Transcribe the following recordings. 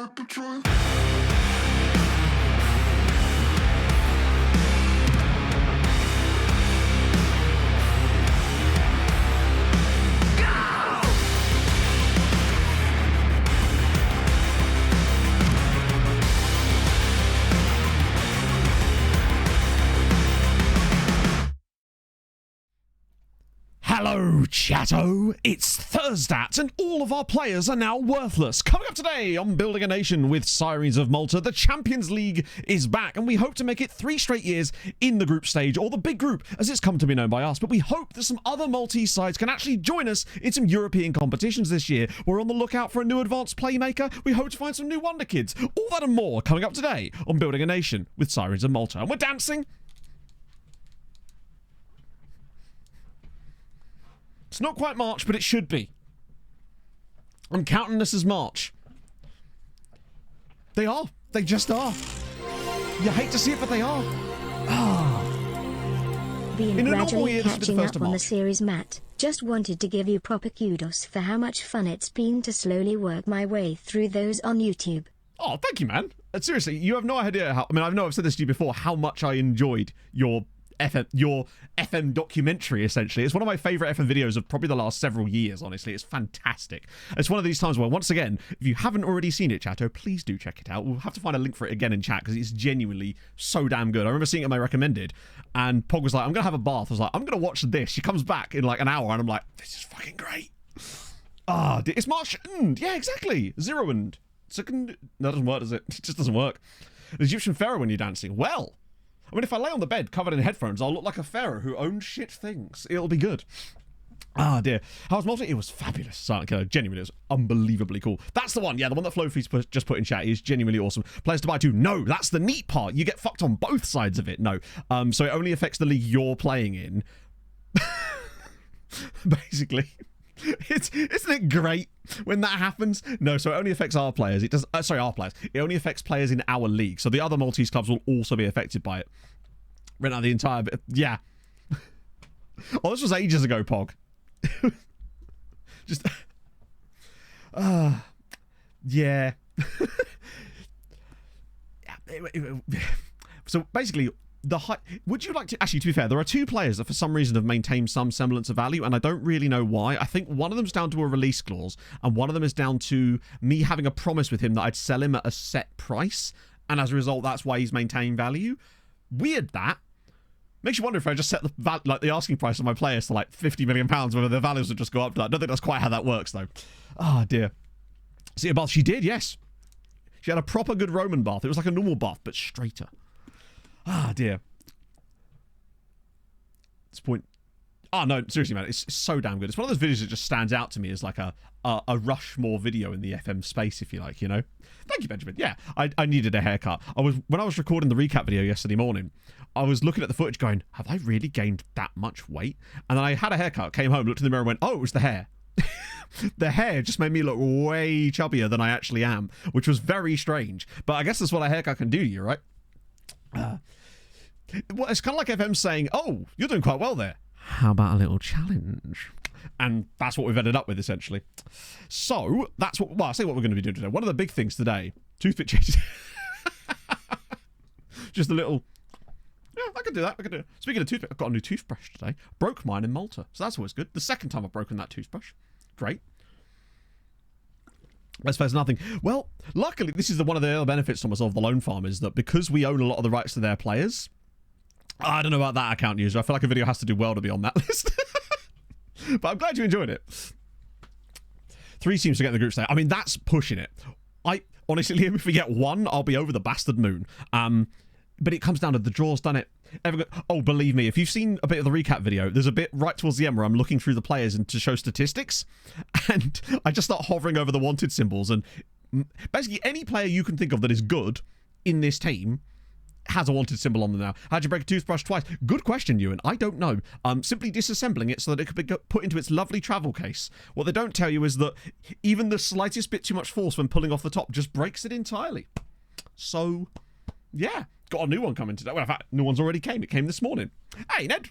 like a truck. Hello, chatto! It's Thursdat, and all of our players are now worthless. Coming up today on Building a Nation with Sirens of Malta, the Champions League is back, and we hope to make it 3 straight years in the group stage, or the big group, as it's come to be known by us. But we hope that some other Maltese sides can actually join us in some European competitions this year. We're on the lookout for a new advanced playmaker. We hope to find some new wonder kids. All that and more coming up today on Building a Nation with Sirens of Malta. And we're dancing. It's not quite March, but it should be. I'm counting this as March. They are. They just are. You hate to see it, but they are. Been In a normal year, gradually this would be the catching first up of on the March. series, Matt. Just wanted to give you proper kudos for how much fun it's been to slowly work my way through those on YouTube. Oh, thank you, man. Seriously, you have no idea how... I mean, I know I've said this to you before, how much I enjoyed your FM documentary, essentially. It's one of my favourite FM videos of probably the last several years, honestly. It's fantastic. It's one of these times where, once again, if you haven't already seen it, chatto, please do check it out. We'll have to find a link for it again in chat, because it's genuinely so damn good. I remember seeing it in my recommended, and Pog was like, I'm going to have a bath. I was like, I'm going to watch this. She comes back in like an hour, and I'm like, this is fucking great. It's March. Yeah, exactly. Zero and second. No, it doesn't work, does it? It just doesn't work. The Egyptian pharaoh when you're dancing. Well, I mean, if I lay on the bed covered in headphones, I'll look like a pharaoh who owns shit things. It'll be good. Dear. How was Malta? It was fabulous. Genuinely, it was unbelievably cool. That's the one. Yeah, the one that Flowfeast just put in chat is genuinely awesome. Players to buy too. No, that's the neat part. You get fucked on both sides of it. No. So it only affects the league you're playing in. Basically. Isn't it great when that happens? No, so it only affects our players. It does. Our players. It only affects players in our league. So the other Maltese clubs will also be affected by it. Rent out the entire bit. Yeah. Oh, this was ages ago, Pog. Just. Yeah. So basically, would you like to... Actually, to be fair, there are 2 players that for some reason have maintained some semblance of value, and I don't really know why. I think one of them's down to a release clause, and one of them is down to me having a promise with him that I'd sell him at a set price, and as a result, that's why he's maintaining value. Weird, that. Makes you wonder if I just set the asking price of my players to like £50 million, whether their values would just go up to that. I don't think that's quite how that works, though. Dear. See a bath? She did, yes. She had a proper good Roman bath. It was like a normal bath, but straighter. Dear. This point. No, seriously, man, it's so damn good. It's one of those videos that just stands out to me as like a Rushmore video in the FM space, if you like, you know. Thank you, Benjamin. Yeah, I needed a haircut. When I was recording the recap video yesterday morning, I was looking at the footage going, have I really gained that much weight? And then I had a haircut, came home, looked in the mirror and went, oh, it was the hair. The hair just made me look way chubbier than I actually am, which was very strange. But I guess that's what a haircut can do to you, right? Well, it's kind of like FM saying, oh, you're doing quite well there. How about a little challenge? And that's what we've ended up with, essentially. So, that's what... Well, I'll say what we're going to be doing today. One of the big things today... Toothpick changes. Just a little... Yeah, I can do that. Speaking of toothpick, I've got a new toothbrush today. Broke mine in Malta. So that's always good. The second time I've broken that toothbrush. Great. Best there's nothing. Well, luckily, this is one of the other benefits to myself, the Lone Farm, is that because we own a lot of the rights to their players... I don't know about that account user. I feel like a video has to do well to be on that list. But I'm glad you enjoyed it. 3 teams to get in the group stage. I mean, that's pushing it. Honestly, Liam, if we get 1, I'll be over the bastard moon. But it comes down to the draws, doesn't it? Oh, believe me, if you've seen a bit of the recap video, there's a bit right towards the end where I'm looking through the players and to show statistics. And I just start hovering over the wanted symbols. And basically, any player you can think of that is good in this team has a wanted symbol on them now. How'd you break a toothbrush twice? Good question, Ewan. I don't know. Simply disassembling it so that it could be put into its lovely travel case. What they don't tell you is that even the slightest bit too much force when pulling off the top just breaks it entirely. So, yeah. Got a new one coming today. Well, in fact, new one's already came. It came this morning. Hey, Ned.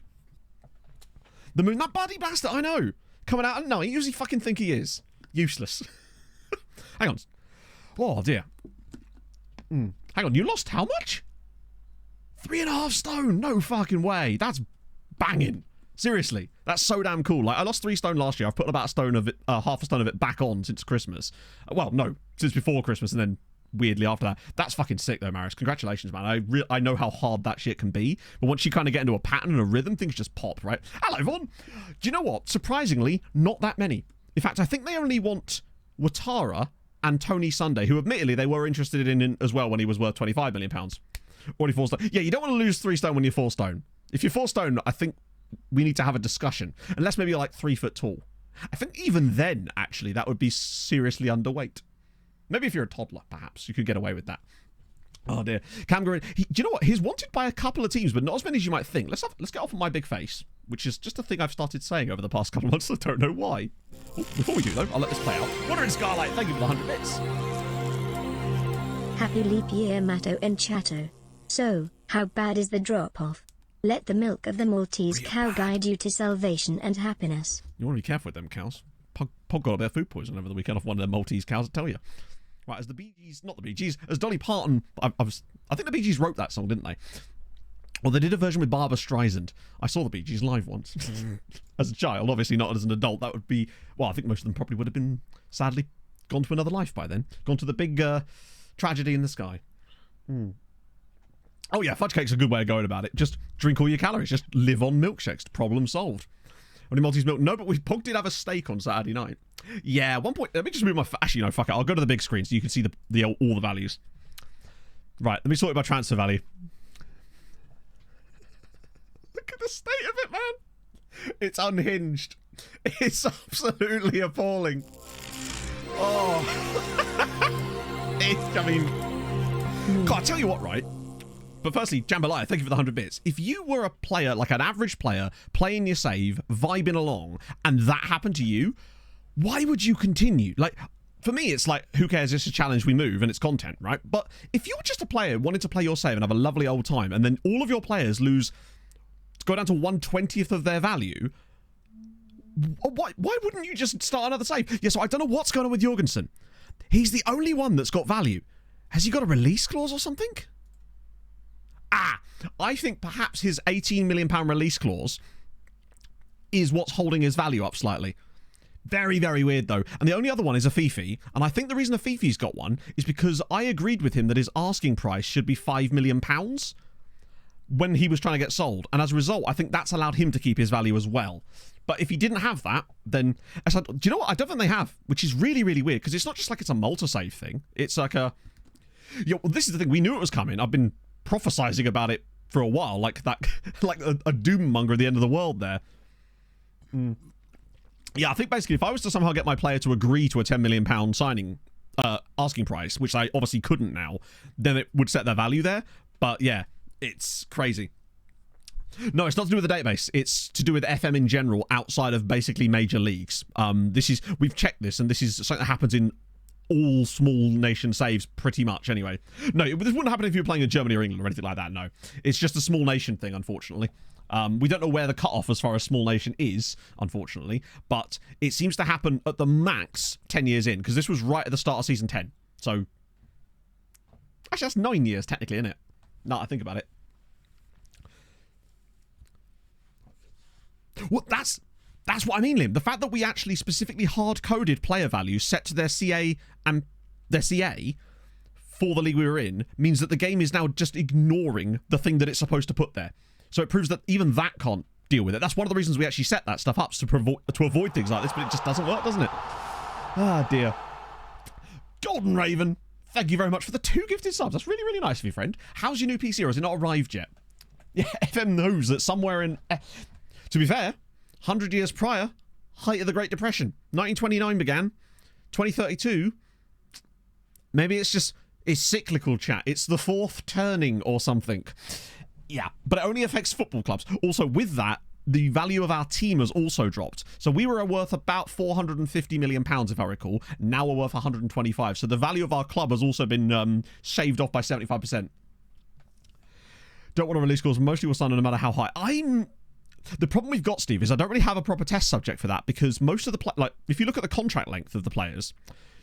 The moon, that buddy bastard, I know. Coming out at night. You usually fucking think he is. Useless. Hang on. Oh, dear. Hang on, you lost how much? 3.5 stone. No fucking way. That's banging. Seriously, that's so damn cool. Like, I lost 3 stone last year. I've put about a stone of it, half a stone of it back on since Christmas. Well, no, since before Christmas, and then weirdly after that. That's fucking sick though, Maris. Congratulations, man. I know how hard that shit can be, but once you kind of get into a pattern and a rhythm, things just pop, right? Hello, Vaughn. Do you know what? Surprisingly, not that many. In fact, I think they only want Watara and Tony Sunday, who admittedly they were interested in as well when he was worth £25 million. Already 4 stone. Yeah, you don't want to lose 3 stone when you're 4 stone. If you're 4 stone, I think we need to have a discussion. Unless maybe you're like 3 foot tall. I think even then, actually, that would be seriously underweight. Maybe if you're a toddler, perhaps, you could get away with that. Oh dear. Cam Gorin, do you know what? He's wanted by a couple of teams, but not as many as you might think. Let's get off of my big face, which is just a thing I've started saying over the past couple of months. I don't know why. Oh, before we do, though, I'll let this play out. Wandering Scarlight, thank you for the 100 bits. Happy leap year, Matto and Chatto. So, how bad is the drop-off? Let the milk of the Maltese cow guide you to salvation and happiness. You want to be careful with them cows. Pog got a bit of food poison over the weekend off one of them Maltese cows, I tell you. Right, as the Bee Gees, not the Bee Gees, as Dolly Parton, I think the Bee Gees wrote that song, didn't they? Well, they did a version with Barbra Streisand. I saw the Bee Gees live once. As a child, obviously not as an adult. That would be, well, I think most of them probably would have been, sadly, gone to another life by then. Gone to the big tragedy in the sky. Oh yeah, fudge cake's a good way of going about it. Just drink all your calories. Just live on milkshakes. Problem solved. Only Maltese milk. No, but Pog did have a steak on Saturday night. Yeah, at one point, let me just move my... Actually, no, fuck it. I'll go to the big screen so you can see all the values. Right, let me sort it by transfer value. Look at the state of it, man. It's unhinged. It's absolutely appalling. Oh. I mean... God, I tell you what, right? But firstly, Jambalaya, thank you for the 100 bits. If you were a player, like an average player, playing your save, vibing along, and that happened to you, why would you continue? Like, for me, it's like, who cares? It's a challenge, we move, and it's content, right? But if you're just a player wanting to play your save and have a lovely old time, and then all of your players go down to 1/20th of their value, why wouldn't you just start another save? Yeah, so I don't know what's going on with Jorgensen. He's the only one that's got value. Has he got a release clause or something? I think perhaps his £18 million release clause is what's holding his value up slightly. Very, very weird, though. And the only other one is a Fifi. And I think the reason a Fifi's got one is because I agreed with him that his asking price should be £5 million when he was trying to get sold. And as a result, I think that's allowed him to keep his value as well. But if he didn't have that, then... Do you know what? I don't think they have, which is really, really weird, because it's not just like it's a Malta save thing. It's like a... Well, this is the thing. We knew it was coming. I've been prophesizing about it for a while, like that, like a doom monger at the end of the world there. Yeah, I think basically if I was to somehow get my player to agree to a £10 million signing asking price, which I obviously couldn't now, then it would set their value there. But yeah, it's crazy. No, it's not to do with the database. It's to do with FM in general outside of basically major leagues. We've checked this, and this is something that happens in all small nation saves pretty much anyway. No, this wouldn't happen if you were playing in Germany or England or anything like that, no. It's just a small nation thing, unfortunately. We don't know where the cutoff as far as small nation is, unfortunately, but it seems to happen at the max 10 years in, because this was right at the start of season 10. So, actually that's 9 years technically, isn't it? Now I think about it. Well, that's what I mean, Liam. The fact that we actually specifically hard-coded player values set to their CA and their CA for the league we were in means that the game is now just ignoring the thing that it's supposed to put there. So it proves that even that can't deal with it. That's one of the reasons we actually set that stuff up, to avoid things like this, but it just doesn't work, doesn't it? Ah, dear. Golden Raven, thank you very much for the 2 gifted subs. That's really, really nice of you, friend. How's your new PC, or has it not arrived yet? Yeah, FM knows that somewhere in... To be fair... 100 years prior, height of the Great Depression. 1929 began. 2032, maybe it's cyclical, chat. It's the 4th turning or something. Yeah, but it only affects football clubs. Also, with that, the value of our team has also dropped. So we were worth about £450 million, if I recall. Now we're worth 125. So the value of our club has also been shaved off by 75%. Don't want to release scores. Mostly will sign no matter how high. The problem we've got, Steve, is I don't really have a proper test subject for that, because most of the if you look at the contract length of the players,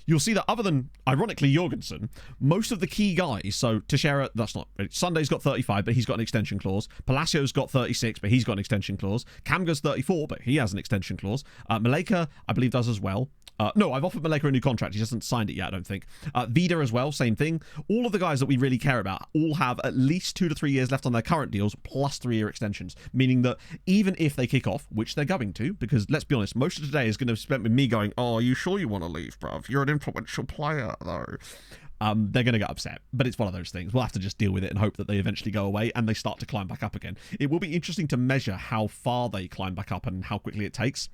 you'll see that other than, ironically, Jorgensen, most of the key guys, so Teixeira, that's not, Sunday's got 35, but he's got an extension clause. Palacio's got 36, but he's got an extension clause. Kamga's 34, but he has an extension clause. Maleka, I believe, does as well. No, I've offered Maleka a new contract. He hasn't signed it yet, I don't think. Vida as well, same thing. All of the guys that we really care about all have at least 2 to 3 years left on their current deals, plus 3-year extensions. Meaning that even if they kick off, which they're going to, because let's be honest, most of today is going to be spent with me going, oh, are you sure you want to leave, bruv? You're an influential player, though. They're going to get upset. But it's one of those things. We'll have to just deal with it and hope that they eventually go away and they start to climb back up again. It will be interesting to measure how far they climb back up and how quickly it takes.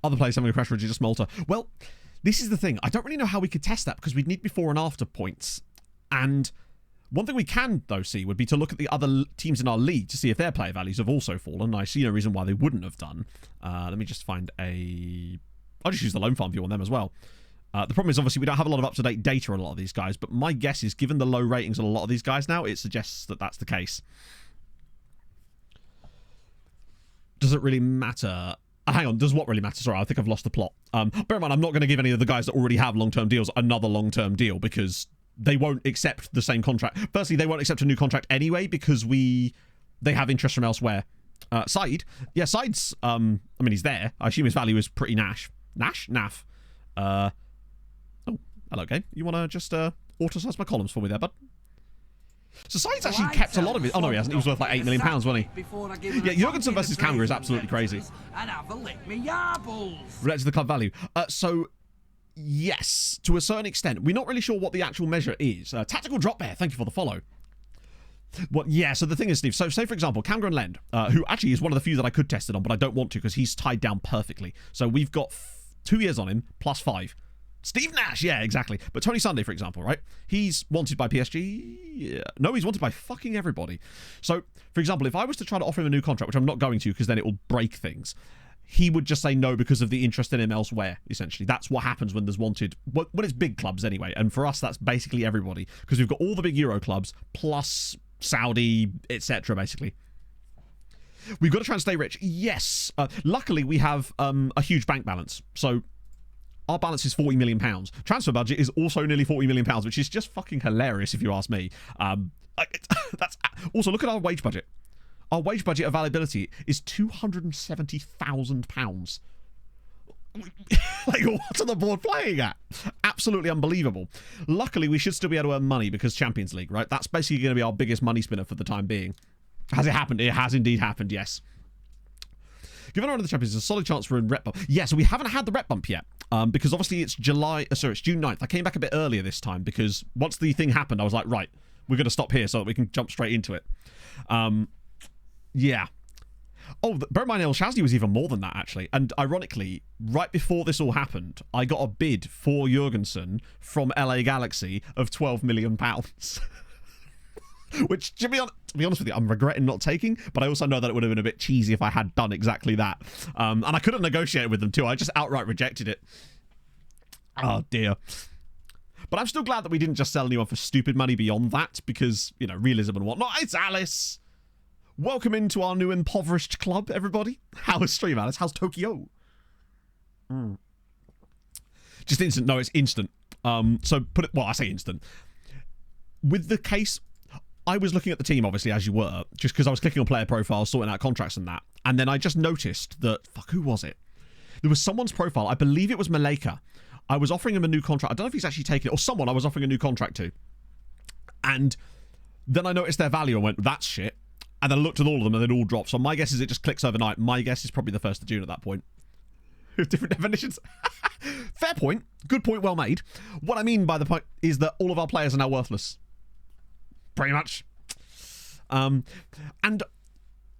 Other players having a crash, regens Malta. Well, this is the thing. I don't really know how we could test that because we'd need before and after points. And one thing we can, though, see would be to look at the other teams in our league to see if their player values have also fallen. I see no reason why they wouldn't have done. Let me just find a... I'll just use the loan farm view on them as well. The problem is, obviously, we don't have a lot of up-to-date data on a lot of these guys, but my guess is, given the low ratings on a lot of these guys now, it suggests that that's the case. Does it really matter? Hang on, does what really matter? Sorry, I think I've lost the plot. Bear in mind, I'm not going to give any of the guys that already have long-term deals another long-term deal because they won't accept the same contract. Firstly, they won't accept a new contract anyway because they have interest from elsewhere. Said. Yeah, Said's, I mean, he's there. I assume his value is pretty naff. Oh, hello, game. You want to just auto-size my columns for me there, bud? So Said's actually kept a lot of it. Oh, no, he hasn't. He was worth like £8 million, wasn't he? Yeah, Jorgensen versus Kamga is absolutely crazy. Related to the club value. So, yes, to a certain extent. We're not really sure what the actual measure is. Tactical drop bear, thank you for the follow. Well, yeah, so the thing is, Steve, so say, for example, Kamga and Lend, who actually is one of the few that I could test it on, but I don't want to because he's tied down perfectly. So we've got 2 years on him, plus 5. Steve Nash, yeah, exactly. But Tony Sunday, for example, right? He's wanted by PSG. Yeah. No, he's wanted by fucking everybody. So, for example, if I was to try to offer him a new contract, which I'm not going to because then it will break things, he would just say no because of the interest in him elsewhere, essentially. That's what happens when there's wanted, when it's big clubs anyway. And for us, that's basically everybody because we've got all the big Euro clubs plus Saudi, etc., basically. We've got to try and stay rich. Yes. Luckily, we have a huge bank balance. So our balance is £40 million. Transfer budget is also nearly £40 million, which is just fucking hilarious if you ask me. That's also, look at our wage budget. Our wage budget availability is £270,000. Like, what are the board playing at? Absolutely unbelievable. Luckily, we should still be able to earn money because Champions League, right? That's basically going to be our biggest money spinner for the time being. Has it happened? It has indeed happened, yes. Given our run of the Champions, there's a solid chance for a rep bump. Yeah, so we haven't had the rep bump yet. Because obviously it's June 9th. I came back a bit earlier this time because once the thing happened, I was like, right, we're going to stop here so that we can jump straight into it. Yeah. Oh, bear in mind, El Shazli was even more than that, actually. And ironically, right before this all happened, I got a bid for Jorgensen from LA Galaxy of £12 million. Which, to be honest with you, I'm regretting not taking, but I also know that it would have been a bit cheesy if I had done exactly that. And I couldn't negotiate with them too. I just outright rejected it. Oh, dear. But I'm still glad that we didn't just sell anyone for stupid money beyond that, because, you know, realism and whatnot. It's Alice! Welcome into our new impoverished club, everybody. How's stream, Alice? How's Tokyo? Just instant. No, it's instant. So put it... Well, I say instant. With the case... I was looking at the team, obviously, as you were, just because I was clicking on player profiles, sorting out contracts and that. And then I just noticed that... Fuck, who was it? There was someone's profile. I believe it was Maleka. I was offering him a new contract. I don't know if he's actually taken it. Or someone I was offering a new contract to. And then I noticed their value and went, that's shit. And then I looked at all of them and they'd all dropped. So my guess is it just clicks overnight. My guess is probably the 1st of June at that point. Different definitions. Fair point. Good point, well made. What I mean by the point is that all of our players are now worthless. Pretty much. And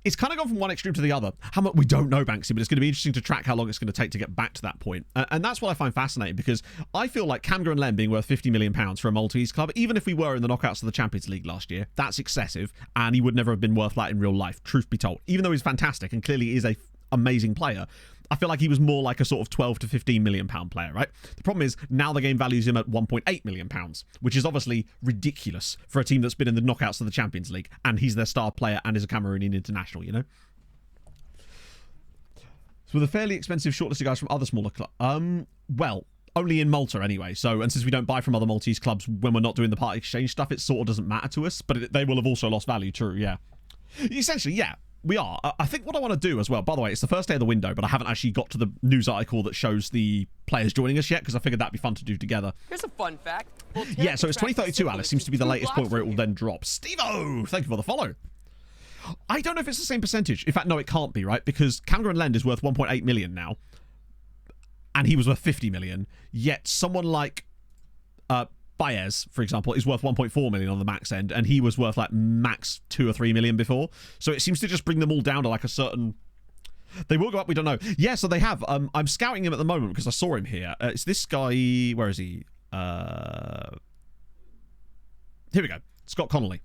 it's kind of gone from one extreme to the other. How much we don't know, Banksy, but it's going to be interesting to track how long it's going to take to get back to that point. And that's what I find fascinating, because I feel like Kamga and Len being worth £50 million for a Maltese club, even if we were in the knockouts of the Champions League last year, that's excessive, and he would never have been worth that in real life, truth be told. Even though he's fantastic and clearly is a amazing player, I feel like he was more like a sort of 12 to 15 million pound player, right? The problem is now the game values him at 1.8 million pounds, which is obviously ridiculous for a team that's been in the knockouts of the Champions League, and he's their star player and is a Cameroonian international, you know? So with a fairly expensive shortlisted guys from other smaller clubs, well, only in Malta anyway. So, and since we don't buy from other Maltese clubs when we're not doing the part exchange stuff, it sort of doesn't matter to us. But they will have also lost value. True, yeah. Essentially, yeah, we are. I think what I want to do as well, by the way, it's the first day of the window, but I haven't actually got to the news article that shows the players joining us yet, because I figured that'd be fun to do together. Here's a fun fact. Yeah, so it's 2032, Alice. Seems to be the latest point where it will then drop. Steve-O, thank you for the follow. I don't know if it's the same percentage. In fact, no, it can't be, right? Because Cameron Lend is worth 1.8 million now, and he was worth 50 million. Yet someone like Baez, for example, is worth 1.4 million on the max end, and he was worth like max 2 or 3 million before. So it seems to just bring them all down to like a certain... They will go up, we don't know. Yeah, so they have. I'm scouting him at the moment because I saw him here. It's this guy... Where is he? Here we go. Scott Connolly.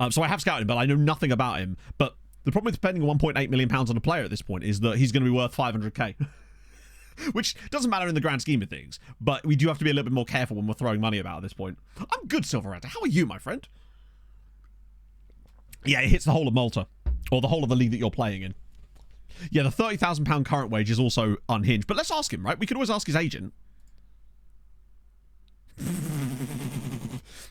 So I have scouted him, but I know nothing about him. But the problem with spending 1.8 million pounds on a player at this point is that he's going to be worth 500k. Which doesn't matter in the grand scheme of things, but we do have to be a little bit more careful when we're throwing money about at this point. I'm good, Silverado. How are you, my friend? Yeah, it hits the whole of Malta, or the whole of the league that you're playing in. Yeah, the £30,000 current wage is also unhinged, but let's ask him, right? We could always ask his agent.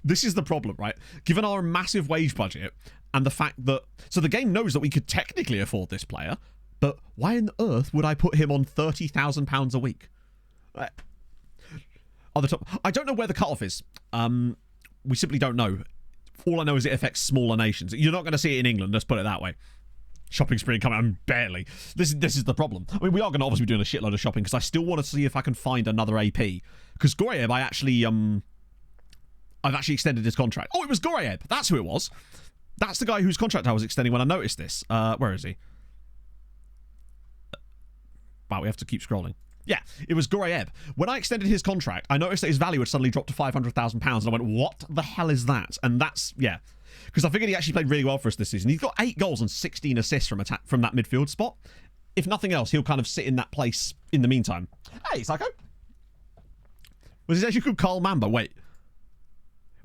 This is the problem, right? Given our massive wage budget and the fact that... So the game knows that we could technically afford this player, but why on earth would I put him on £30,000 a week? On the top, I don't know where the cutoff is. We simply don't know. All I know is it affects smaller nations. You're not going to see it in England, let's put it that way. Shopping spree coming on, barely. This is the problem. I mean, we are going to obviously be doing a shitload of shopping because I still want to see if I can find another AP. Because Goreeb, I've actually extended his contract. Oh, it was Goreeb. That's who it was. That's the guy whose contract I was extending when I noticed this. Where is he? Wow, we have to keep scrolling. Yeah, it was Goreeb. When I extended his contract, I noticed that his value had suddenly dropped to £500,000, and I went, what the hell is that? And that's, yeah. Because I figured he actually played really well for us this season. He's got 8 goals and 16 assists from that midfield spot. If nothing else, he'll kind of sit in that place in the meantime. Hey, Psycho. Was his agent called Carl Mamba? Wait,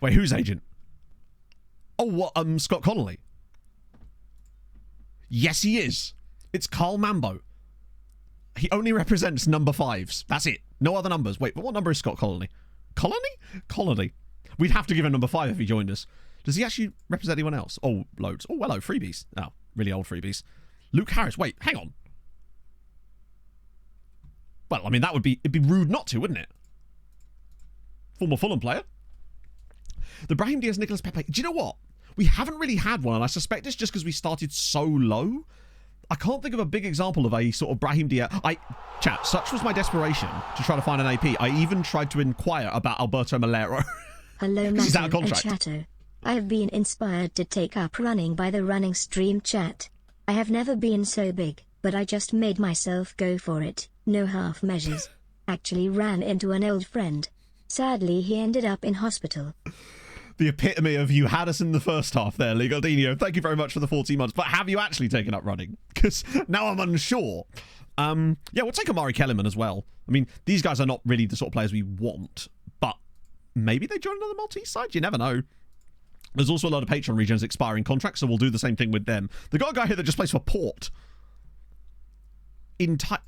whose agent? Oh, what, Scott Connolly? Yes, he is. It's Carl Mambo. He only represents number 5s. That's it. No other numbers. Wait, but what number is Scott Connolly? Colony? We'd have to give him number 5 if he joined us. Does he actually represent anyone else? Oh, loads. Oh, hello, freebies. Oh, really old freebies. Luke Harris. Wait, hang on. Well, I mean, it'd be rude not to, wouldn't it? Former Fulham player. The Brahim Diaz, Nicolas Pepe. Do you know what? We haven't really had one, and I suspect it's just because we started so low. I can't think of a big example of a sort of Brahim Diaz. Chat, such was my desperation to try to find an AP. I even tried to inquire about Alberto Malero. Hello, Matto and Chatter. I have been inspired to take up running by the running stream chat. I have never been so big, but I just made myself go for it. No half measures. Actually ran into an old friend. Sadly, he ended up in hospital. The epitome of you had us in the first half there, Legaldinho. Thank you very much for the 14 months. But have you actually taken up running? Because now I'm unsure. Yeah, we'll take Omari Kellerman as well. I mean, these guys are not really the sort of players we want, but maybe they join another Maltese side. You never know. There's also a lot of Patreon regens expiring contracts, so we'll do the same thing with them. They've got a guy here that just plays for Port. What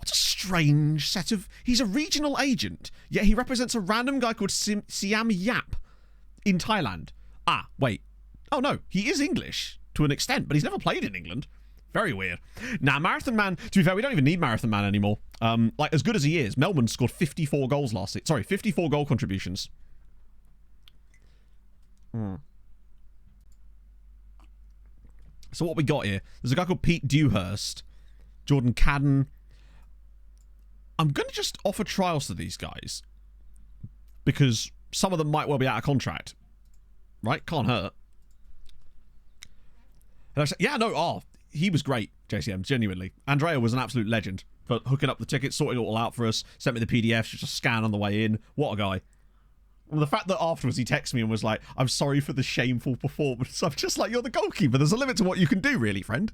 a strange set of... He's a regional agent, yet he represents a random guy called Siam Yap in Thailand. Ah, wait. Oh, no. He is English to an extent, but he's never played in England. Very weird. Now, Marathon Man, to be fair, we don't even need Marathon Man anymore. Like, as good as he is, Melbourne scored 54 goals last season. Sorry, 54 goal contributions. So what we got here, there's a guy called Pete Dewhurst, Jordan Cadden. I'm going to just offer trials to these guys because some of them might well be out of contract. Right? Can't hurt. And I said, yeah, no, he was great, JCM, genuinely. Andrea was an absolute legend for hooking up the tickets, sorting it all out for us, sent me the PDFs, just a scan on the way in. What a guy. And the fact that afterwards he texted me and was like, I'm sorry for the shameful performance. I'm just like, you're the goalkeeper. There's a limit to what you can do, really, friend.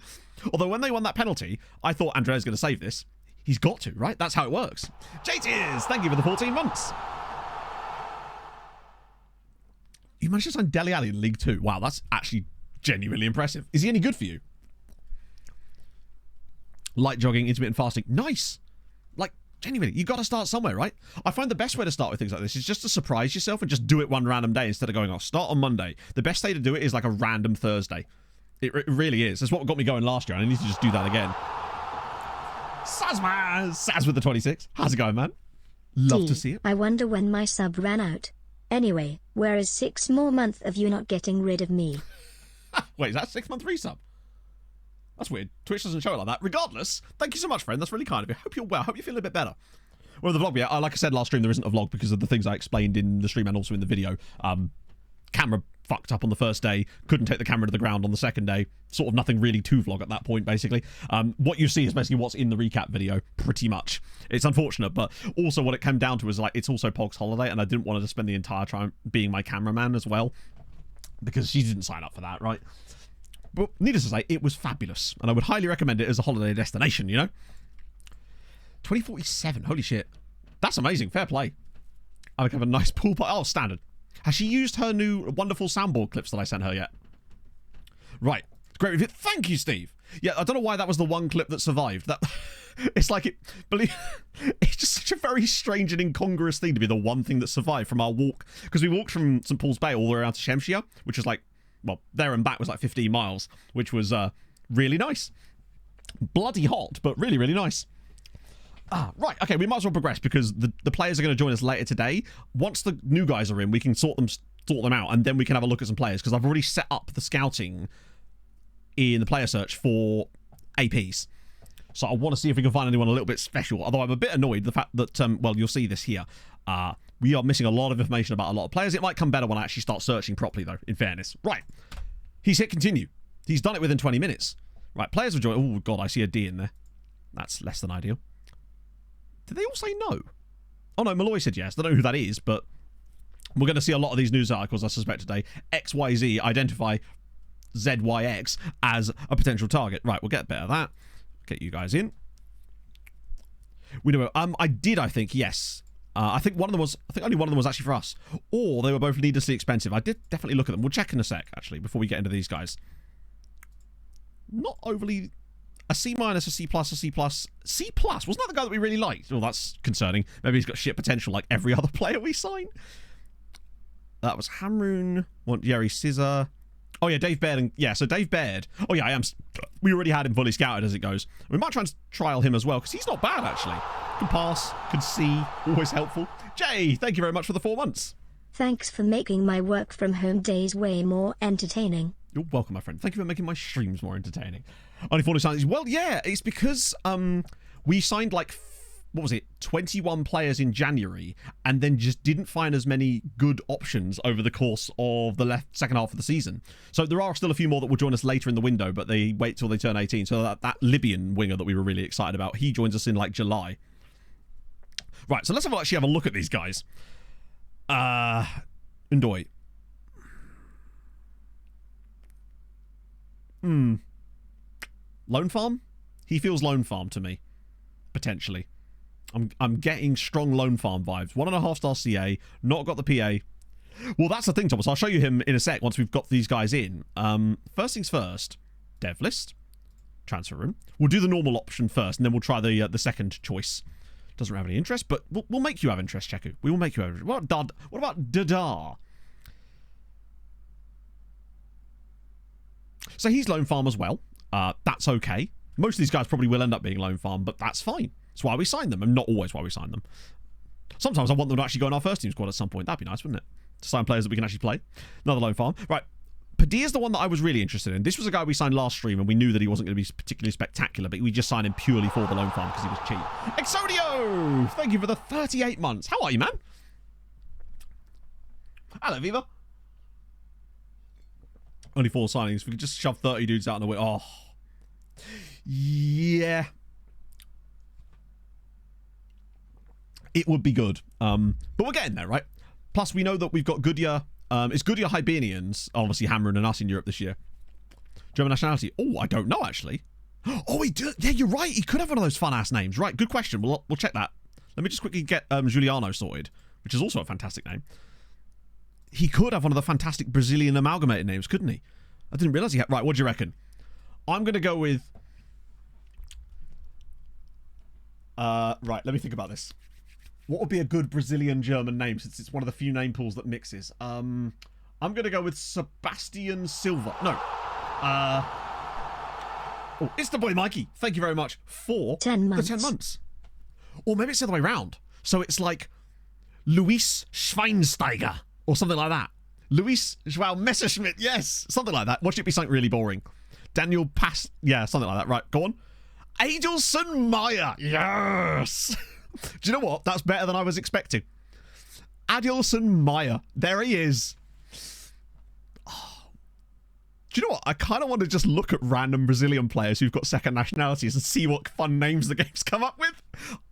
Although when they won that penalty, I thought Andrea's going to save this. He's got to, right? That's how it works. JTs, thank you for the 14 months. You managed to sign Dele Alli in League 2. Wow, that's actually genuinely impressive. Is he any good for you? Light jogging, intermittent fasting. Nice. Like, Genuinely, you got to start somewhere, right? I find the best way to start with things like this is just to surprise yourself and just do it one random day instead of going, start on Monday. The best day to do it is like a random Thursday. It really is. That's what got me going last year, and I need to just do that again. Saz with the 26. How's it going, man? Love to see it. I wonder when my sub ran out. Anyway, where is 6 more months of you not getting rid of me? Wait, is that 6-month resub? That's weird. Twitch doesn't show it like that. Regardless, thank you so much, friend. That's really kind of you. Hope you're well. Hope you're feeling a bit better. Well, the vlog, yeah, like I said last stream, there isn't a vlog because of the things I explained in the stream and also in the video. Camera fucked up on the first day. Couldn't take the camera to the ground on the second day. Sort of nothing really to vlog at that point, basically. What you see is basically what's in the recap video, pretty much. It's unfortunate, but also what it came down to is like it's also Pog's holiday, and I didn't want to spend the entire time being my cameraman as well because she didn't sign up for that, right? But needless to say, it was fabulous, and I would highly recommend it as a holiday destination, you know? 2047, holy shit. That's amazing, fair play. I have a nice pool party. Oh, standard. Has she used her new wonderful soundboard clips that I sent her yet? Right, great review. Thank you, Steve. Yeah, I don't know why that was the one clip that survived. That it's like it's just such a very strange and incongruous thing to be the one thing that survived from our walk, because we walked from St Paul's Bay all the way around to Shemshire, which is like, well, there and back was like 15 miles, which was really nice. Bloody hot, but really, really nice. Right, okay, we might as well progress because the players are going to join us later today. Once the new guys are in, we can sort them out, and then we can have a look at some players, because I've already set up the scouting in the player search for APs. So I want to see if we can find anyone a little bit special, although I'm a bit annoyed the fact that, well, you'll see this here. We are missing a lot of information about a lot of players. It might come better when I actually start searching properly, though, in fairness. Right, he's hit continue. He's done it within 20 minutes. Right, players have joined. Oh, God, I see a D in there. That's less than ideal. Did they all say no? Oh, no, Malloy said yes. I don't know who that is, but we're going to see a lot of these news articles, I suspect, today. XYZ identify ZYX as a potential target. Right, we'll get a bit of that. Get you guys in. We know. I think, yes. I think only one of them was actually for us. Or they were both needlessly expensive. I did definitely look at them. We'll check in a sec, actually, before we get into these guys. Not overly... A C-, a C+, a C+. C+? Wasn't that the guy that we really liked? Oh, that's concerning. Maybe he's got shit potential like every other player we sign. That was Hamroon. Jerry Scissor. Oh, yeah, Dave Baird. And yeah, so Dave Baird. Oh, yeah, I am. We already had him fully scouted as it goes. We might try and trial him as well, because he's not bad, actually. Can pass, can see. Always helpful. Jay, thank you very much for the 4 months. Thanks for making my work from home days way more entertaining. You're welcome, my friend. Thank you for making my streams more entertaining. Only 40 signings. Well, yeah, it's because we signed like, 21 players in January, and then just didn't find as many good options over the course of the second half of the season. So there are still a few more that will join us later in the window, but they wait till they turn 18. So that Libyan winger that we were really excited about, he joins us in like July. Right, so let's actually have a look at these guys. Ndoy. Lone Farm? He feels Lone Farm to me. Potentially. I'm getting strong Lone Farm vibes. 1.5 star CA. Not got the PA. Well, that's the thing, Thomas. I'll show you him in a sec once we've got these guys in. First things first. Dev list. Transfer room. We'll do the normal option first, and then we'll try the second choice. Doesn't have any interest, but we'll make you have interest, Cheku. We will make you have interest. What about Dada? So he's Lone Farm as well. That's okay. Most of these guys probably will end up being Lone Farm, but that's fine. That's why we sign them, and not always why we sign them. Sometimes I want them to actually go in our first team squad at some point. That'd be nice, wouldn't it? To sign players that we can actually play. Another Lone Farm. Right. Padilla's the one that I was really interested in. This was a guy we signed last stream, and we knew that he wasn't going to be particularly spectacular, but we just signed him purely for the Lone Farm because he was cheap. Exodio! Thank you for the 38 months. How are you, man? Hello, Viva. Only 4 signings. We could just shove 30 dudes out in the way. Oh. Yeah. It would be good. But we're getting there, right? Plus, we know that we've got Goodyear. It's Goodyear Hibernians, obviously hammering and us in Europe this year. German nationality. Oh, I don't know, actually. Oh, he do. Yeah, you're right. He could have one of those fun-ass names. Right, good question. We'll check that. Let me just quickly get Giuliano sorted, which is also a fantastic name. He could have one of the fantastic Brazilian amalgamated names, couldn't he? I didn't realise he had... Right, what do you reckon? I'm going to go with... Right, let me think about this. What would be a good Brazilian-German name, since it's one of the few name pools that mixes? I'm going to go with Sebastian Silva. No. Oh, it's the boy Mikey. Thank you very much for 10 months. the 10 months. Or maybe it's the other way around. So it's like Luis Schweinsteiger or something like that. Luis João Messerschmidt. Yes, something like that. Watch it be something really boring. Daniel Pass. Yeah, something like that. Right, go on. Adelson Meyer. Yes. Do you know what? That's better than I was expecting. Adelson Meyer. There he is. Oh. Do you know what? I kind of want to just look at random Brazilian players who've got second nationalities and see what fun names the game's come up with.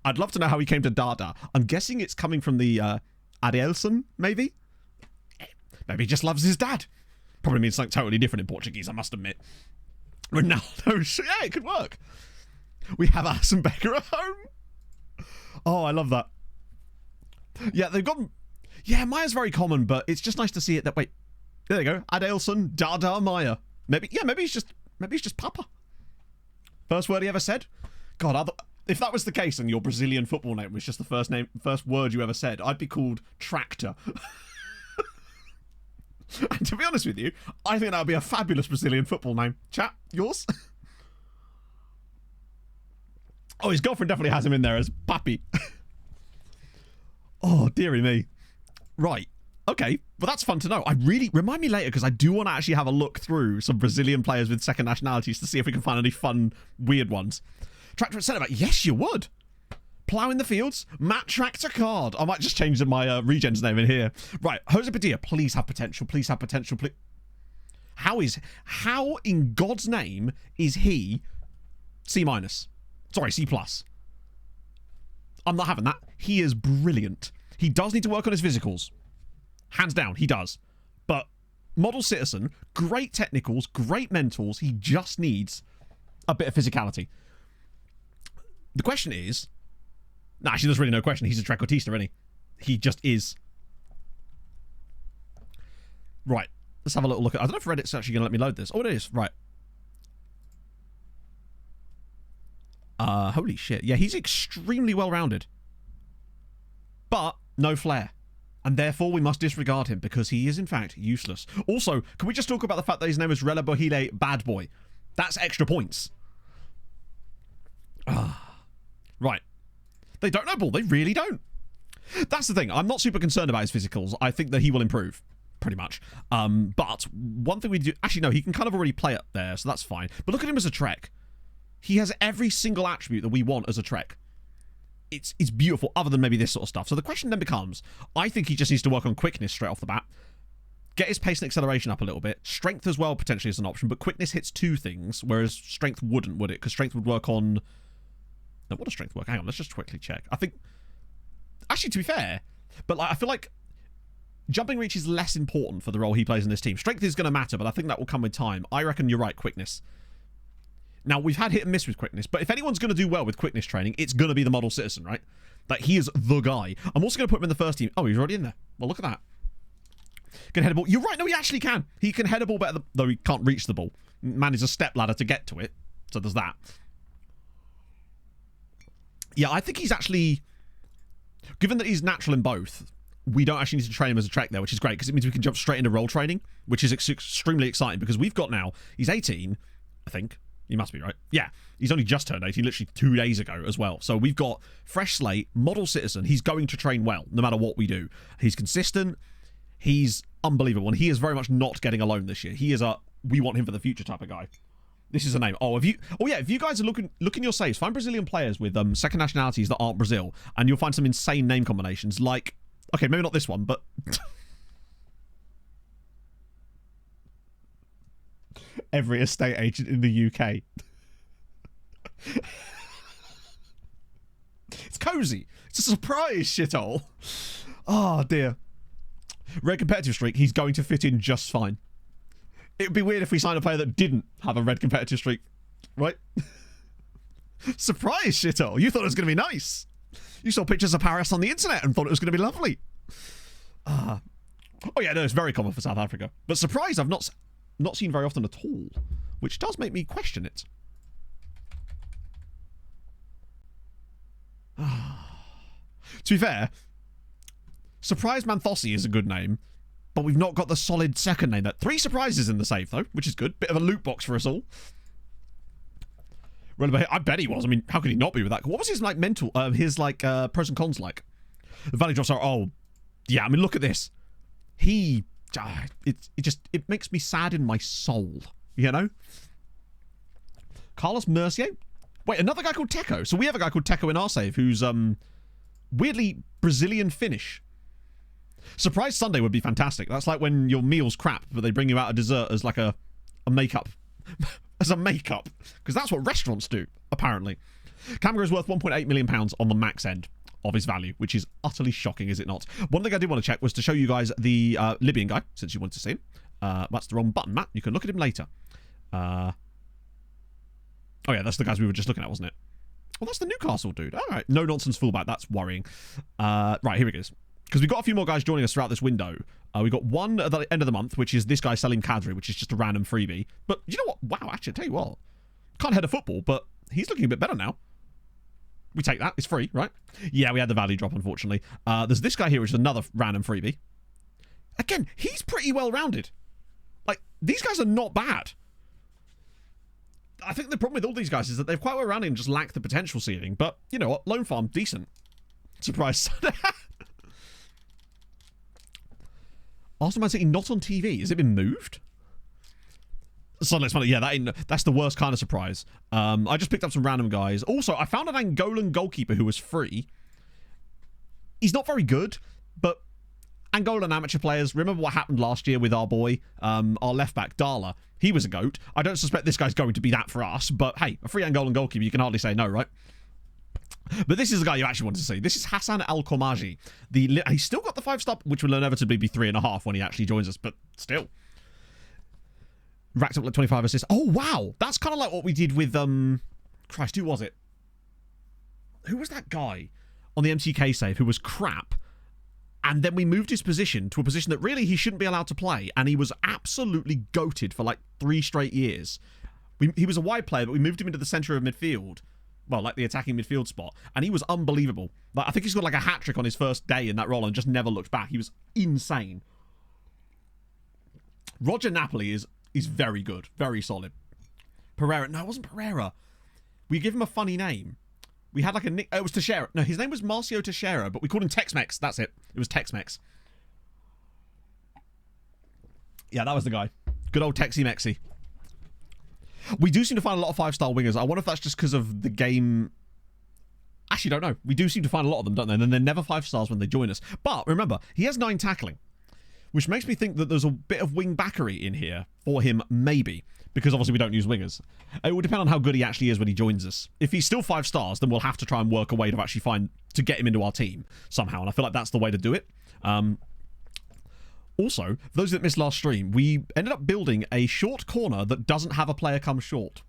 I'd love to know how he came to Dada. I'm guessing it's coming from the Adelson, maybe? Maybe he just loves his dad. Probably means something totally different in Portuguese, I must admit. Ronaldo. Yeah, it could work. We have Arsene Becker at home. Oh, I love that. Yeah, they've got... Yeah, Maya's very common, but it's just nice to see it that... Wait, there they go. Adelson Dada Maya. Maybe he's just Papa. First word he ever said? God, if that was the case and your Brazilian football name was just the first word you ever said, I'd be called Tractor. And to be honest with you, I think that would be a fabulous Brazilian football name. Chat, yours? Oh, his girlfriend definitely has him in there as Papi. Oh, dearie me. Right. Okay. Well, that's fun to know. Remind me later, because I do want to actually have a look through some Brazilian players with second nationalities to see if we can find any fun, weird ones. Tractor at centre back. Yes, you would. Ploughing the fields. Matt Tractor Card. I might just change my regens name in here. Right. Jose Padilla. Please have potential. Please have potential. Please. How in God's name is he C-? Sorry, C+. I'm not having that. He is brilliant. He does need to work on his physicals. Hands down, he does. But model citizen, great technicals, great mentals. He just needs a bit of physicality. The question is... No, actually, there's really no question. He's a Trequartista, isn't he? He just is. Right. Let's have a little look at... I don't know if Reddit's actually going to let me load this. Oh, it is. Right. Holy shit. Yeah, he's extremely well-rounded. But no flair. And therefore, we must disregard him because he is, in fact, useless. Also, can we just talk about the fact that his name is Rela Bohile Bad Boy? That's extra points. Right. They don't know ball. They really don't. That's the thing. I'm not super concerned about his physicals. I think that he will improve, pretty much. But one thing we do... Actually, no, he can kind of already play up there, so that's fine. But look at him as a Trek. He has every single attribute that we want as a Trek. It's beautiful, other than maybe this sort of stuff. So the question then becomes, I think he just needs to work on quickness straight off the bat. Get his pace and acceleration up a little bit. Strength as well, potentially, is an option. But quickness hits two things, whereas strength wouldn't, would it? Because strength would work on... No, what does strength work? Hang on, let's just quickly check. I think... Actually, to be fair, but I feel like jumping reach is less important for the role he plays in this team. Strength is going to matter, but I think that will come with time. I reckon you're right, quickness. Now, we've had hit and miss with quickness, but if anyone's going to do well with quickness training, it's going to be the model citizen, right? Like, he is the guy. I'm also going to put him in the first team. Oh, he's already in there. Well, look at that. Can head a ball. You're right. No, he actually can. He can head a ball better, though he can't reach the ball. Man is a step ladder to get to it. So there's that. Yeah, I think he's actually... Given that he's natural in both, we don't actually need to train him as a Trek there, which is great, because it means we can jump straight into role training, which is extremely exciting, because we've got now... He's 18, I think. He must be, right? Yeah. He's only just turned 18, literally 2 days ago as well. So we've got fresh slate, model citizen. He's going to train well, no matter what we do. He's consistent. He's unbelievable. And he is very much not getting a loan this year. He is a, we want him for the future type of guy. This is a name. Oh, if you guys are looking your saves, find Brazilian players with second nationalities that aren't Brazil, and you'll find some insane name combinations like, okay, maybe not this one, but... Every estate agent in the UK. It's cozy. It's a surprise shithole. Oh, dear. Red competitive streak, he's going to fit in just fine. It would be weird if we signed a player that didn't have a red competitive streak, right? Surprise shithole. You thought it was going to be nice. You saw pictures of Paris on the internet and thought it was going to be lovely. Oh, yeah, no, it's very common for South Africa. But surprise, I've not seen very often at all, which does make me question it. To be fair, Surprise Manthosi is a good name, but we've not got the solid second name. That 3 surprises in the save, though, which is good. Bit of a loot box for us all. I bet he was. I mean, how could he not be with that? What was his, like, pros and cons like? The value drops are, oh, yeah, I mean, look at this. It makes me sad in my soul, you know? Carlos Mercier? Wait, another guy called Teco. So we have a guy called Teco in our save who's, weirdly Brazilian Finnish. Surprise Sunday would be fantastic. That's like when your meal's crap, but they bring you out a dessert as like a makeup. As a makeup. Because that's what restaurants do, apparently. Camera is worth £1.8 million on the max end of his value, which is utterly shocking, is it not? One thing I did want to check was to show you guys the Libyan guy, since you wanted to see him. That's the wrong button, Matt. You can look at him later. Oh yeah, that's the guys we were just looking at, wasn't it? Well, that's the Newcastle dude. All right. No nonsense fullback. That's worrying. Right, here it is. Because we've got a few more guys joining us throughout this window. We've got one at the end of the month, which is this guy Salim Kadri, which is just a random freebie. But you know what? Wow, actually, I tell you what. Can't head a football, but he's looking a bit better now. We take that. It's free, right? Yeah, we had the value drop, unfortunately. There's this guy here, which is another random freebie. Again, he's pretty well-rounded. Like, these guys are not bad. I think the problem with all these guys is that they're quite well-rounded and just lack the potential ceiling. But, you know what? Lone Farm, decent. Surprise. Arsenal Man City not on TV. Has it been moved? Sunlight's funny. Yeah, that's the worst kind of surprise. I just picked up some random guys. Also, I found an Angolan goalkeeper who was free. He's not very good, but Angolan amateur players, remember what happened last year with our boy, our left back, Dala. He was a goat. I don't suspect this guy's going to be that for us, but hey, a free Angolan goalkeeper, you can hardly say no, right? But this is the guy you actually want to see. This is Hassan Al-Komaji. He's still got the 5-star, which will inevitably be 3.5 when he actually joins us, but still. Racked up like 25 assists. Oh, wow. That's kind of like what we did with, Christ, who was it? Who was that guy on the MTK save who was crap? And then we moved his position to a position that really he shouldn't be allowed to play. And he was absolutely goated for like 3 straight years. He was a wide player, but we moved him into the centre of midfield. Well, like the attacking midfield spot. And he was unbelievable. Like, I think he scored like a hat-trick on his first day in that role and just never looked back. He was insane. Roger Napoli is very good. Very solid. Pereira. No, it wasn't Pereira. We give him a funny name. We had like a nick. Oh, it was Teixeira. No, his name was Marcio Teixeira, but we called him Tex-Mex. That's it. It was Tex-Mex. Yeah, that was the guy. Good old Texy-Mexy. We do seem to find a lot of 5-star wingers. I wonder if that's just because of the game. Actually, don't know. We do seem to find a lot of them, don't they? And then they're never 5 stars when they join us. But remember, he has 9 tackling, which makes me think that there's a bit of wing backery in here for him, maybe. Because obviously we don't use wingers. It will depend on how good he actually is when he joins us. If he's still 5 stars, then we'll have to try and work a way to actually to get him into our team somehow. And I feel like that's the way to do it. Also, for those that missed last stream, we ended up building a short corner that doesn't have a player come short.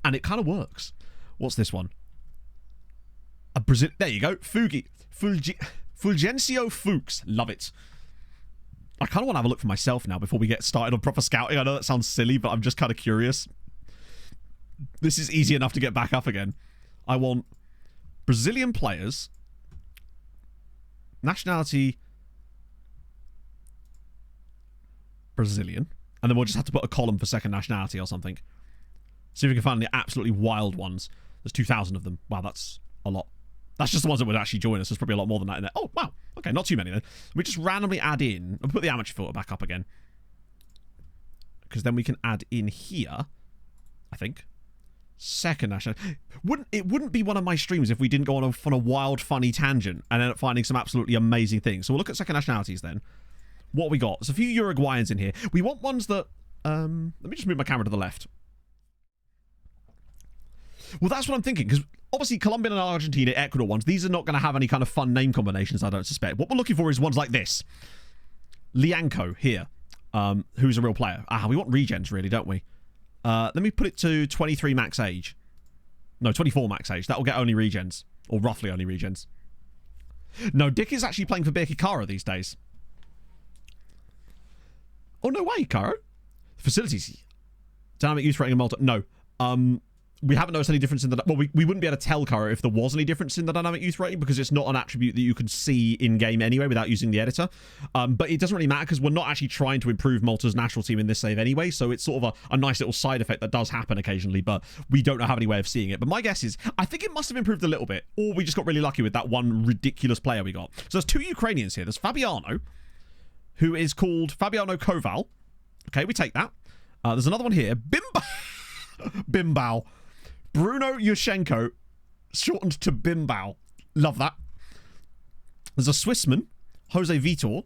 And it kind of works. What's this one? There you go. Fulgencio Fuchs. Love it. I kind of want to have a look for myself now before we get started on proper scouting. I know that sounds silly, but I'm just kind of curious. This is easy enough to get back up again. I want Brazilian players. Nationality Brazilian. And then we'll just have to put a column for second nationality or something. See if we can find the absolutely wild ones. There's 2,000 of them. Wow, that's a lot. That's just the ones that would actually join us. There's probably a lot more than that in there. Oh, wow. Okay, not too many then. We just randomly add in. I'll put the amateur filter back up again. Because then we can add in here, I think. Second national. It wouldn't be one of my streams if we didn't go on a wild, funny tangent and end up finding some absolutely amazing things. So we'll look at second nationalities then. What we got? There's a few Uruguayans in here. We want ones that... let me just move my camera to the left. Well, that's what I'm thinking, because obviously Colombian and Argentina, Ecuador ones, these are not going to have any kind of fun name combinations, I don't suspect. What we're looking for is ones like this. Lianco here, who's a real player. We want regens, really, don't we? Let me put it to 23 max age. No, 24 max age. That'll get only regens. Or roughly only regens. No, Dick is actually playing for Birkirkara these days. Oh, no way, Caro. Facilities. Dynamic youth rating in Malta. No. we haven't noticed any difference in the... Well, we wouldn't be able to tell, Kara, if there was any difference in the dynamic youth rating because it's not an attribute that you can see in-game anyway without using the editor. But it doesn't really matter because we're not actually trying to improve Malta's national team in this save anyway, so it's sort of a nice little side effect that does happen occasionally, but we don't have any way of seeing it. But my guess is, I think it must have improved a little bit, or we just got really lucky with that one ridiculous player we got. So there's 2 Ukrainians here. There's Fabiano, who is called Fabiano Koval. Okay, we take that. There's another one here. Bimbao. Bruno Yushchenko, shortened to Bimbao. Love that. There's a Swissman, Jose Vitor,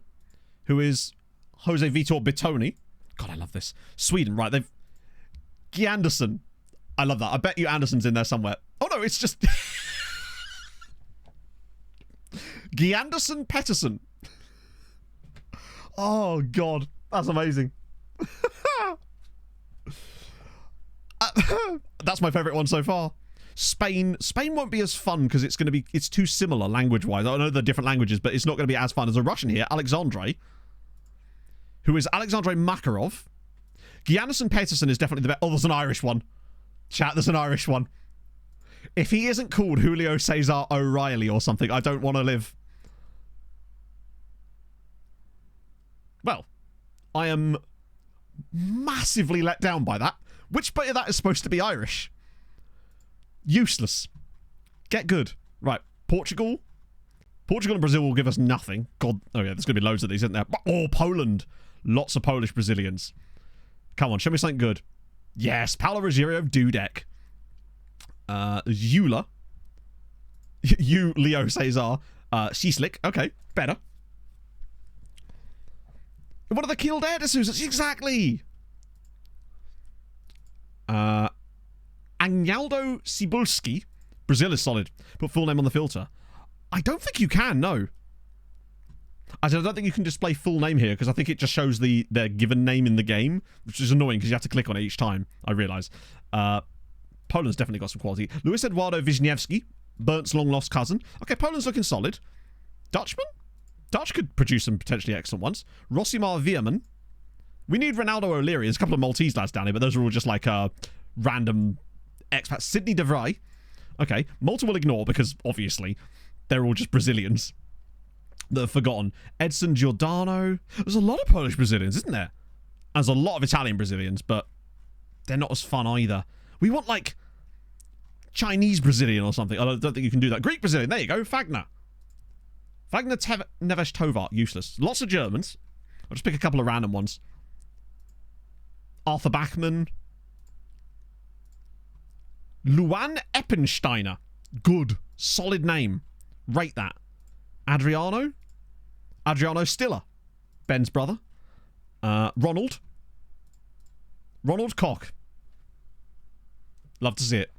who is Jose Vitor Bitoni. God, I love this. Sweden, right? They've... Guy Anderson. I love that. I bet you Anderson's in there somewhere. Oh, no, it's just... Guy Anderson Pettersson. Oh, God. That's amazing. That's my favourite one so far. Spain won't be as fun because it's too similar language-wise. I know they're different languages, but it's not going to be as fun. There's a Russian here, Alexandre, who is Alexandre Makarov. Giannisson Peterson is definitely the best. Oh, there's an Irish one. Chat, there's an Irish one. If he isn't called Julio Cesar O'Reilly or something, I don't want to live. Well, I am massively let down by that. Which bit of that is supposed to be Irish? Useless. Get good. Right. Portugal. Portugal and Brazil will give us nothing. God. Oh, yeah. There's going to be loads of these, isn't there? Oh, Poland. Lots of Polish Brazilians. Come on. Show me something good. Yes. Paulo Rogério Dudek. Eula. Leo Cesar. Sislik. Okay. Better. One of the killed Air de Souza. Exactly. Agnaldo Cibulski. Brazil is solid. Put full name on the filter. I don't think you can, no. I don't think you can display full name here because I think it just shows their given name in the game, which is annoying because you have to click on it each time, I realise. Poland's definitely got some quality. Luis Eduardo Wisniewski, Berndt's long-lost cousin. Okay, Poland's looking solid. Dutchman? Dutch could produce some potentially excellent ones. Rosimar Vierman. We need Ronaldo O'Leary. There's a couple of Maltese lads down here, but those are all just like random expats. Sydney De Vrij. Okay, Malta will ignore because, obviously, they're all just Brazilians that are forgotten. Edson Giordano. There's a lot of Polish Brazilians, isn't there? There's a lot of Italian Brazilians, but they're not as fun either. We want, like, Chinese Brazilian or something. I don't think you can do that. Greek Brazilian. There you go. Fagner. Fagner Neves Tovar. Useless. Lots of Germans. I'll just pick a couple of random ones. Arthur Bachmann. Luan Eppensteiner. Good. Solid name. Rate that. Adriano Stiller. Ben's brother. Ronald Koch. Love to see it.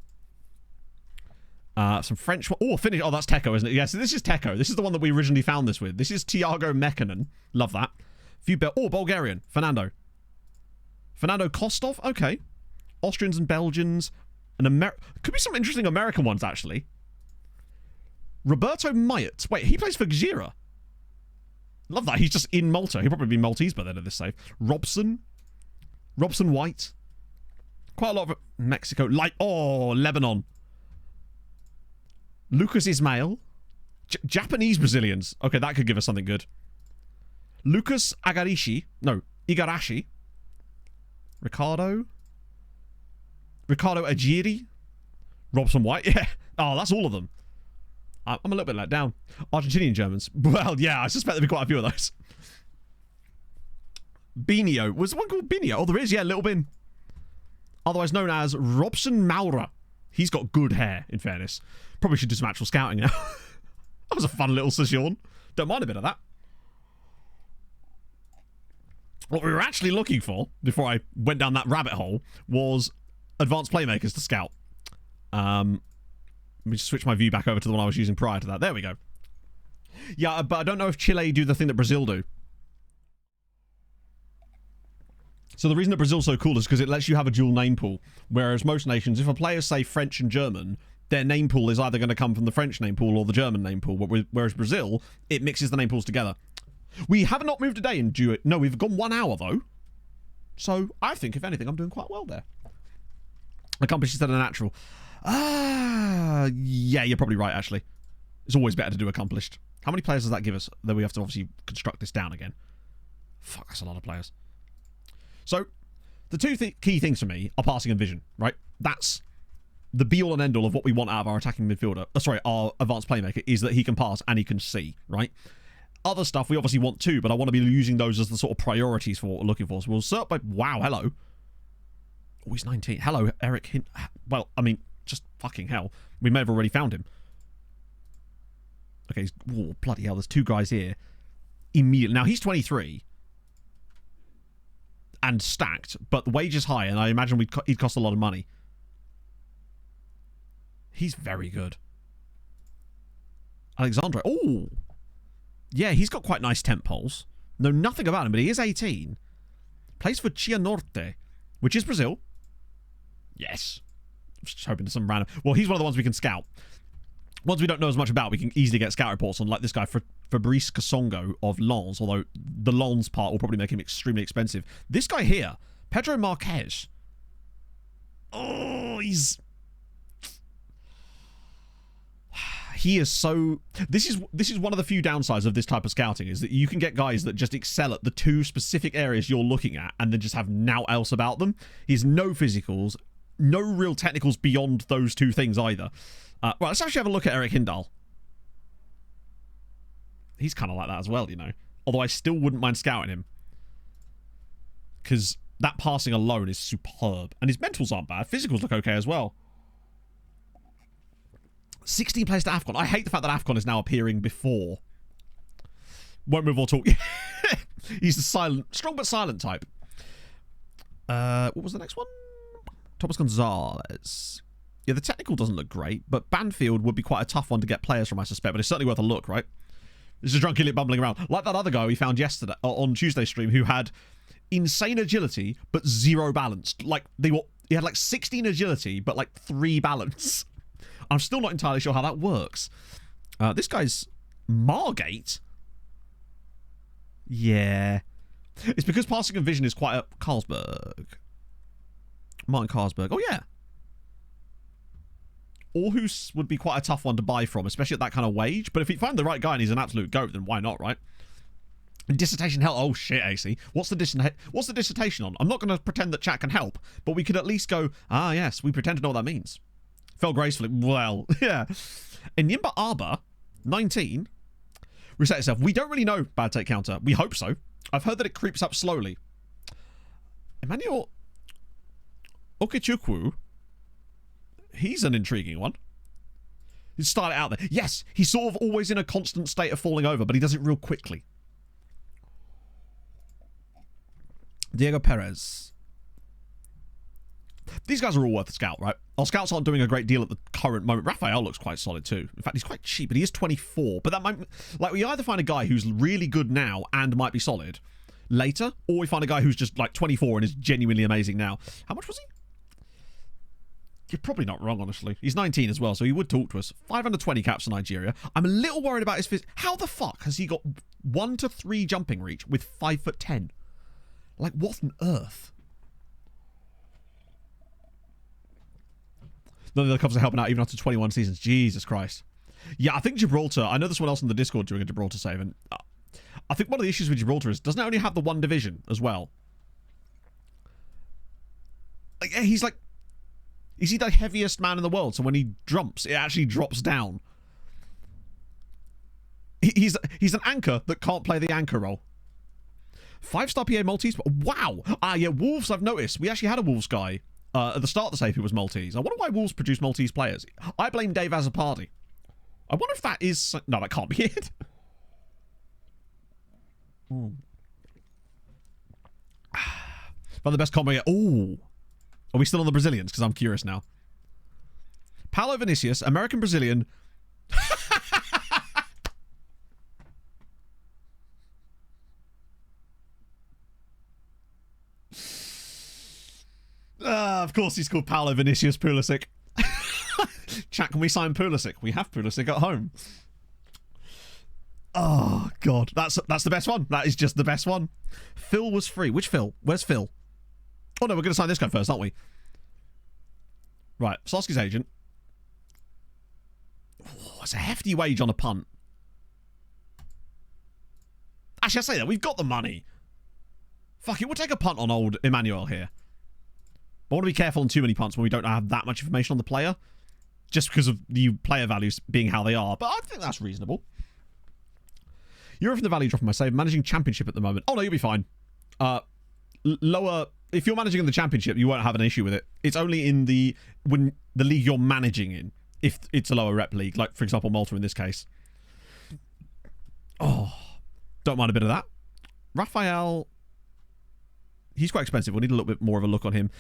Some French... Oh, Finnish... Oh, that's Teko, isn't it? Yeah, so this is Teko. This is the one that we originally found this with. This is Tiago Mekkonen. Love that. Bulgarian. Fernando Kostov. Okay. Austrians and Belgians. Could be some interesting American ones, actually. Roberto Mayet. Wait, he plays for Gzira. Love that. He's just in Malta. He'll probably be Maltese by the end of this save. Robson White. Quite a lot of Mexico. Lebanon. Lucas Ismail. Japanese Brazilians. Okay, that could give us something good. Lucas Igarashi. Ricardo Agiri. Robson White. Yeah. Oh, that's all of them. I'm a little bit let down. Argentinian Germans. Well, yeah, I suspect there'll be quite a few of those. Binio. Was there one called Binio? Oh, there is, yeah, Little Bin. Otherwise known as Robson Maura. He's got good hair, in fairness. Probably should do some actual scouting now. That was a fun little session. Don't mind a bit of that. What we were actually looking for, before I went down that rabbit hole, was advanced playmakers to scout. Let me just switch my view back over to the one I was using prior to that. There we go. Yeah, but I don't know if Chile do the thing that Brazil do. So the reason that Brazil's so cool is because it lets you have a dual name pool. Whereas most nations, if a player say French and German, their name pool is either going to come from the French name pool or the German name pool. Whereas Brazil, it mixes the name pools together. We have not moved a day in due... No, we've gone 1 hour, though. So I think, if anything, I'm doing quite well there. Accomplished instead of natural. Yeah, you're probably right, actually. It's always better to do accomplished. How many players does that give us? Then we have to obviously construct this down again. Fuck, that's a lot of players. So, the two key things for me are passing and vision, right? That's the be-all and end-all of what we want out of our attacking midfielder. Our advanced playmaker is that he can pass and he can see, right? Other stuff we obviously want too, but I want to be using those as the sort of priorities for what we're looking for. So we'll start by... Wow, hello. Oh, he's 19. Hello, Eric Hint. Well, I mean, just fucking hell. We may have already found him. Okay, oh, bloody hell, there's two guys here. Immediately. Now, he's 23. And stacked, but the wage is high, and I imagine he'd cost a lot of money. He's very good. Alexandre. Oh! Yeah, he's got quite nice temp poles. Know nothing about him, but he is 18. Plays for Cianorte, which is Brazil. Yes. Just hoping to some random... Well, he's one of the ones we can scout. Ones we don't know as much about, we can easily get scout reports on, like this guy, Fabrice Kasongo of Lens, although the Lens part will probably make him extremely expensive. This guy here, Pedro Marquez. Oh, he is so... This is one of the few downsides of this type of scouting, is that you can get guys that just excel at the two specific areas you're looking at and then just have naught else about them. He's no physicals, no real technicals beyond those two things either. Right, let's actually have a look at Eric Hindal. He's kind of like that as well, you know. Although I still wouldn't mind scouting him. Because that passing alone is superb. And his mentals aren't bad. Physicals look okay as well. 16 plays to AFCON. I hate the fact that AFCON is now appearing before. Won't move or talk. He's the silent, strong but silent type. What was the next one? Thomas Gonzalez. Yeah, the technical doesn't look great, but Banfield would be quite a tough one to get players from, I suspect, but it's certainly worth a look, right? This is a drunk idiot bumbling around. Like that other guy we found yesterday, on Tuesday's stream, who had insane agility, but 0 balance. Like, he had like 16 agility, but like 3 balance. I'm still not entirely sure how that works. This guy's Margate? Yeah. It's because passing and vision is quite a... Carlsberg. Martin Carlsberg. Oh, yeah. Aarhus would be quite a tough one to buy from, especially at that kind of wage. But if you find the right guy and he's an absolute goat, then why not, right? Dissertation help. Oh, shit, AC. What's the dissertation on? I'm not going to pretend that chat can help, but we could at least go, ah, yes, we pretend to know what that means. Fell gracefully. Well, yeah. Enyimba Arba, 19. Reset itself. We don't really know bad take counter. We hope so. I've heard that it creeps up slowly. Emmanuel Okechukwu. He's an intriguing one. He's started out there. Yes, he's sort of always in a constant state of falling over, but he does it real quickly. Diego Perez. These guys are all worth a scout, right? Our scouts aren't doing a great deal at the current moment. Raphael looks quite solid too. In fact, he's quite cheap, but he is 24. But that might... Like, we either find a guy who's really good now and might be solid later, or we find a guy who's just, like, 24 and is genuinely amazing now. How much was he? You're probably not wrong, honestly. He's 19 as well, so he would talk to us. 520 caps for Nigeria. I'm a little worried about his phys... How the fuck has he got 1 to 3 jumping reach with 5'10"? Like, what on earth? None of the clubs are helping out even after 21 seasons. Jesus Christ. Yeah, I think Gibraltar... I know there's someone else in the Discord doing a Gibraltar save, and I think one of the issues with Gibraltar is doesn't it only have the one division as well? Like, he's like... Is he the heaviest man in the world? So when he jumps, it actually drops down. He's an anchor that can't play the anchor role. 5-star PA Maltese. Wow. Ah, yeah, Wolves, I've noticed. We actually had a Wolves guy at the start of the save who was Maltese. I wonder why Wolves produce Maltese players. I blame Dave Azzopardi. I wonder if that is... No, that can't be it. But the best combo yet. Ooh. Are we still on the Brazilians? Because I'm curious now. Paulo Vinicius, American-Brazilian. Of course he's called Paulo Vinicius Pulisic. Chat, can we sign Pulisic? We have Pulisic at home. Oh, God. That's the best one. That is just the best one. Phil was free. Which Phil? Where's Phil? Oh, no, we're going to sign this guy first, aren't we? Right, Sosky's agent. Oh, it's a hefty wage on a punt. Actually, I say that. We've got the money. Fuck it, we'll take a punt on old Emmanuel here. But I want to be careful on too many punts when we don't have that much information on the player. Just because of the player values being how they are. But I think that's reasonable. You're from the value dropping my save. Managing championship at the moment. Oh, no, you'll be fine. Lower... If you're managing in the championship, you won't have an issue with it. It's only in the league you're managing in. If it's a lower rep league. Like, for example, Malta in this case. Oh... Don't mind a bit of that. Raphael, he's quite expensive. We'll need a little bit more of a look on him.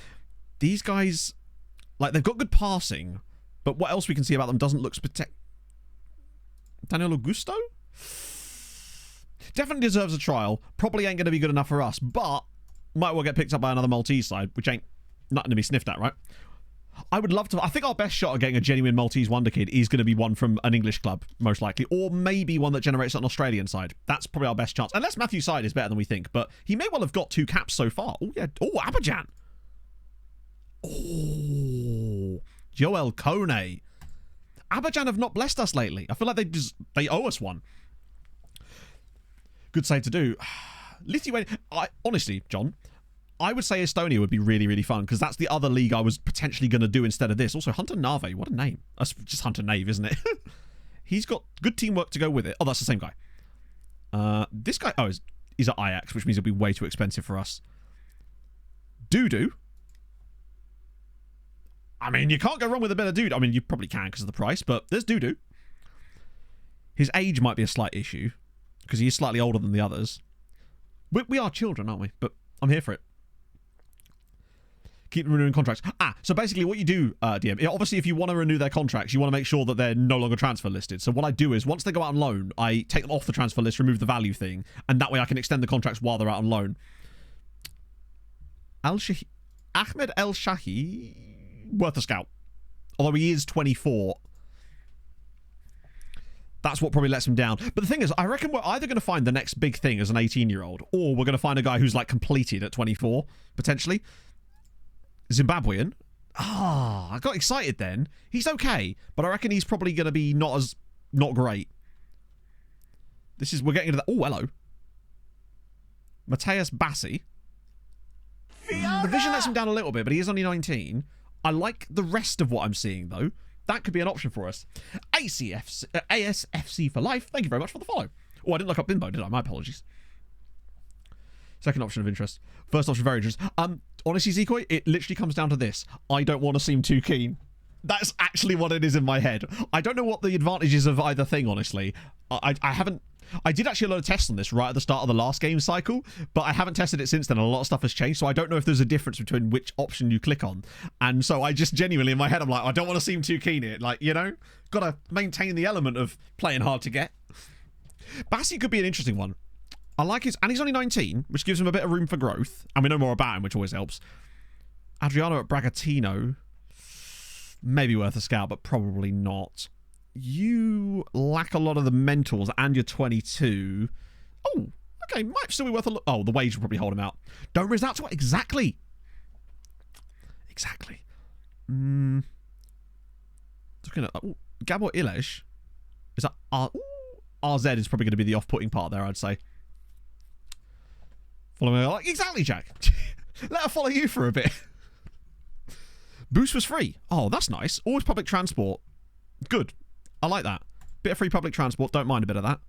These guys, like, they've got good passing, but what else we can see about them doesn't look spectacular. Daniel Augusto? Definitely deserves a trial. Probably ain't going to be good enough for us, but might well get picked up by another Maltese side, which ain't nothing to be sniffed at, right? I would love to... I think our best shot at getting a genuine Maltese wonder kid is going to be one from an English club, most likely. Or maybe one that generates an Australian side. That's probably our best chance. Unless Matthew's side is better than we think. But he may well have got 2 caps so far. Oh, yeah. Oh, Abidjan. Oh. Joel Kone. Abidjan have not blessed us lately. I feel like they owe us one. Good save to do. Lithuania... Honestly, John... I would say Estonia would be really, really fun because that's the other league I was potentially going to do instead of this. Also, Hunter Nave, what a name. That's just Hunter Nave, isn't it? He's got good teamwork to go with it. Oh, that's the same guy. This guy, he's at Ajax, which means it'll be way too expensive for us. Dudu. I mean, you can't go wrong with a bit of Dudu. I mean, you probably can because of the price, but there's Dudu. His age might be a slight issue because he is slightly older than the others. We are children, aren't we? But I'm here for it. Keep renewing contracts. So basically what you do, DM, obviously if you want to renew their contracts, you want to make sure that they're no longer transfer listed. So what I do is once they go out on loan, I take them off the transfer list, remove the value thing, and that way I can extend the contracts while they're out on loan. Ahmed El Shahi, worth a scout. Although he is 24. That's what probably lets him down. But the thing is, I reckon we're either going to find the next big thing as an 18-year-old, or we're going to find a guy who's like completed at 24, potentially. Zimbabwean. I got excited then. He's okay, but I reckon he's probably going to be not great. We're getting into that. Oh, hello. Mateus Bassi. The vision lets him down a little bit, but he is only 19. I like the rest of what I'm seeing, though. That could be an option for us. ASFC for life. Thank you very much for the follow. Oh, I didn't look up Bimbo, did I? My apologies. Second option of interest. First option, very interesting. Honestly, Zekoy, it literally comes down to this. I don't want to seem too keen. That's actually what it is in my head. I don't know what the advantages of either thing, honestly. I haven't... I did actually a lot of tests on this right at the start of the last game cycle, but I haven't tested it since then. A lot of stuff has changed, so I don't know if there's a difference between which option you click on. And so I just genuinely, in my head, I'm like, I don't want to seem too keen here. Like, you know, got to maintain the element of playing hard to get. Bassi could be an interesting one. I like his... And he's only 19, which gives him a bit of room for growth. And we know more about him, which always helps. Adriano at Bragantino. Maybe worth a scout, but probably not. You lack a lot of the mentals, and you're 22. Oh, okay. Might still be worth a look. Oh, the wage will probably hold him out. Don't risk out to it. Exactly. Exactly. Looking at... Gabor Ilej. Is that... RZ is probably going to be the off-putting part there, I'd say. Follow me. Like, exactly, Jack. Let her follow you for a bit. Boost was free. Oh, that's nice. Always public transport. Good. I like that. Bit of free public transport. Don't mind a bit of that.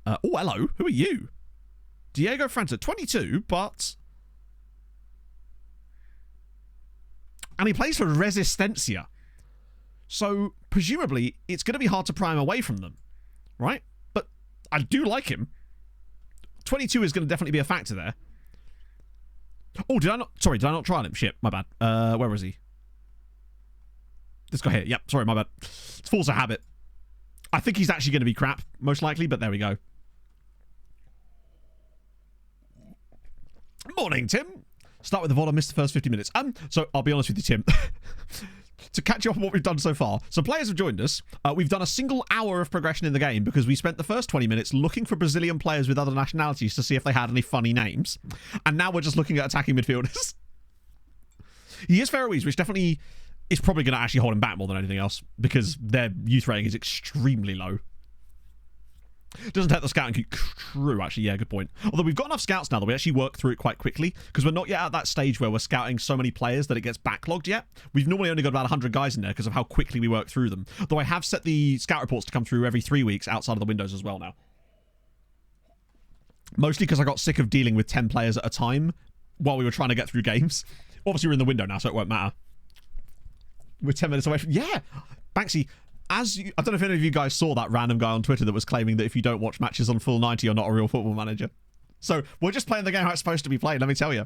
Oh, hello. Who are you? Diego França. 22, but... And he plays for Resistencia. So, presumably, it's going to be hard to pry him away from them. Right? But I do like him. 22 is going to definitely be a factor there. Oh, did I not... Sorry, did I not trial him? Shit, my bad. Where was he? This guy here. Yep, sorry, my bad. It's force of habit. I think he's actually going to be crap, most likely, but there we go. Morning, Tim. Start with the VOD. I missed the first 50 minutes. So I'll be honest with you, Tim. To catch you up on what we've done so far. So players have joined us. We've done a single hour of progression in the game because we spent the first 20 minutes looking for Brazilian players with other nationalities to see if they had any funny names. And now we're just looking at attacking midfielders. He is Faroese, which definitely it's probably going to actually hold him back more than anything else because their youth rating is extremely low. Doesn't take the scouting queue. True, actually. Yeah, good point. Although we've got enough scouts now that we actually work through it quite quickly because we're not yet at that stage where we're scouting so many players that it gets backlogged yet. We've normally only got about 100 guys in there because of how quickly we work through them. Though I have set the scout reports to come through every 3 weeks outside of the windows as well now. Mostly because I got sick of dealing with 10 players at a time while we were trying to get through games. Obviously, we're in the window now, so it won't matter. We're 10 minutes away from... Yeah! Banksy, I don't know if any of you guys saw that random guy on Twitter that was claiming that if you don't watch matches on full 90, you're not a real football manager. So, we're just playing the game how it's supposed to be played, let me tell you.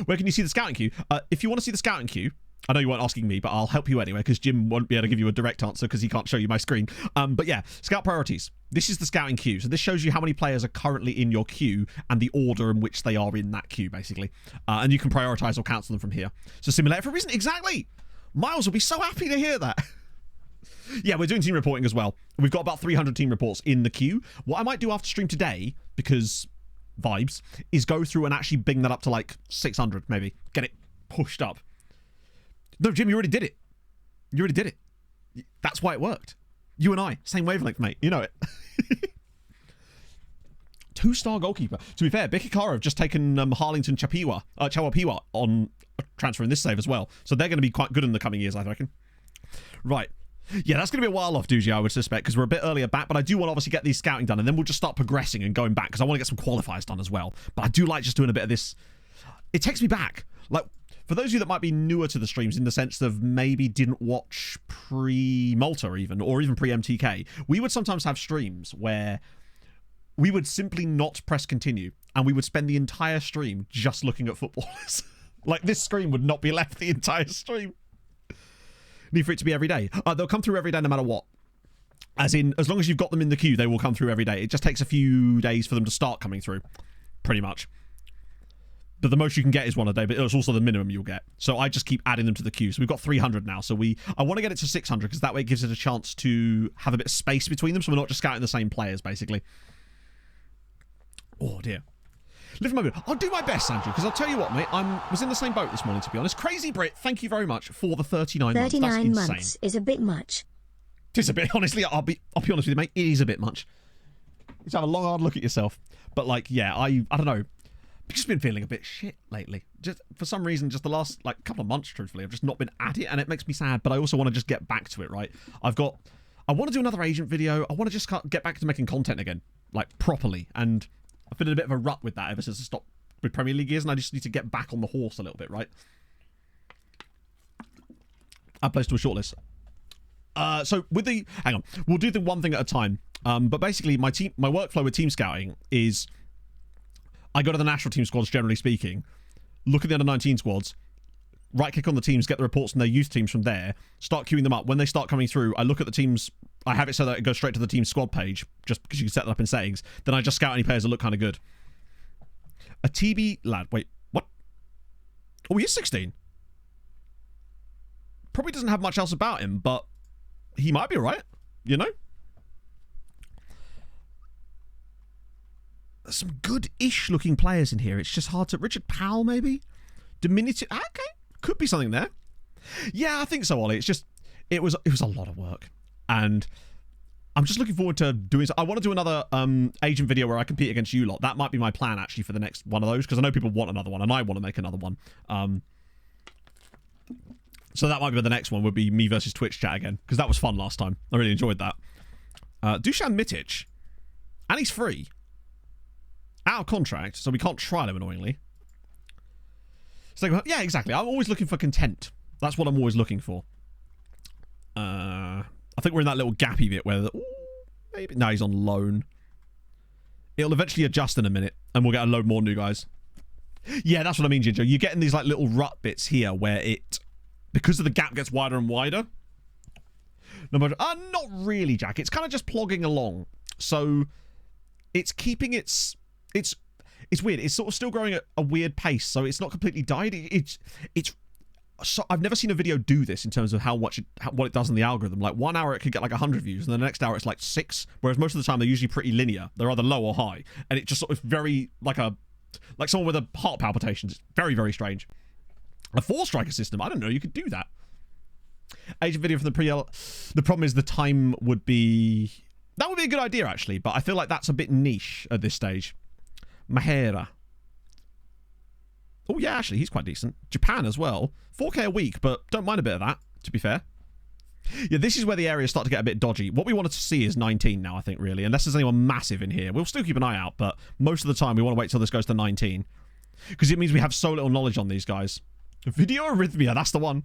Where can you see the scouting queue? If you want to see the scouting queue, I know you weren't asking me, but I'll help you anyway, because Jim won't be able to give you a direct answer because he can't show you my screen. But yeah, scout priorities. This is the scouting queue. So this shows you how many players are currently in your queue and the order in which they are in that queue, basically. And you can prioritize or cancel them from here. So simulator for a reason. Exactly! Miles will be so happy to hear that. Yeah, we're doing team reporting as well. We've got about 300 team reports in the queue. What I might do after stream today, because vibes, is go through and actually bring that up to like 600 maybe. Get it pushed up. No, Jim, you already did it. You already did it. That's why it worked. You and I, same wavelength, mate. You know it. 2-star goalkeeper. To be fair, Bikikara have just taken Harlington Chawapiwa on transfer in this save as well. So they're going to be quite good in the coming years, I reckon. Right. Yeah, that's going to be a while off, Doogie, I would suspect, because we're a bit earlier back, but I do want to obviously get these scouting done, and then we'll just start progressing and going back, because I want to get some qualifiers done as well. But I do like just doing a bit of this. It takes me back. Like, for those of you that might be newer to the streams in the sense of maybe didn't watch pre-Malta even, or even pre-MTK, we would sometimes have streams where we would simply not press continue, and we would spend the entire stream just looking at footballers. Like, this screen would not be left the entire stream. Need for it to be every day. They'll come through every day no matter what. As in, as long as you've got them in the queue, they will come through every day. It just takes a few days for them to start coming through, pretty much. But the most you can get is one a day, but it's also the minimum you'll get. So I just keep adding them to the queue. So we've got 300 now. So I want to get it to 600 because that way it gives it a chance to have a bit of space between them. So we're not just scouting the same players, basically. Oh, dear. Live my mood. I'll do my best, Andrew, because I'll tell you what, mate. I was in the same boat this morning, to be honest. Crazy Brit, thank you very much for the 39 months. 39 months is a bit much. It is a bit, honestly, I'll be honest with you, mate. It is a bit much. Just have a long, hard look at yourself. But, like, yeah, I don't know. I've just been feeling a bit shit lately. Just for some reason, just the last, like, couple of months, truthfully, I've just not been at it, and it makes me sad. But I also want to just get back to it, right? I want to do another agent video. I want to just get back to making content again, like, properly. And I've been in a bit of a rut with that ever since I stopped with Premier League years, and I just need to get back on the horse a little bit, right? Add players to a shortlist. So with the... Hang on. We'll do the one thing at a time. But basically, my workflow with team scouting is I go to the national team squads, generally speaking, look at the under-19 squads, right-click on the teams, get the reports from their youth teams from there, start queuing them up. When they start coming through, I look at the teams... I have it so that it goes straight to the team squad page, just because you can set that up in settings. Then I just scout any players that look kind of good. A TB lad. Wait, what? Oh, he is 16. Probably doesn't have much else about him, but he might be alright, you know? There's some good-ish looking players in here. It's just hard to... Richard Powell, maybe? Diminutive... Okay, could be something there. Yeah, I think so, Ollie. It's just... It was a lot of work. And I'm just looking forward to doing so. I want to do another agent video where I compete against you lot. That might be my plan, actually, for the next one of those, because I know people want another one, and I want to make another one. So that might be the next one, would be me versus Twitch chat again, because that was fun last time. I really enjoyed that. Dusan Mitic. And he's free. Out of contract, so we can't trial him, annoyingly. So, yeah, exactly. I'm always looking for content. That's what I'm always looking for. I think we're in that little gappy bit where... maybe... No, he's on loan. It'll eventually adjust in a minute, and we'll get a load more new guys. Yeah, that's what I mean, Ginger. You're getting these like little rut bits here where it... Because of the gap gets wider and wider. No matter... not really, Jack. It's kind of just plogging along. So, it's keeping its... It's weird. It's sort of still growing at a weird pace, so it's not completely died. It's so I've never seen a video do this in terms of what it does in the algorithm. Like 1 hour it could get like 100 views, and the next hour it's like 6. Whereas most of the time they're usually pretty linear. They're either low or high, and it just sort of very like someone with a heart palpitations. It's very, very strange. A 4-striker system. I don't know you could do that. Agent video from the pre-L. The problem is the time would be... That would be a good idea, actually, but I feel like that's a bit niche at this stage. Mahera. Oh, yeah, actually, he's quite decent. Japan as well. 4K a week, but don't mind a bit of that, to be fair. Yeah, this is where the areas start to get a bit dodgy. What we wanted to see is 19 now, I think, really. Unless there's anyone massive in here. We'll still keep an eye out, but most of the time we want to wait till this goes to 19. Because it means we have so little knowledge on these guys. Video arrhythmia, that's the one.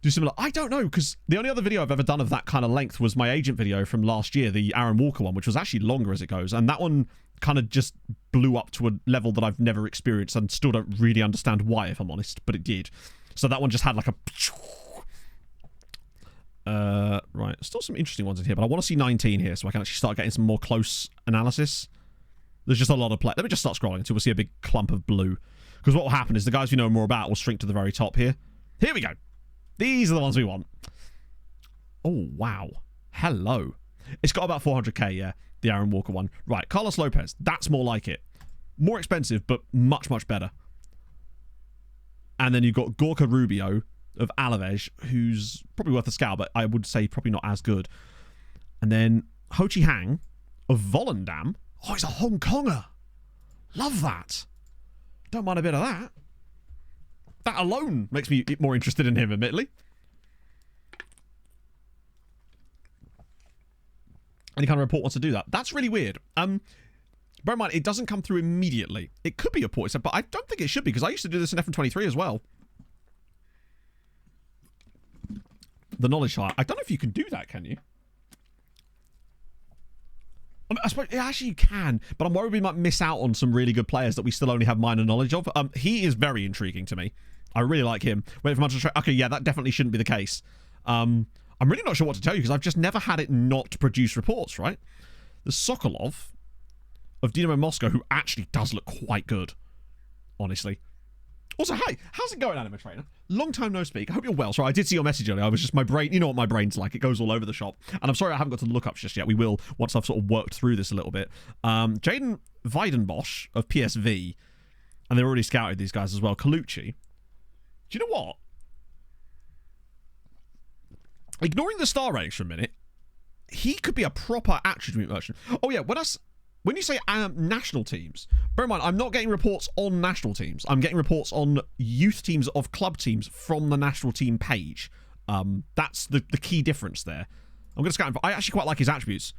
Do similar. I don't know, because the only other video I've ever done of that kind of length was my agent video from last year, the Aaron Walker one, which was actually longer as it goes. And that one kind of just blew up to a level that I've never experienced and still don't really understand why, if I'm honest, but it did. So that one just had like a... right, still some interesting ones in here, but I want to see 19 here so I can actually start getting some more close analysis. There's just a lot of play. Let me just start scrolling until we see a big clump of blue. Because what will happen is the guys we know more about will shrink to the very top here. Here we go. These are the ones we want. Oh, wow. Hello. It's got about 400k, yeah. The Aaron Walker one. Right, Carlos Lopez. That's more like it. More expensive, but much, much better. And then you've got Gorka Rubio of Alaves, who's probably worth a scout, but I would say probably not as good. And then Ho Chi Hang of Volendam. Oh, he's a Hong Konger. Love that. Don't mind a bit of that. That alone makes me more interested in him, admittedly. Any kind of report wants to do that. That's really weird. Bear in mind, it doesn't come through immediately. It could be a port, but I don't think it should be, because I used to do this in FM23 as well. The knowledge chart. I don't know if you can do that, can you? I suppose, yeah, actually you can, but I'm worried we might miss out on some really good players that we still only have minor knowledge of. He is very intriguing to me. I really like him. Wait for much. Okay, yeah, that definitely shouldn't be the case. I'm really not sure what to tell you, because I've just never had it not produce reports, right? The Sokolov of Dynamo Moscow, who actually does look quite good, honestly. Also, hi, how's it going, Anima Trainer? Long time no speak. I hope you're well. Sorry, I did see your message earlier. I was just, my brain, you know what my brain's like. It goes all over the shop. And I'm sorry I haven't got to the lookups just yet. We will once I've sort of worked through this a little bit. Jaden Weidenbosch of PSV, and they've already scouted these guys as well. Colucci. Do you know what? Ignoring the star ratings for a minute, he could be a proper attribute merchant. Oh yeah, when you say national teams, bear in mind, I'm not getting reports on national teams. I'm getting reports on youth teams of club teams from the national team page. That's the key difference there. I'm going to scout him. I actually quite like his attributes.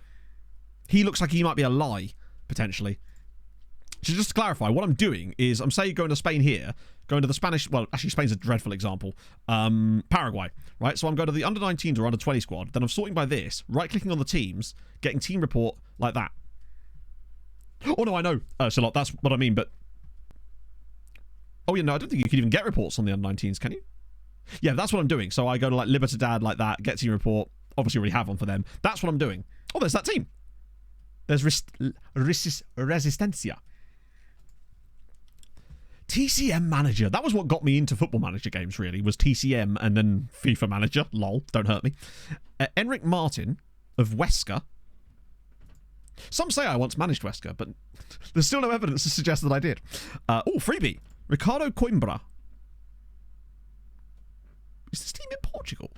He looks like he might be a lie, potentially. So just to clarify, what I'm doing is, I'm saying going to Spain here, going to the Spanish, well, actually Spain's a dreadful example, Paraguay, right? So I'm going to the under-19s or under-20 squad, then I'm sorting by this, right-clicking on the teams, getting team report like that. Oh, no, I know, Charlotte, that's what I mean, but... Oh, yeah, no, I don't think you can even get reports on the under-19s, can you? Yeah, that's what I'm doing. So I go to, like, Libertad like that, get team report, obviously already have one for them. That's what I'm doing. Oh, there's that team. There's Resistencia. TCM Manager. That was what got me into Football Manager games, really, was TCM and then FIFA Manager. Lol, don't hurt me. Enric Martin of Huesca. Some say I once managed Huesca, but there's still no evidence to suggest that I did. Oh, freebie. Ricardo Coimbra. Is this team in Portugal?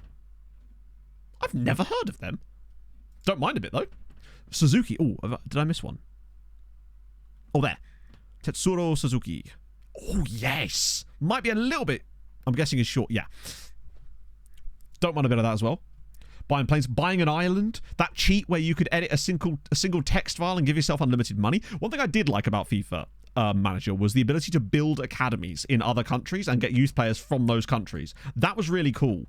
I've never heard of them. Don't mind a bit, though. Suzuki. Oh, did I miss one? Oh, there. Tetsuro Suzuki. Oh, yes. Might be a little bit, I'm guessing is short. Yeah. Don't mind a bit of that as well. Buying planes. Buying an island. That cheat where you could edit a single text file and give yourself unlimited money. One thing I did like about FIFA Manager was the ability to build academies in other countries and get youth players from those countries. That was really cool.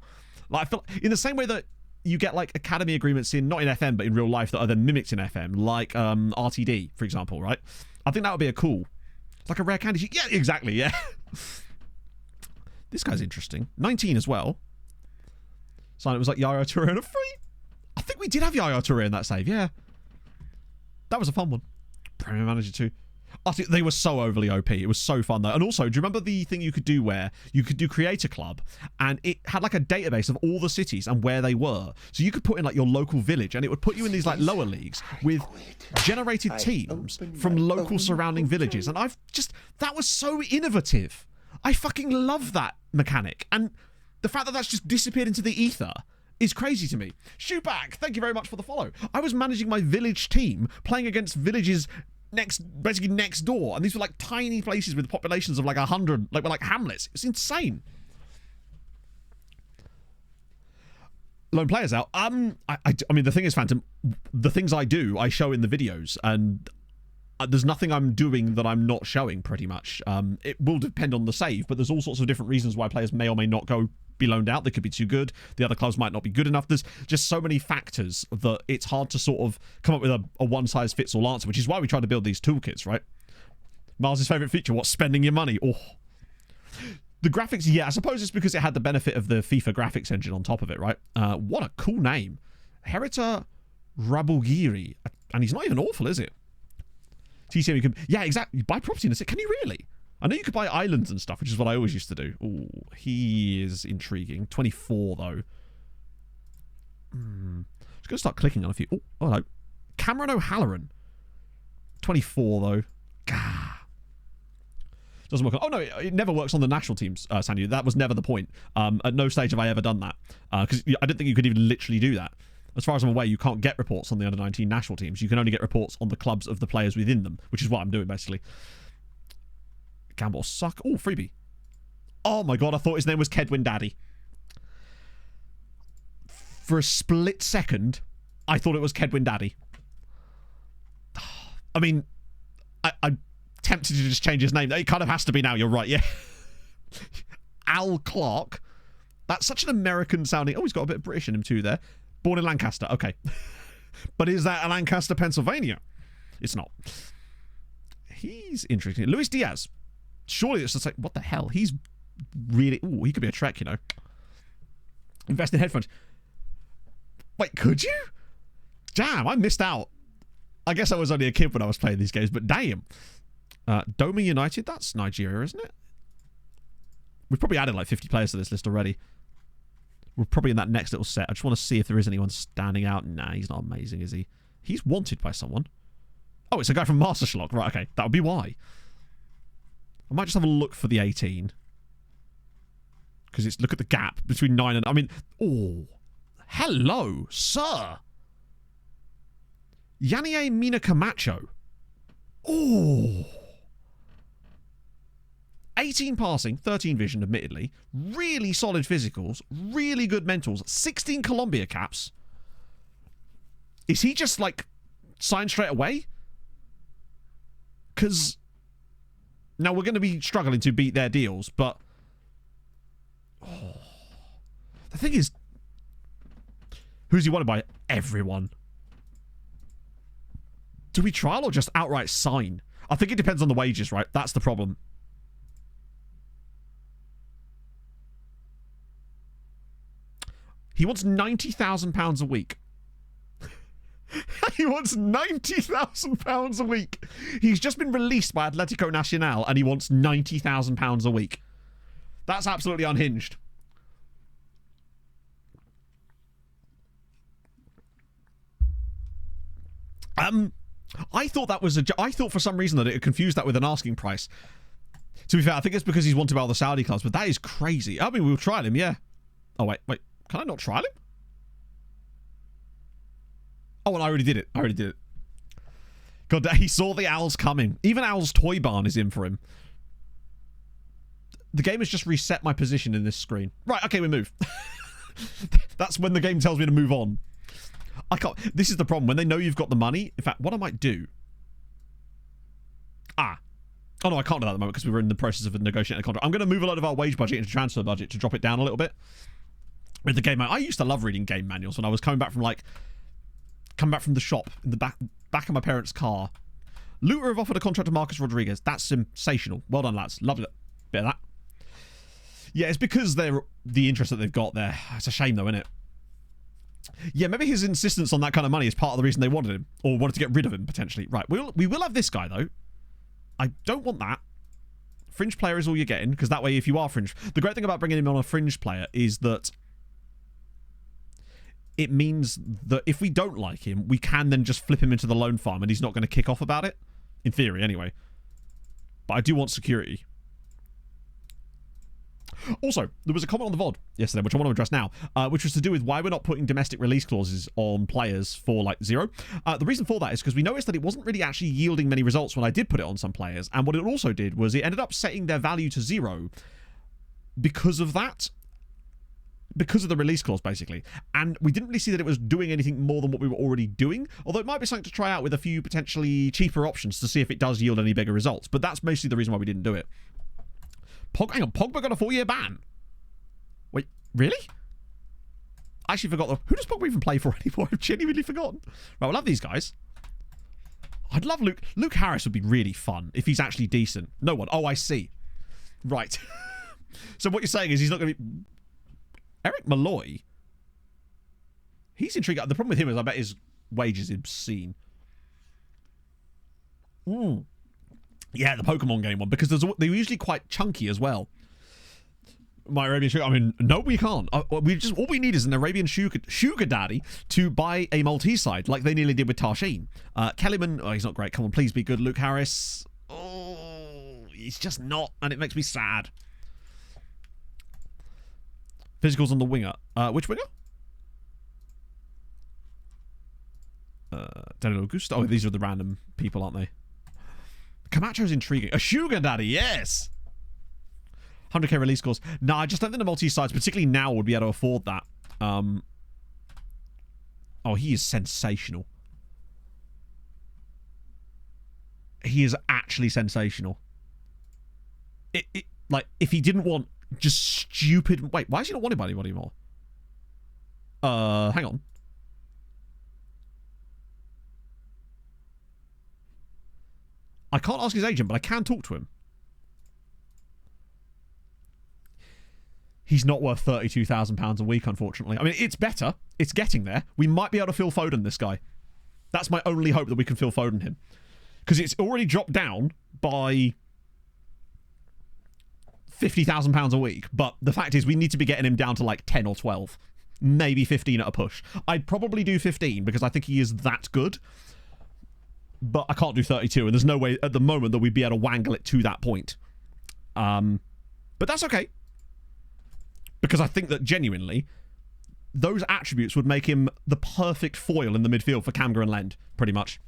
Like, I feel in the same way that you get like academy agreements in, not in FM, but in real life that are then mimicked in FM, like RTD, for example, right? I think that would be a cool, like a rare candy sheet. Yeah, exactly, yeah. This guy's interesting. 19 as well. So it was like Yaya Touré and a free. I think we did have Yaya Touré in that save, yeah. That was a fun one. Premier Manager 2. I think they were so overly OP. It was so fun though. And also, do you remember the thing you could do where you could do create a club and it had like a database of all the cities and where they were. So you could put in like your local village and it would put you in these like lower leagues with generated teams from local surrounding villages. And that was so innovative. I fucking love that mechanic. And The fact that that's just disappeared into the ether is crazy to me. Shootback, thank you very much for the follow. I was managing my village team, playing against villages basically next door, and these were like tiny places with populations of like 100, like hamlets. It's insane. Lone players out. I mean, the thing is, Phantom, the things I do, I show in the videos, and there's nothing I'm doing that I'm not showing, pretty much. It will depend on the save, but there's all sorts of different reasons why players may or may not be loaned out. They could be too good. The other clubs might not be good enough. There's just so many factors that it's hard to sort of come up with a one-size-fits-all answer, which is why we try to build these toolkits, right? Miles' favourite feature, what? Spending your money. Oh. The graphics, yeah, I suppose it's because it had the benefit of the FIFA graphics engine on top of it, right? What a cool name. Herita Rabugiri. And he's not even awful, is it? TCM, you can... Yeah, exactly. Buy property in a city. Can you really? I know you could buy islands and stuff, which is what I always used to do. Oh, he is intriguing. 24, though. Just going to start clicking on a few. Oh, hello. Cameron O'Halloran. 24, though. Gah. Doesn't work. Oh, no, it never works on the national teams, Sandy. That was never the point. At no stage have I ever done that. Because I didn't think you could even literally do that. As far as I'm aware, you can't get reports on the under-19 national teams. You can only get reports on the clubs of the players within them, which is what I'm doing, basically. Gamble suck. Oh, freebie. Oh, my God. I thought his name was Kedwin Daddy. For a split second, I thought it was Kedwin Daddy. I mean, I'm tempted to just change his name. It kind of has to be now. You're right, yeah. Al Clark. That's such an American sounding... Oh, he's got a bit of British in him too there. Born in Lancaster. Okay. But is that Lancaster, Pennsylvania? It's not. He's interesting. Luis Diaz. Surely it's just like, what the hell? He's really... Ooh, he could be a Trek, you know. Invest in headphones. Wait, could you? Damn, I missed out. I guess I was only a kid when I was playing these games, but damn. Doma United, that's Nigeria, isn't it? We've probably added like 50 players to this list already. We're probably in that next little set. I just want to see if there is anyone standing out. Nah, he's not amazing, is he? He's wanted by someone. Oh, it's a guy from Master Schlock. Right, okay. That would be why. I might just have a look for the 18. Because it's, look at the gap between 9 and... I mean, oh. Hello, sir. Yanie Mina Camacho. Oh. 18 passing, 13 vision, admittedly. Really solid physicals. Really good mentals. 16 Colombia caps. Is he just, like, signed straight away? Because... Now, we're going to be struggling to beat their deals, but... Oh. The thing is... Who's he wanted by? Everyone. Do we trial or just outright sign? I think it depends on the wages, right? That's the problem. He wants £90,000 a week. He wants £90,000 a week. He's just been released by Atletico Nacional and he wants £90,000 a week. That's absolutely unhinged. I thought that was I thought for some reason that it had confused that with an asking price. To be fair, I think it's because he's wanted by all the Saudi clubs, but that is crazy. I mean, we'll trial him, yeah. Oh, wait. Can I not trial him? Oh, well, I already did it. God, he saw the owls coming. Even Owl's Toy Barn is in for him. The game has just reset my position in this screen. Right, okay, we move. That's when the game tells me to move on. I can't... This is the problem. When they know you've got the money... In fact, what I might do... Oh, no, I can't do that at the moment because we were in the process of negotiating a contract. I'm going to move a lot of our wage budget into transfer budget to drop it down a little bit. With the game... I used to love reading game manuals when I was coming back from, like... Coming back from the shop in the back of my parents' car. Looter have offered a contract to Marcus Rodriguez. That's sensational. Well done, lads. Loved it. Bit of that. Yeah, it's because they're the interest that they've got there. It's a shame, though, isn't it? Yeah, maybe his insistence on that kind of money is part of the reason they wanted him. Or wanted to get rid of him, potentially. Right, we will have this guy, though. I don't want that. Fringe player is all you're getting, because that way, if you are fringe... The great thing about bringing him on a fringe player is that it means that if we don't like him, we can then just flip him into the loan farm, and he's not going to kick off about it. In theory, anyway. But I do want security. Also, there was a comment on the VOD yesterday, which I want to address now, which was to do with why we're not putting domestic release clauses on players for, like, 0. The reason for that is because we noticed that it wasn't really actually yielding many results when I did put it on some players, and what it also did was it ended up setting their value to 0 because of that. Because of the release clause, basically. And we didn't really see that it was doing anything more than what we were already doing, although it might be something to try out with a few potentially cheaper options to see if it does yield any bigger results. But that's mostly the reason why we didn't do it. Hang on, Pogba got a 4-year ban? Wait, really? I actually forgot. Who does Pogba even play for anymore? I've genuinely forgotten. Right, we'll have these guys. I'd love Luke. Luke Harris would be really fun if he's actually decent. No one. Oh, I see. Right. So what you're saying is he's not going to be... Eric Malloy? He's intriguing. The problem with him is I bet his wage is obscene. Yeah, the Pokemon game one, because they're usually quite chunky as well. My Arabian Sugar... I mean, no, we can't. All we need is an Arabian Sugar Daddy to buy a Maltese side, like they nearly did with Tarshin. Kellyman... Oh, he's not great. Come on, please be good. Luke Harris... Oh, he's just not, and it makes me sad. Physicals on the winger. Which winger? Danilo Augusto. Oh, these are the random people, aren't they? Camacho's intriguing. A Sugar Daddy, yes! 100k release scores. No, I just don't think the Maltese sides, particularly now, would be able to afford that. Oh, he is sensational. He is actually sensational. Like, if he didn't want just stupid... Wait, why is he not wanted by anybody anymore? Hang on. I can't ask his agent, but I can talk to him. He's not worth £32,000 a week, unfortunately. I mean, it's better. It's getting there. We might be able to Phil Foden this guy. That's my only hope, that we can Phil Foden him. Because it's already dropped down by £50,000 a week. But the fact is, we need to be getting him down to like 10 or 12. Maybe 15 at a push. I'd probably do 15 because I think he is that good. But I can't do 32, and there's no way at the moment that we'd be able to wangle it to that point. But that's okay. Because I think that genuinely, those attributes would make him the perfect foil in the midfield for Kamga and Lend, pretty much.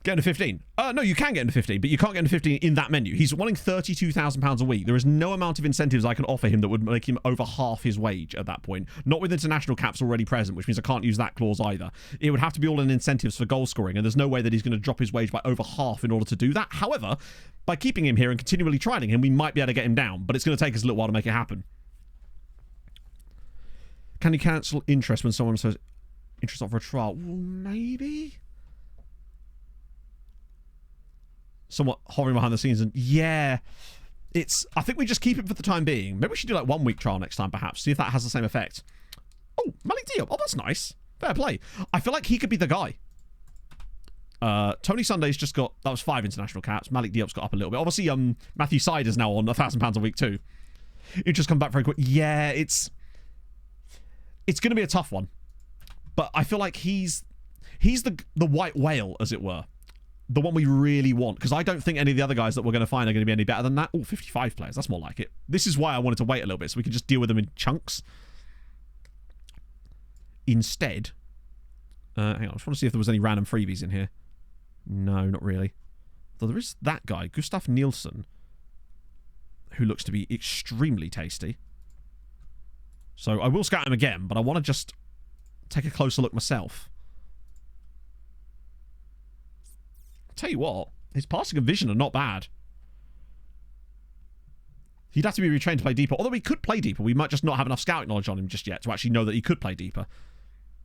Get into 15. No, you can get into 15, but you can't get into 15 in that menu. He's wanting £32,000 a week. There is no amount of incentives I can offer him that would make him over half his wage at that point. Not with international caps already present, which means I can't use that clause either. It would have to be all in incentives for goal scoring, and there's no way that he's going to drop his wage by over half in order to do that. However, by keeping him here and continually trialing him, we might be able to get him down, but it's going to take us a little while to make it happen. Can you cancel interest when someone says interest not for a trial? Well, maybe. Somewhat hovering behind the scenes, and yeah, I think we just keep it for the time being. Maybe we should do like 1 week trial next time, perhaps, see if that has the same effect. Oh, Malik Diop. Oh, that's nice. Fair play. I feel like he could be the guy. Tony Sunday's just got, that was 5 international caps. Malik Diop's got up a little bit. Obviously, Matthew Sider's now on £1,000 a week too. It just come back very quick. Yeah, it's going to be a tough one, but I feel like he's the white whale, as it were. The one we really want, because I don't think any of the other guys that we're going to find are going to be any better than that. Oh, 55 players. That's more like it. This is why I wanted to wait a little bit, so we could just deal with them in chunks. Instead, hang on. I just want to see if there was any random freebies in here. No, not really. Though there is that guy, Gustav Nielsen, who looks to be extremely tasty. So I will scout him again, but I want to just take a closer look myself. Tell you what, his passing and vision are not bad. He'd have to be retrained to play deeper. Although he could play deeper, we might just not have enough scouting knowledge on him just yet to actually know that he could play deeper.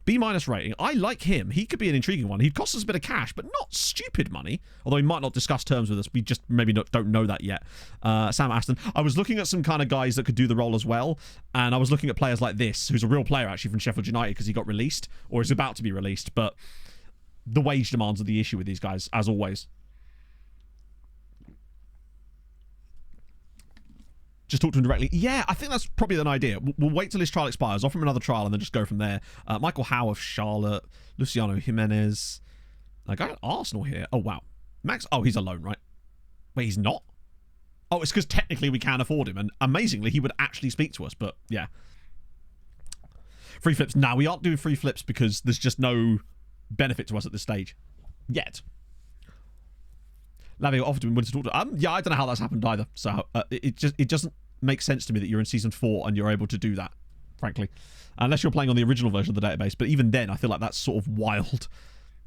B- rating. I like him. He could be an intriguing one. He'd cost us a bit of cash, but not stupid money. Although he might not discuss terms with us. We just maybe don't know that yet. Sam Aston. I was looking at some kind of guys that could do the role as well. And I was looking at players like this, who's a real player actually from Sheffield United because he got released, or is about to be released. But the wage demands are the issue with these guys, as always. Just talk to him directly. Yeah, I think that's probably an idea. We'll wait till his trial expires, offer him another trial, and then just go from there. Michael Howe of Charlotte, Luciano Jimenez. A guy at Arsenal here. Oh, wow. Max. Oh, he's a loan, right? Wait, he's not? Oh, it's because technically we can afford him, and amazingly, he would actually speak to us, but yeah. Free flips. Now, we aren't doing free flips because there's just no benefit to us at this stage. Yet. Lavio offered him to talk to. Yeah, I don't know how that's happened either. So it doesn't make sense to me that you're in season 4 and you're able to do that, frankly, unless you're playing on the original version of the database. But even then, I feel like that's sort of wild.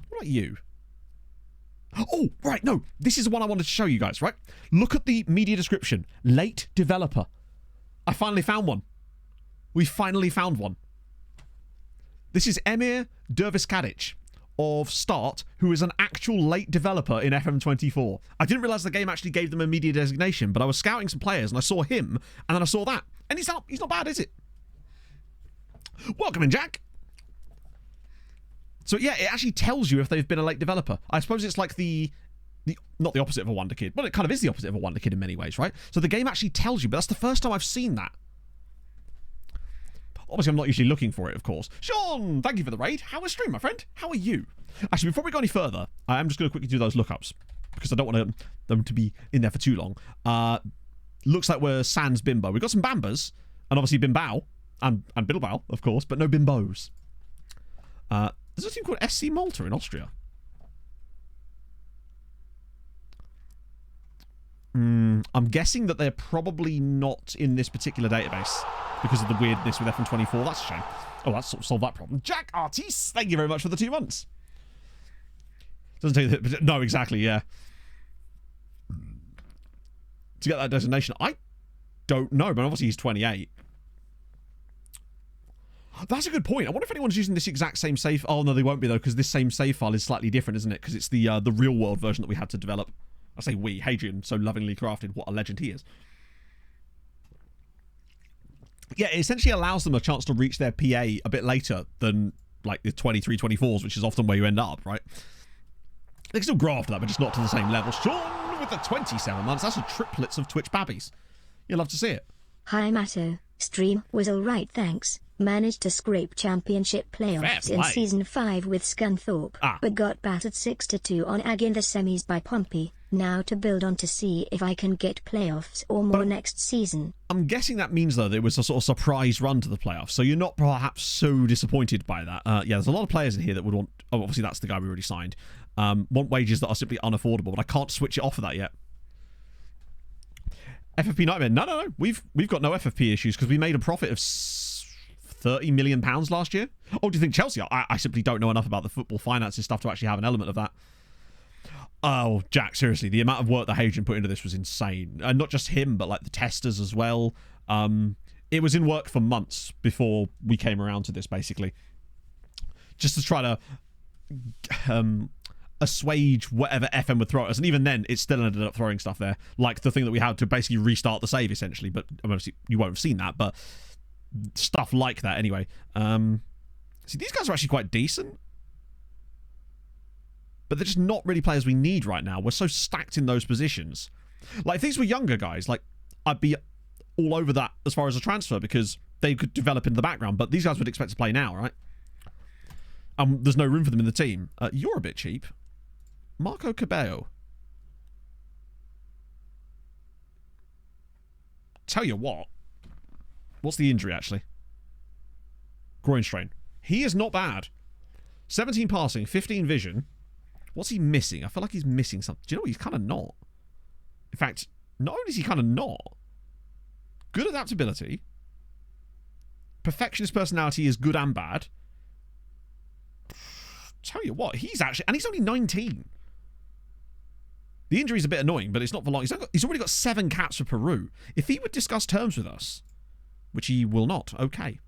What about you? Oh, right, no, this is the one I wanted to show you guys. Right, look at the media description. Late developer. I finally found one. We finally found one. This is Emir Derviskadic of Start, who is an actual late developer in FM24. I didn't realise the game actually gave them a media designation, but I was scouting some players and I saw him, and then I saw that. And he's not bad, is it? Welcome in, Jack. So yeah, it actually tells you if they've been a late developer. I suppose it's like the not the opposite of a wonder kid. Well, it kind of is the opposite of a wonder kid in many ways, right? So the game actually tells you, but that's the first time I've seen that. Obviously, I'm not usually looking for it, of course. Sean, thank you for the raid. How was stream, my friend? How are you? Actually, before we go any further, I am just going to quickly do those lookups because I don't want them to be in there for too long. Looks like we're sans bimbo. We've got some bambas and obviously bimbao and bilbao, of course, but no bimbos. There's a team called SC Malta in Austria. I'm guessing that they're probably not in this particular database because of the weirdness with FM24. That's a shame. Oh, that's sort of solved that problem. Jack Artis, thank you very much for the 2 months. Doesn't take that. No, exactly, yeah. To get that designation, I don't know, but obviously he's 28. That's a good point. I wonder if anyone's using this exact same save. Oh, no, they won't be, though, because this same save file is slightly different, isn't it? Because it's the real-world version that we had to develop. I say we. Hadrian, so lovingly crafted. What a legend he is. Yeah, it essentially allows them a chance to reach their PA a bit later than, like, the 23, 24s, which is often where you end up, right? They can still grow after that, but just not to the same level. Sean with the 27 months. That's a triplets of Twitch babbies. You'll love to see it. Hi, Matto. Stream was alright, thanks. Managed to scrape championship playoffs in Season 5 with Scunthorpe, but got battered 6-2 on Ag in the semis by Pompey. Now to build on to see if I can get playoffs or more next season. I'm guessing that means, though, that it was a sort of surprise run to the playoffs, so you're not perhaps so disappointed by that. Yeah, there's a lot of players in here that would want... Oh, obviously, that's the guy we already signed. Want wages that are simply unaffordable, but I can't switch it off of that yet. FFP Nightmare. No. We've got no FFP issues because we made a profit of £30 million last year. Oh, do you think Chelsea? I simply don't know enough about the football finances stuff to actually have an element of that. Oh, Jack, seriously, the amount of work that Hadrian put into this was insane. And not just him, but like the testers as well. It was in work for months before we came around to this, basically. Just to try to assuage whatever FM would throw at us. And even then, it still ended up throwing stuff there. Like the thing that we had to basically restart the save, essentially. But obviously, you won't have seen that, but stuff like that anyway. See, these guys are actually quite decent. But they're just not really players we need right now. We're so stacked in those positions. Like, if these were younger guys, like, I'd be all over that as far as a transfer because they could develop in the background. But these guys would expect to play now, right? There's no room for them in the team. You're a bit cheap. Marco Cabello. Tell you what. What's the injury, actually? Groin strain. He is not bad. 17 passing, 15 vision. What's he missing? I feel like he's missing something. Do you know what? He's kind of not. In fact, not only is he kind of not. Good adaptability. Perfectionist personality is good and bad. Tell you what, he's actually... And he's only 19. The injury's a bit annoying, but it's not for long. He's already got 7 caps for Peru. If he would discuss terms with us, which he will not, okay.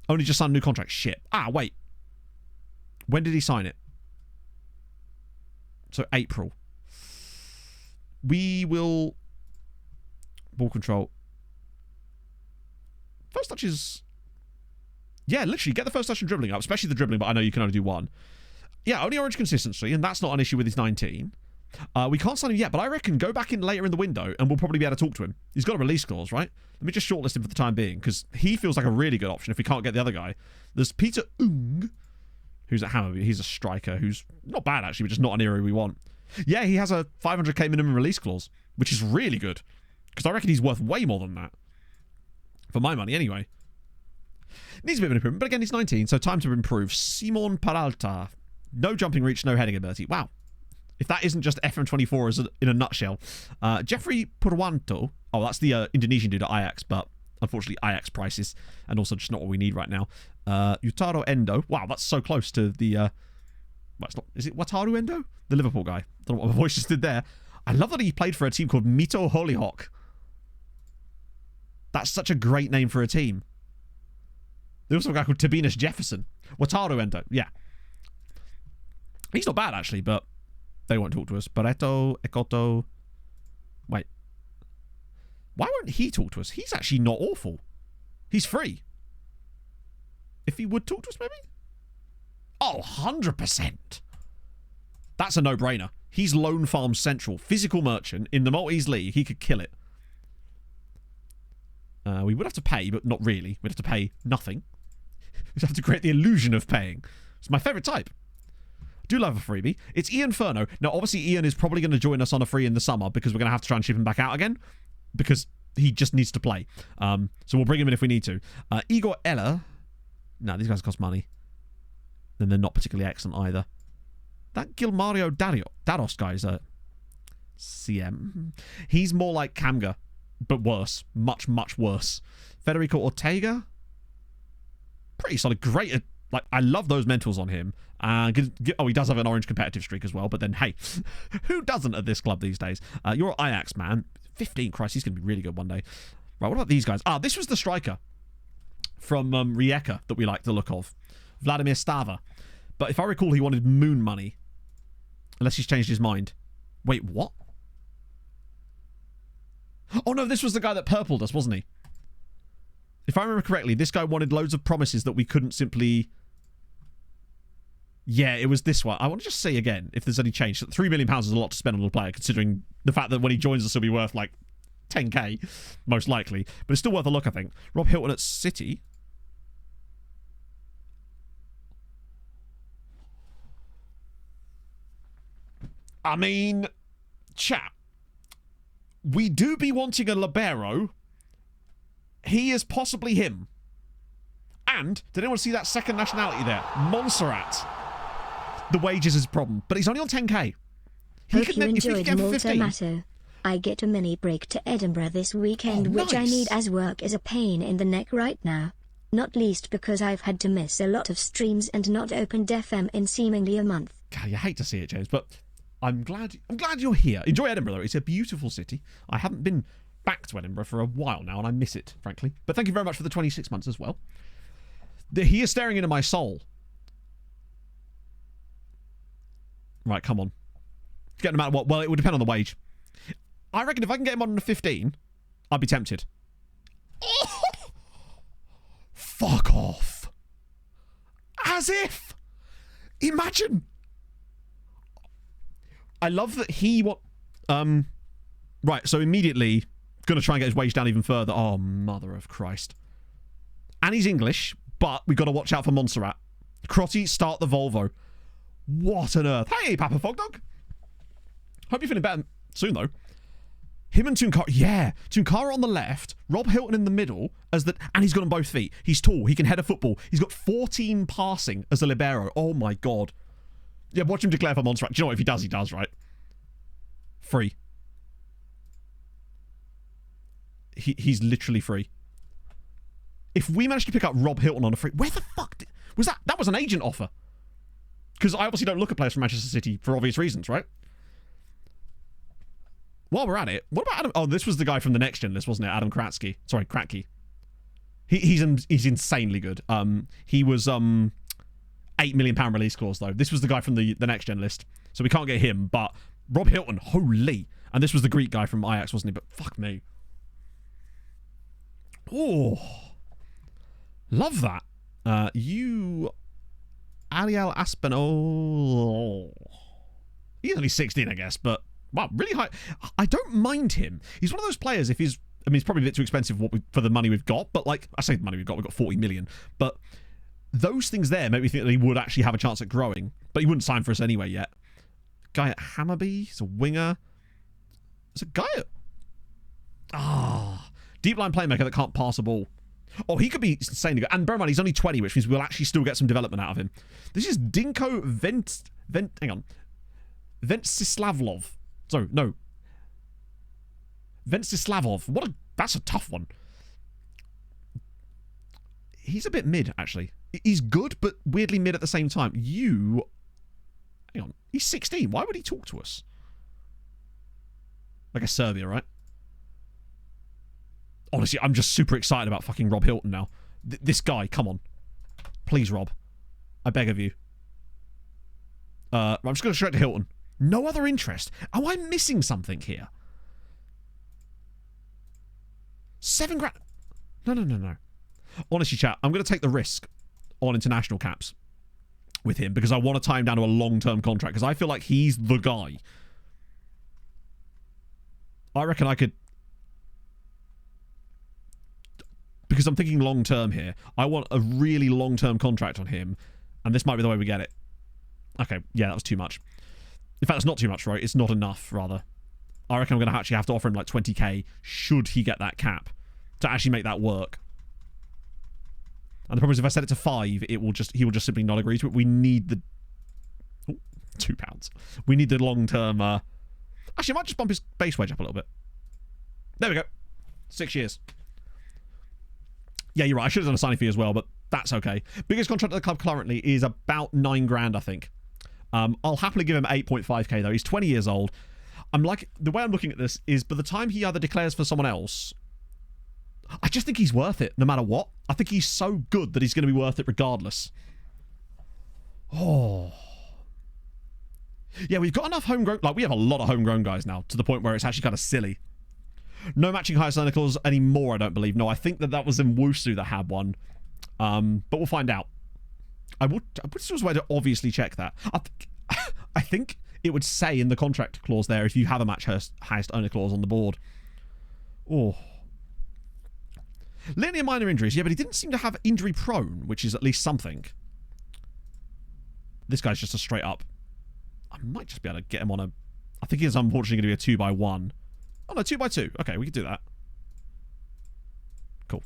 Only just signed a new contract. Shit. Wait. When did he sign it? So, April. We will... Ball control. First touch is... Yeah, literally, get the first touch and dribbling up, especially the dribbling, but I know you can only do one. Yeah, only orange consistency, and that's not an issue with his 19. We can't sign him yet, but I reckon go back in later in the window, and we'll probably be able to talk to him. He's got a release clause, right? Let me just shortlist him for the time being, because he feels like a really good option if we can't get the other guy. There's Peter Ung, who's at Hammerby. He's a striker who's not bad, actually, but just not an era we want. Yeah, he has a 500k minimum release clause. which is really good. Because I reckon he's worth way more than that. For my money, anyway. Needs a bit of an improvement, but again, he's 19, so time to improve. Simon Peralta. No jumping reach, no heading ability. Wow. If that isn't just FM24 as in a nutshell. Jeffrey Purwanto. Oh, that's the Indonesian dude at Ajax, but unfortunately Ajax prices, and also just not what we need right now. Yutaro Endo. Wow, that's so close to the... well, it's not, is it Wataru Endo? The Liverpool guy. Don't know what my voice just did there. I love that he played for a team called Mito Hollyhock. That's such a great name for a team. There's also a guy called Tobias Jefferson. Wataru Endo. Yeah. He's not bad, actually, but they won't talk to us. Barreto, Ekoto. Wait. Why won't he talk to us? He's actually not awful. He's free. If he would talk to us, maybe? Oh, 100%. That's a no-brainer. He's Lone Farm Central. Physical merchant in the Maltese League. He could kill it. We would have to pay, but not really. We'd have to pay nothing. We'd have to create the illusion of paying. It's my favourite type. Do love a freebie. It's Ian Furno. Now, obviously, Ian is probably going to join us on a free in the summer because we're going to have to try and ship him back out again because he just needs to play. So we'll bring him in if we need to. Igor Eller. No, these guys cost money. Then they're not particularly excellent either. That Gilmario Daros guy is a CM. He's more like Kamga, but worse. Much, much worse. Federico Ortega. Pretty solid. Great. Like, I love those mentals on him. Oh, he does have an orange competitive streak as well. But then, hey, who doesn't at this club these days? You're Ajax, man. 15. Christ, he's going to be really good one day. Right, what about these guys? This was the striker from Rijeka that we like the look of. Vladimir Stava. But if I recall, he wanted moon money. Unless he's changed his mind. Wait, what? Oh, no, this was the guy that purpled us, wasn't he? If I remember correctly, this guy wanted loads of promises that we couldn't simply... Yeah, it was this one. I want to just say again, if there's any change. £3 million is a lot to spend on a player, considering the fact that when he joins us, he'll be worth, like, 10k, most likely. But it's still worth a look, I think. Rob Hilton at City. I mean, chat. We do be wanting a libero. He is possibly him. And, did anyone see that second nationality there? Montserrat. The wages is a problem, but he's only on 10k. Hope you enjoyed Malta Matto. I get a mini break to Edinburgh this weekend, which I need as work is a pain in the neck right now. Not least because I've had to miss a lot of streams and not opened FM in seemingly a month. God, you hate to see it, James, but I'm glad you're here. Enjoy Edinburgh, though. It's a beautiful city. I haven't been back to Edinburgh for a while now, and I miss it, frankly. But thank you very much for the 26 months as well. He is staring into my soul. Right, come on. Get no matter what. Well, it would depend on the wage. I reckon if I can get him on a 15, I'd be tempted. Oh! Fuck off. As if. Imagine. I love that he... Right, so immediately going to try and get his wage down even further. Oh, mother of Christ. And he's English, but we've got to watch out for Montserrat. Crotty, start the Volvo. What on earth? Hey, Papa Fogdog. Hope you're feeling better soon, though. Him and Tunkara. Yeah, Tunkara on the left, Rob Hilton in the middle, and he's got on both feet. He's tall. He can head a football. He's got 14 passing as a libero. Oh, my God. Yeah, watch him declare for Montserrat. Do you know what? If he does, right? Free. He's literally free. If we managed to pick up Rob Hilton on a free... Where the fuck was that? That was an agent offer. Because I obviously don't look at players from Manchester City for obvious reasons, right? While we're at it, what about Adam... Oh, this was the guy from the next gen list, wasn't it? Adam Kratzky. Sorry, Kratky. He's insanely good. He was... £8 million release clause, though. This was the guy from the next gen list. So we can't get him, but Rob Hilton, holy. And this was the Greek guy from Ajax, wasn't he? But fuck me. Oh. Love that. Ariel Aspinall. He's only 16, I guess, but wow, really high. I don't mind him. He's one of those players, if he's... I mean, it's probably a bit too expensive for the money we've got, but like, I say the money we've got 40 million, but those things there make me think that he would actually have a chance at growing, but he wouldn't sign for us anyway yet. Guy at Hammarby, he's a winger. There's a guy at... deep line playmaker that can't pass a ball. Oh, he could be insanely good. And bear in mind, he's only 20, which means we'll actually still get some development out of him. This is Dinko hang on. Ventsislavlov. Sorry, no. Ventsislavov. That's a tough one. He's a bit mid, actually. He's good, but weirdly mid at the same time. Hang on. He's 16. Why would he talk to us? Like a Serbia, right? Honestly, I'm just super excited about fucking Rob Hilton now. This guy, come on. Please, Rob. I beg of you. I'm just going straight to Hilton. No other interest. Am I missing something here? 7 grand. No. Honestly, chat, I'm going to take the risk on international caps with him because I want to tie him down to a long-term contract because I feel like he's the guy. I reckon I could... Because I'm thinking long-term here. I want a really long-term contract on him, and this might be the way we get it. Okay, yeah, that was too much. In fact, it's not too much, right? It's not enough, rather. I reckon I'm going to actually have to offer him like 20k should he get that cap to actually make that work. And the problem is if I set it to 5, he will just simply not agree to it. We need the... Oh, £2. We need the long-term... Actually, I might just bump his base wage up a little bit. There we go. 6 years. Yeah, you're right. I should have done a signing fee as well, but that's okay. Biggest contract at the club currently is about 9 grand, I think. I'll happily give him 8.5k, though. He's 20 years old. The way I'm looking at this is by the time he either declares for someone else... I just think he's worth it, no matter what. I think he's so good that he's going to be worth it regardless. Oh. Yeah, we've got enough homegrown... Like, we have a lot of homegrown guys now, to the point where it's actually kind of silly. No matching highest earner clause anymore, I don't believe. No, I think that was in Wusu that had one. But we'll find out. I would just way to obviously check that. I think it would say in the contract clause there if you have a match highest owner clause on the board. Oh. Linear minor injuries. Yeah, but he didn't seem to have injury prone, which is at least something. This guy's just a straight up. I might just be able to get him on a... I think he's unfortunately going to be a 2x1. Oh, no, 2x2. Okay, we can do that. Cool.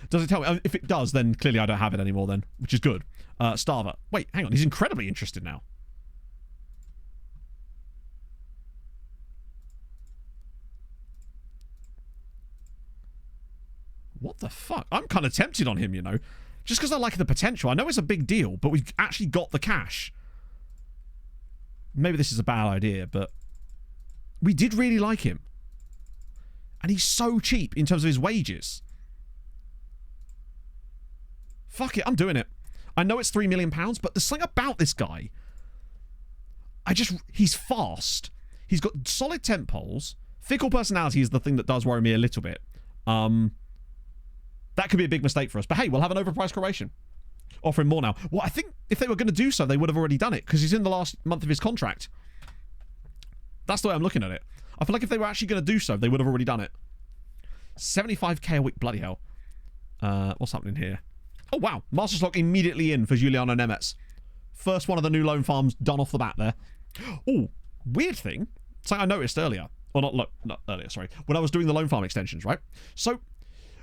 Does it tell me? If it does, then clearly I don't have it anymore then, which is good. Starver. Wait, hang on. He's incredibly interested now. What the fuck? I'm kind of tempted on him, you know. Just because I like the potential. I know it's a big deal, but we've actually got the cash. Maybe this is a bad idea, but... We did really like him. And he's so cheap in terms of his wages. Fuck it, I'm doing it. I know it's £3 million, but there's something about this guy. He's fast. He's got solid temp poles. Fickle personality is the thing that does worry me a little bit. That could be a big mistake for us. But hey, we'll have an overpriced Croatian. Offer him more now. Well, I think if they were going to do so, they would have already done it because he's in the last month of his contract. That's the way I'm looking at it. I feel like if they were actually going to do so, they would have already done it. 75k a week. Bloody hell. What's happening here? Oh, wow. Master Slot immediately in for Juliano Nemetz. First one of the new loan farms done off the bat there. Oh, weird thing. Something I noticed earlier. Or not earlier, sorry. When I was doing the loan farm extensions, right? So,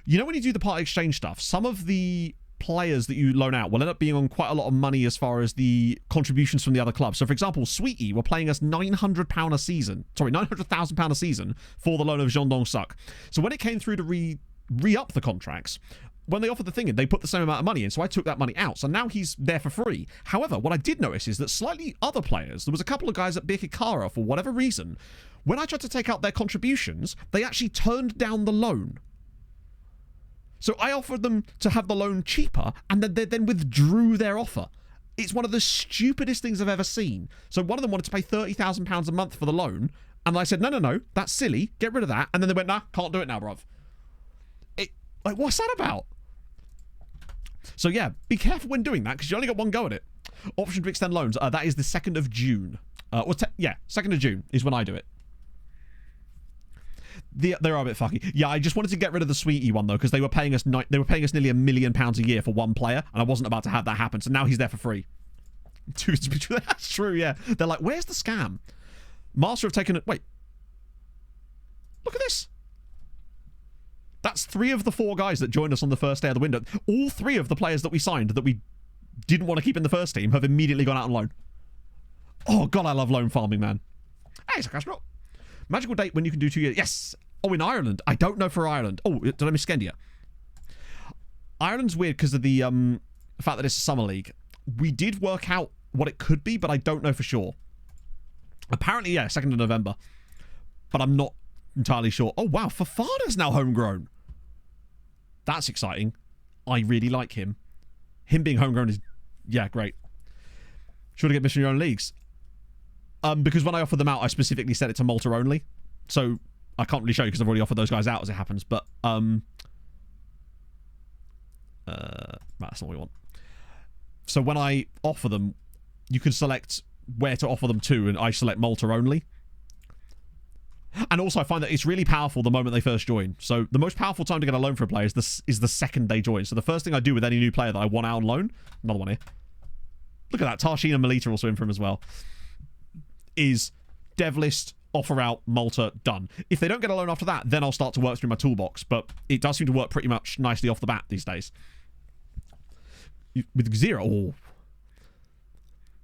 you know when you do the part exchange stuff, some of the players that you loan out will end up being on quite a lot of money as far as the contributions from the other clubs. So, for example, Sweetie were paying us £900 a season. Sorry, £900,000 a season for the loan of Jean Dong Suk. So when it came through to re-up the contracts, when they offered the thing in, they put the same amount of money in. So I took that money out. So now he's there for free. However, what I did notice is that slightly other players, there was a couple of guys at Birkirkara for whatever reason, when I tried to take out their contributions, they actually turned down the loan. So I offered them to have the loan cheaper, and then they then withdrew their offer. It's one of the stupidest things I've ever seen. So one of them wanted to pay £30,000 a month for the loan, and I said, no, that's silly, get rid of that. And then they went, nah, can't do it now, bruv. What's that about? So yeah, be careful when doing that, because you only got one go at it. Option to extend loans, that is the 2nd of June. 2nd of June is when I do it. They are a bit fucky. Yeah, I just wanted to get rid of the Sweetie one though, because they were paying us nearly £1 million a year for one player, and I wasn't about to have that happen. So now he's there for free. That's true. Yeah, they're like, where's the scam? Master have taken it. Wait, Look at this. That's 3 of the 4 guys that joined us on the first day of the window. All 3 of the players that we signed that we didn't want to keep in the first team have immediately gone out on loan. Oh, God, I love loan farming, man. Hey, Sakashro. Magical date when you can do 2 years. Yes. Oh, in Ireland. I don't know for Ireland. Oh, did I miss Skendia? Ireland's weird because of the fact that it's a summer league. We did work out what it could be, but I don't know for sure. Apparently, yeah, 2nd of November. But I'm not entirely sure. Oh, wow. Fafada's now homegrown. That's exciting. I really like him. Him being homegrown is, yeah, great. Should I get mission your own leagues? Because when I offered them out, I specifically set it to Malta only. So I can't really show you because I've already offered those guys out as it happens. But, that's not what we want. So when I offer them, you can select where to offer them to, and I select Malta only. And also, I find that it's really powerful the moment they first join. So the most powerful time to get a loan for a player is the second they join. So the first thing I do with any new player that I want out on loan, another one here. Look at that. Tarshin and Melita also in for him as well. Is Devlist, offer out, Malta, done. If they don't get a loan after that, then I'll start to work through my toolbox. But it does seem to work pretty much nicely off the bat these days. With 0. Oh.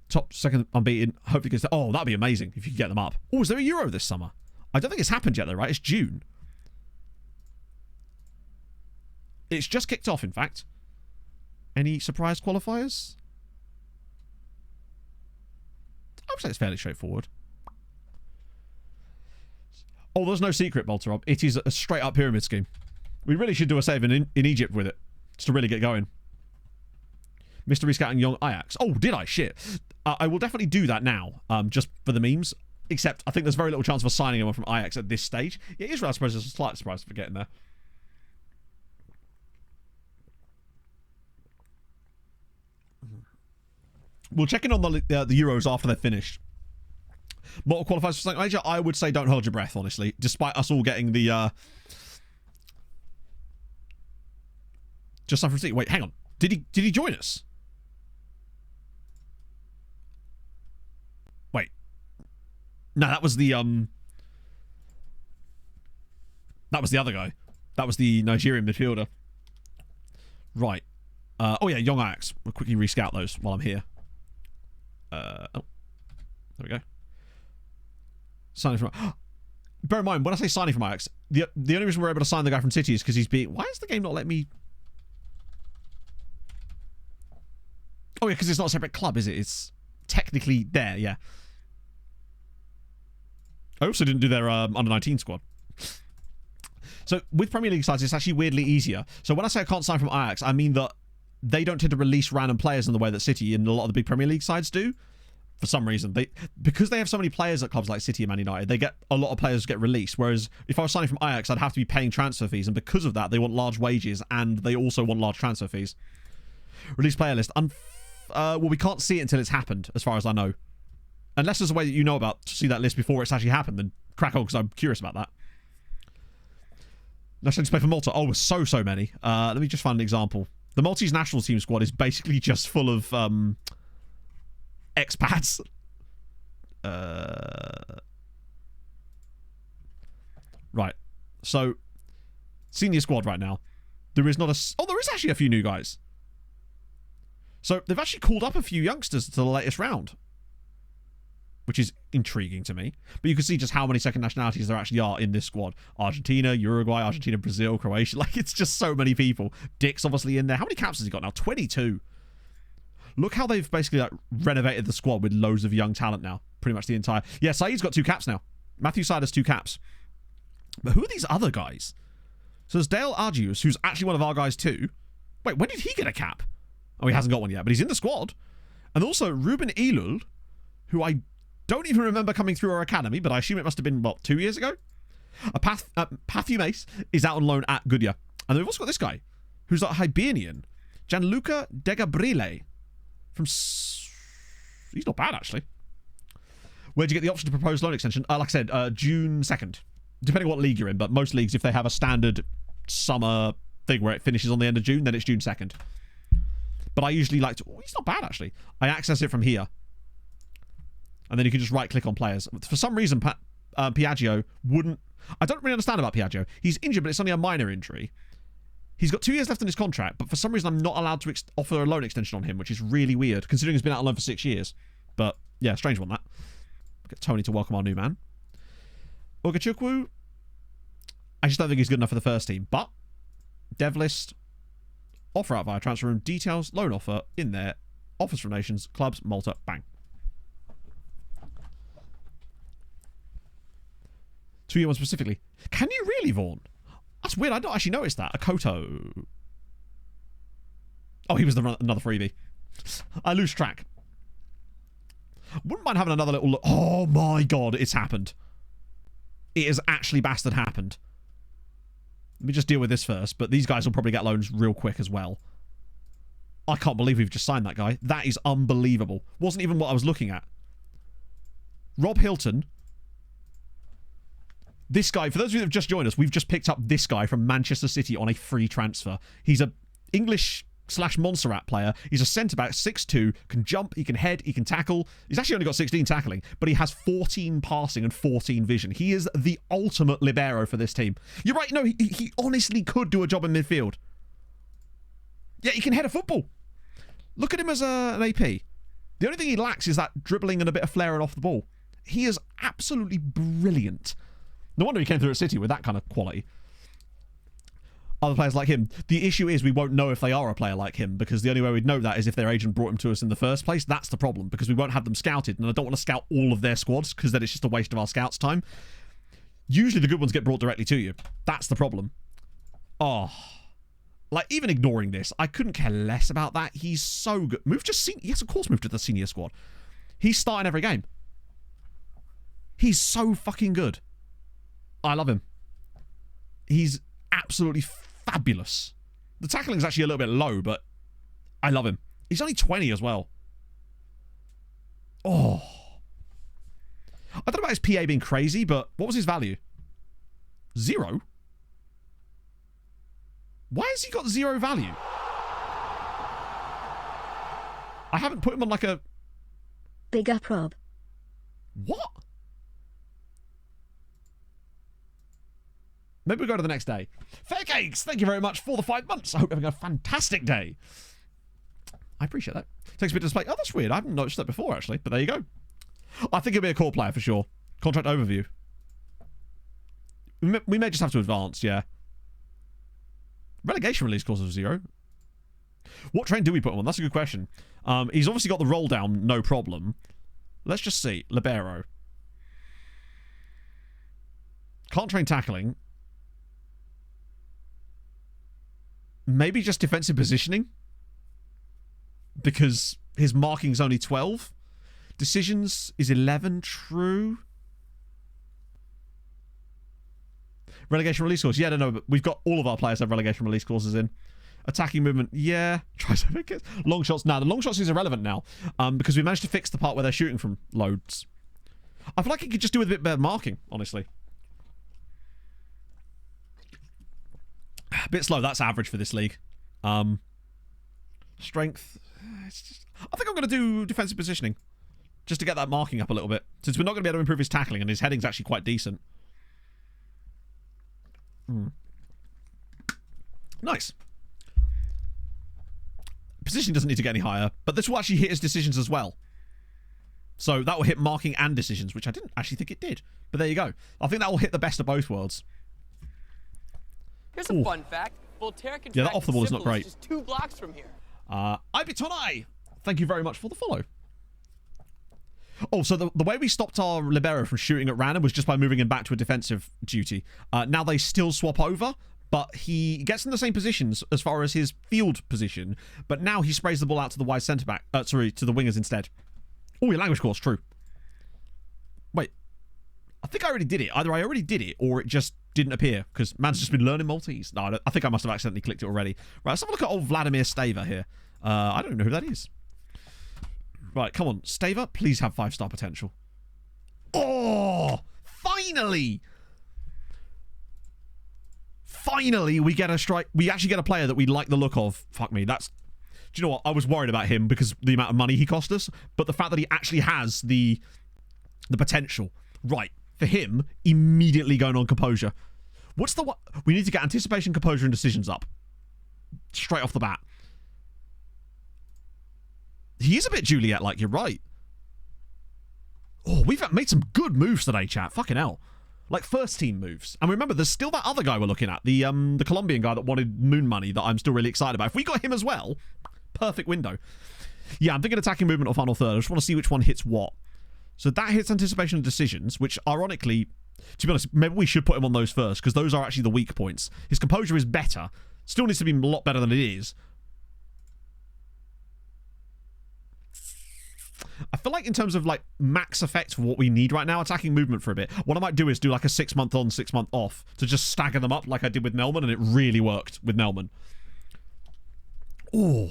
Top 2nd unbeaten. Hopefully gets... Oh, that'd be amazing if you could get them up. Oh, is there a Euro this summer? I don't think it's happened yet though, right? It's June. It's just kicked off, in fact. Any surprise qualifiers? I would say it's fairly straightforward. Oh, there's no secret, Malta Rob. It is a straight-up pyramid scheme. We really should do a save in Egypt with it, just to really get going. Mystery scouting young Ajax. Oh, did I? Shit. I will definitely do that now, just for the memes. Except, I think there's very little chance of us signing anyone from Ajax at this stage. Yeah, Israel, I suppose, is a slight surprise for getting there. We'll check in on the Euros after they're finished. Malta qualifies for second major. I would say don't hold your breath, honestly. Despite us all getting the... Just San Francisco. Wait, hang on. Did he join us? Wait. No, that was the that was the other guy. That was the Nigerian midfielder. Right. Oh yeah, young Ajax. We'll quickly rescout those while I'm here. Oh. There we go. Signing from... Bear in mind, when I say signing from Ajax, the only reason we're able to sign the guy from City is because he's being... Why is the game not letting me... Oh, yeah, because it's not a separate club, is it? It's technically there, yeah. I also didn't do their under-19 squad. So, with Premier League sides, it's actually weirdly easier. So, when I say I can't sign from Ajax, I mean that they don't tend to release random players in the way that City and a lot of the big Premier League sides do. For some reason. Because they have so many players at clubs like City and Man United, they get a lot of players get released. Whereas, if I was signing from Ajax, I'd have to be paying transfer fees. And because of that, they want large wages and they also want large transfer fees. Release player list. Well, we can't see it until it's happened, as far as I know. Unless there's a way that you know about to see that list before it's actually happened, then crack on, because I'm curious about that. National display for Malta. Oh, so many. Let me just find an example. The Maltese national team squad is basically just full of expats. Right. So, senior squad right now. There is not a... Oh, there is actually a few new guys. So, they've actually called up a few youngsters to the latest round. Which is intriguing to me. But you can see just how many second nationalities there actually are in this squad. Argentina, Uruguay, Argentina, Brazil, Croatia. Like, it's just so many people. Dick's obviously in there. How many caps has he got now? 22. Look how they've basically like renovated the squad with loads of young talent now. Pretty much the entire... Yeah, Saeed's got 2 caps now. Matthew Said has 2 caps. But who are these other guys? So there's Dale Argius, who's actually one of our guys too. Wait, when did he get a cap? Oh, he hasn't got one yet, but he's in the squad. And also Ruben Elul, who I don't even remember coming through our academy, but I assume it must have been, what, 2 years ago? Pathu Mace is out on loan at Goodyear. And we've also got this guy, who's a Hibernian. Gianluca De Gabrile. He's not bad, actually. Where'd you get the option to propose loan extension? Like I said, June 2nd. Depending on what league you're in, but most leagues, if they have a standard summer thing where it finishes on the end of June, then it's June 2nd. But I usually like to... Oh, he's not bad, actually. I access it from here. And then you can just right-click on players. For some reason, Piaggio wouldn't... I don't really understand about Piaggio. He's injured, but it's only a minor injury. He's got 2 years left in his contract, but for some reason I'm not allowed to offer a loan extension on him, which is really weird, considering he's been out on loan for 6 years. But, yeah, strange one, that. Get Tony to welcome our new man. Ogachukwu, I just don't think he's good enough for the first team, but dev list, offer out via transfer room, details, loan offer, in there, offers from nations, clubs, Malta, bang. 2-year one specifically. Can you really, Vaughn? That's weird. I don't actually notice that. Akoto. Oh, he was another freebie. I lose track. Wouldn't mind having another little look. Oh my god, it's happened. It has actually bastard happened. Let me just deal with this first, but these guys will probably get loans real quick as well. I can't believe we've just signed that guy. That is unbelievable. Wasn't even what I was looking at. Rob Hilton. This guy, for those of you that have just joined us, we've just picked up this guy from Manchester City on a free transfer. He's a English/Montserrat player. He's a centre-back, 6'2", can jump, he can head, he can tackle. He's actually only got 16 tackling, but he has 14 passing and 14 vision. He is the ultimate libero for this team. You're right, no, he honestly could do a job in midfield. Yeah, he can head a football. Look at him as an AP. The only thing he lacks is that dribbling and a bit of flair off the ball. He is absolutely brilliant. No wonder he came through at City with that kind of quality. Other players like him. The issue is we won't know if they are a player like him, because the only way we'd know that is if their agent brought him to us in the first place. That's the problem, because we won't have them scouted, and I don't want to scout all of their squads, because then it's just a waste of our scouts' time. Usually the good ones get brought directly to you. That's the problem. Oh. Like, even ignoring this, I couldn't care less about that. He's so good. Yes, of course, moved to the senior squad. He's starting every game. He's so fucking good. I love him. He's absolutely fabulous. The tackling's actually a little bit low, but I love him. He's only 20 as well. Oh. I don't know about his PA being crazy, but what was his value? 0? Why has he got 0 value? I haven't put him on like a... Big up, Rob. What? Maybe we'll go to the next day. Fair Cakes, thank you very much for the 5 months. I hope you're having a fantastic day. I appreciate that. Takes a bit to display. Oh, that's weird. I haven't noticed that before, actually. But there you go. I think he'll be a core player for sure. Contract overview. We may just have to advance, yeah. Relegation release clause of 0. What train do we put him on? That's a good question. He's obviously got the roll down, no problem. Let's just see. Libero. Can't train tackling. Maybe just defensive positioning, because his marking's only 12. Decisions is 11, true. Relegation release clause. Yeah, I don't know, but we've got all of our players have relegation release clauses in. Attacking movement, yeah. Long shots. Nah, the long shots is irrelevant now, because we managed to fix the part where they're shooting from loads. I feel like he could just do with a bit better marking, honestly. A bit slow. That's average for this league. Strength. It's just, I think I'm going to do defensive positioning, just to get that marking up a little bit, since we're not going to be able to improve his tackling, and his heading's actually quite decent. Nice. Positioning doesn't need to get any higher, but this will actually hit his decisions as well. So that will hit marking and decisions, which I didn't actually think it did. But there you go. I think that will hit the best of both worlds. Here's a fun fact. Voltaire can yeah, that off the ball is not great. Just 2 blocks from here. Ibitonai, thank you very much for the follow. Oh, so the way we stopped our libero from shooting at random was just by moving him back to a defensive duty. Now they still swap over, but he gets in the same positions as far as his field position, but now he sprays the ball out to the wide centre-back. Sorry, to the wingers instead. Oh, your language course, true. Wait. I think I already did it. Either I already did it, or it just didn't appear, because man's just been learning Maltese. No, I think I must have accidentally clicked it already. Right, let's have a look at old Vladimir Staver here. I don't know who that is. Right, come on. Staver, please have 5-star potential. Oh! Finally! Finally, we get a strike. We actually get a player that we like the look of. Fuck me, that's... Do you know what? I was worried about him because the amount of money he cost us, but the fact that he actually has the potential. Right, for him, immediately going on composure. What's the one? We need to get anticipation, composure, and decisions up. Straight off the bat. He is a bit Juliet-like, you're right. Oh, we've made some good moves today, chat. Fucking hell. Like first team moves. And remember, there's still that other guy we're looking at. The Colombian guy that wanted moon money that I'm still really excited about. If we got him as well, perfect window. Yeah, I'm thinking attacking movement or final third. I just want to see which one hits what. So that hits anticipation and decisions, which ironically, to be honest, maybe we should put him on those first, because those are actually the weak points. His composure is better. Still needs to be a lot better than it is. I feel like in terms of like max effect for what we need right now, attacking movement for a bit, what I might do is do like a 6 month on, 6 month off to just stagger them up like I did with Melman, and it really worked with Melman. Oh,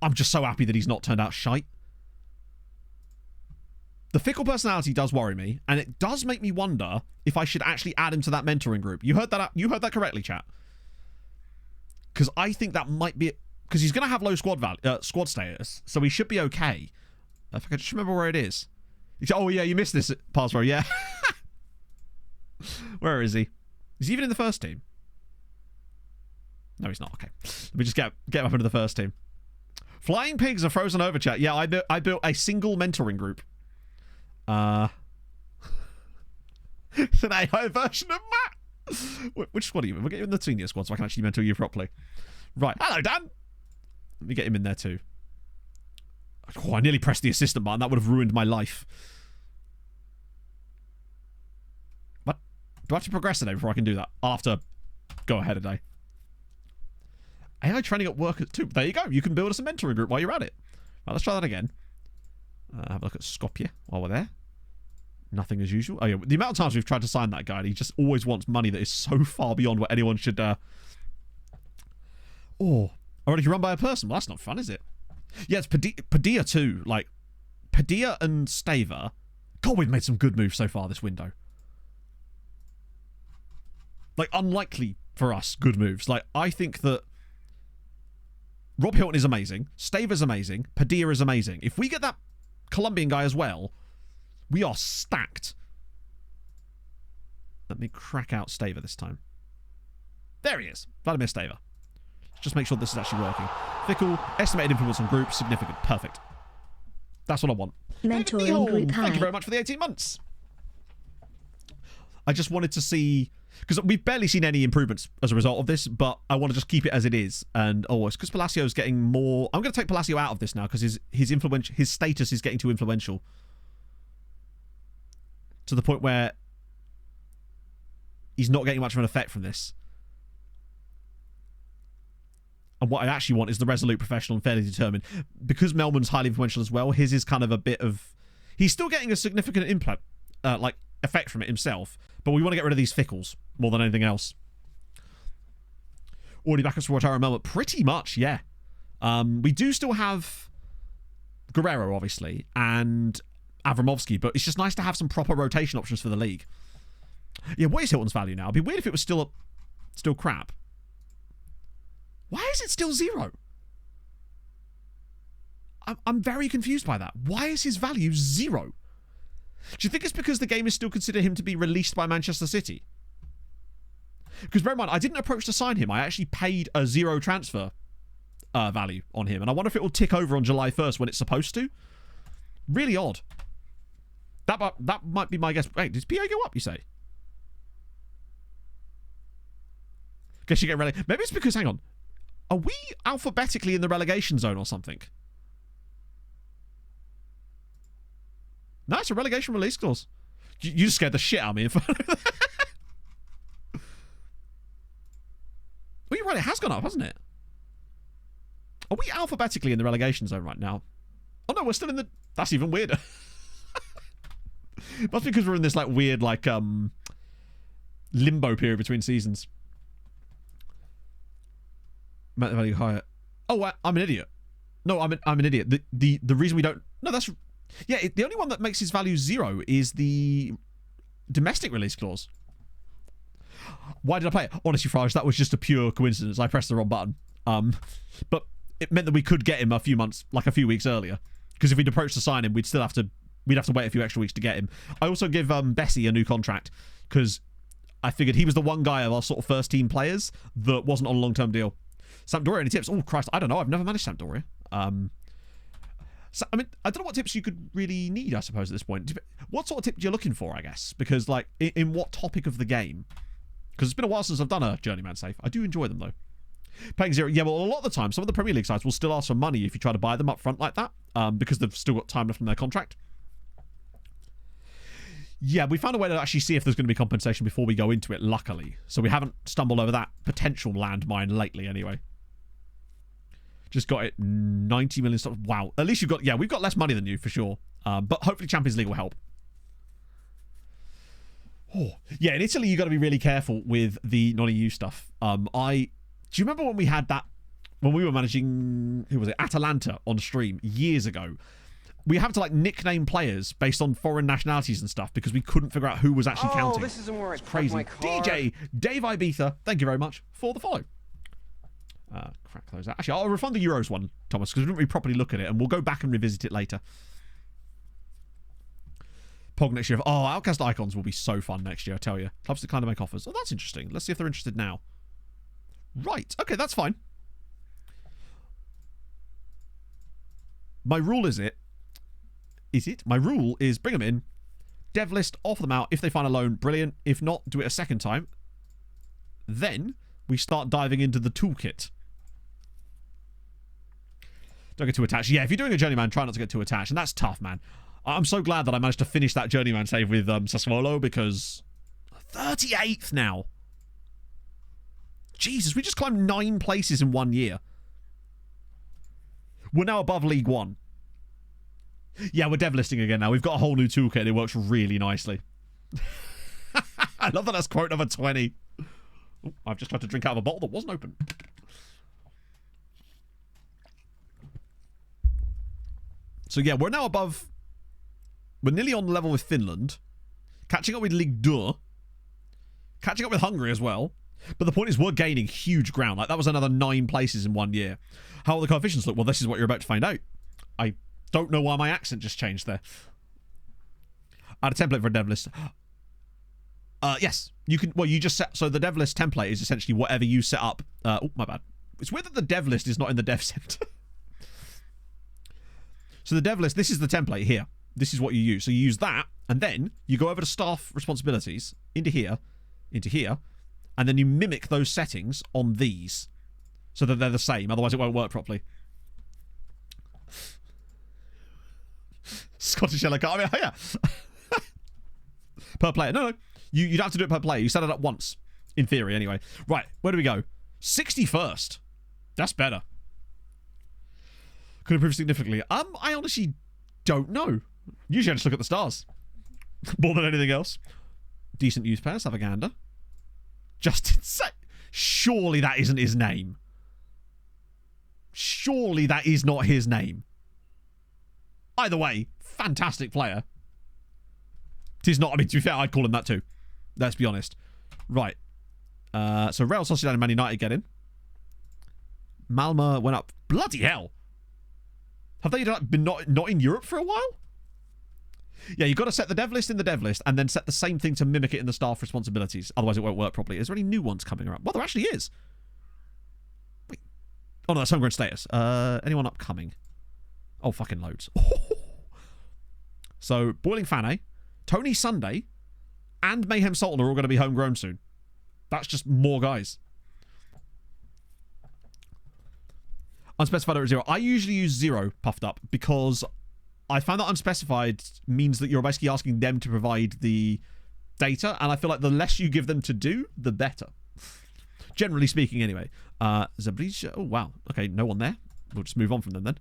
I'm just so happy that he's not turned out shite. The fickle personality does worry me, and it does make me wonder if I should actually add him to that mentoring group. You heard that correctly, chat. Because I think that might be... Because he's going to have low squad status, so he should be okay. If I can just remember where it is. Oh, yeah, you missed this pass row, yeah. Where is he? Is he even in the first team? No, he's not. Okay. Let me just get him up into the first team. Flying pigs are frozen over, chat. Yeah, I built a single mentoring group. It's an AI version of Matt. Which squad are you in? We'll get you in the senior squad so I can actually mentor you properly. Right. Hello, Dan. Let me get him in there too. Oh, I nearly pressed the assistant button. That would have ruined my life. What? Do I have to progress today before I can do that? I'll have to go ahead today. AI training at work too. There you go. You can build us a mentoring group while you're at it. Right, let's try that again. Have a look at Skopje while we're there. Nothing as usual. Oh yeah, the amount of times we've tried to sign that guy, he just always wants money that is so far beyond what anyone should... Oh, already run by a person. Well, that's not fun, is it? Yeah, it's Padilla too. Like, Padilla and Staver. God, we've made some good moves so far this window. Like, unlikely for us, good moves. Like, I think that Rob Hilton is amazing. Staver's amazing. Padilla is amazing. If we get that Colombian guy as well, we are stacked. Let me crack out Staver this time. There he is. Vladimir Staver. Just make sure this is actually working. Fickle, estimated influence on group, significant. Perfect. That's what I want. Mentoring group high. Thank you very much for the 18 months. I just wanted to see... Because we've barely seen any improvements as a result of this, but I want to just keep it as it is. And, oh, it's because Palacio's getting more... I'm going to take Palacio out of this now because his status is getting too influential. To the point where he's not getting much of an effect from this. And what I actually want is the resolute, professional, and fairly determined. Because Melman's highly influential as well, his is kind of a bit of... He's still getting a significant input, effect from it himself, but we want to get rid of these fickles more than anything else. Already backups for Rotaro and Melman? Pretty much, yeah. We do still have Guerrero, obviously, and Avramovsky, but it's just nice to have some proper rotation options for the league. Yeah, what is Hilton's value now? It'd be weird if it was still crap. Why is it still 0? I'm very confused by that. Why is his value 0? Do you think it's because the game is still considering him to be released by Manchester City? Because bear in mind, I didn't approach to sign him. I actually paid a 0 transfer value on him. And I wonder if it will tick over on July 1st when it's supposed to. Really odd. That might be my guess. Wait, does PA go up, you say? Guess you get relegated. Maybe it's because, hang on. Are we alphabetically in the relegation zone or something? No, it's a relegation release clause. You just scared the shit out of me in front of that. Well, you're right, it has gone up, hasn't it? Are we alphabetically in the relegation zone right now? Oh no, we're still in the... That's even weirder. Must be because we're in this weird limbo period between seasons. Amount value higher. Oh, I'm an idiot. No, I'm an idiot. The reason we don't... No, that's... Yeah, the only one that makes his value 0 is the domestic release clause. Why did I play it? Honestly, Frage, that was just a pure coincidence. I pressed the wrong button. But it meant that we could get him a few weeks earlier. Because if we'd approached to sign him, we'd still have to we'd have to wait a few extra weeks to get him. I also give Bessie a new contract because I figured he was the one guy of our sort of first team players that wasn't on a long-term deal. Sampdoria, any tips? Oh, Christ, I don't know. I've never managed Sampdoria. So, I mean, I don't know what tips you could really need, I suppose, at this point. What sort of tip you're looking for, I guess? Because, like, in what topic of the game? Because it's been a while since I've done a journeyman save. I do enjoy them, though. Paying 0. Yeah, well, a lot of the time, some of the Premier League sides will still ask for money if you try to buy them up front like that, because they've still got time left on their contract. Yeah, we found a way to actually see if there's going to be compensation before we go into it, luckily. So we haven't stumbled over that potential landmine lately, anyway. Just got it 90 million stuff. Wow. At least you've got... Yeah, we've got less money than you, for sure. But hopefully Champions League will help. Oh, yeah, in Italy, you've got to be really careful with the non-EU stuff. Do you remember when we had that... When we were managing... Who was it? Atalanta on stream years ago. We have to, like, nickname players based on foreign nationalities and stuff because we couldn't figure out who was actually counting. This isn't where I park crazy. my car. DJ Dave Ibiza, thank you very much for the follow. Crack those out. Actually, I'll refund the Euros one, Thomas, because we didn't really properly look at it, and we'll go back and revisit it later. Pog next year. Oh, Outcast Icons will be so fun next year, I tell you. Clubs decline to make offers. Oh, that's interesting. Let's see if they're interested now. Right. Okay, that's fine. My rule is it? Is it? My rule is bring them in, dev list, offer them out. If they find a loan, brilliant. If not, do it a second time. Then we start diving into the toolkit. Don't get too attached. Yeah, if you're doing a journeyman, try not to get too attached. And that's tough, man. I'm so glad that I managed to finish that journeyman save with Sassuolo because 38th now. Jesus, we just climbed 9 places in 1 year. We're now above League One. Yeah, we're dev listing again now. We've got a whole new toolkit and it works really nicely. I love that that's quote number 20. Ooh, I've just tried to drink out of a bottle that wasn't open. So yeah, we're now above... We're nearly on level with Finland. Catching up with Ligue 2. Catching up with Hungary as well. But the point is we're gaining huge ground. Like, that was another 9 places in 1 year. How will the coefficients look? Well, this is what you're about to find out. I don't know why my accent just changed there. I had a template for a dev list. Yes. You can... Well, you just set... So the dev list template is essentially whatever you set up. Oh, my bad. It's weird that the dev list is not in the dev center. So the dev list, this is the template here. This is what you use. So you use that, and then you go over to staff responsibilities, into here, and then you mimic those settings on these so that they're the same. Otherwise, it won't work properly. Scottish yellow card. I mean, oh, yeah. Per player. No. You don't have to do it per player. You set it up once. In theory, anyway. Right. Where do we go? 61st. That's better. Could improve significantly. I honestly don't know. Usually I just look at the stars. More than anything else. Decent use pair. Savagander. Justin Say. Surely that isn't his name. Surely that is not his name. Either way, fantastic player. Tis not. I mean, to be fair, I'd call him that too. Let's be honest. Right. So Real Sociedad and Man United get in. Malmo went up. Bloody hell. Have they been not in Europe for a while? Yeah, you've got to set the dev list in the dev list and then set the same thing to mimic it in the staff responsibilities. Otherwise, it won't work properly. Is there any new ones coming around? Well, there actually is. Wait. Oh, no, that's homegrown status. Anyone upcoming? Oh, fucking loads. So, Boiling Fane, Tony Sunday, and Mayhem Sultan are all going to be homegrown soon. That's just more guys. Unspecified or 0. I usually use 0 puffed up because I found that unspecified means that you're basically asking them to provide the data, and I feel like the less you give them to do, the better. Generally speaking, anyway. Zabrija. Oh, wow. Okay, no one there. We'll just move on from them then.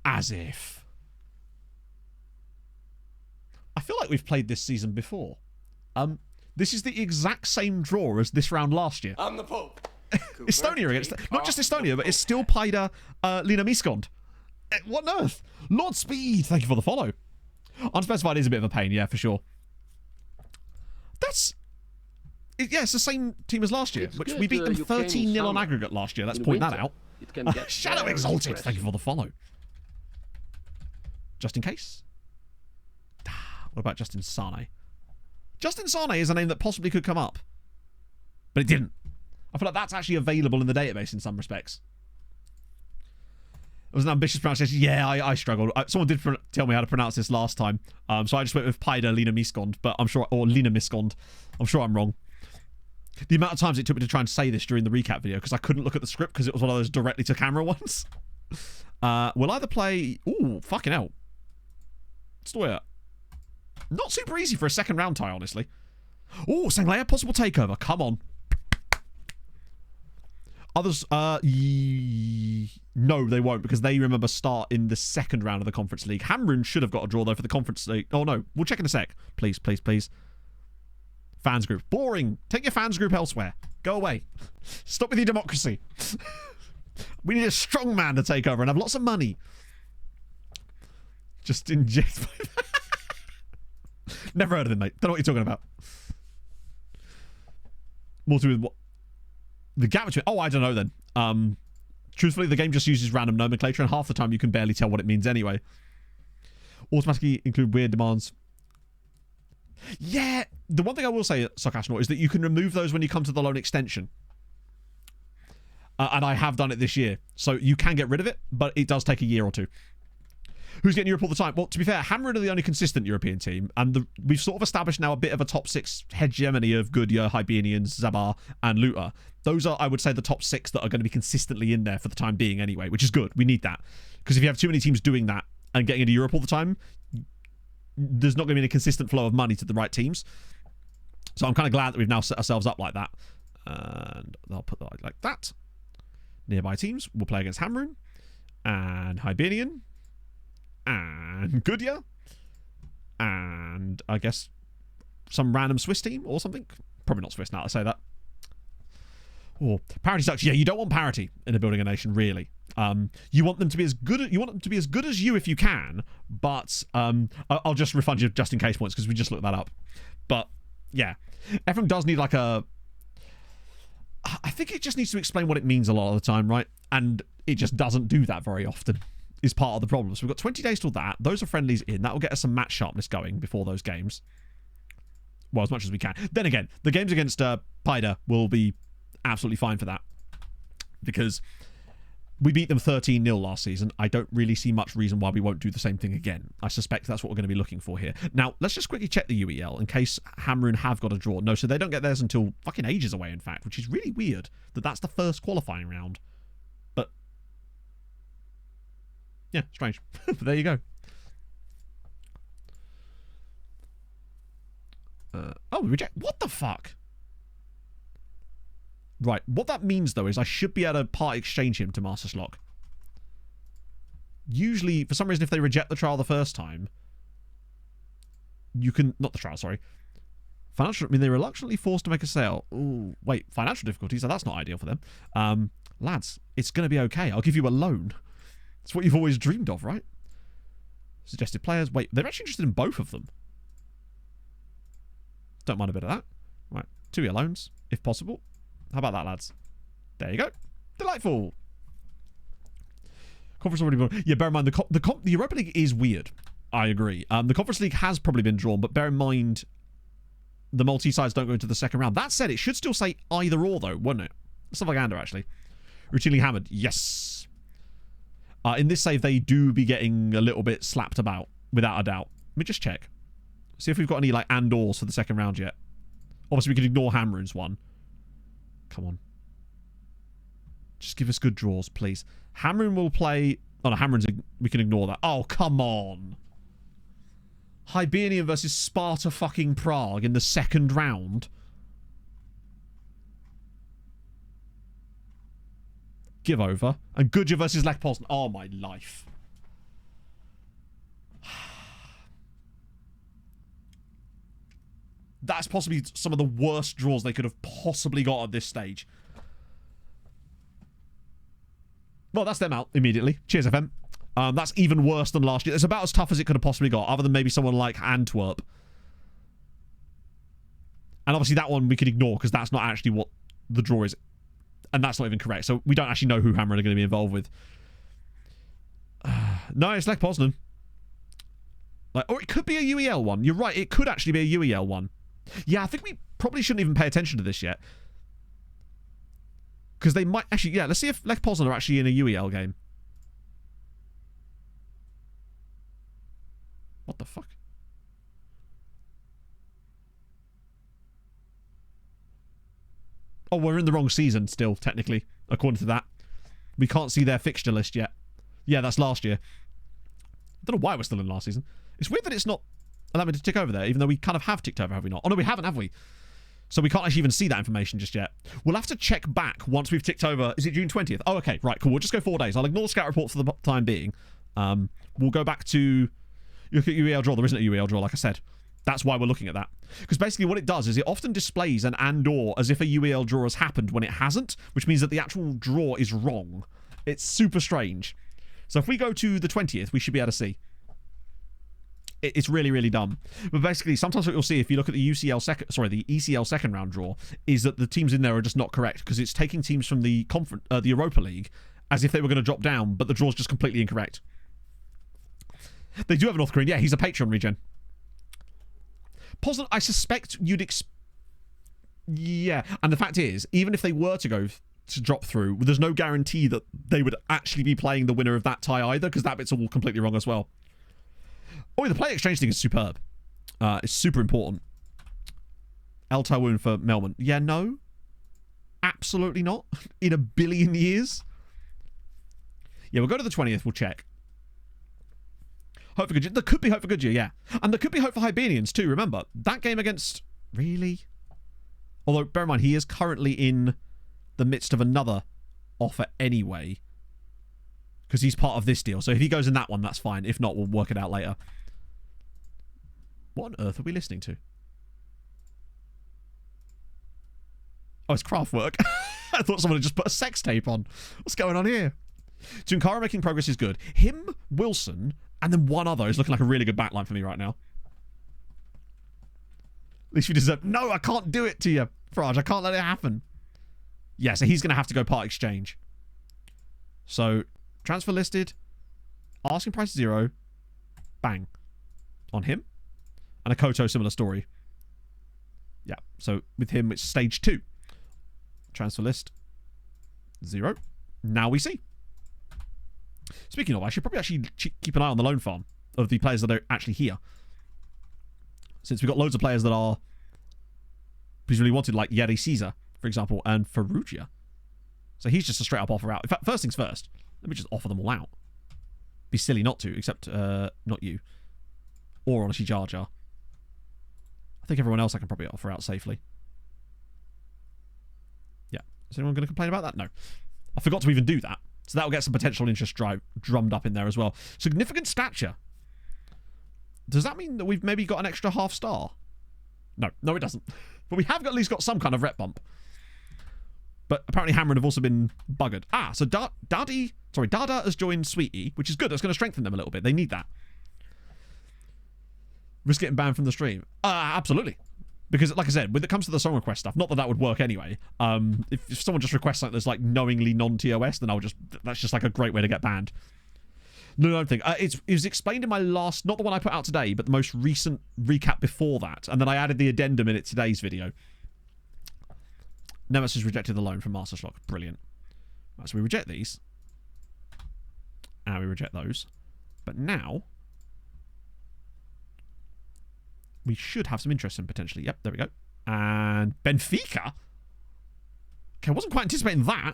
As if. I feel like we've played this season before. This is the exact same draw as this round last year. I'm the Pope. Estonia against... Not just Estonia, but it's still Paida Lina Miskond. What on earth? Lord Speed, thank you for the follow. Unspecified is a bit of a pain, yeah, for sure. That's... Yeah, it's the same team as last year, which we beat them 13-0 on aggregate last year. Let's point that out. Shadow Exalted, thank you for the follow. Just in case. What about Justin Sane? Justin Sane is a name that possibly could come up. But it didn't. I feel like that's actually available in the database in some respects. It was an ambitious pronunciation. Yeah, I struggled. Someone did tell me how to pronounce this last time. So I just went with Paida Lina Miskond, but I'm sure, or Lina Miskond. I'm sure I'm wrong. The amount of times it took me to try and say this during the recap video because I couldn't look at the script because it was one of those directly to camera ones. We'll either play... Ooh, fucking hell. Stoya. Not super easy for a second round tie, honestly. Ooh, Sanglea, possible takeover. Come on. Others, no, they won't because they, remember, start in the second round of the Conference League. Hamrun should have got a draw, though, for the Conference League. Oh, no. We'll check in a sec. Please, please, please. Fans group. Boring. Take your fans group elsewhere. Go away. Stop with your democracy. We need a strong man to take over and have lots of money. Just inject... Never heard of him, mate. Don't know what you're talking about. More to do with what... The gap between... Oh, I don't know then. Truthfully, the game just uses random nomenclature, and half the time you can barely tell what it means anyway. Automatically include weird demands. Yeah, the one thing I will say at Soccer is that you can remove those when you come to the loan extension. And I have done it this year. So you can get rid of it, but it does take a year or two. Who's getting Europe all the time? Well, to be fair, Hamrun are the only consistent European team, and we've sort of established now a bit of a top 6 hegemony of Goodyear, Hibernians, Zabar, and Luta. Those are, I would say, the top 6 that are going to be consistently in there for the time being anyway, which is good. We need that. Because if you have too many teams doing that and getting into Europe all the time, there's not going to be a consistent flow of money to the right teams. So I'm kind of glad that we've now set ourselves up like that. And I'll put that like that. Nearby teams will play against Hamrun and Hibernian and Goodyear and I guess some random Swiss team or something. Probably not Swiss now I say that. Oh, parity sucks. Yeah, you don't want parity in a building a nation, really. You want them to be as good. You want them to be as good as you if you can. But I'll just refund you just in case points because we just looked that up. But yeah, FM does need like a. I think it just needs to explain what it means a lot of the time, right? And it just doesn't do that very often. Is part of the problem. So we've got 20 days till that. Those are friendlies in. That will get us some match sharpness going before those games. Well, as much as we can. Then again, the games against Paida will be absolutely fine for that. Because we beat them 13-0 last season. I don't really see much reason why we won't do the same thing again. I suspect that's what we're going to be looking for here. Now, let's just quickly check the UEL in case Hamrun have got a draw. No, so they don't get theirs until fucking ages away, in fact, which is really weird that that's the first qualifying round. But yeah, strange. But there you go. Oh, reject. What the fuck? Right. What that means, though, is I should be able to part exchange him to Master Schlock. Usually, for some reason, if they reject the trial the first time, you can... Not the trial, sorry. Financial... I mean, they're reluctantly forced to make a sale. Ooh, wait. Financial difficulties? So that's not ideal for them. Lads, it's going to be okay. I'll give you a loan. It's what you've always dreamed of, right? Suggested players. Wait, they're actually interested in both of them. Don't mind a bit of that. Right. 2-year loans, if possible. How about that, lads? There you go. Delightful. Conference already... Yeah, bear in mind, the Europa League is weird. I agree. The Conference League has probably been drawn, but bear in mind, the multi-sides don't go into the second round. That said, it should still say either or, though, wouldn't it? Stuff like Ander, actually. Routinely hammered. Yes. In this save, they do be getting a little bit slapped about, without a doubt. Let me just check. See if we've got any, like, and-ors for the second round yet. Obviously, we can ignore Hamrun's one. Come on. Just give us good draws, please. Hamrun will play... Oh, no, Hamrun's... We can ignore that. Oh, come on. Hibernian versus Sparta fucking Prague in the second round. Give over. And Goodyear versus Lech Poznan. Oh, my life. That's possibly some of the worst draws they could have possibly got at this stage. Well, that's them out immediately. Cheers, FM. That's even worse than last year. It's about as tough as it could have possibly got, other than maybe someone like Antwerp. And obviously that one we could ignore, because that's not actually what the draw is. And that's not even correct. So we don't actually know who Hamrun are going to be involved with. No, it's Lech Poznan. Like, or it could be a UEL one. You're right, it could actually be a UEL one. Yeah, I think we probably shouldn't even pay attention to this yet. Because they might actually... Yeah, let's see if Lech Poznan are actually in a UEL game. What the fuck? Oh, we're in the wrong season still, technically, according to that. We can't see their fixture list yet. Yeah, that's last year. I don't know why we're still in last season. It's weird that it's not allowed me to tick over there, even though we kind of have ticked over, have we not? Oh, no, we haven't, have we? So we can't actually even see that information just yet. We'll have to check back once we've ticked over. Is it June 20th? Oh, okay, right, cool. We'll just go 4 days. I'll ignore the scout report for the time being. We'll go back to... Look at UEL draw. There isn't a UEL draw, like I said. That's why we're looking at that. Because basically what it does is it often displays an and/or as if a UEL draw has happened when it hasn't, which means that the actual draw is wrong. It's super strange. So if we go to the 20th, we should be able to see. It's really, really dumb. But basically, sometimes what you'll see if you look at the ECL second round draw is that the teams in there are just not correct because it's taking teams from the Europa League as if they were going to drop down, but the draw's just completely incorrect. They do have a North Korean. Yeah, he's a Patreon regen. Poznan, I suspect you'd... Yeah, and the fact is, even if they were to go to drop through, there's no guarantee that they would actually be playing the winner of that tie either, because that bit's all completely wrong as well. Oh, the player exchange thing is superb. It's super important. El Tawun for Melman. Yeah, no. Absolutely not. In a billion years. Yeah, we'll go to the 20th. We'll check. Hope for Goodyear. There could be hope for Goodyear, yeah. And there could be hope for Hibernians too, remember. That game against... Really? Although, bear in mind, he is currently in the midst of another offer anyway. Because he's part of this deal. So if he goes in that one, that's fine. If not, we'll work it out later. What on earth are we listening to? Oh, it's Kraftwerk. I thought someone had just put a sex tape on. What's going on here? Tunkara making progress is good. Him, Wilson... And then one other is looking like a really good backline for me right now. At least you deserve... No, I can't do it to you, Faraj. I can't let it happen. Yeah, so he's going to have to go part exchange. So, transfer listed. Asking price 0. Bang. On him. And a Koto, similar story. Yeah, so with him, it's stage 2. Transfer list. 0. Now we see. Speaking of, I should probably actually keep an eye on the loan farm of the players that are actually here. Since we've got loads of players that are presumably wanted, like Yeri Caesar, for example, and Ferrugia. So he's just a straight up offer out. In fact, first things first, let me just offer them all out. Be silly not to, except not you. Or honestly Jar Jar. I think everyone else I can probably offer out safely. Yeah. Is anyone going to complain about that? No. I forgot to even do that. So that'll get some potential interest drummed up in there as well. Significant stature. Does that mean that we've maybe got an extra half star? No. No, it doesn't. But we have at least got some kind of rep bump. But apparently Hammerin have also been buggered. Ah, so Dada has joined Sweetie, which is good. That's going to strengthen them a little bit. They need that. Risk getting banned from the stream. Absolutely. Because, like I said, when it comes to the song request stuff, not that that would work anyway. If someone just requests something that's like knowingly non-TOS, then that's just like a great way to get banned. No, I don't think. It was explained in my last, not the one I put out today, but the most recent recap before that. And then I added the addendum in today's video. Nemesis has rejected the loan from Masterschlock. Brilliant. Right, so we reject these. And we reject those. But now... we should have some interest in potentially. Yep, there we go. And Benfica? Okay, I wasn't quite anticipating that.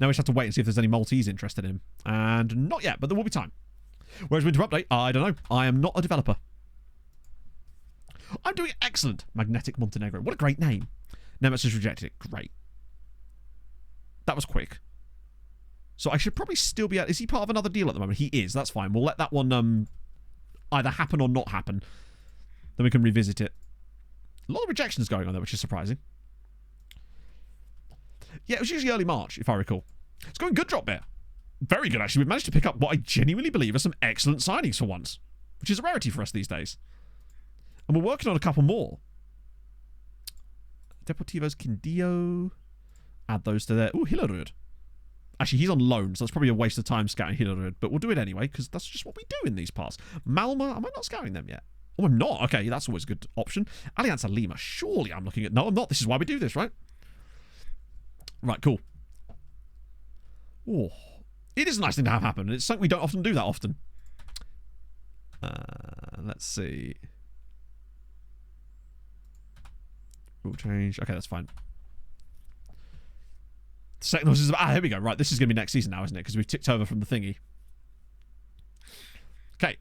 Now we just have to wait and see if there's any Maltese interested in him. And not yet, but there will be time. Whereas winter update, I don't know. I am not a developer. I'm doing excellent. Magnetic Montenegro. What a great name. Nemesis rejected it. Great. That was quick. So I should probably still be... Is he part of another deal at the moment? He is. That's fine. We'll let that one either happen or not happen. Then we can revisit it. A lot of rejections going on there, which is surprising. Yeah, it was usually early March, if I recall. It's going good, drop bear. Very good, actually. We've managed to pick up what I genuinely believe are some excellent signings for once, which is a rarity for us these days. And we're working on a couple more. Deportivo's Quindío. Add those to there. Ooh, Hillerud. Actually, he's on loan, so that's probably a waste of time scouting Hillard, but we'll do it anyway, because that's just what we do in these parts. Malma, am I not scouting them yet? Oh, I'm not. Okay, that's always a good option. Alianza Lima, surely I'm looking at... No, I'm not. This is why we do this, right? Right, cool. Oh, it is a nice thing to have happen, and it's something we don't often do that often. Let's see. Rule change. Okay, that's fine. Second is here we go. Right, this is going to be next season now, isn't it? Because we've ticked over from the thingy. Okay.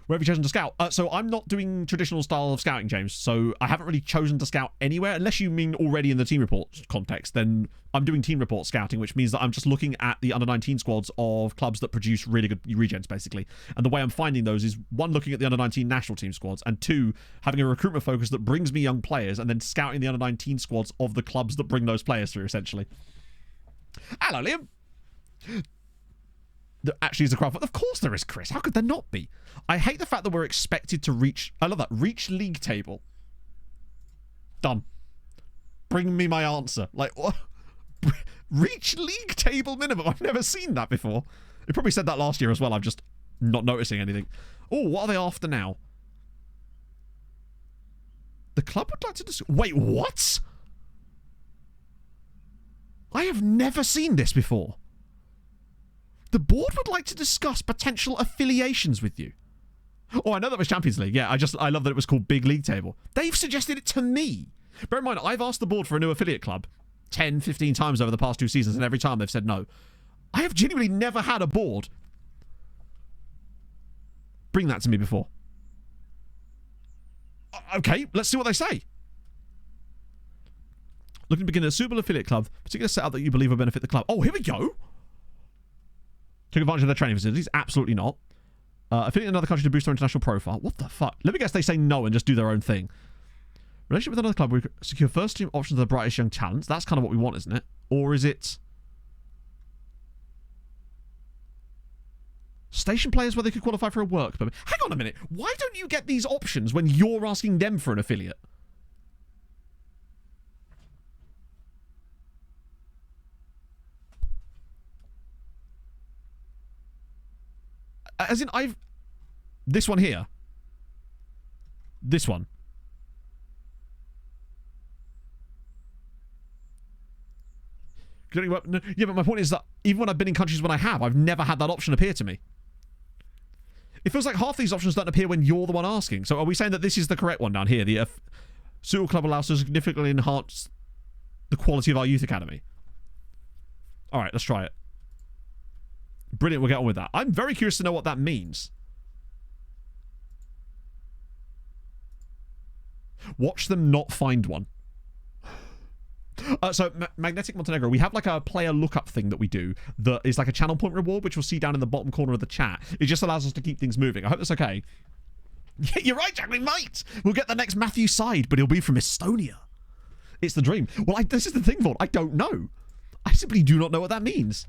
Where have you chosen to scout? So I'm not doing traditional style of scouting, James. So I haven't really chosen to scout anywhere. Unless you mean already in the team report context, then I'm doing team report scouting, which means that I'm just looking at the under-19 squads of clubs that produce really good regens, basically. And the way I'm finding those is, one, looking at the under-19 national team squads, and two, having a recruitment focus that brings me young players, and then scouting the under-19 squads of the clubs that bring those players through, essentially. Hello, Liam. There actually is a crowd. Of course there is, Chris. How could there not be? I hate the fact that we're expected to reach... I love that. Reach league table. Done. Bring me my answer. Like, what? Reach league table minimum. I've never seen that before. It probably said that last year as well. I'm just not noticing anything. Oh, what are they after now? The club would like to... Wait, what? I have never seen this before. The board would like to discuss potential affiliations with you. Oh, I know that was Champions League. Yeah, I love that it was called Big League Table. They've suggested it to me. Bear in mind, I've asked the board for a new affiliate club 10, 15 times over the past 2 seasons, and every time they've said no. I have genuinely never had a board bring that to me before. Okay, let's see what they say. Looking to begin a suitable affiliate club, particular setup that you believe will benefit the club. Oh, here we go. Take advantage of their training facilities? Absolutely not. Affiliate in another country to boost their international profile. What the fuck? Let me guess they say no and just do their own thing. Relationship with another club, we secure first team options of the brightest young talents. That's kind of what we want, isn't it? Or is it... Station players where they could qualify for a work permit? Hang on a minute. Why don't you get these options when you're asking them for an affiliate? As in, this one here. This one. Yeah, but my point is that even when I've been in countries when I have, I've never had that option appear to me. It feels like half these options don't appear when you're the one asking. So are we saying that this is the correct one down here? The suitable club allows us to significantly enhance the quality of our youth academy. All right, let's try it. Brilliant, we'll get on with that. I'm very curious to know what that means. Watch them not find one. So, Magnetic Montenegro, we have like a player lookup thing that we do that is like a channel point reward, which you'll see down in the bottom corner of the chat. It just allows us to keep things moving. I hope that's okay. Yeah, you're right, Jack, we might. We'll get the next Matthew Side, but he'll be from Estonia. It's the dream. Well, this is the thing, Vaughn. I don't know. I simply do not know what that means.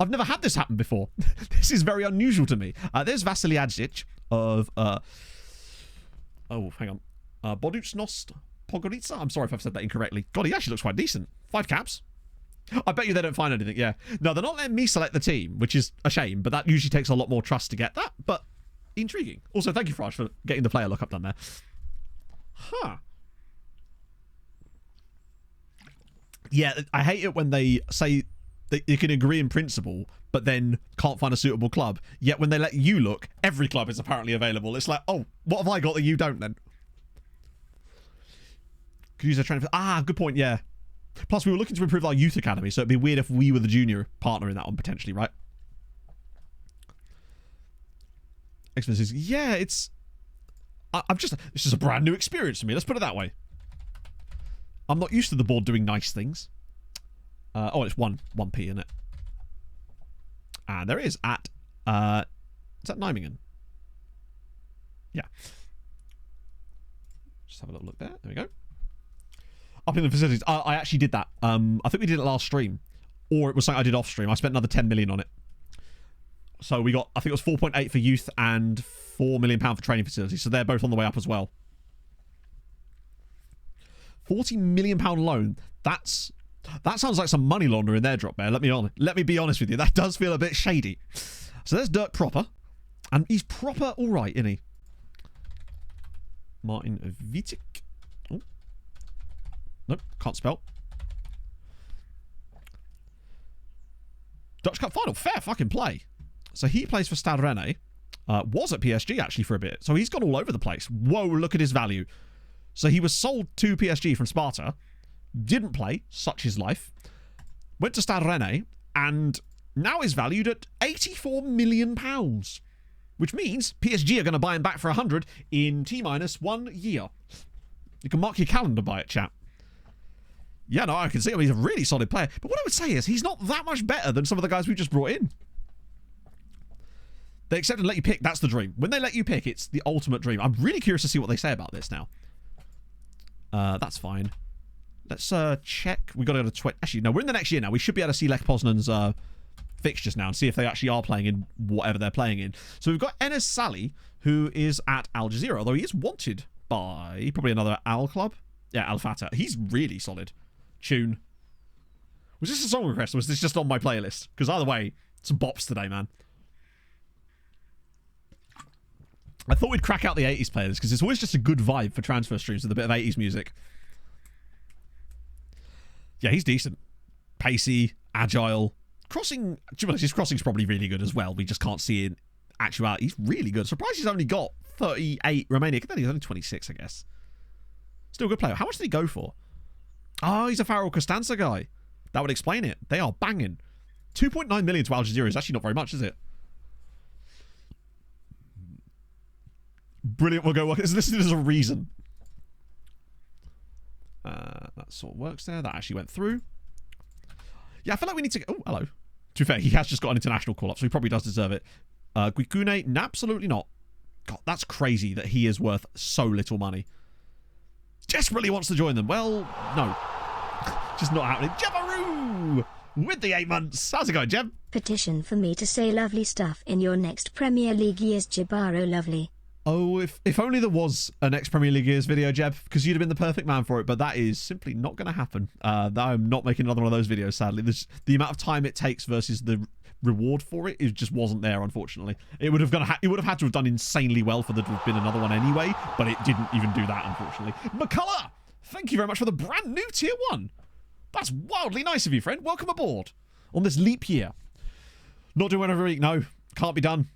I've never had this happen before. This is very unusual to me. There's Vasily Adzic of... oh, hang on. Boducnost Pogorica? I'm sorry if I've said that incorrectly. God, he actually looks quite decent. 5 caps. I bet you they don't find anything, yeah. No, they're not letting me select the team, which is a shame, but that usually takes a lot more trust to get that, but intriguing. Also, thank you, Frosh, for getting the player lookup done there. Huh. Yeah, I hate it when they say... You can agree in principle, but then can't find a suitable club. Yet when they let you look, every club is apparently available. It's like, oh, what have I got that you don't then? Could use a training. Good point, yeah. Plus, we were looking to improve our youth academy, so it'd be weird if we were the junior partner in that one, potentially, right? Expenses. Yeah, it's... This is a brand new experience for me. Let's put it that way. I'm not used to the board doing nice things. It's 1p, isn't it? And there is at... is that Nijmegen? Yeah. Just have a little look there. There we go. Up in the facilities. I actually did that. I think we did it last stream. Or it was something I did off stream. I spent another 10 million on it. So we got... I think it was 4.8 for youth and £4 million for training facilities. So they're both on the way up as well. £40 million loan. That's... That sounds like some money laundering there, Drop Bear. Let me be honest with you. That does feel a bit shady. So there's Dirk proper. And he's proper all right, isn't he? Martin Vitek. Oh. Nope, can't spell. Dutch Cup final. Fair fucking play. So he plays for Stade Rennais. Was at PSG actually for a bit. So he's gone all over the place. Whoa, look at his value. So he was sold to PSG from Sparta. Didn't play. Such is life. Went to Stade Rennais. And now is valued at £84 million. Which means PSG are going to buy him back for 100 in T-minus 1 year. You can mark your calendar by it, chat. Yeah, no, I can see him. He's a really solid player. But what I would say is he's not that much better than some of the guys we just brought in. They accept and let you pick. That's the dream. When they let you pick, it's the ultimate dream. I'm really curious to see what they say about this now. That's fine. Let's check. We got to go to actually, no, we're in the next year now. We should be able to see Lech Poznan's fixtures now and see if they actually are playing in whatever they're playing in. So we've got Enes Sally, who is at Al Jazeera, although he is wanted by probably another Al club. Yeah, Al Fatah. He's really solid. Tune. Was this a song request or was this just on my playlist? Because either way, some bops today, man. I thought we'd crack out the 80s players because it's always just a good vibe for transfer streams with a bit of 80s music. Yeah, he's decent. Pacey, agile. Crossing, to be honest, his crossing's probably really good as well. We just can't see it in actuality. He's really good. Surprised he's only got 38 remaining. Then he's only 26, I guess. Still a good player. How much did he go for? Oh, he's a Farrell Costanza guy. That would explain it. They are banging. 2.9 million to Al Jazeera is actually not very much, is it? Brilliant. We'll go. It's listed as a reason. That sort of works there. That actually went through. Yeah, I feel like we need to... Oh, hello. To be fair, he has just got an international call-up, so he probably does deserve it. Guikune, absolutely not. God, that's crazy that he is worth so little money. Desperately wants to join them. Well, no. Just not happening. Jebaroo! With the 8 months. How's it going, Jeb? Petition for me to say lovely stuff in your next Premier League years, Jabaro lovely. Oh, if only there was an ex-Premier League years video, Jeb, because you'd have been the perfect man for it, but that is simply not going to happen. I'm not making another one of those videos, sadly. The amount of time it takes versus the reward for it just wasn't there, unfortunately. It would have had to have done insanely well for there to have been another one anyway, but it didn't even do that, unfortunately. McCullough, thank you very much for the brand new tier 1. That's wildly nice of you, friend. Welcome aboard on this leap year. Not doing one every week, no. Can't be done.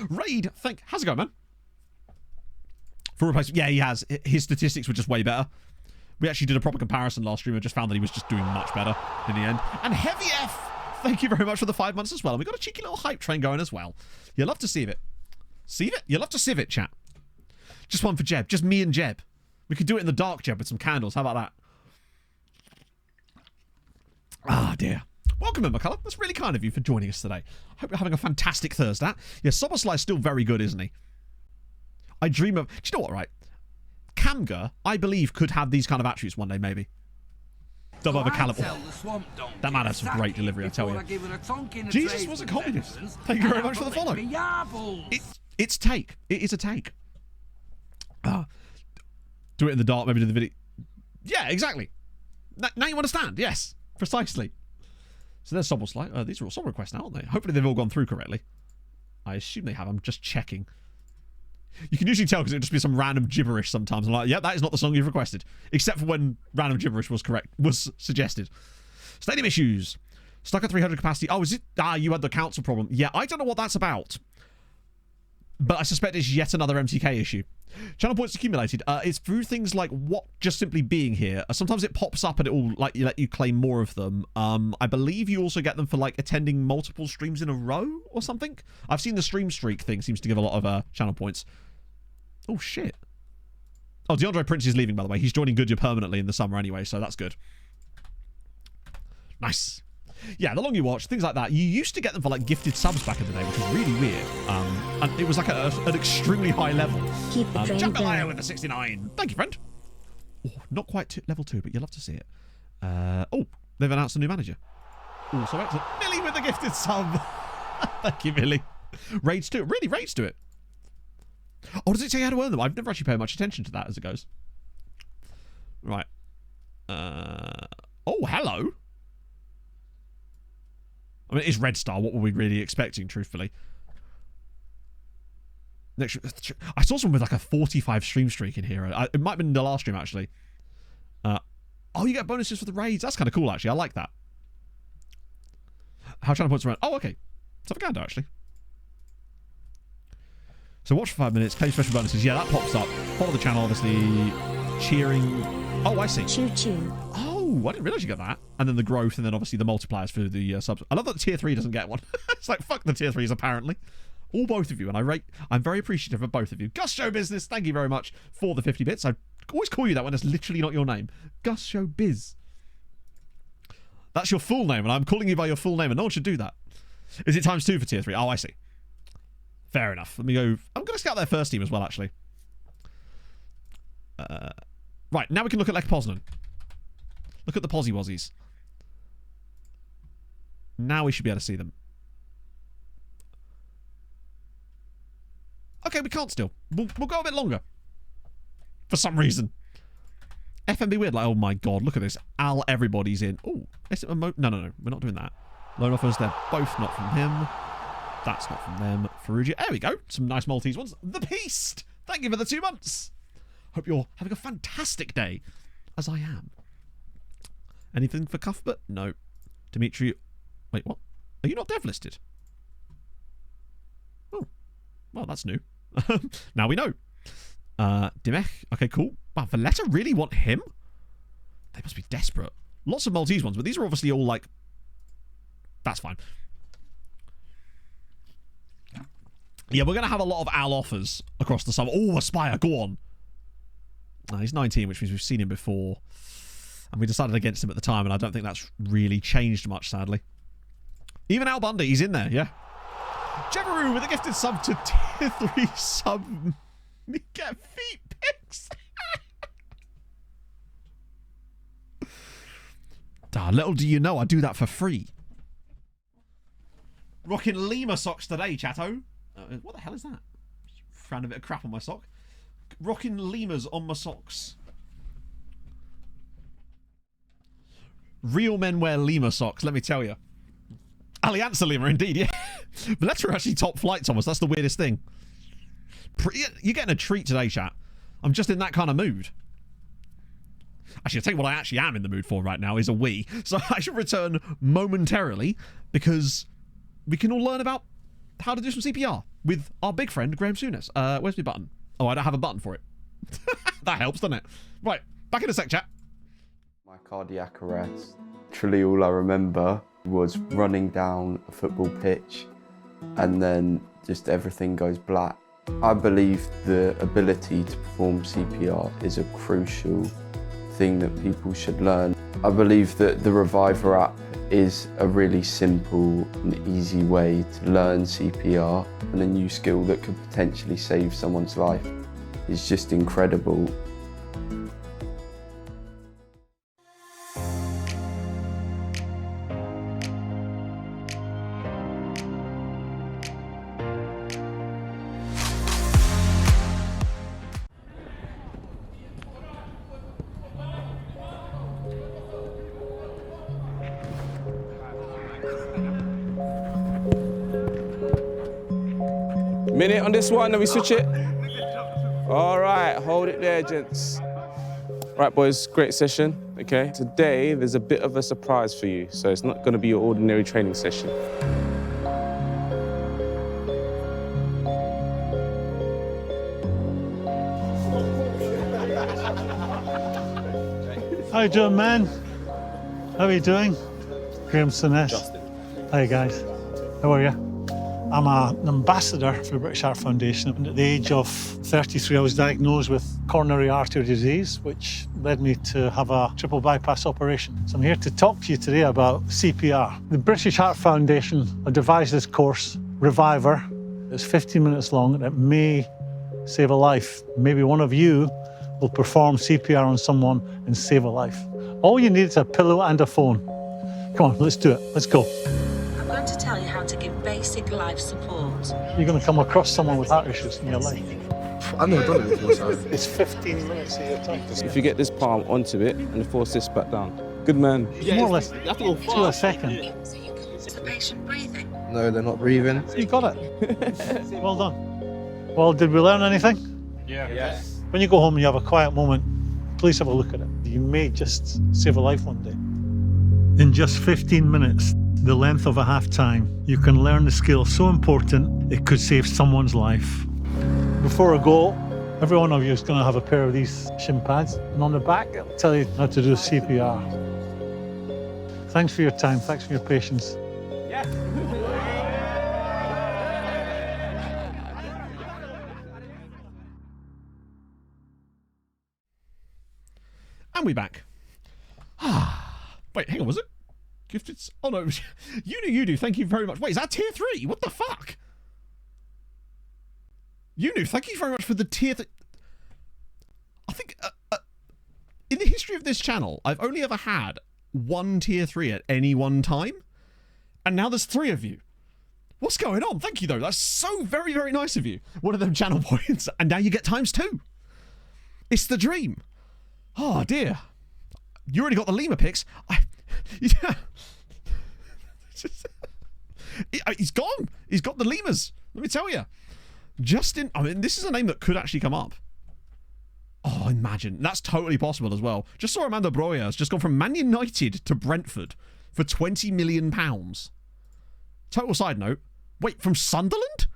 Raid, how's it going, man? For replacement, yeah, he has. His statistics were just way better. We actually did a proper comparison last stream. I just found that he was just doing much better in the end. And Heavy F, thank you very much for the 5 months as well. And we got a cheeky little hype train going as well. You love to see it. See it? You love to sieve it, chat. Just one for Jeb. Just me and Jeb. We could do it in the dark, Jeb, with some candles. How about that? Ah, dear. Welcome in, McCullough. That's really kind of you for joining us today. Hope you're having a fantastic Thursday. Yeah, Soboslai's still very good, isn't he? I dream of... Do you know what, right? Kamga, I believe, could have these kind of attributes one day, maybe. Double over caliber. That man has some great delivery, I tell you. Jesus was a communist. Thank you very much for the follow. It's take. It is a take. Do it in the dark, maybe do the video. Yeah, exactly. Now you understand. Yes, precisely. So there's Soboslai. These are all song requests now, aren't they? Hopefully they've all gone through correctly. I assume they have. I'm just checking. You can usually tell because it would just be some random gibberish sometimes. I'm like, yeah, that is not the song you've requested. Except for when random gibberish was suggested. Stadium issues. Stuck at 300 capacity. Oh, is it? You had the council problem. Yeah, I don't know what that's about. But I suspect it's yet another MTK issue. Channel points accumulated. It's through things like what just simply being here. Sometimes it pops up and it will let you claim more of them. I believe you also get them for attending multiple streams in a row or something. I've seen the stream streak thing seems to give a lot of channel points. Oh shit. Oh, DeAndre Prince is leaving, by the way. He's joining Goodyear permanently in the summer anyway, so that's good. Nice. Yeah, the longer you watch, things like that. You used to get them for gifted subs back in the day, which was really weird. And it was an extremely high level. Keep the train going. With the 69. Thank you, friend. Oh, not quite level 2, but you'll love to see it. Oh, they've announced a new manager. Oh, so excellent. Millie with the gifted sub. Thank you, Millie. Raids to it. Really, raids to it. Oh, does it say how to earn them? I've never actually paid much attention to that as it goes. Right. I mean, it's Red Star. What were we really expecting, truthfully? Next, I saw someone with like a 45 stream streak in here. It might have been in the last stream, actually. Oh, you get bonuses for the raids. That's kind of cool, actually. I like that. How channel points around? Oh, okay. Let's have a gander, actually. So watch for 5 minutes. Claim special bonuses. Yeah, that pops up. Follow the channel, obviously. Cheering. Oh, I see. Choo choo. Oh, I didn't realize you got that. And then the growth, and then obviously the multipliers for the subs. I love that tier 3 doesn't get one. It's like, fuck the tier 3s, apparently. All both of you, and I'm very appreciative of both of you. Gus Show Business, thank you very much for the 50 bits. I always call you that when it's literally not your name. Gus Show Biz. That's your full name, and I'm calling you by your full name, and no one should do that. Is it ×2 for tier 3? Oh, I see. Fair enough. Let me go. I'm going to scout their first team as well, actually. Right, now we can look at Lech Poznan. Look at the Pozzy Wozzies. Now we should be able to see them. Okay, we can't still. We'll go a bit longer. For some reason. FMB weird. Like, oh my god, look at this. Al, everybody's in. Oh, no. We're not doing that. Loan offers, they're both not from him. That's not from them. Ferrugia. There we go. Some nice Maltese ones. The Beast. Thank you for the 2 months. Hope you're having a fantastic day. As I am. Anything for Cuthbert? No. Dimitri. Wait, what? Are you not dev listed? Oh. Well, that's new. Now we know. Dimech. Okay, cool. Wow, Valletta really want him? They must be desperate. Lots of Maltese ones, but these are obviously all like... That's fine. Yeah, we're going to have a lot of Al offers across the summer. Oh, Aspire, go on. He's 19, which means we've seen him before. And we decided against him at the time, and I don't think that's really changed much, sadly. Even Al Bundy, he's in there, yeah. Jeveroo with a gifted sub to tier 3 sub. Get feet pics. Little do you know, I do that for free. Rocking Lima socks today, chatto. What the hell is that? Found a bit of crap on my sock. Rocking Limas on my socks. Real men wear Lima socks, let me tell you. Alianza Lima, indeed, yeah. Valletta are actually top flight, Thomas. That's the weirdest thing. You're getting a treat today, chat. I'm just in that kind of mood. Actually, I'll tell you what I actually am in the mood for right now is a wee. So I should return momentarily because we can all learn about how to do some CPR with our big friend, Graham Souness. Where's my button? Oh, I don't have a button for it. That helps, doesn't it? Right, back in a sec, chat. My cardiac arrest. Literally all I remember was running down a football pitch and then just everything goes black. I believe the ability to perform CPR is a crucial thing that people should learn. I believe that the Reviver app is a really simple and easy way to learn CPR, and a new skill that could potentially save someone's life. It's just incredible. Minute on this one, then we switch it. All right, hold it there, gents. Right, boys, great session, okay? Today, there's a bit of a surprise for you, so it's not going to be your ordinary training session. How you doing, man? How are you doing? Graham Souness. Hi, guys. How are you? I'm an ambassador for the British Heart Foundation. And at the age of 33, I was diagnosed with coronary artery disease, which led me to have a triple bypass operation. So I'm here to talk to you today about CPR. The British Heart Foundation have devised this course, Reviver. It's 15 minutes long and it may save a life. Maybe one of you will perform CPR on someone and save a life. All you need is a pillow and a phone. Come on, let's do it. Let's go. I'm going to tell you how to give basic life support. You're going to come across someone with heart issues in your life. I've never done it before, so... It's 15 minutes of your time. If you get this palm onto it and force this back down. Good man. More or less to a second. Is the patient breathing? No, they're not breathing. You got it. Well done. Well, did we learn anything? Yes. When you go home and you have a quiet moment, please have a look at it. You may just save a life one day. In just 15 minutes, the length of a half-time, you can learn the skill so important it could save someone's life. Before I go, every one of you is going to have a pair of these shin pads, and on the back it'll tell you how to do CPR. Thanks for your time, thanks for your patience. And we back. Wait, hang on, was it? Gifted? Oh no, you do. Thank you very much. Wait, is that tier 3? What the fuck? Thank you very much for the tier 3. I think in the history of this channel, I've only ever had one tier 3 at any one time, and now there's 3 of you. What's going on? Thank you though. That's so very, very nice of you. One of them channel points, and now you get ×2. It's the dream. Oh dear. You already got the lemur pics. Yeah. He's gone. He's got the lemurs. Let me tell you. Justin, I mean, this is a name that could actually come up. Oh, imagine. That's totally possible as well. Just saw Amanda Broya has just gone from Man United to Brentford for £20 million. Total side note. Wait, from Sunderland?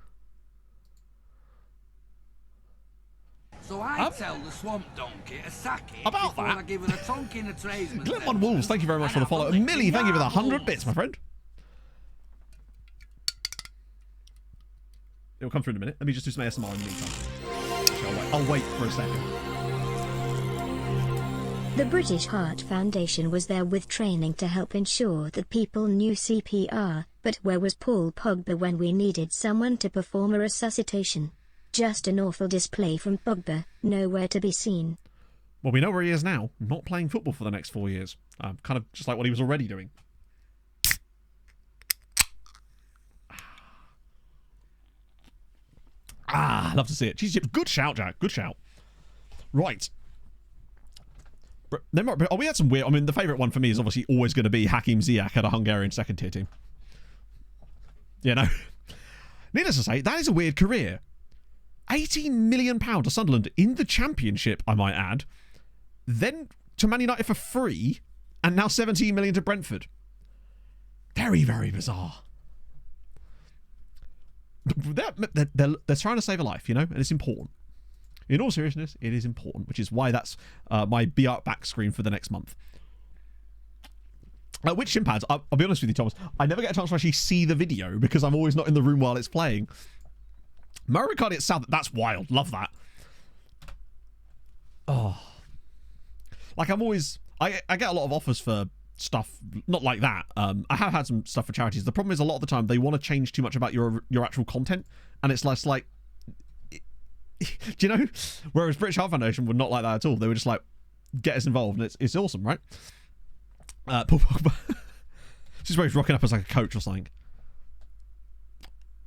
So I tell the swamp donkey to sack it about before that. I give it a tonk in the tradesman. Glenmon Wolves, thank you very much for the follow. Millie, thank you for the 100 bits, my friend. It'll come through in a minute. Let me just do some ASMR in the meantime. I'll wait for a second. The British Heart Foundation was there with training to help ensure that people knew CPR, but where was Paul Pogba when we needed someone to perform a resuscitation? Just an awful display from Pogba, nowhere to be seen. Well, we know where he is now, not playing football for the next 4 years. Kind of just like what he was already doing. Ah, love to see it. Jeez, good shout, Jack. Good shout. Right. We had some weird... I mean, the favourite one for me is obviously always going to be Hakim Ziyech at a Hungarian second-tier team. You know? Needless to say, that is a weird career. £18 million to Sunderland in the Championship, I might add. Then to Man United for free, and now 17 million to Brentford. Very, very bizarre. They're trying to save a life, you know, and it's important. In all seriousness, it is important, which is why that's my Be Art back screen for the next month. Which shin pads? I'll be honest with you, Thomas. I never get a chance to actually see the video because I'm always not in the room while it's playing. Mario Kart at South, that's wild. Love that. Oh. Like I'm always... I get a lot of offers for stuff not like that. I have had some stuff for charities. The problem is a lot of the time they want to change too much about your actual content, and it's less like... Do you know? Whereas British Heart Foundation were not like that at all. They were just like, get us involved, and it's awesome, right? Paul Pogba. This is where he's rocking up as like a coach or something.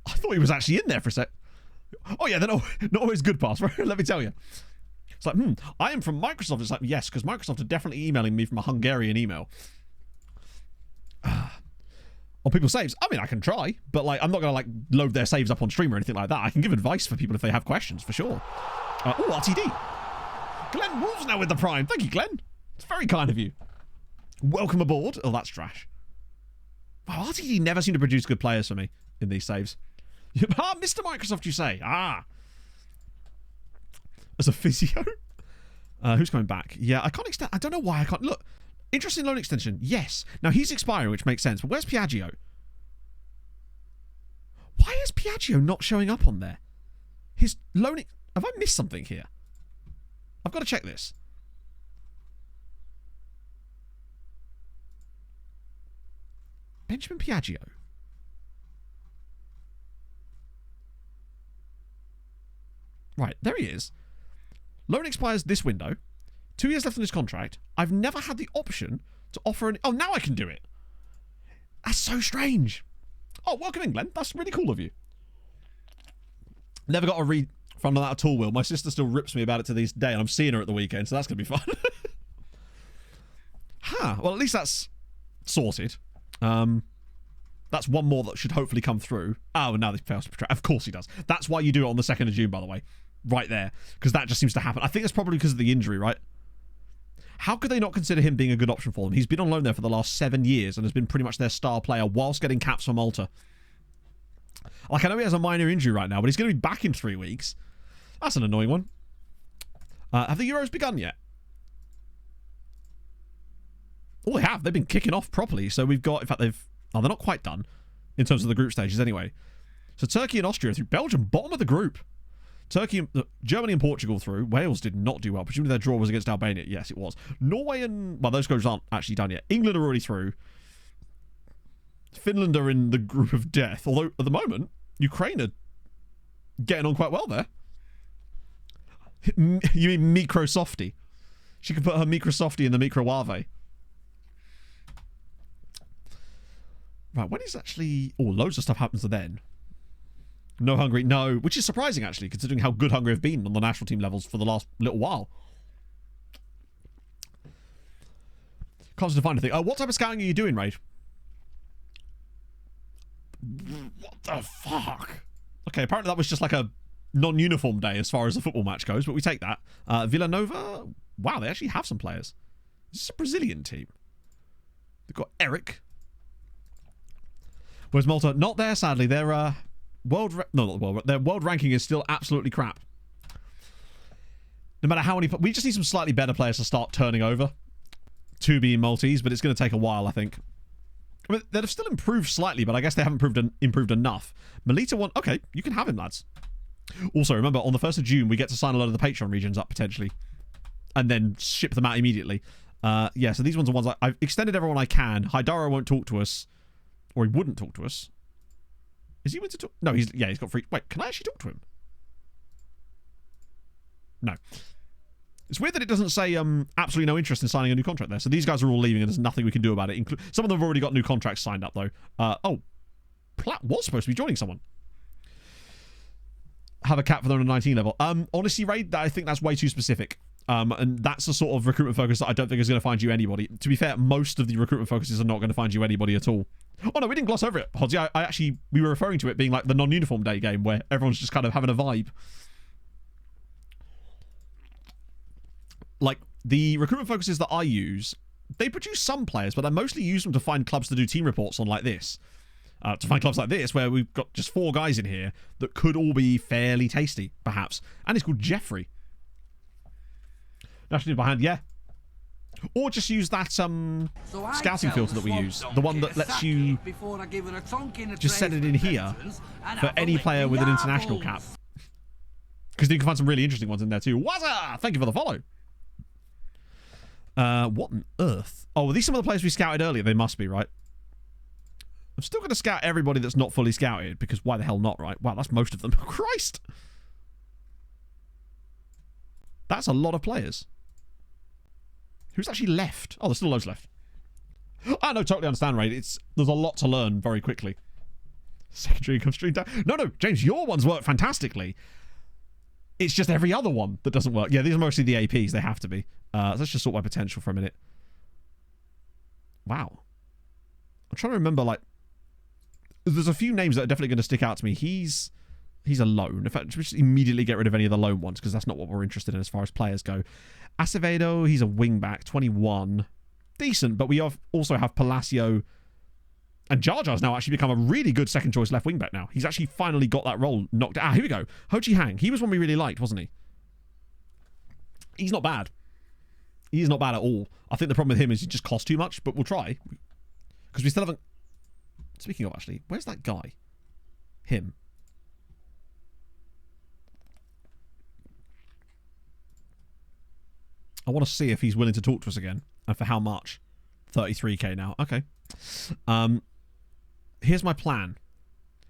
I thought he was actually in there for a sec. Oh yeah, they're not always good pass, right? Let me tell you. It's like, I am from Microsoft. It's like, yes, because Microsoft are definitely emailing me from a Hungarian email. On people's saves. I mean, I can try, but like, I'm not going to like load their saves up on stream or anything like that. I can give advice for people if they have questions, for sure. Oh, RTD. Glenn Wolves now with the Prime. Thank you, Glenn. It's very kind of you. Welcome aboard. Oh, that's trash. Wow, RTD never seem to produce good players for me in these saves. Ah, Mr. Microsoft, you say? Ah. As a physio? Who's coming back? Yeah, I can't extend. I don't know why I can't. Look, interesting loan extension. Yes. Now, he's expiring, which makes sense. But where's Piaggio? Why is Piaggio not showing up on there? His loan... Have I missed something here? I've got to check this. Benjamin Piaggio. Right, there he is. Loan expires this window. 2 years left on his contract. I've never had the option to offer an... Oh, now I can do it. That's so strange. Oh, welcome in, Glenn. That's really cool of you. Never got a refund on that at all, Will. My sister still rips me about it to this day, and I'm seeing her at the weekend, so that's going to be fun. Well, at least that's sorted. That's one more that should hopefully come through. Oh, now this fails to portray. Of course he does. That's why you do it on the 2nd of June, by the way. Right there. Because that just seems to happen. I think that's probably because of the injury, right? How could they not consider him being a good option for them? He's been on loan there for the last 7 years and has been pretty much their star player whilst getting caps for Malta. Like, I know he has a minor injury right now, but he's going to be back in 3 weeks. That's an annoying one. Have the Euros begun yet? Oh, they have. They've been kicking off properly. So we've got, in fact, they're not quite done in terms of the group stages anyway. So Turkey and Austria through. Belgium, bottom of the group. Germany and Portugal through. Wales did not do well. Presumably their draw was against Albania. Yes, it was. Norway and... Well, those goals aren't actually done yet. England are already through. Finland are in the group of death. Although, at the moment, Ukraine are getting on quite well there. You mean Micro Softy? She could put her Micro Softy in the Micro Wave. Right, when is actually... Oh, loads of stuff happens to then. No Hungary, no. Which is surprising, actually, considering how good Hungary have been on the national team levels for the last little while. Can't define anything. What type of scouting are you doing, Raid? What the fuck? Okay, apparently that was just like a non-uniform day as far as the football match goes, but we take that. Villanova, wow, they actually have some players. Is this a Brazilian team? They've got Eric. Whereas Malta, not there, sadly. Their their world ranking is still absolutely crap. No matter how many, we just need some slightly better players to start turning over to be Maltese, but it's going to take a while, I think. I mean, they've still improved slightly, but I guess they haven't improved enough. Melita won. Okay, you can have him, lads. Also, remember, on the 1st of June, we get to sign a lot of the Patreon regions up, potentially. And then ship them out immediately. Yeah, so these ones are ones I've extended everyone I can. Haidara won't talk to us. Or he wouldn't talk to us. Is he willing to talk? No, he's got free... Wait, can I actually talk to him? No. It's weird that it doesn't say absolutely no interest in signing a new contract there. So these guys are all leaving and there's nothing we can do about it. Some of them have already got new contracts signed up, though. Oh. Platt was supposed to be joining someone. Have a cap for the under 19 level. Honestly, Raid, I think that's way too specific. And that's the sort of recruitment focus that I don't think is going to find you anybody. To be fair, most of the recruitment focuses are not going to find you anybody at all. Oh no, we didn't gloss over it, Hodzi. We were referring to it being like the non-uniform day game where everyone's just kind of having a vibe. Like, the recruitment focuses that I use, they produce some players, but I mostly use them to find clubs to do team reports on like this. To find clubs like this, where we've got just 4 guys in here that could all be fairly tasty, perhaps. And it's called Jeffrey. National behind, yeah. Or just use that scouting filter that we use. The one that lets you just set it in here for any player with an international cap. Because you can find some really interesting ones in there too. Wazza! Thank you for the follow. What on earth? Oh, are these some of the players we scouted earlier? They must be, right? I'm still going to scout everybody that's not fully scouted, because why the hell not, right? Wow, that's most of them. Christ! That's a lot of players. Who's actually left? Oh, there's still loads left. I no, totally understand, Raid. There's a lot to learn very quickly. Secondary income stream down. No, James, your ones work fantastically. It's just every other one that doesn't work. Yeah, these are mostly the APs. They have to be. So let's just sort by potential for a minute. Wow. I'm trying to remember, like... There's a few names that are definitely going to stick out to me. He's a loan. In fact, just immediately get rid of any of the loan ones, because that's not what we're interested in as far as players go. Acevedo, he's a wing-back, 21. Decent, but we also have Palacio. And Jar Jar's now actually become a really good second-choice left wing-back now. He's actually finally got that role knocked out. Ah, here we go. Ho Chi Hang. He was one we really liked, wasn't he? He's not bad. He's not bad at all. I think the problem with him is he just costs too much, but we'll try. Because we still haven't... Speaking of, actually, where's that guy? Him. I want to see if he's willing to talk to us again. And for how much? 33k now. Okay. Here's my plan.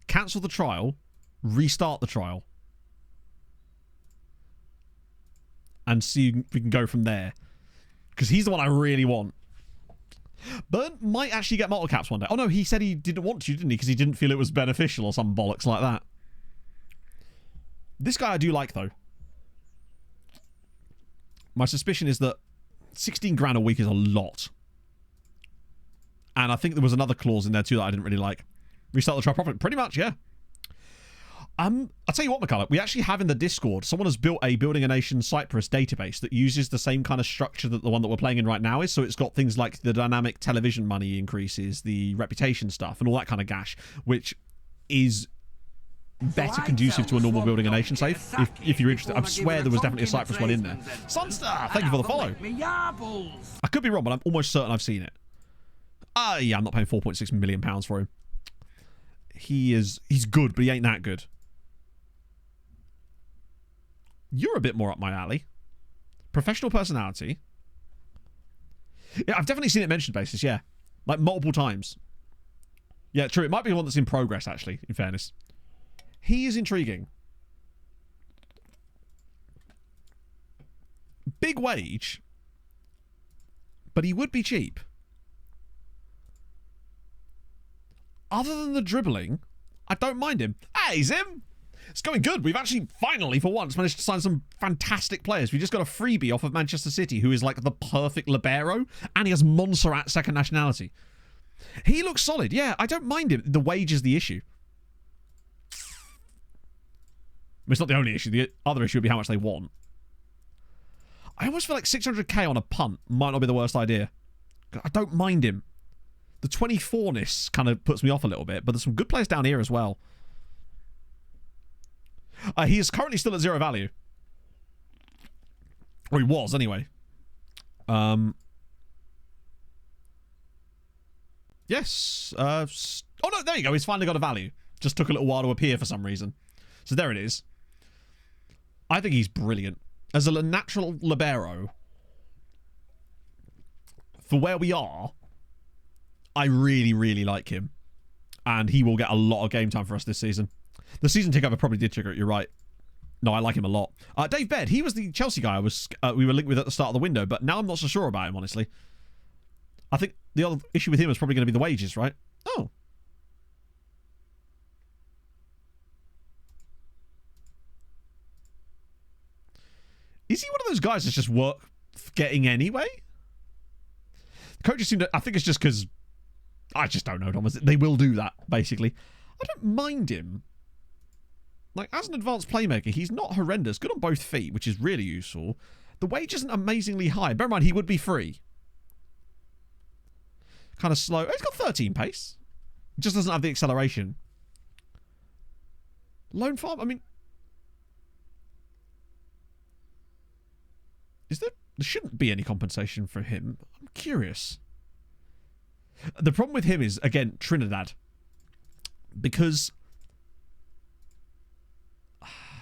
Cancel the trial. Restart the trial. And see if we can go from there. Because he's the one I really want. Burn might actually get multi caps one day. Oh no, he said he didn't want to, didn't he? Because he didn't feel it was beneficial or some bollocks like that. This guy I do like, though. My suspicion is that 16 grand a week is a lot. And I think there was another clause in there too that I didn't really like. Restart the trial properly. Pretty much, yeah. I'll tell you what, McCullough, we actually have in the Discord, someone has built a Building a Nation Cyprus database that uses the same kind of structure that the one that we're playing in right now is. So it's got things like the dynamic television money increases, the reputation stuff, and all that kind of gash, which is better conducive to a normal Building a Nation save. If you're interested, I swear there was definitely a Cyprus one in there. Sunstar, thank you for the follow. I could be wrong, but I'm almost certain I've seen it. Yeah, I'm not paying £4.6 million for him. He's good, but he ain't that good. You're a bit more up my alley. Professional personality. Yeah, I've definitely seen it mentioned basis, yeah. Like multiple times. Yeah, true. It might be the one that's in progress, actually, in fairness. He is intriguing. Big wage. But he would be cheap. Other than the dribbling, I don't mind him. Hey, he's him. It's going good. We've actually, finally, for once, managed to sign some fantastic players. We just got a freebie off of Manchester City, who is like the perfect libero, and he has Montserrat second nationality. He looks solid. Yeah, I don't mind him. The wage is the issue. It's not the only issue. The other issue would be how much they want. I almost feel like 600k on a punt might not be the worst idea. I don't mind him. The 24-ness kind of puts me off a little bit, but there's some good players down here as well. He is currently still at 0 value. Or he was, anyway. Yes. Oh, no, there you go. He's finally got a value. Just took a little while to appear for some reason. So there it is. I think he's brilliant. As a natural libero, for where we are, I really, really like him. And he will get a lot of game time for us this season. The season takeover probably did trigger it, you're right. No, I like him a lot. Dave Bed, he was the Chelsea guy we were linked with at the start of the window, but now I'm not so sure about him, honestly. I think the other issue with him is probably going to be the wages, right? Oh. Is he one of those guys that's just worth getting anyway? The coaches seem to... I think it's just because... I just don't know, Thomas. They will do that, basically. I don't mind him. Like, as an advanced playmaker, he's not horrendous. Good on both feet, which is really useful. The wage isn't amazingly high. Bear in mind, he would be free. Kind of slow. He's got 13 pace. Just doesn't have the acceleration. Lone farm, I mean... There shouldn't be any compensation for him. I'm curious. The problem with him is, again, Trinidad. Because...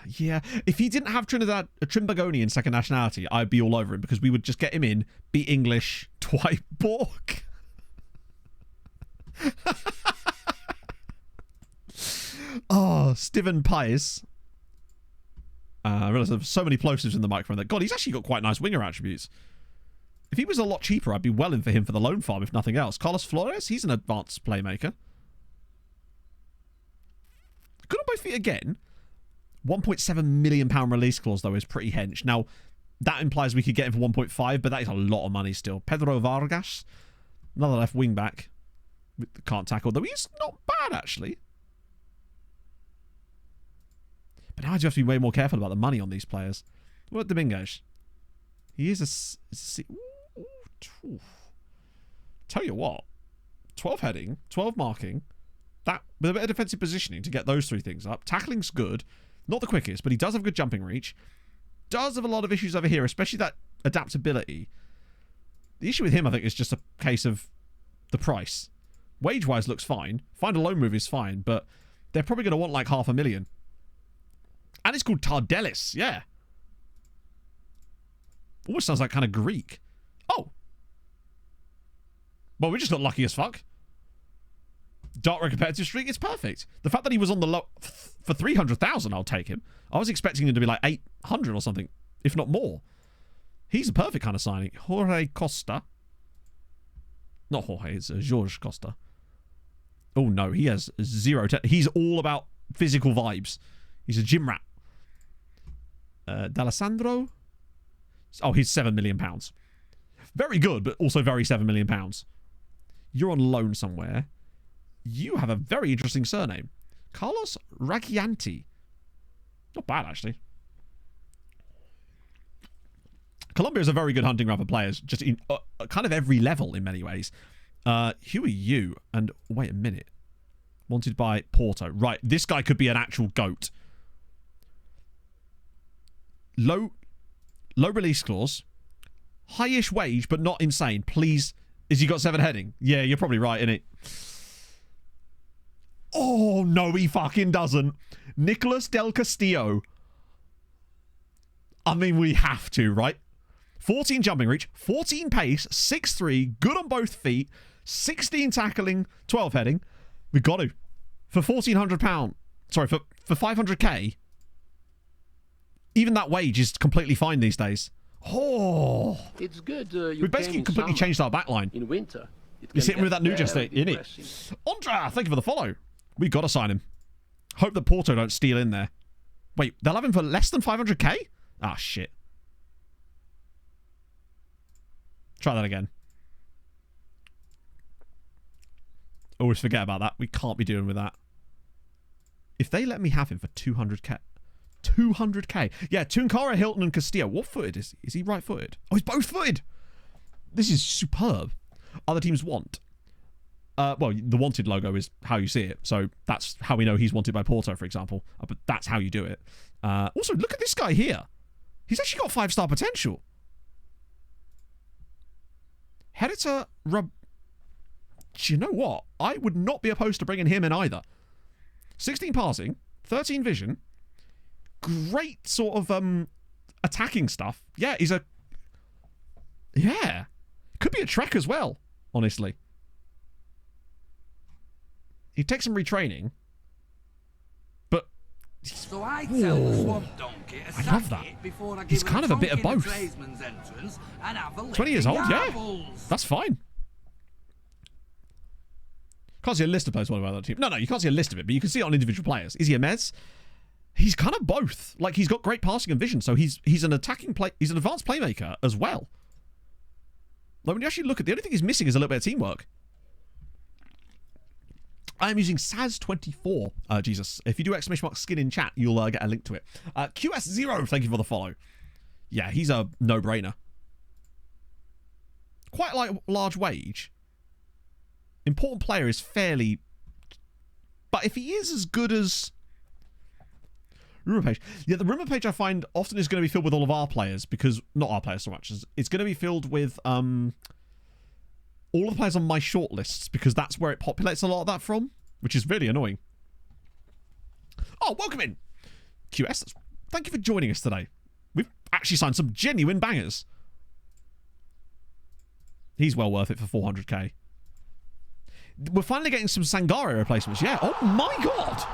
Yeah, if he didn't have Trinidad, a Trimbagonian second nationality, I'd be all over him because we would just get him in, be English, Dwight Bork. Oh, Steven Pies. I realize there's so many plosives in the microphone that, God, he's actually got quite nice winger attributes. If he was a lot cheaper, I'd be well in for him for the loan farm, if nothing else. Carlos Flores, he's an advanced playmaker. Good on both feet again. £1.7 million release clause, though, is pretty hench. Now, that implies we could get him for 1.5, but that is a lot of money still. Pedro Vargas, another left wing back. Can't tackle, though he's not bad, actually. But now I do have to be way more careful about the money on these players. What about Dominguez? He is Tell you what, 12 heading, 12 marking, that with a bit of defensive positioning to get those three things up. Tackling's good. Not the quickest, but he does have good jumping reach. Does have a lot of issues over here, especially that adaptability. The issue with him, I think, is just a case of the price. Wage-wise looks fine. Find a loan move is fine, but they're probably going to want like $500,000. And it's called Tardelis, yeah. Almost sounds like kind of Greek. Oh. Well, we just got lucky as fuck. Dark red competitive streak, it's perfect. The fact that he was on the low for 300,000, I'll take him. I was expecting him to be like 800 or something, if not more. He's a perfect kind of signing. Jorge Costa. Not Jorge, it's Jorge Costa. Oh no, he has zero. He's all about physical vibes. He's a gym rat. D'Alessandro. Oh, he's £7 million. Very good, but also very £7 million. You're on loan somewhere. You have a very interesting surname. Carlos Ragianti. Not bad, actually. Colombia is a very good hunting ground for players, just in kind of every level in many ways. Who are you? And wait a minute. Wanted by Porto. Right, this guy could be an actual goat. Low release clause. High-ish wage, but not insane. Please. Has he got 7 heading? Yeah, you're probably right, innit? Oh, no, he fucking doesn't. Nicolas Del Castillo. I mean, we have to, right? 14 jumping reach, 14 pace, 6'3", good on both feet, 16 tackling, 12 heading. We got to. For £1,400. Sorry, for 500k. Even that wage is completely fine these days. Oh. It's good. We basically completely changed our backline. In winter. We're sitting with that new just in it. Andra, thank you for the follow. We got to sign him. Hope that Porto don't steal in there. Wait, they'll have him for less than 500k? Ah, shit. Try that again. Always forget about that. We can't be doing with that. If they let me have him for 200k. 200k. Yeah, Tunkara, Hilton, and Castillo. What footed is he? Is he right-footed? Oh, he's both-footed. This is superb. Other teams want. Well, the wanted logo is how you see it. So that's how we know he's wanted by Porto, for example. But that's how you do it. Also, look at this guy here. He's actually got 5-star potential. Hedita Do you know what? I would not be opposed to bringing him in either. 16 passing, 13 vision. Great sort of attacking stuff. Yeah, he's a... Yeah. Could be a Trek as well, honestly. He takes some retraining. But... So I tell the swamp donkey to I love that. Before I give He's kind of a bit of both. 20 years old, yeah. That's fine. Can't see a list of players on that team. No, you can't see a list of it, but you can see it on individual players. Is he a Mez? He's kind of both. Like, he's got great passing and vision, so he's an attacking play. He's an advanced playmaker as well. Like, when you actually look at the only thing he's missing is a little bit of teamwork. I am using Saz24. Jesus. If you do !skin in chat, you'll get a link to it. QS0, thank you for the follow. Yeah, he's a no-brainer. Quite like large wage. Important player is fairly... But if he is as good as... Rumor page. Yeah, the rumor page I find often is going to be filled with all of our players, because... Not our players so much. It's going to be filled with... all the players on my shortlists, because that's where it populates a lot of that from, which is really annoying. Oh, welcome in! QS, thank you for joining us today. We've actually signed some genuine bangers. He's well worth it for 400k. We're finally getting some Sangare replacements. Yeah. Oh my god.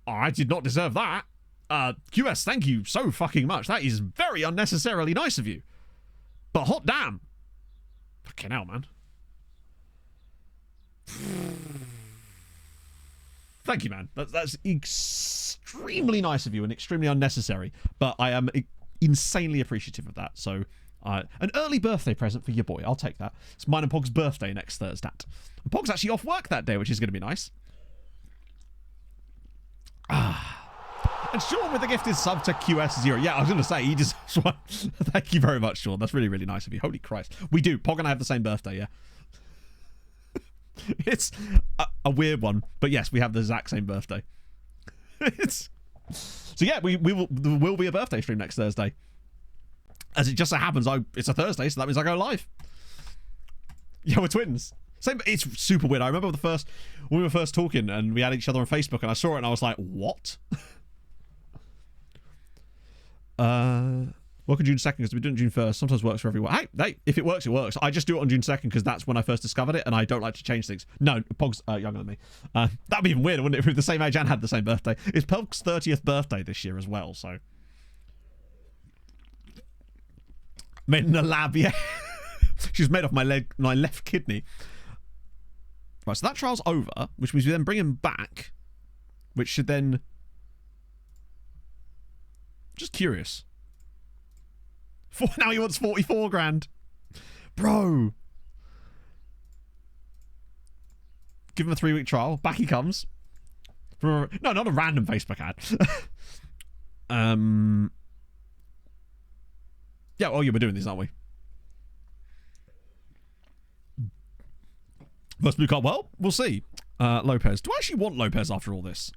I did not deserve that. QS, thank you so fucking much. That is very unnecessarily nice of you. But hot damn. Fucking hell, man. Thank you, man. That's extremely nice of you and extremely unnecessary. But I am insanely appreciative of that. So, an early birthday present for your boy. I'll take that. It's mine and Pog's birthday next Thursday. And Pog's actually off work that day, which is going to be nice. And Sean with the gifted sub to QS0. Yeah, I was going to say, he deserves one. Thank you very much, Sean. That's really, really nice of you. Holy Christ. We do. Pog and I have the same birthday, yeah. It's a weird one, but yes, we have the exact same birthday. So yeah, there will be a birthday stream next Thursday. As it just so happens, it's a Thursday, so that means I go live. Yeah, we're twins. Same. It's super weird. I remember when we were first talking and we had each other on Facebook, and I saw it and I was like, what? Welcome June 2nd, because we're doing June 1st. Sometimes works for everyone. Hey, if it works, it works. I just do it on June 2nd because that's when I first discovered it, and I don't like to change things. No, Pog's younger than me. That'd be even weirder, wouldn't it, if we were the same age and had the same birthday. It's Pog's 30th birthday this year as well, so. Made in the lab, yeah. She's made off my left kidney. Right, so that trial's over, which means we then bring him back, which should then... Just curious. Now he wants 44 grand. Bro. Give him a 3-week trial. Back he comes. No, not a random Facebook ad. Yeah, oh yeah, we're doing this, aren't we? First blue card. Well, we'll see. Lopez. Do I actually want Lopez after all this?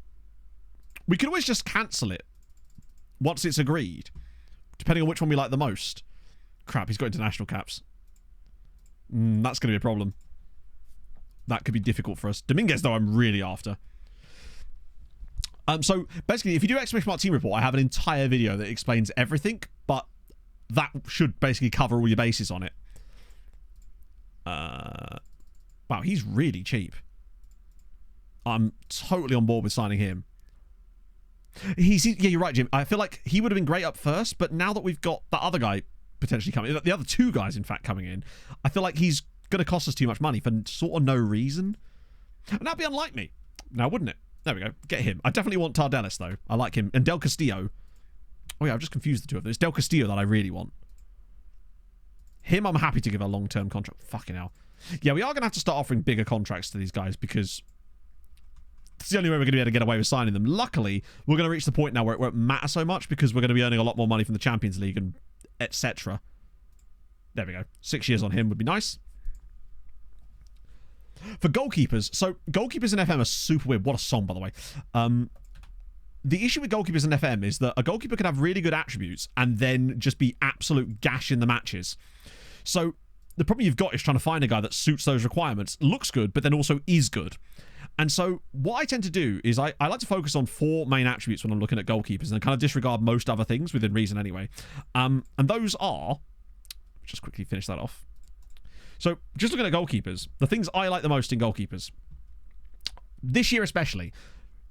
We can always just cancel it once it's agreed, depending on which one we like the most. Crap, he's got international caps. That's going to be a problem. That could be difficult for us. Dominguez, though, I'm really after. So, basically, if you do exclamation mark team report, I have an entire video that explains everything, but that should basically cover all your bases on it. Wow, he's really cheap. I'm totally on board with signing him. Yeah, you're right, Jim. I feel like he would have been great up first, but now that we've got that other guy potentially coming, the other two guys, in fact, coming in, I feel like he's going to cost us too much money for sort of no reason. And that'd be unlike me. Now, wouldn't it? There we go. Get him. I definitely want Tardelis, though. I like him. And Del Castillo. Oh, yeah, I've just confused the two of them. It's Del Castillo that I really want. Him, I'm happy to give a long-term contract. Fucking hell. Yeah, we are going to have to start offering bigger contracts to these guys because it's the only way we're going to be able to get away with signing them. Luckily, we're going to reach the point now where it won't matter so much because we're going to be earning a lot more money from the Champions League and etc. There we go. 6 years on him would be nice. For goalkeepers, so goalkeepers in FM are super weird. What a song, by the way. The issue with goalkeepers in FM is that a goalkeeper can have really good attributes and then just be absolute gash in the matches. So the problem you've got is trying to find a guy that suits those requirements, looks good, but then also is good. And so what I tend to do is I like to focus on 4 main attributes when I'm looking at goalkeepers and kind of disregard most other things within reason anyway. And those are... Just quickly finish that off. So, just looking at goalkeepers, the things I like the most in goalkeepers, this year especially,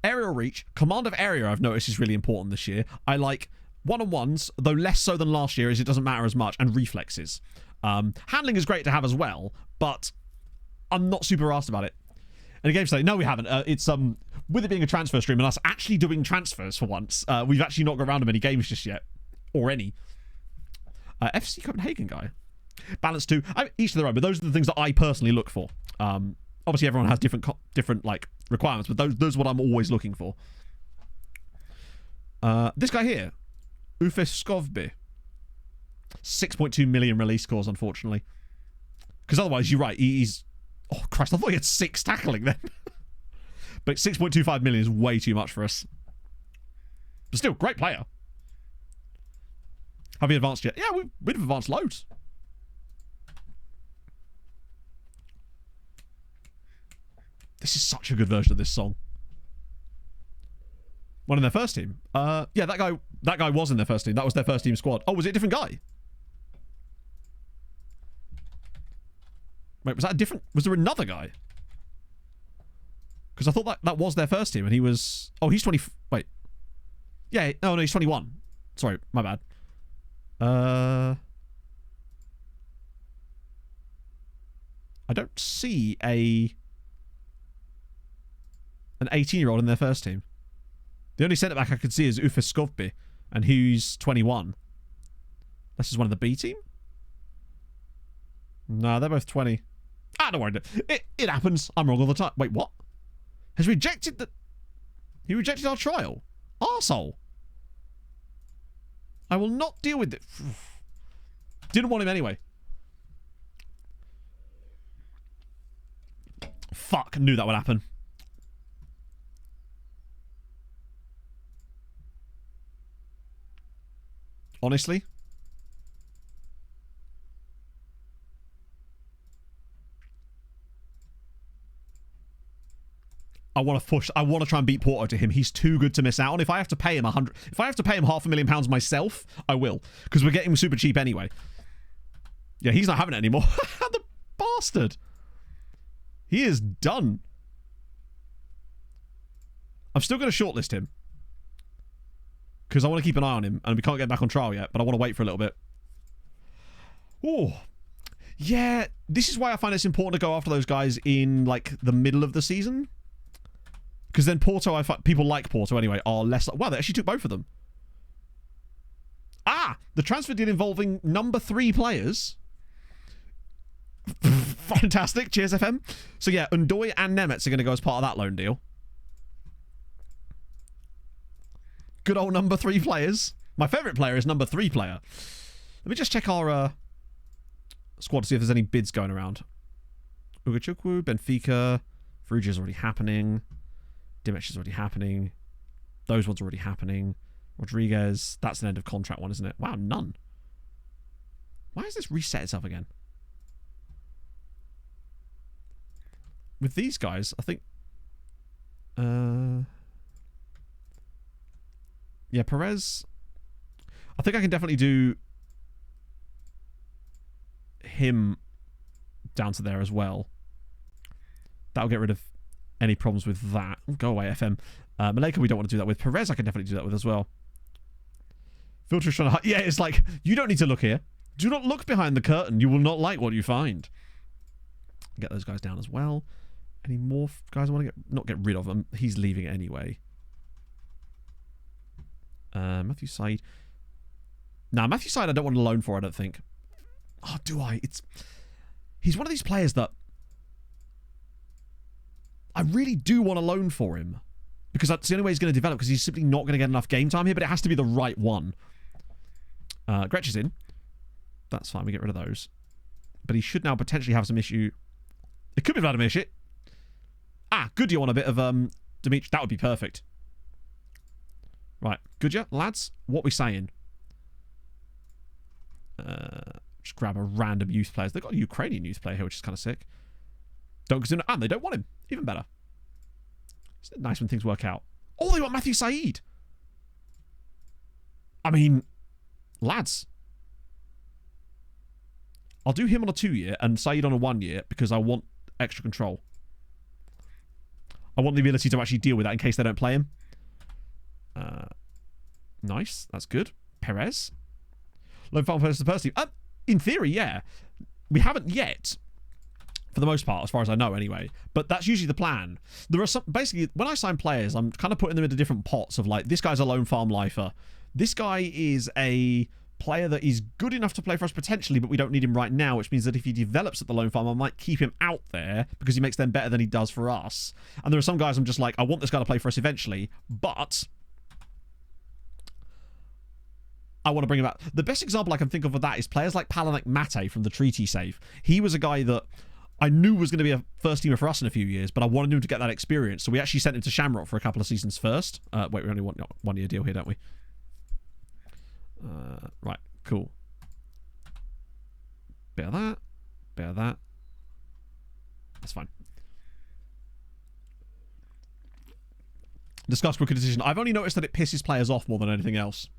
aerial reach, command of area I've noticed is really important this year. I like one-on-ones, though less so than last year as it doesn't matter as much, and reflexes. Handling is great to have as well, but I'm not super asked about it. And again, say, no, we haven't. It's with it being a transfer stream and us actually doing transfers for once, we've actually not got around to many games just yet, or any. FC Copenhagen guy. Balance 2. Each to their own, but those are the things that I personally look for. Obviously, everyone has different like requirements, but those are what I'm always looking for. This guy here, Ufe Skovby. 6.2 million release scores, unfortunately. Because otherwise, you're right, he's... Oh, Christ, I thought he had 6 tackling then. But 6.25 million is way too much for us. But still, great player. Have we advanced yet? Yeah, we've advanced loads. This is such a good version of this song. One in their first team. Yeah, that guy was in their first team. That was their first team squad. Oh, was it a different guy? Wait, was that a different... Was there another guy? Because I thought that was their first team and he was... Oh, he's 20... Wait. Yeah, no, he's 21. Sorry, my bad. I don't see an 18-year-old in their first team. The only centre-back I could see is Ufe Skovby, and he's 21. This is one of the B team? No, they're both 20. Ah, don't worry. It happens. I'm wrong all the time. Wait, what? Has rejected the... He rejected our trial? Arsehole. I will not deal with it. Didn't want him anyway. Fuck, knew that would happen. Honestly. I want to push. I want to try and beat Porto to him. He's too good to miss out on. If I have to pay him if I have to pay him £500,000 myself, I will, because we're getting him super cheap anyway. Yeah, he's not having it anymore. The bastard. He is done. I'm still going to shortlist him because I want to keep an eye on him, and we can't get back on trial yet. But I want to wait for a little bit. Oh, Yeah, this is why I find it's important to go after those guys in, like, the middle of the season. Because then Porto, I find people like Porto anyway, are less... Wow, they actually took both of them. Ah! The transfer deal involving number 3 players. Fantastic. Cheers, FM. So, yeah, Undoy and Nemetz are going to go as part of that loan deal. Good old number 3 players. My favourite player is number 3 player. Let me just check our squad to see if there's any bids going around. Ugachukwu, Benfica, Ferrugia is already happening. Dimesh is already happening. Those ones are already happening. Rodriguez, that's an end of contract one, isn't it? Wow, none. Why has this reset itself again? With these guys, I think... yeah, Perez... I think I can definitely do him down to there as well. That'll get rid of any problems with that. Oh, go away, FM. Maleka, we don't want to do that with. Perez, I can definitely do that with as well. Filter trying to... Yeah, it's like, you don't need to look here. Do not look behind the curtain. You will not like what you find. Get those guys down as well. Any more guys I want to not get rid of them? He's leaving it anyway. Matthew Said. Nah, Matthew Said I don't want a loan for, I don't think. Oh, do I? He's one of these players that I really do want a loan for him. Because that's the only way he's going to develop, because he's simply not going to get enough game time here, but it has to be the right one. Gretsch is in. That's fine, we get rid of those. But he should now potentially have some issue. It could be Vladimir shit. Ah, good, you want a bit of Dimitri. That would be perfect. Right, good, yeah, lads. What we saying? Just grab a random youth player. They've got a Ukrainian youth player here, which is kind of sick. Don't consider, and they don't want him. Even better. It's nice when things work out. Oh, they want Matthew Said. I mean, lads. I'll do him on a 2-year and Said on a 1-year because I want extra control. I want the ability to actually deal with that in case they don't play him. Nice. That's good. Perez. Loan farm versus the first team. In theory, yeah. We haven't yet. For the most part, as far as I know anyway. But that's usually the plan. There are some... Basically, when I sign players, I'm kind of putting them into different pots of like, this guy's a loan farm lifer. This guy is a player that is good enough to play for us potentially, but we don't need him right now, which means that if he develops at the loan farm, I might keep him out there because he makes them better than he does for us. And there are some guys I'm just like, I want this guy to play for us eventually, but I want to bring him out. The best example I can think of that is players like Palanek Mate from the Treaty Save. He was a guy that I knew was going to be a first teamer for us in a few years, but I wanted him to get that experience. So we actually sent him to Shamrock for a couple of seasons first. Wait, we only want 1-year deal here, don't we? Right, cool. Bit of that. Bit of that. That's fine. Discuss quick decision. I've only noticed that it pisses players off more than anything else.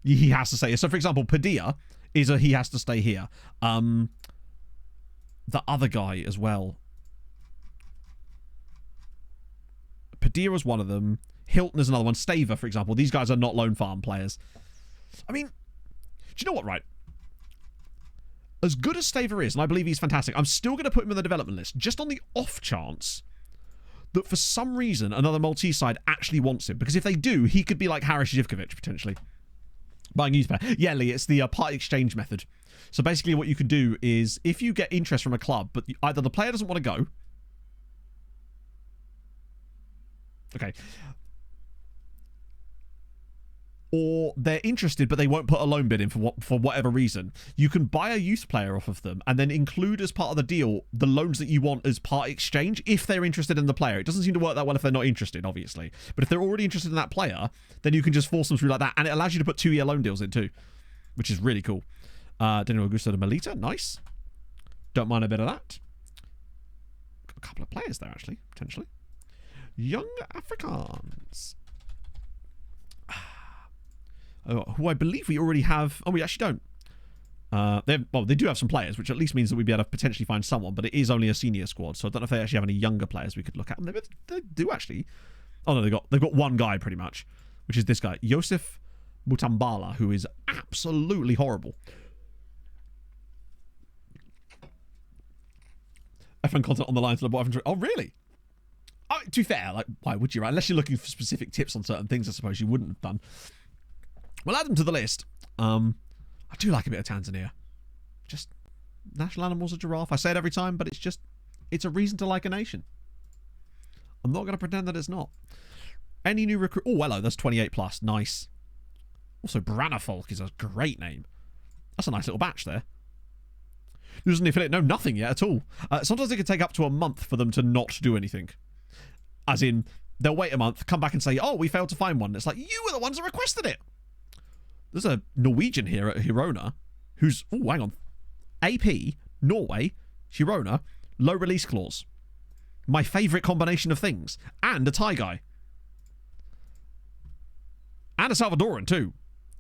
He has to stay here. So, for example, Padilla is a he has to stay here. The other guy as well. Padilla is one of them. Hilton is another one. Staver, for example. These guys are not loan farm players. I mean, do you know what, right? As good as Staver is, and I believe he's fantastic, I'm still going to put him on the development list, just on the off chance that for some reason another Maltese side actually wants him. Because if they do, he could be like Haris Živkovic, potentially. Buying youth player. Yeah, Lee, it's the part exchange method. So basically what you can do is, if you get interest from a club, but either the player doesn't want to go... Okay. Or they're interested, but they won't put a loan bid in for whatever reason. You can buy a youth player off of them and then include as part of the deal the loans that you want as part exchange if they're interested in the player. It doesn't seem to work that well if they're not interested, obviously. But if they're already interested in that player, then you can just force them through like that. And it allows you to put 2-year loan deals in too, which is really cool. Daniel Augusto de Melita, nice. Don't mind a bit of that. Got a couple of players there, actually, potentially. Young Afrikaans. Who I believe we already have. Oh, we actually don't. They do have some players, which at least means that we'd be able to potentially find someone, but it is only a senior squad, so I don't know if they actually have any younger players we could look at. And they do actually. Oh no, they've got one guy pretty much, which is this guy, Joseph Mutambala, who is absolutely horrible. F1 content on the line to the bottom. Oh, really? Oh, to be fair, like, why would you, right? Unless you're looking for specific tips on certain things, I suppose you wouldn't have done. We'll add them to the list. I do like a bit of Tanzania. Just, national animal's a giraffe. I say it every time, but it's a reason to like a nation. I'm not going to pretend that it's not. Any new recruit? Oh, hello, that's 28 plus. Nice. Also, Branafolk is a great name. That's a nice little batch there. Using the affiliate? No, nothing yet at all. Sometimes it can take up to a month for them to not do anything. As in, they'll wait a month, come back and say, oh, we failed to find one. It's like, you were the ones that requested it. There's a Norwegian here at Hirona who's, oh, hang on. AP, Norway, Hirona, low release clause. My favourite combination of things. And a Thai guy. And a Salvadoran too.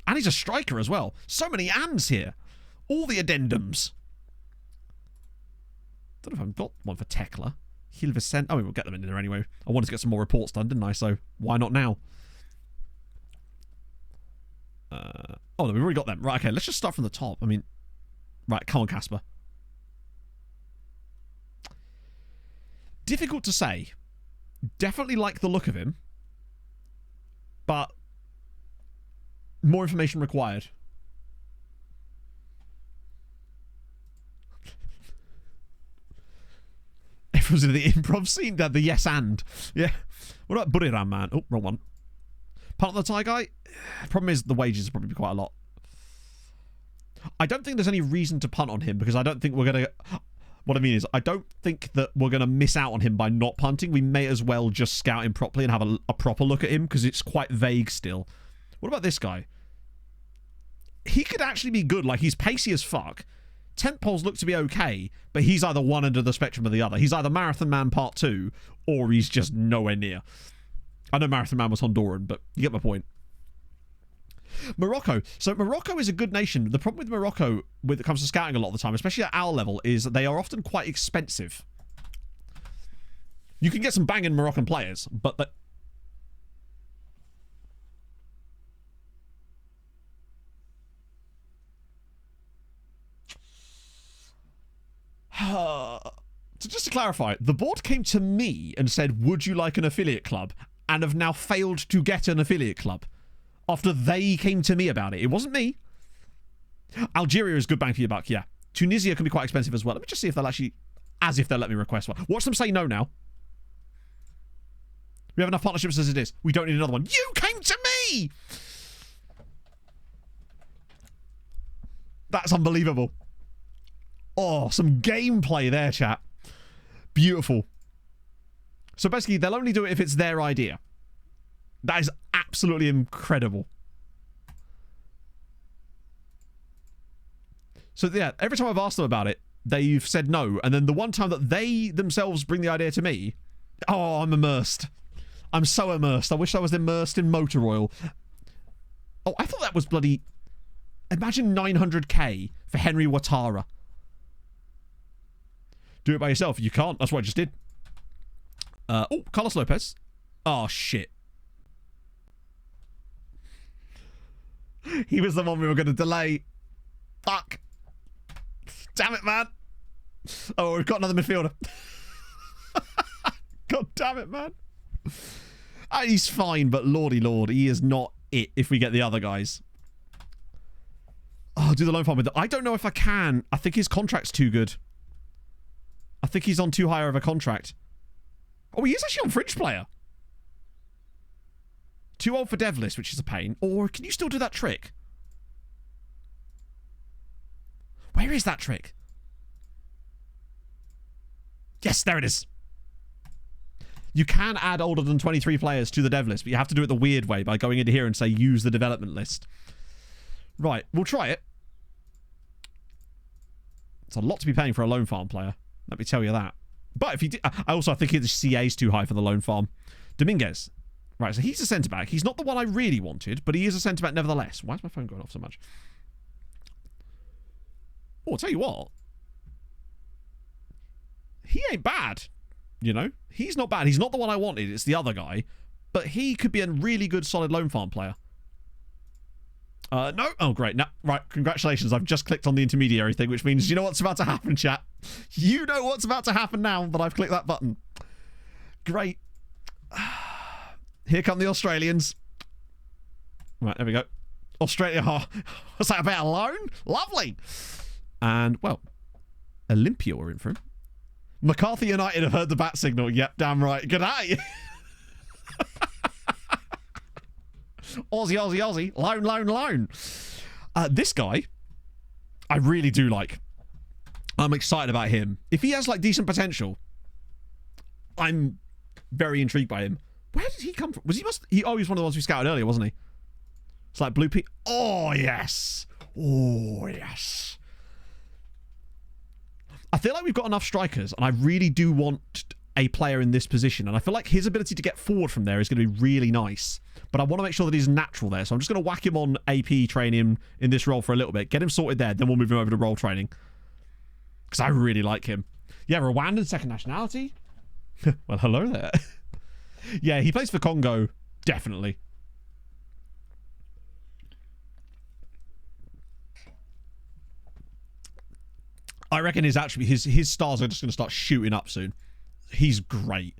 And he's a striker as well. So many ands here. All the addendums. Don't know if I've got one for Tekla. Hilvescent. Oh, we'll get them in there anyway. I wanted to get some more reports done, didn't I? So why not now? Oh, no, we've already got them. Right, okay, let's just start from the top. I mean, right, come on, Casper. Difficult to say. Definitely like the look of him. But more information required. Everyone's in the improv scene. The yes and. Yeah. What about Buriram, man? Oh, wrong one. Punt on the Thai guy? Problem is the wages will probably be quite a lot. I don't think there's any reason to punt on him because I don't think we're going to... What I mean is I don't think that we're going to miss out on him by not punting. We may as well just scout him properly and have a proper look at him because it's quite vague still. What about this guy? He could actually be good. Like, he's pacey as fuck. Tent poles look to be okay, but he's either one end of the spectrum or the other. He's either Marathon Man Part 2 or he's just nowhere near. I know Marathon Man was Honduran, but you get my point. Morocco. So Morocco is a good nation. The problem with Morocco when it comes to scouting a lot of the time, especially at our level, is that they are often quite expensive. You can get some banging Moroccan players, but the... So just to clarify, the board came to me and said, would you like an affiliate club? And have now failed to get an affiliate club. After they came to me about it. It wasn't me. Algeria is good bang for your buck, yeah. Tunisia can be quite expensive as well. Let me just see if they'll actually... As if they'll let me request one. Watch them say no now. We have enough partnerships as it is. We don't need another one. You came to me! That's unbelievable. Oh, some gameplay there, chat. Beautiful. So basically, they'll only do it if it's their idea. That is absolutely incredible. So yeah, every time I've asked them about it, they've said no. And then the one time that they themselves bring the idea to me, oh, I'm immersed. I'm so immersed. I wish I was immersed in motor oil. Oh, I thought that was bloody... Imagine 900k for Henry Watara. Do it by yourself. You can't. That's what I just did. Oh, Carlos Lopez. Oh, shit. He was the one we were going to delay. Fuck. Damn it, man. Oh, we've got another midfielder. God damn it, man. He's fine, but lordy lord, he is not it if we get the other guys. Oh, do the loan farm with I don't know if I can. I think his contract's too good. I think he's on too high of a contract. Oh, he is actually on fringe player. Too old for dev list, which is a pain. Or can you still do that trick? Where is that trick? Yes, there it is. You can add older than 23 players to the dev list, but you have to do it the weird way by going into here and say use the development list. Right, we'll try it. It's a lot to be paying for a loan farm player. Let me tell you that. But if you did, I think the CA is too high for the loan farm. Dominguez. Right, so he's a centre-back. He's not the one I really wanted, but he is a centre-back nevertheless. Why is my phone going off so much? Oh, I'll tell you what. He ain't bad. You know? He's not bad. He's not the one I wanted. It's the other guy. But he could be a really good, solid loan farm player. No. Oh, great. No, right. Congratulations. I've just clicked on the intermediary thing, which means you know what's about to happen, chat. You know what's about to happen now that I've clicked that button. Great. Here come the Australians. Right, there we go. Australia. Oh, what's that about a loan? Lovely. And, well, Olympia were in for him. McCarthy United have heard the bat signal. Yep, damn right. Good day. Aussie, Aussie, Aussie. Loan, loan, loan. This guy, I really do like. I'm excited about him. If he has, like, decent potential, I'm very intrigued by him. Where did he come from? Was he he was one of the ones we scouted earlier, wasn't he? It's like Blue Pea. Oh, yes. Oh, yes. I feel like we've got enough strikers, and I really do want a player in this position. And I feel like his ability to get forward from there is going to be really nice. But I want to make sure that he's natural there. So I'm just going to whack him on AP, train him in this role for a little bit. Get him sorted there, then we'll move him over to role training. Because I really like him. Yeah, Rwandan, second nationality. Well, hello there. Yeah, he plays for Congo, definitely. I reckon his stars are just going to start shooting up soon. He's great.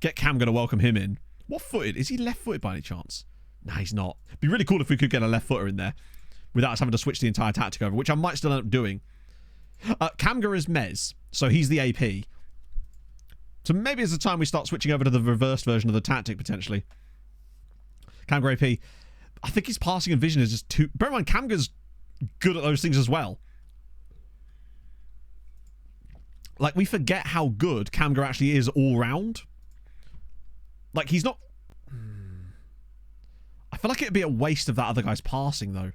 Get Cam going to welcome him in. What footed? Is he left-footed by any chance? Nah, he's not. It'd be really cool if we could get a left-footer in there without us having to switch the entire tactic over, which I might still end up doing. Kamga is Mez, so he's the AP. So maybe it's the time we start switching over to the reversed version of the tactic, potentially. Kamga AP. I think his passing and vision is just too... Bear in mind, Kamga's good at those things as well. Like, we forget how good Kamga actually is all round. Like, he's not... I feel like it'd be a waste of that other guy's passing, though.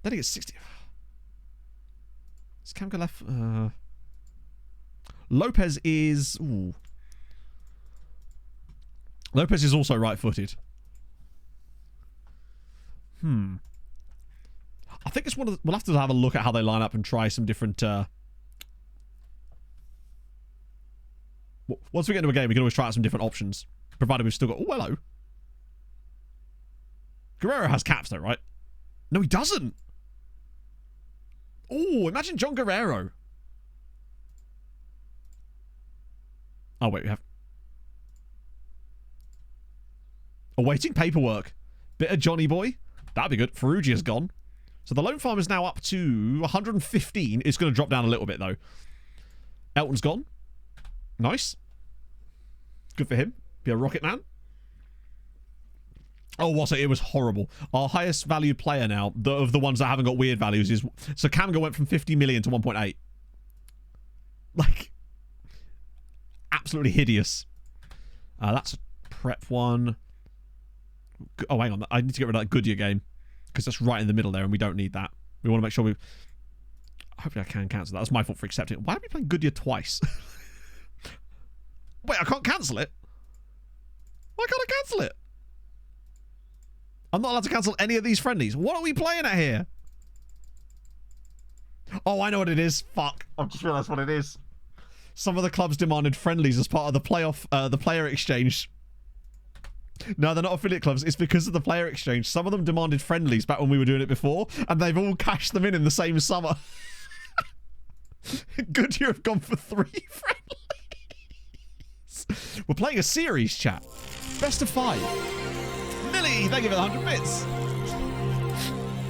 Then he gets 60... Is Kamga left... Lopez is... Ooh. Lopez is also right-footed. I think it's one of the... We'll have to have a look at how they line up and try some different... Once we get into a game, we can always try out some different options. Provided we've still got... Oh, hello. Guerrero has caps, though, right? No, he doesn't. Oh, imagine John Guerrero. Oh, wait, we have... Awaiting paperwork. Bit of Johnny boy. That'd be good. Ferrugia's gone. So the loan farm is now up to 115. It's going to drop down a little bit, though. Elton's gone. Nice. Good for him. Be a rocket man. Oh, was it? It was horrible. Our highest valued player now, of the ones that haven't got weird values, is... So Kamga went from 50 million to 1.8. Like... Absolutely hideous. That's a prep one. Oh, hang on. I need to get rid of that Goodyear game. Because that's right in the middle there, and we don't need that. We want to make sure we... Hopefully I can cancel that. That's my fault for accepting it. Why are we playing Goodyear twice? Wait, I can't cancel it? Why can't I cancel it? I'm not allowed to cancel any of these friendlies. What are we playing at here? Oh, I know what it is. Fuck. I've just realised what it is. Some of the clubs demanded friendlies as part of the playoff, the player exchange. No, they're not affiliate clubs. It's because of the player exchange. Some of them demanded friendlies back when we were doing it before, and they've all cashed them in the same summer. Goodyear have gone for 3 friendlies. We're playing a series, chat. Best of 5. Millie, thank you for the 100 bits.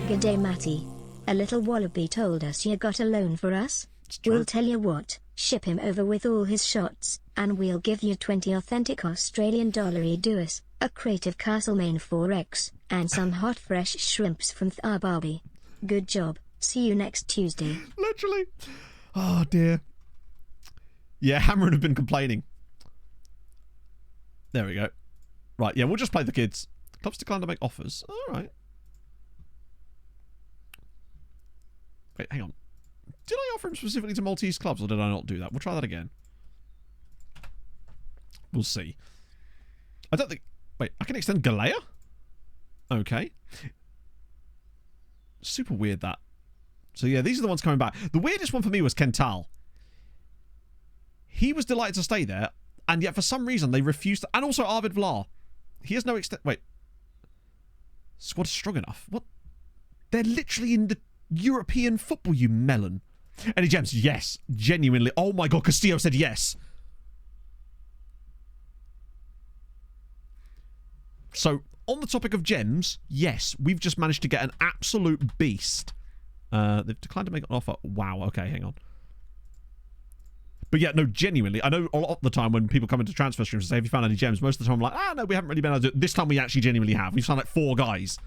Good day, Matty. A little wallaby told us you got a loan for us. We'll tell you what, ship him over with all his shots, and we'll give you 20 authentic Australian dollary doers, a crate of Castlemaine 4X, and some hot fresh shrimps from Barbie. Good job. See you next Tuesday. Literally. Oh, dear. Yeah, Hammerin have been complaining. There we go. Right, yeah, we'll just play the kids. Clubs decline to make offers. All right. Wait, hang on. Did I offer him specifically to Maltese clubs, or did I not do that? We'll try that again. We'll see. I don't think... Wait, I can extend Galea? Okay. Super weird, that. So, yeah, these are the ones coming back. The weirdest one for me was Kental. He was delighted to stay there, and yet for some reason they refused to... And also Arvid Vlar. He has no extent... Wait. Squad is strong enough. What? They're literally in the European football, you melon. Any gems? Yes. Genuinely. Oh my god, Castillo said yes. So, on the topic of gems, yes, we've just managed to get an absolute beast. They've declined to make an offer. Wow, okay, hang on. But yeah, no, genuinely, I know a lot of the time when people come into transfer streams and say, have you found any gems? Most of the time I'm like, no, we haven't really been able to do it. This time we actually genuinely have. We've found like 4 guys.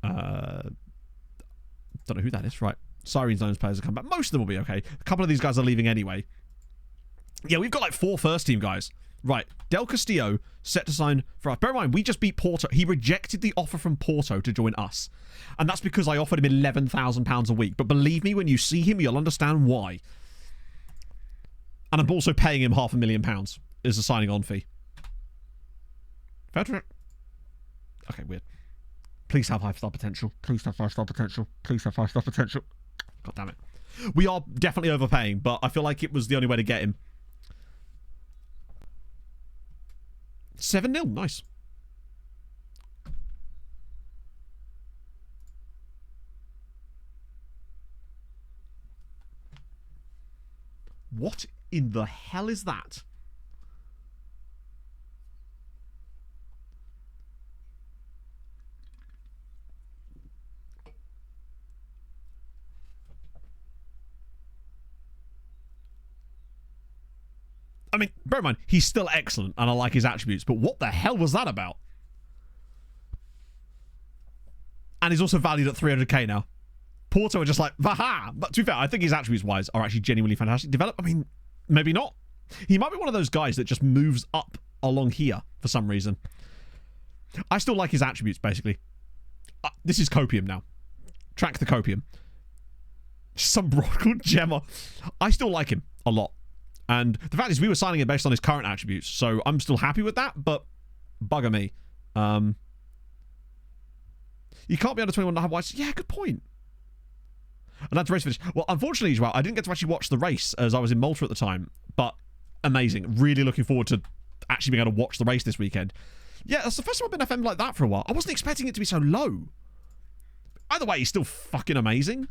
Don't know who that is. Right. Sirens Zones players have come back. Most of them will be okay. A couple of these guys are leaving anyway. Yeah, we've got like 4 first team guys. Right. Del Castillo set to sign for us. Bear in mind, we just beat Porto. He rejected the offer from Porto to join us. And that's because I offered him £11,000 a week. But believe me, when you see him, you'll understand why. And I'm also paying him £500,000 as a signing on fee. Okay, weird. Please have 5-star potential. Please have 5-star potential. Please have 5-star potential. God damn it. We are definitely overpaying, but I feel like it was the only way to get him. 7-0. Nice. What in the hell is that? I mean, bear in mind, he's still excellent, and I like his attributes, but what the hell was that about? And he's also valued at 300k now. Porto are just like, vaha! But to be fair, I think his attributes-wise are actually genuinely fantastic. Develop, I mean, maybe not. He might be one of those guys that just moves up along here for some reason. I still like his attributes, basically. This is Copium now. Track the Copium. Some broad called Gemma. I still like him a lot. And the fact is, we were signing him based on his current attributes, so I'm still happy with that, but bugger me. You can't be under 21 and have whites. Yeah, good point. And that's the race finish. Well, unfortunately, as well, I didn't get to actually watch the race as I was in Malta at the time, but amazing. Really looking forward to actually being able to watch the race this weekend. Yeah, that's the first time I've been FM like that for a while. I wasn't expecting it to be so low. Either way, he's still fucking amazing,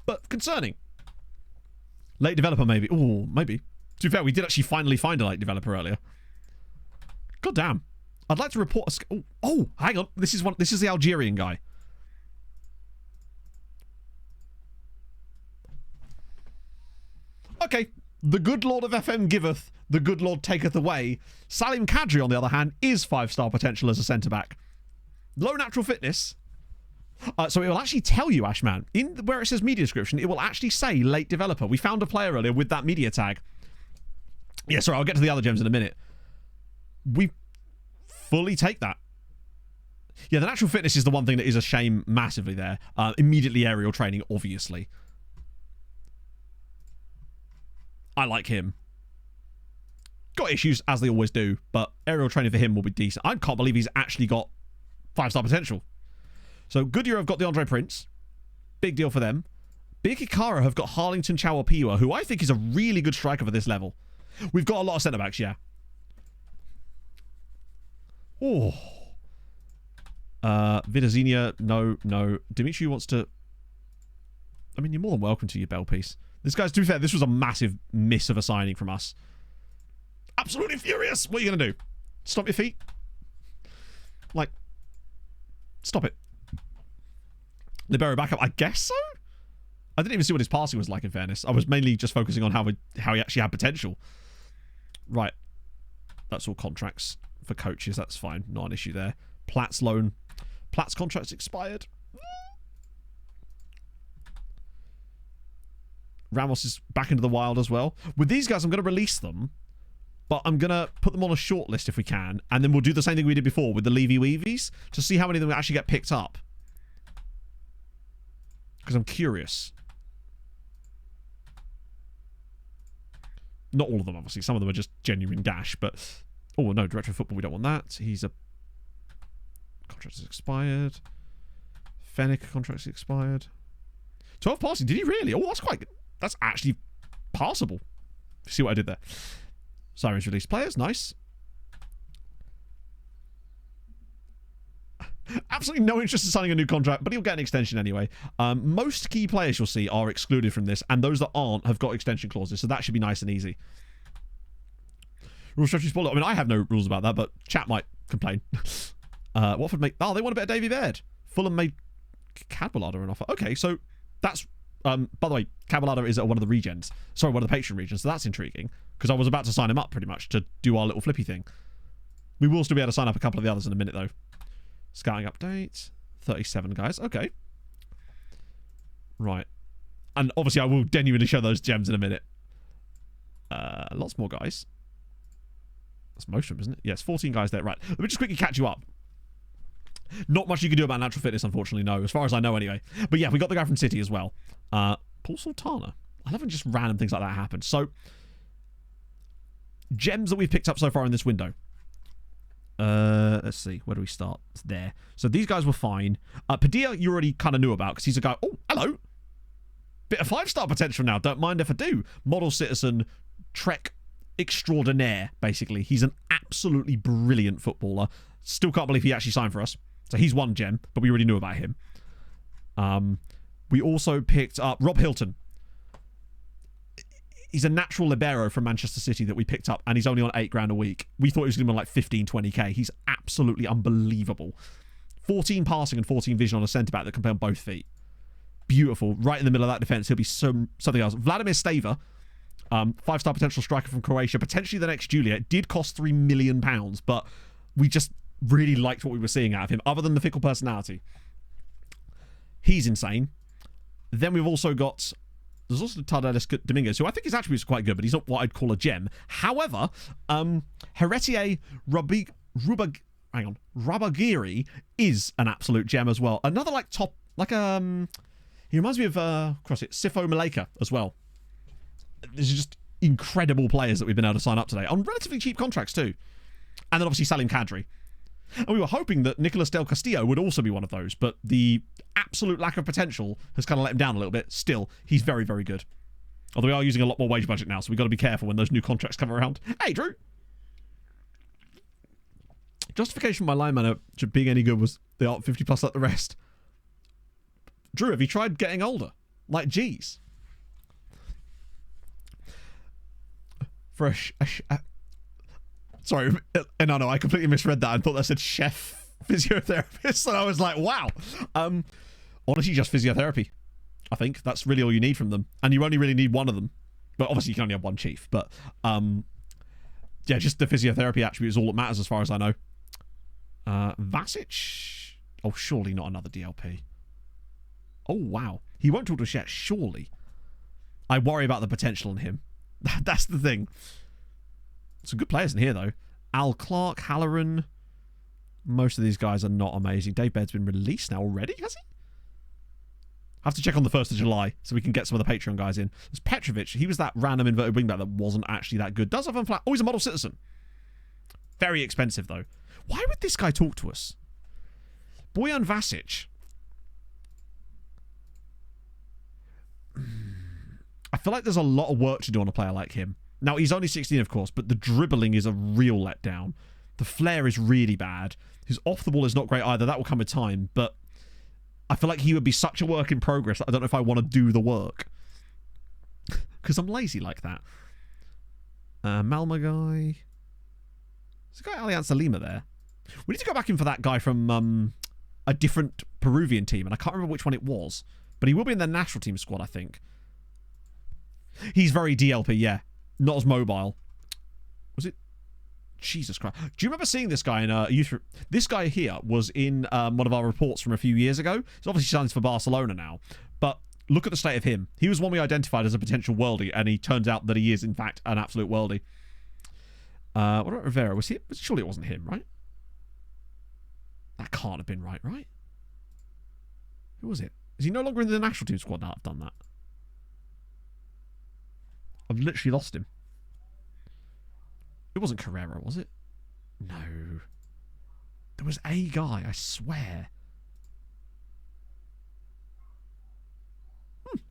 but concerning. Late developer, maybe. Oh, maybe. To be fair, we did actually finally find a late developer earlier. God damn. I'd like to report a... Oh, hang on. This is the Algerian guy. Okay. The good Lord of FM giveth, the good Lord taketh away. Salim Kadri, on the other hand, is 5-star potential as a centre-back. Low natural fitness... so it will actually tell you, Ashman, in where it says media description, it will actually say late developer. We found a player earlier with that media tag. Yeah, sorry, I'll get to the other gems in a minute. We fully take that. Yeah, the natural fitness is the one thing that is a shame massively there. Immediately aerial training, obviously. I like him. Got issues, as they always do, but aerial training for him will be decent. I can't believe he's actually got 5-star potential. So Goodyear have got the Andre Prince. Big deal for them. Big Ikara have got Harlington Chawapiwa, who I think is a really good striker for this level. We've got a lot of centre-backs, yeah. Oh. Vidazinia, no. Dimitri wants to... I mean, you're more than welcome to your bell piece. This guy's, to be fair, this was a massive miss of a signing from us. Absolutely furious. What are you going to do? Stop your feet? Like, stop it. Libero backup, I guess so? I didn't even see what his passing was like, in fairness. I was mainly just focusing on how he actually had potential. Right. That's all contracts for coaches. That's fine. Not an issue there. Platt's loan. Platt's contract's expired. Ramos is back into the wild as well. With these guys, I'm going to release them, but I'm going to put them on a short list if we can, and then we'll do the same thing we did before with the Levy-Weevies to see how many of them actually get picked up. Because I'm curious. Not all of them, obviously. Some of them are just genuine dash, but... Oh, no, Director of Football, we don't want that. He's a... Contract is expired. Fennec contract is expired. 12 passing, did he really? Oh, that's quite good. That's actually passable. See what I did there. Sirens released players, nice. Absolutely no interest in signing a new contract, but he'll get an extension anyway. Most key players you'll see are excluded from this, and those that aren't have got extension clauses, so that should be nice and easy. Rule structure spoiler. I mean, I have no rules about that, but chat might complain. Watford make... Oh, they want a bit of Davy Baird. Fulham made Cadwallader an offer. Okay, so that's... by the way, Cadwallader is at one of the regens. Sorry, one of the Patreon regions, so that's intriguing, because I was about to sign him up, pretty much, to do our little flippy thing. We will still be able to sign up a couple of the others in a minute, though. Scouting update. 37 guys. Okay. Right. And obviously, I will genuinely show those gems in a minute. Lots more guys. That's most of them, isn't it? Yes, 14 guys there. Right. Let me just quickly catch you up. Not much you can do about natural fitness, unfortunately, no. As far as I know, anyway. But yeah, we got the guy from City as well. Paul Sultana. I love when just random things like that happen. So, gems that we've picked up so far in this window. Let's see. Where do we start? It's there. So these guys were fine. Padilla, you already kind of knew about because he's a guy... Oh, hello. Bit of 5-star potential now. Don't mind if I do. Model citizen, Trek extraordinaire, basically. He's an absolutely brilliant footballer. Still can't believe he actually signed for us. So he's one gem, but we already knew about him. We also picked up Rob Hilton. He's a natural libero from Manchester City that we picked up, and he's only on $8 a week. We thought he was going to be on like 15, 20k. He's absolutely unbelievable. 14 passing and 14 vision on a centre-back that can play on both feet. Beautiful. Right in the middle of that defence, he'll be something else. Vladimir Stava, 5-star potential striker from Croatia, potentially the next Julia. It did cost £3 million, but we just really liked what we were seeing out of him, other than the fickle personality. He's insane. Then we've also got... There's also Tardelis Dominguez, who I think is actually quite good, but he's not what I'd call a gem. However, Heretier Rabagiri is an absolute gem as well. Another like top, like he reminds me of Sifo Maleka as well. These are just incredible players that we've been able to sign up today on relatively cheap contracts too. And then obviously Salim Kadri. And we were hoping that Nicolas Del Castillo would also be one of those, but the absolute lack of potential has kind of let him down a little bit. Still, he's very, very good. Although we are using a lot more wage budget now, so we've got to be careful when those new contracts come around. Hey, Drew! Justification for my line manager being any good was they are 50 plus like the rest. Drew, have you tried getting older? Like, geez. For sorry, no, I completely misread that. I thought that said chef physiotherapist, and I was like, wow. Honestly, just physiotherapy. I think that's really all you need from them, and you only really need one of them. But obviously, you can only have one chief. But yeah, just the physiotherapy attribute is all that matters, as far as I know. Vasic? Oh, surely not another DLP. Oh wow, he won't talk to Shet. Surely, I worry about the potential in him. That's the thing. Some good players in here, though. Al Clark, Halloran. Most of these guys are not amazing. Dave Baird's been released now already, has he? I have to check on the 1st of July so we can get some of the Patreon guys in. There's Petrovic. He was that random inverted wingback that wasn't actually that good. Does have a flat. Oh, he's a model citizen. Very expensive, though. Why would this guy talk to us? Bojan Vasic. I feel like there's a lot of work to do on a player like him. Now, he's only 16, of course, but the dribbling is a real letdown. The flair is really bad. His off the ball is not great either. That will come with time, but I feel like he would be such a work in progress that I don't know if I want to do the work. Because I'm lazy like that. Malma guy. There's a guy Alianza Lima there. We need to go back in for that guy from a different Peruvian team, and I can't remember which one it was. But he will be in the national team squad, I think. He's very DLP, yeah. Not as mobile. Was it? Jesus Christ. Do you remember seeing this guy in youth? This guy here was in one of our reports from a few years ago. He's obviously signs for Barcelona now. But look at the state of him. He was one we identified as a potential worldie, and he turns out that he is, in fact, an absolute worldie. What about Rivera? Was he? Surely it wasn't him, right? That can't have been right? Who was it? Is he no longer in the national team squad now I've done that? I've literally lost him. It wasn't Carrera, was it? No. There was a guy, I swear.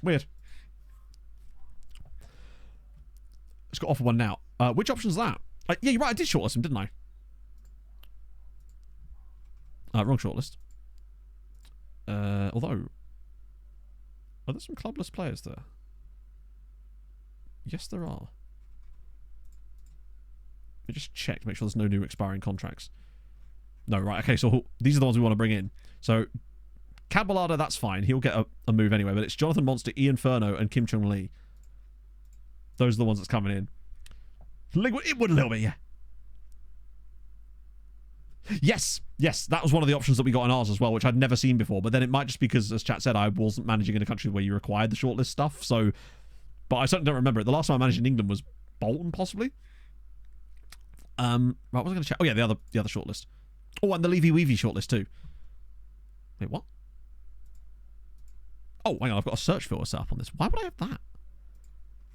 Weird. Let's go offer one now. Which option's that? Yeah, you're right, I did shortlist him, didn't I? Wrong shortlist. Although, are there some clubless players there? Yes, there are. Let me just check to make sure there's no new expiring contracts. No, right, okay, so these are the ones we want to bring in. So, Cadbalada, that's fine. He'll get a move anyway, but it's Jonathan Monster, Ian Furno, and Kim Chung Lee. Those are the ones that's coming in. It would a little bit, yeah. Yes, that was one of the options that we got in ours as well, which I'd never seen before. But then it might just be because, as chat said, I wasn't managing in a country where you required the shortlist stuff. So, but I certainly don't remember it. The last time I managed in England was Bolton, possibly. Right, what was I going to check? Oh yeah, the other shortlist. Oh, and the Levy Weavy shortlist too. Wait, what? Oh, hang on, I've got a search filter set up on this. Why would I have that?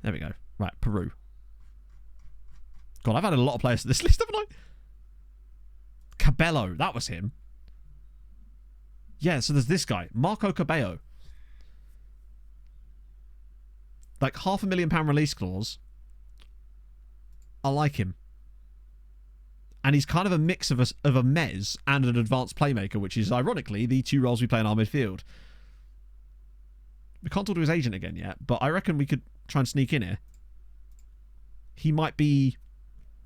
There we go. Right, Peru. God, I've added a lot of players to this list, haven't I? Cabello, that was him. Yeah, so there's this guy, Marco Cabello. Like £500,000 release clause. I like him. And he's kind of a mix of a mez and an advanced playmaker, which is, ironically, the two roles we play in our midfield. We can't talk to his agent again yet, but I reckon we could try and sneak in here. He might be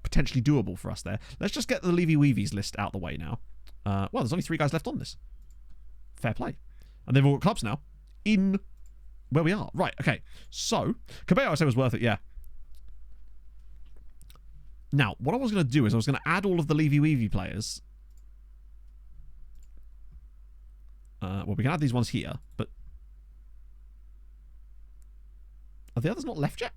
potentially doable for us there. Let's just get the Levy Weavies list out the way now. Well, there's only 3 guys left on this. Fair play. And they've all got clubs now. In where we are. Right, okay. So, Cabello, I said, was worth it, yeah. Now, what I was going to do is I was going to add all of the Levy Weavy players. Well, we can add these ones here, but... Are the others not left yet?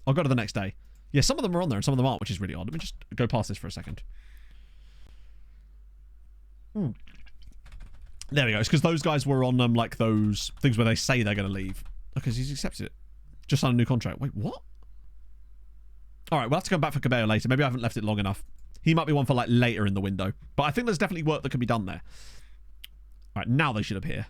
I'll go to the next day. Yeah, some of them are on there and some of them aren't, which is really odd. Let me just go past this for a second. There we go. It's because those guys were on like those things where they say they're going to leave. Okay, so he's accepted it. Just signed a new contract. Wait, what? All right, we'll have to come back for Cabello later. Maybe I haven't left it long enough. He might be one for like later in the window. But I think there's definitely work that can be done there. All right, now they should appear.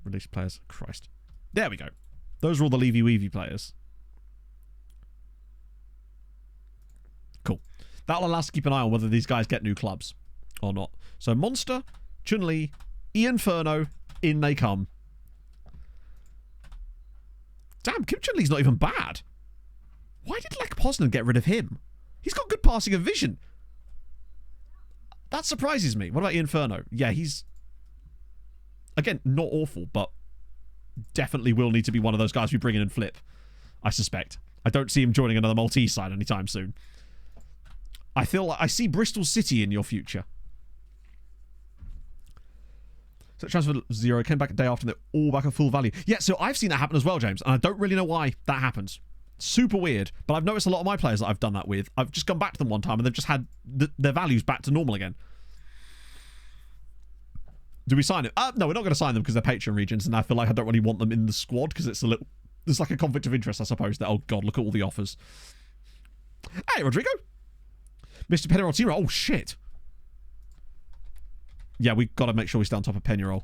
Release players. Christ. There we go. Those are all the Levy Weavy players. Cool. That'll allow us to keep an eye on whether these guys get new clubs or not. So Monster, Chun-Li, Ian Furno, in they come. Damn, Kim Chun-Li's not even bad. Why did Lech Poznan get rid of him? He's got good passing and vision. That surprises me. What about Ian Furno? Yeah, he's... Again, not awful, but definitely will need to be one of those guys we bring in and flip, I suspect. I don't see him joining another Maltese side anytime soon. I feel like I see Bristol City in your future. So transfer 0 came back a day after, they're all back at full value. Yeah, so I've seen that happen as well, James, and I don't really know why that happens. Super weird, but I've noticed a lot of my players that I've done that with. I've just gone back to them one time and they've just had their values back to normal again. Do we sign it? No, we're not going to sign them because they're Patreon regions, and I feel like I don't really want them in the squad because it's a little... There's like a conflict of interest, I suppose. That, oh, God, look at all the offers. Hey, Rodrigo. Mr. Penarol. Oh, shit. Yeah, we've got to make sure we stay on top of Penarol.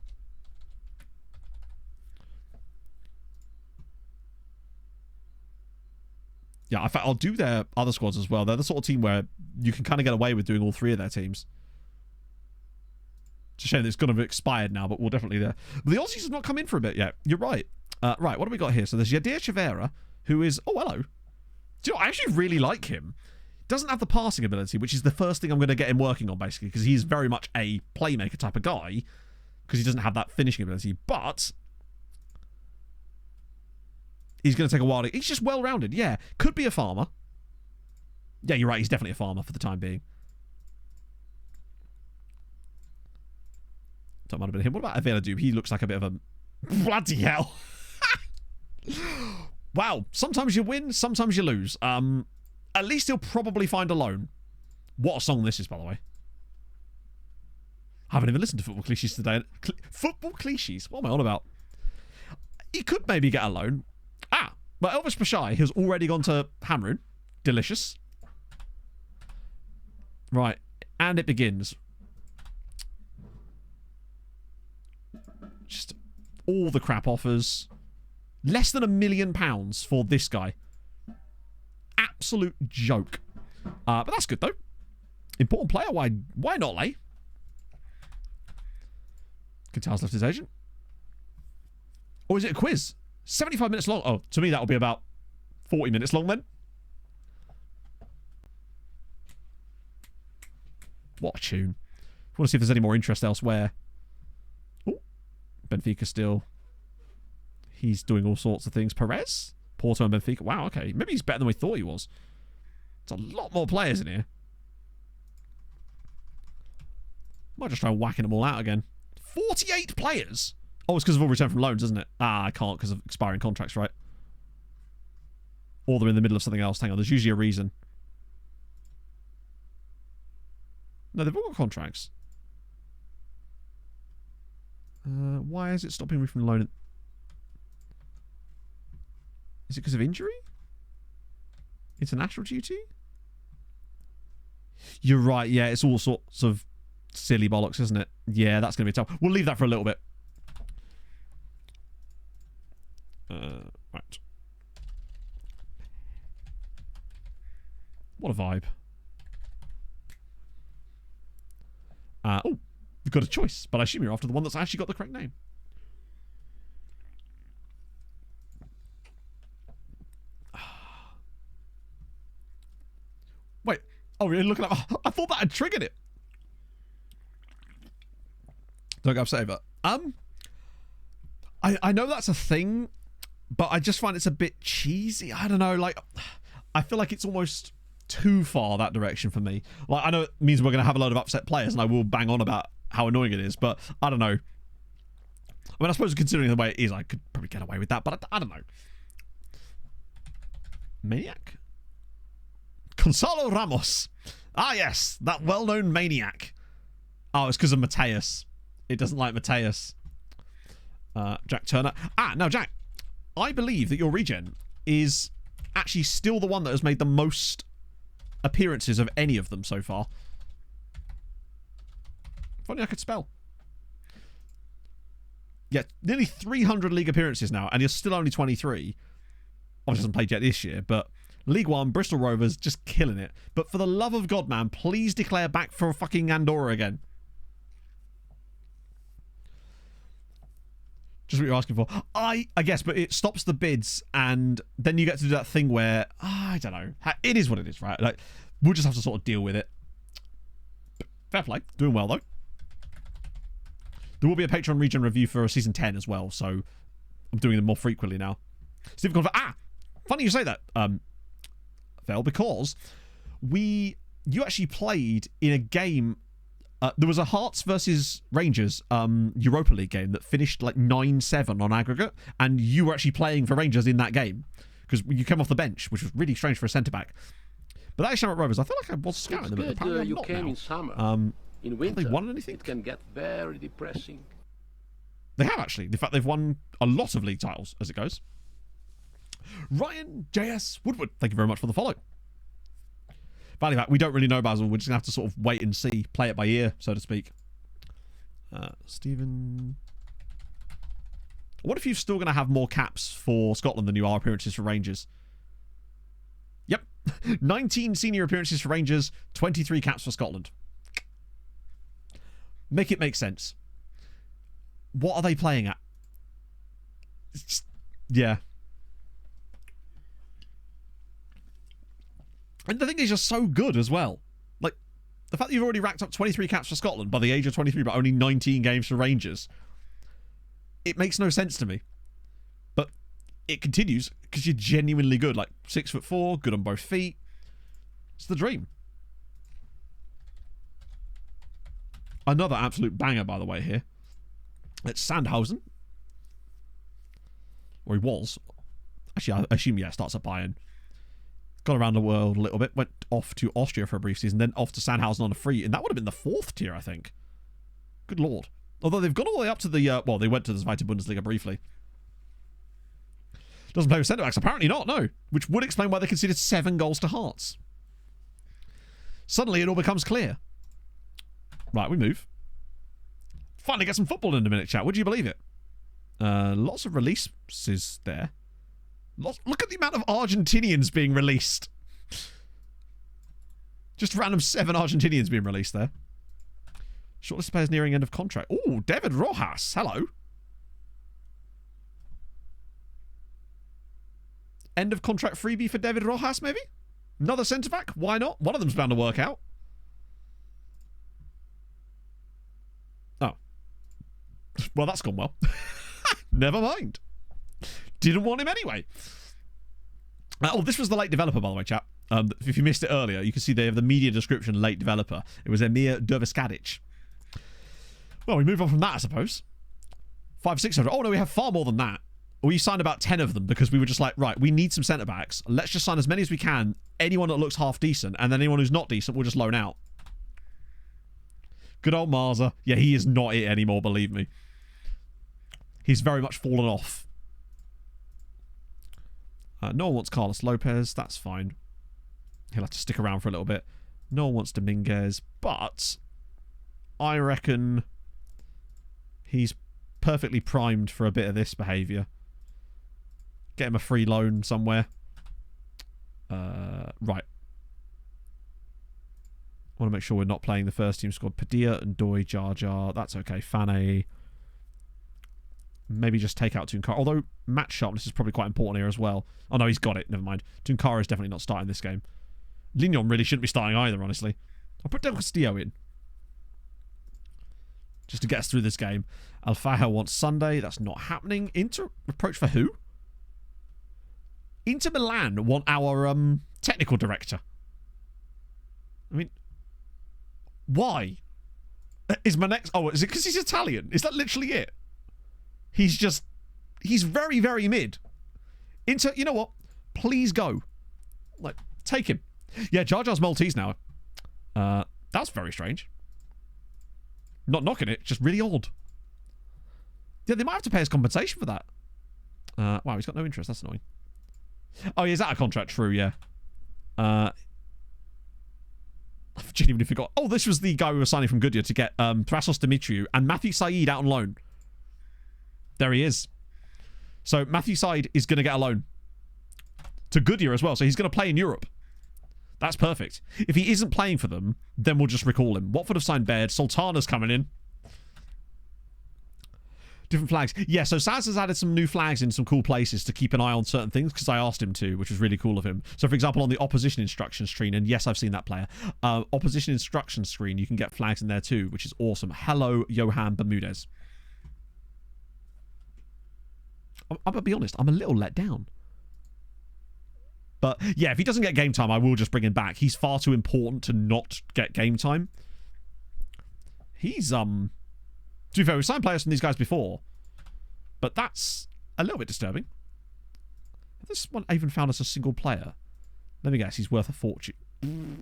Yeah, in fact, I'll do their other squads as well. They're the sort of team where you can kind of get away with doing all 3 of their teams. It's a shame that it's going to be expired now, but we're definitely there. But the Aussies have not come in for a bit yet. You're right. Right, what have we got here? So there's Yadir Chavera, who is... Oh, hello. Do you know, I actually really like him. Doesn't have the passing ability, which is the first thing I'm going to get him working on, basically, because he's very much a playmaker type of guy, because he doesn't have that finishing ability. But he's going to take a while. He's just well-rounded, yeah. Could be a farmer. Yeah, you're right. He's definitely a farmer for the time being. That might have been him. What about Avila Dube? He looks like a bit of a... Bloody hell. Wow. Sometimes you win, sometimes you lose. At least he'll probably find a loan. What a song this is, by the way. I haven't even listened to football cliches today. Football cliches? What am I on about? He could maybe get a loan. But Elvis Bashai has already gone to Hamrun. Delicious. Right. And it begins. Just all the crap offers. Less than £1 million for this guy. absolute joke. But that's good, though. Important player. Why not, Lay? Quintal's left his agent. Or is it a quiz? 75 minutes long. Oh, to me, that'll be about 40 minutes long then. What a tune. I want to see if there's any more interest elsewhere. Oh, Benfica still. He's doing all sorts of things. Perez? Porto and Benfica. Wow, okay. Maybe he's better than we thought he was. There's a lot more players in here. Might just try whacking them all out again. 48 players? Oh, it's because of all return from loans, isn't it? Ah, I can't because of expiring contracts, right? Or they're in the middle of something else. Hang on, there's usually a reason. No, they've all got contracts. Why is it stopping me from loaning? Is it because of injury? International duty? You're right, yeah, it's all sorts of silly bollocks, isn't it? Yeah, that's going to be tough. We'll leave that for a little bit. Right. What a vibe. Oh, we've got a choice, but I assume you're after the one that's actually got the correct name. Wait. Oh, you're looking at... I thought that had triggered it. Don't get upset, but... I know that's a thing, but I just find it's a bit cheesy. I don't know, like... I feel like it's almost too far that direction for me. Like, I know it means we're going to have a load of upset players, and I will bang on about how annoying it is, but I don't know. I mean, I suppose considering the way it is, I could probably get away with that, but I don't know. Maniac? Gonzalo Ramos. Ah, yes, that well-known maniac. Oh, it's because of Mateus. It doesn't like Mateus. Jack Turner. Ah, now, Jack, I believe that your regen is actually still the one that has made the most appearances of any of them so far. If only I could spell. Yeah, nearly 300 league appearances now, and you're still only 23. Obviously hasn't played yet this year, but League One, Bristol Rovers, just killing it. But for the love of God, man, please declare back for fucking Andorra again. Just what you're asking for. I guess, but it stops the bids, and then you get to do that thing where, I don't know. It is what it is, right? Like, we'll just have to sort of deal with it. Fair play. Doing well, though. There will be a Patreon regen review for Season 10 as well, so I'm doing them more frequently now. Stephen Confer. Ah! Funny you say that, Phil, because you actually played in a game. There was a Hearts versus Rangers Europa League game that finished like 9-7 on aggregate, and you were actually playing for Rangers in that game because you came off the bench, which was really strange for a centre-back. But that is Shamrock Rovers. I feel like I was scouting them, but apparently I'm not now. In summer. In winter, have they won anything? It can get very depressing. They have, actually. In fact, they've won a lot of league titles as it goes. Ryan J.S. Woodward, thank you very much for the follow. Value that we don't really know, Basil. We're just going to have to sort of wait and see, play it by ear, so to speak. Stephen. What if you're still going to have more caps for Scotland than you are appearances for Rangers? Yep. 19 senior appearances for Rangers, 23 caps for Scotland. Make it make sense. What are they playing at? Yeah. And the thing is, you're so good as well. Like, the fact that you've already racked up 23 caps for Scotland by the age of 23, but only 19 games for Rangers, it makes no sense to me. But it continues because you're genuinely good. Like, 6'4", good on both feet. It's the dream. Another absolute banger, by the way, here. It's Sandhausen. Or he was. Actually, I assume, yeah, starts at Bayern. Got around the world a little bit. Went off to Austria for a brief season. Then off to Sandhausen on a free. And that would have been the 4th tier, I think. Good lord. Although they've gone all the way up to the... well, they went to the Zweite Bundesliga briefly. Doesn't play with centre-backs. Apparently not, no. Which would explain why they conceded 7 goals to Hearts. Suddenly it all becomes clear. Right, we move. Finally get some football in a minute, chat. Would you believe it? Lots of releases there. Look at the amount of Argentinians being released. Just random 7 Argentinians being released there. Shortlist players nearing end of contract. Oh, David Rojas. Hello. End of contract freebie for David Rojas, maybe? Another centre-back? Why not? One of them's bound to work out. Oh. Well, that's gone well. Never mind. Didn't want him anyway. Oh, this was the late developer, by the way, chap. If you missed it earlier, you can see they have the media description, late developer. It was Emir Derviskadic. Well, we move on from that, I suppose. 500-600. Oh, no, we have far more than that. We signed about 10 of them because we were just like, right, we need some centre-backs. Let's just sign as many as we can. Anyone that looks half decent, and then anyone who's not decent, we'll just loan out. Good old Marza. Yeah, he is not it anymore, believe me. He's very much fallen off. No one wants Carlos Lopez. That's fine. He'll have to stick around for a little bit. No one wants Dominguez, but I reckon he's perfectly primed for a bit of this behaviour. Get him a free loan somewhere. Right. I want to make sure we're not playing the first team squad. Padilla and Doi, Jar Jar. That's okay. Fane. Maybe just take out Tunkara. Although match sharpness is probably quite important here as well. Oh no, he's got it. Never mind. Tunkara is definitely not starting this game. Lignon really shouldn't be starting either, honestly. I'll put Del Castillo in. Just to get us through this game. Alfaja wants Sunday. That's not happening. Inter approach for who? Inter Milan want our technical director. I mean, why? Is my next... Oh, is it because he's Italian? Is that literally it? He's very, very mid. Inter, you know what? Please go. Like, take him. Yeah, Jar Jar's Maltese now. That's very strange. Not knocking it, just really odd. Yeah, they might have to pay us compensation for that. Wow, he's got no interest. That's annoying. Oh, yeah, is that a contract? True, yeah. I've genuinely forgot. Oh, this was the guy we were signing from Goodyear to get Thrasos Dimitriou and Matthew Said out on loan. There he is. So Matthew Said is going to get a loan to Goodyear as well. So he's going to play in Europe. That's perfect. If he isn't playing for them, then we'll just recall him. Watford have signed Baird. Sultana's coming in. Different flags. Yeah, so Saz has added some new flags in some cool places to keep an eye on certain things because I asked him to, which was really cool of him. So, for example, on the opposition instruction screen, and yes, I've seen that player, opposition instruction screen, you can get flags in there too, which is awesome. Hello, Johan Bermudez. I'm going to be honest, I'm a little let down. But, yeah, if he doesn't get game time, I will just bring him back. He's far too important to not get game time. He's, to be fair, we've signed players from these guys before. But that's a little bit disturbing. This one even found us a single player. Let me guess, he's worth a fortune.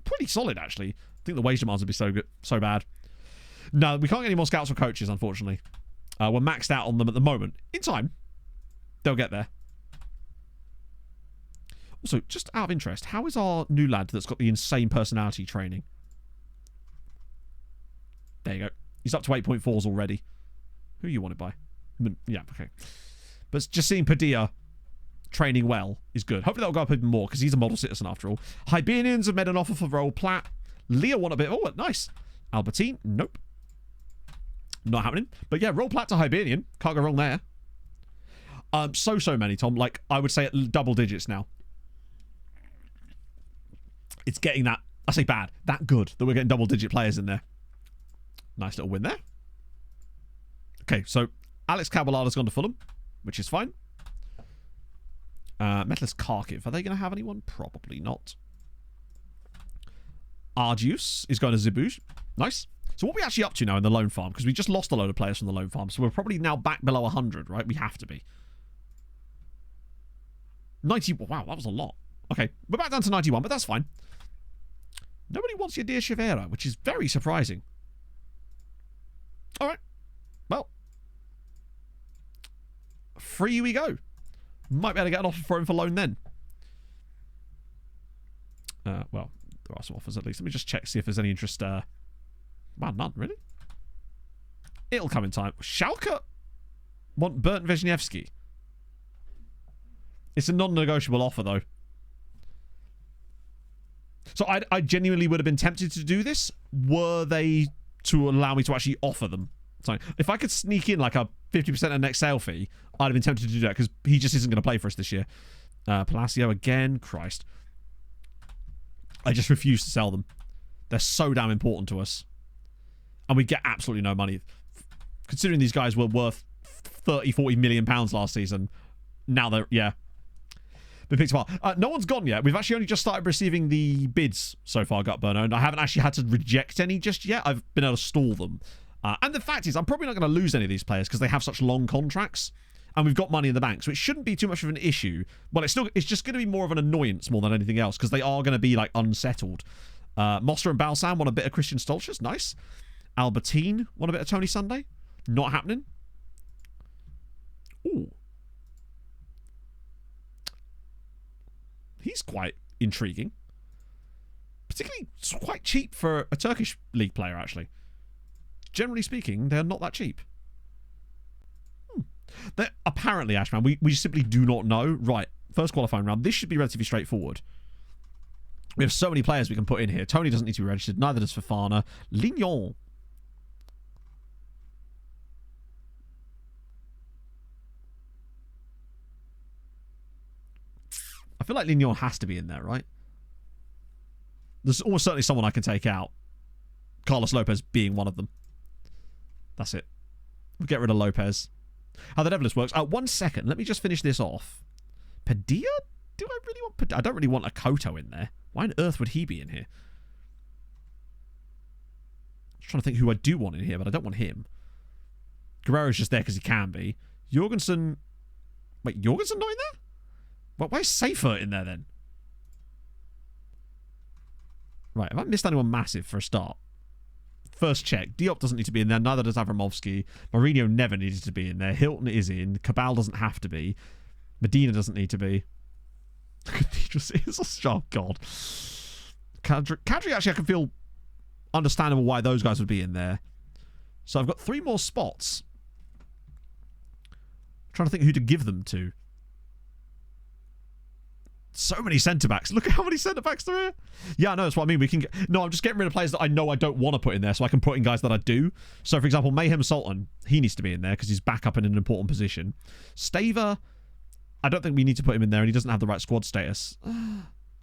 Pretty solid, actually. I think the wage demands would be so good, so bad. No, we can't get any more scouts or coaches, unfortunately. We're maxed out on them at the moment. In time, they'll get there. Also, just out of interest, how is our new lad that's got the insane personality training? There you go. He's up to 8.4s already. Who you want it by? Yeah, okay. But just seeing Padilla training well is good. Hopefully that'll go up even more because he's a model citizen after all. Hibernians have made an offer for Roll Platt. Leah want a bit. Oh, nice. Albertine. Nope. Not happening. But yeah, Roll Platt to Hibernian. Can't go wrong there. So many, Tom. Like, I would say at double digits now. It's getting that, I say bad, that good that we're getting double-digit players in there. Nice little win there. Okay, so Alex Caballada's gone to Fulham, which is fine. Metalist Kharkiv, are they going to have anyone? Probably not. Ardius is going to Zebuj. Nice. So what are we actually up to now in the loan farm? Because we just lost a load of players from the loan farm, so we're probably now back below 100, right? We have to be. 90, wow, that was a lot. Okay, we're back down to 91, but that's fine. Nobody wants your dear Chivera, which is very surprising. All right. Well. Free we go. Might be able to get an offer for him for loan then. Well, there are some offers at least. Let me just check, see if there's any interest. Well, none, really. It'll come in time. Schalke want Bernd Wisniewski. It's a non-negotiable offer, though. So I genuinely would have been tempted to do this were they to allow me to actually offer them. So if I could sneak in like a 50% of next sale fee, I'd have been tempted to do that because he just isn't going to play for us this year. Palacio again. Christ. I just refuse to sell them. They're so damn important to us. And we get absolutely no money. Considering these guys were worth 30, 40 million pounds last season, now they're, yeah. Been picked apart. No one's gone yet. We've actually only just started receiving the bids so far, Gutburner, and I haven't actually had to reject any just yet. I've been able to stall them. And the fact is, I'm probably not going to lose any of these players because they have such long contracts, and we've got money in the bank, so it shouldn't be too much of an issue. Well, it's just going to be more of an annoyance more than anything else because they are going to be like unsettled. Moster and Balsam want a bit of Christian Stolches. Nice. Albertine want a bit of Tony Sunday. Not happening. Ooh. He's quite intriguing. Particularly quite cheap for a Turkish league player, actually. Generally speaking, they're not that cheap. They're, apparently, Ashman, we simply do not know. Right, first qualifying round. This should be relatively straightforward. We have so many players we can put in here. Tony doesn't need to be registered. Neither does Fafana. Lignon. I feel like Lignon has to be in there, right? There's almost certainly someone I can take out. Carlos Lopez being one of them. That's it. We'll get rid of Lopez. How the Devilish works. 1 second. Let me just finish this off. Padilla? Do I really want Padilla? I don't really want a Koto in there. Why on earth would he be in here? I'm trying to think who I do want in here, but I don't want him. Guerrero's just there because he can be. Jorgensen... Wait, Jorgensen not in there? Well, why is Seifert in there then? Right, have I missed anyone massive for a start? First check. Diop doesn't need to be in there. Neither does Avramovsky. Mourinho never needed to be in there. Hilton is in. Cabal doesn't have to be. Medina doesn't need to be. Cathedral is. Oh, God. Kadri, actually, I can feel understandable why those guys would be in there. So I've got 3 more spots. I'm trying to think who to give them to. So many centre-backs. Look at how many centre-backs there are. Yeah, I know. That's what I mean. We can get... No, I'm just getting rid of players that I know I don't want to put in there so I can put in guys that I do. So, for example, Mayhem Sultan, he needs to be in there because he's back up in an important position. Staver, I don't think we need to put him in there and he doesn't have the right squad status. Do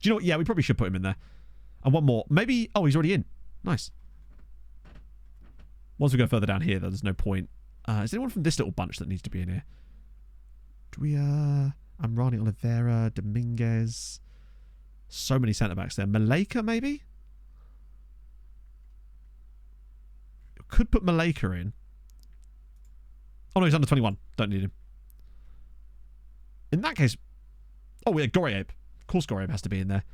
you know what? Yeah, we probably should put him in there. And one more. Maybe... Oh, he's already in. Nice. Once we go further down here, though, there's no point. Is there anyone from this little bunch that needs to be in here? Do we... Amrani Oliveira, Dominguez. So many centre-backs there. Maleka, maybe? Could put Maleka in. Oh, no, he's under 21. Don't need him. In that case... Oh, yeah, Goriev. Of course Goriev has to be in there.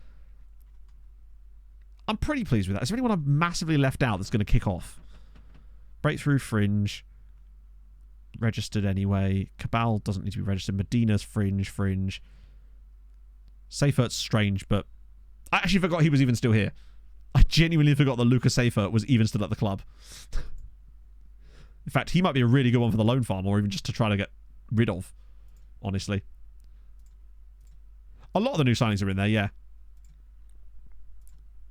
I'm pretty pleased with that. Is there anyone I've massively left out that's going to kick off? Breakthrough, Fringe. Registered anyway. Cabal doesn't need to be registered. Medina's fringe. Seifert's strange, but I actually forgot he was even still here. I genuinely forgot that Lucas Seifert was even still at the club. In fact, he might be a really good one for the loan farm, or even just to try to get rid of, honestly. A lot of the new signings are in there, yeah.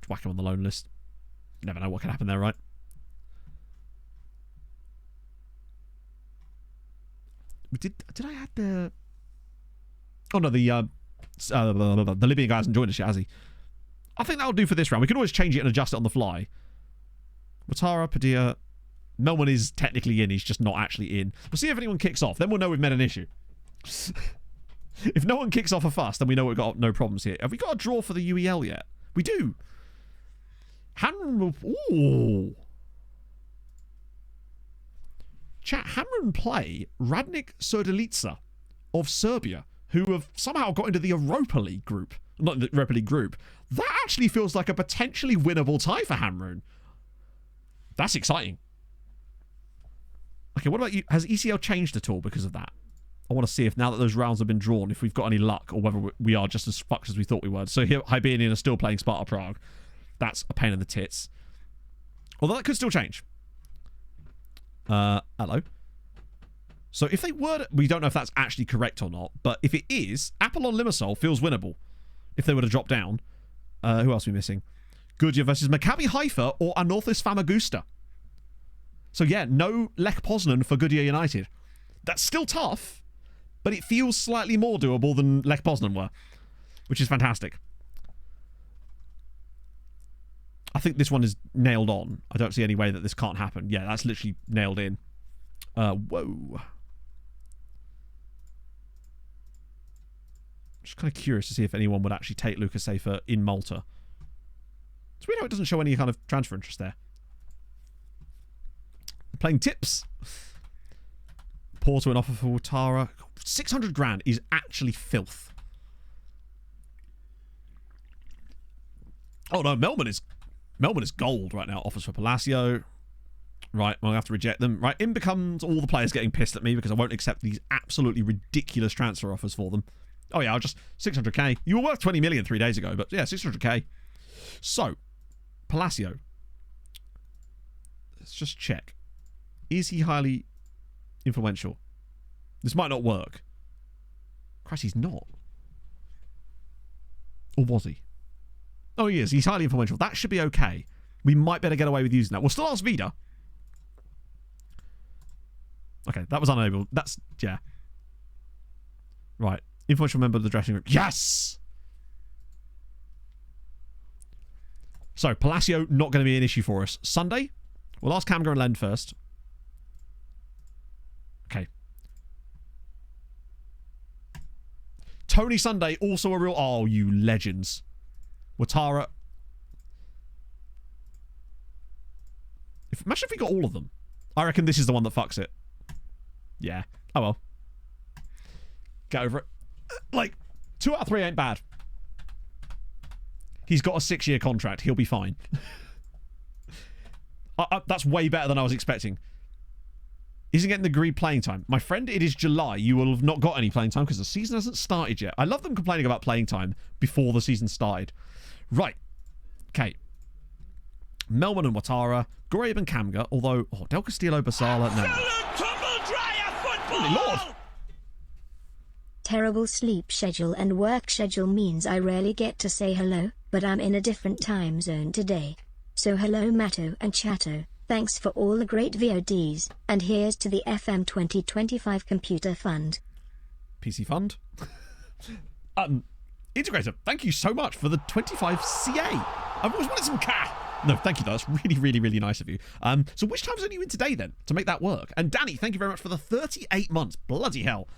Whack him on the loan list. Never know what can happen there, right? Did I add the... Oh, no, the Libyan guy hasn't joined us yet, has he? I think that'll do for this round. We can always change it and adjust it on the fly. Watara, Padilla... Melman is technically in. He's just not actually in. We'll see if anyone kicks off. Then we'll know we've met an issue. If no one kicks off a fuss, then we know we've got no problems here. Have we got a draw for the UEL yet? We do. Hamren... Ooh... Chat, Hamren play Radnik Srdelica of Serbia, who have somehow got into the Europa League group. Not the Europa League group. That actually feels like a potentially winnable tie for Hamren. That's exciting. Okay, what about you? Has ECL changed at all because of that? I want to see if now that those rounds have been drawn, if we've got any luck, or whether we are just as fucked as we thought we were. So here, Hibernian are still playing Sparta Prague. That's a pain in the tits. Although that could still change. Hello. So if they were... We don't know if that's actually correct or not, but if it is, Apollon Limassol feels winnable if they were to drop down. Who else are we missing? Goodyear versus Maccabi Haifa or Anorthus Famagusta. So yeah, no Lech Poznan for Goodyear United. That's still tough, but it feels slightly more doable than Lech Poznan were, which is fantastic. I think this one is nailed on. I don't see any way that this can't happen. Yeah, that's literally nailed in. Whoa. Just kind of curious to see if anyone would actually take Lucas Safer in Malta. It's weird how it doesn't show any kind of transfer interest there. Playing tips. Porto an offer for Ouattara. 600 grand is actually filth. Oh no, Melbourne is gold right now. Offers for Palacio. Right, well, I have to reject them. Right, in becomes all the players getting pissed at me because I won't accept these absolutely ridiculous transfer offers for them. Oh yeah, I'll just 600k. You were worth 20 million 3 days ago, but yeah, 600k. So, Palacio. Let's just check. Is he highly influential? This might not work. Christ, he's not. Or was he? Oh, he is. He's highly influential. That should be okay. We might better get away with using that. We'll still ask Vida. Okay, that was unable. That's, yeah. Right. Influential member of the dressing room. Yes! So, Palacio, not going to be an issue for us. Sunday, we'll ask Kamga and Lend first. Okay. Tony Sunday, also a real... Oh, you legends. Ouattara. Imagine if we got all of them. I reckon this is the one that fucks it. Yeah. Oh well. Get over it. Like, 2 out of 3 ain't bad. He's got a 6-year contract. He'll be fine. That's way better than I was expecting. Isn't getting the agreed playing time. My friend, it is July. You will have not got any playing time because the season hasn't started yet. I love them complaining about playing time before the season started. Right. Okay. Melbourne and Ouattara. Gorabe and Kamga. Although, oh, Del Castillo, Basala, no. Holy Lord. Terrible sleep schedule and work schedule means I rarely get to say hello, but I'm in a different time zone today. So hello Matto and Chatto, thanks for all the great VODs, and here's to the FM 2025 Computer Fund. PC Fund? Integrator, thank you so much for the 25 CA. I've always wanted some cash. No, thank you though. That's really, really, really nice of you. So which time zone are you in today then to make that work? And Danny, thank you very much for the 38 months. Bloody hell.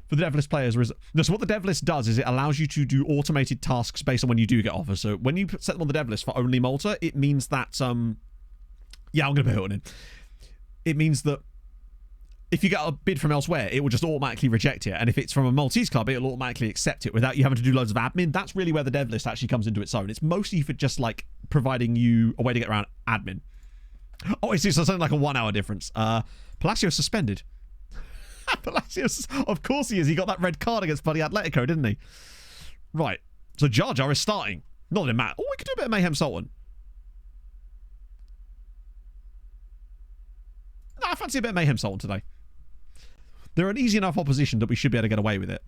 For the devlist players, no, so what the devlist does is it allows you to do automated tasks based on when you do get offers. So when you set them on the devlist for only Malta, it means that, yeah, I'm going to put Hilton in. It means that if you get a bid from elsewhere, it will just automatically reject it. And if it's from a Maltese club, it'll automatically accept it without you having to do loads of admin. That's really where the dev list actually comes into its own. It's mostly for just like providing you a way to get around admin. Oh, it's something like a 1 hour difference. Palacio suspended. Palacio, of course he is. He got that red card against bloody Atletico, didn't he? Right. So Jar Jar is starting. Not in Matt. Oh, we could do a bit of Mayhem Sultan. No, I fancy a bit of Mayhem Sultan today. They're an easy enough opposition that we should be able to get away with it.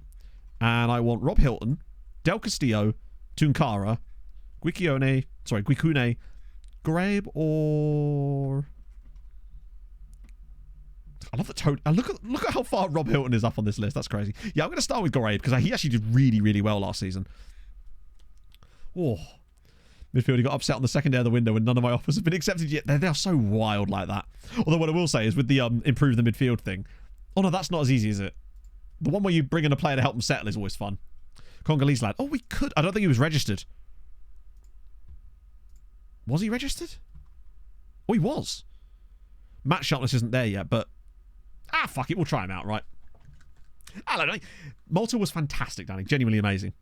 And I want Rob Hilton, Del Castillo, Tunkara, Guicune, Grabe, or... I love the tone. Look at how far Rob Hilton is up on this list. That's crazy. Yeah, I'm going to start with Gorabe because he actually did really, really well last season. Oh. Midfield, he got upset on the second day of the window when none of my offers have been accepted yet. They are so wild like that. Although what I will say is with the improve the midfield thing. Oh no, that's not as easy, is it? The one where you bring in a player to help them settle is always fun. Congolese lad. Oh, we could. I don't think he was registered. Was he registered? Oh, he was. Matt Sharpless isn't there yet, but... Ah, fuck it. We'll try him out, right? Hello, Danny. Malta was fantastic, Danny. Genuinely amazing.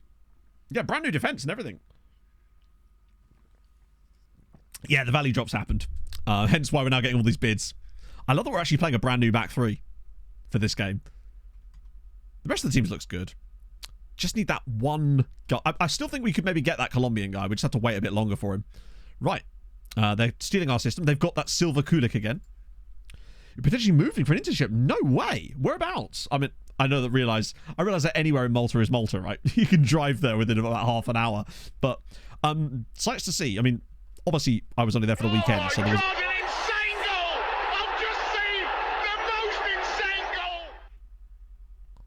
Yeah, brand new defence and everything. Yeah, the value drops happened. Hence why we're now getting all these bids. I love that we're actually playing a brand new back three for this game. The rest of the teams looks good. Just need that one guy. I still think we could maybe get that Colombian guy. We just have to wait a bit longer for him. Right. They're stealing our system. They've got that Silver Kulik again. You're potentially moving for an internship. No way. Whereabouts? I mean, I realize that anywhere in Malta is Malta, right? You can drive there within about half an hour. But sights to see. I mean, obviously, I was only there for the weekend, so there was.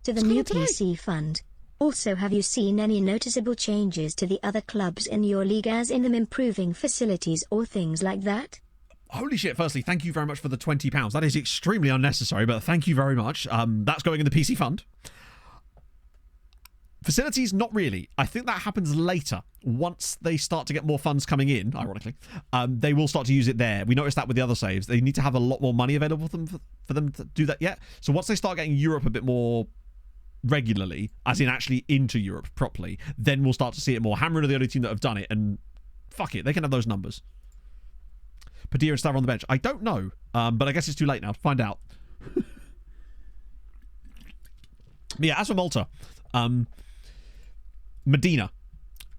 To the new PC fund. Also, have you seen any noticeable changes to the other clubs in your league, as in them improving facilities or things like that? Holy shit, firstly, thank you very much for the £20. That is extremely unnecessary, but thank you very much. That's going in the PC fund. Facilities, not really. I think that happens later. Once they start to get more funds coming in, ironically, they will start to use it there. We noticed that with the other saves. They need to have a lot more money available for them to do that yet. So once they start getting Europe a bit more regularly, as in actually into Europe properly, then we'll start to see it more. Hammer are the only team that have done it, and fuck it, they can have those numbers. Padilla and Staver on the bench. I don't know, but I guess it's too late now to find out. But yeah, as for Malta, Medina.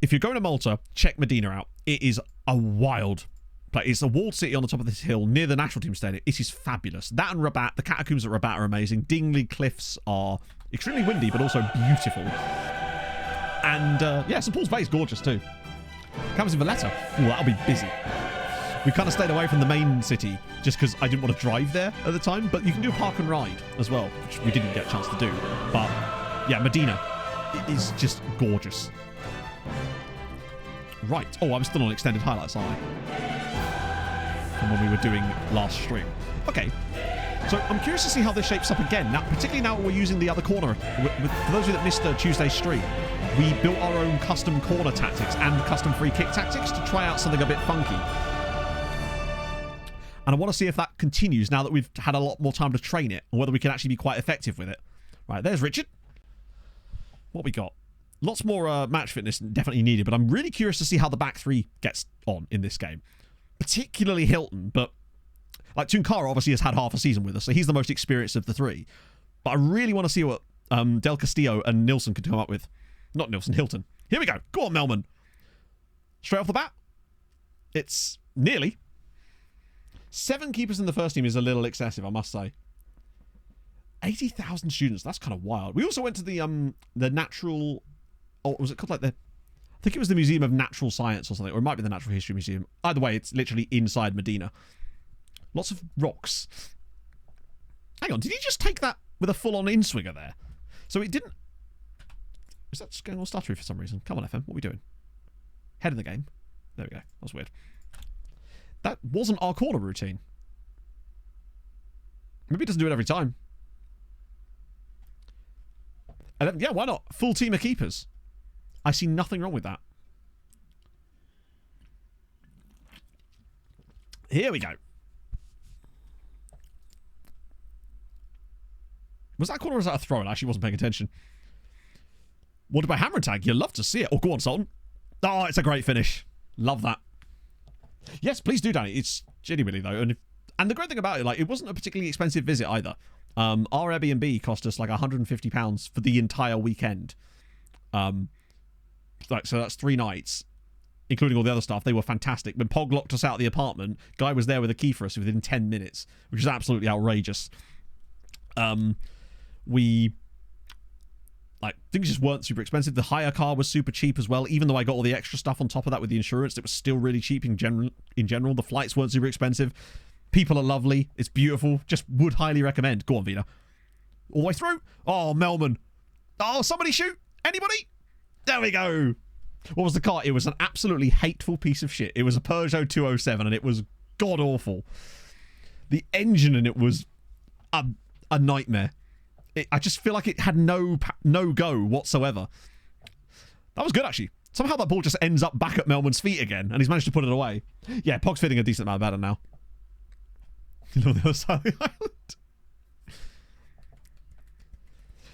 If you're going to Malta, check Medina out. It is a wild place. It's a walled city on the top of this hill near the national team stadium. It is fabulous. That and Rabat, the catacombs at Rabat are amazing. Dingley Cliffs are extremely windy, but also beautiful. And yeah, St Paul's Bay is gorgeous too. Campus in Valletta. Ooh, that'll be busy. We kind of stayed away from the main city just because I didn't want to drive there at the time. But you can do a park and ride as well, which we didn't get a chance to do. But yeah, Medina is just gorgeous. Right. Oh, I'm still on extended highlights, aren't I? From when we were doing last stream. Okay. So I'm curious to see how this shapes up again. Now, particularly now we're using the other corner. For those of you that missed Tuesday's stream, we built our own custom corner tactics and custom free kick tactics to try out something a bit funky. And I want to see if that continues now that we've had a lot more time to train it, and whether we can actually be quite effective with it. Right, there's Richard. What we got? Lots more match fitness definitely needed, but I'm really curious to see how the back three gets on in this game. Particularly Hilton, but like Tunkara obviously has had half a season with us, so he's the most experienced of the three. But I really want to see what Del Castillo and Nilsson could come up with. Not Nilsson, Hilton. Here we go. Go on, Melman. Straight off the bat. It's nearly. 7 keepers in the first team is a little excessive, I must say. 80,000 students. That's kind of wild. We also went to the natural... Oh, was it called like the... I think it was the Museum of Natural Science or something, or it might be the Natural History Museum. Either way, it's literally inside Medina. Lots of rocks. Hang on, did he just take that with a full-on in-swinger there? So it didn't... Is that just going all stuttery for some reason? Come on, FM, what are we doing? Head in the game. There we go. That's weird. That wasn't our corner routine. Maybe it doesn't do it every time. 11, yeah, why not? Full team of keepers. I see nothing wrong with that. Here we go. Was that corner or was that a throw? I actually wasn't paying attention. Wanted by hammer tag. You'll love to see it. Oh, go on, Sultan. Oh, it's a great finish. Love that. Yes, please do, Danny. It's genuinely, though. And the great thing about it, like, it wasn't a particularly expensive visit either. Our Airbnb cost us like £150 for the entire weekend. Like, so that's 3 nights, including all the other stuff. They were fantastic. When Pog locked us out of the apartment, guy was there with a key for us within 10 minutes, which is absolutely outrageous. Things just weren't super expensive. The hire car was super cheap as well. Even though I got all the extra stuff on top of that with the insurance, it was still really cheap in general. The flights weren't super expensive. People are lovely. It's beautiful. Just would highly recommend. Go on, Vina. All the way through. Oh, Melman. Oh, somebody shoot. Anybody? There we go. What was the car? It was an absolutely hateful piece of shit. It was a Peugeot 207 and it was god awful. The engine in it was a nightmare. I just feel like it had no go whatsoever. That was good, actually. Somehow that ball just ends up back at Melman's feet again, and he's managed to put it away. Yeah, Pog's feeling a decent amount better now. You know, the other side of the island.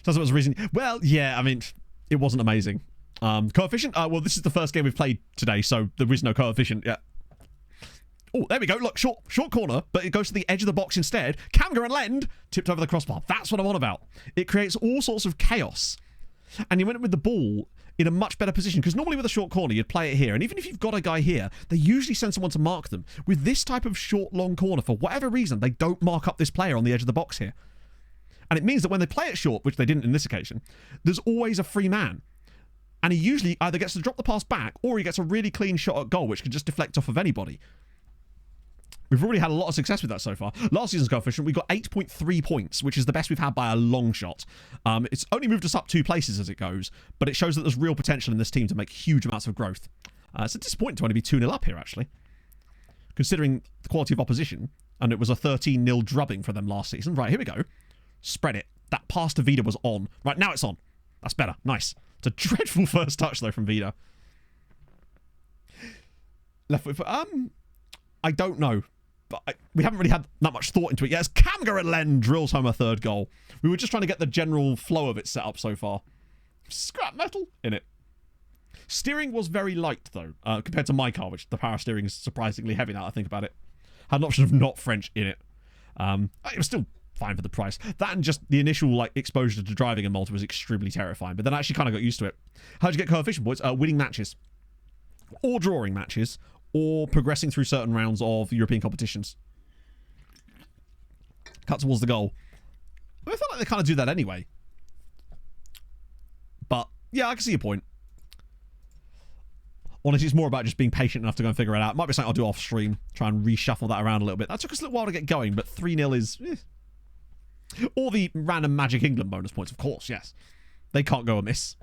So that was the reason. Well, yeah, I mean, it wasn't amazing. Coefficient? Well, this is the first game we've played today, so there is no coefficient yet. Oh, there we go. Look, short corner, but it goes to the edge of the box instead. Kamga and Lend tipped over the crossbar. That's what I'm on about. It creates all sorts of chaos. And you went with the ball in a much better position, because normally with a short corner, you'd play it here. And even if you've got a guy here, they usually send someone to mark them. With this type of short, long corner, for whatever reason, they don't mark up this player on the edge of the box here. And it means that when they play it short, which they didn't in this occasion, there's always a free man. And he usually either gets to drop the pass back or he gets a really clean shot at goal, which can just deflect off of anybody. We've already had a lot of success with that so far. Last season's coefficient, we got 8.3 points, which is the best we've had by a long shot. It's only moved us up 2 places as it goes, but it shows that there's real potential in this team to make huge amounts of growth. It's disappointing to only be 2-0 up here, actually, considering the quality of opposition, and it was a 13-0 drubbing for them last season. Right, here we go. Spread it. That pass to Vida was on. Right, now it's on. That's better. Nice. It's a dreadful first touch, though, from Vida. Left foot. I don't know. But we haven't really had that much thought into it yet. As Kamga Len drills home a 3rd goal. We were just trying to get the general flow of it set up so far. Scrap metal in it. Steering was very light, though, compared to my car, which the power steering is surprisingly heavy now I think about it. Had an option of not French in it. It was still fine for the price. That and just the initial exposure to driving in Malta was extremely terrifying, but then I actually kind of got used to it. How'd you get coefficient points? Winning matches. Or drawing matches. Or progressing through certain rounds of European competitions. Cut towards the goal. I feel like they kind of do that anyway. But, yeah, I can see your point. Honestly, it's more about just being patient enough to go and figure it out. Might be something I'll do off stream. Try and reshuffle that around a little bit. That took us a little while to get going, but 3-0 is... Or the random Magic England bonus points, of course, yes. They can't go amiss.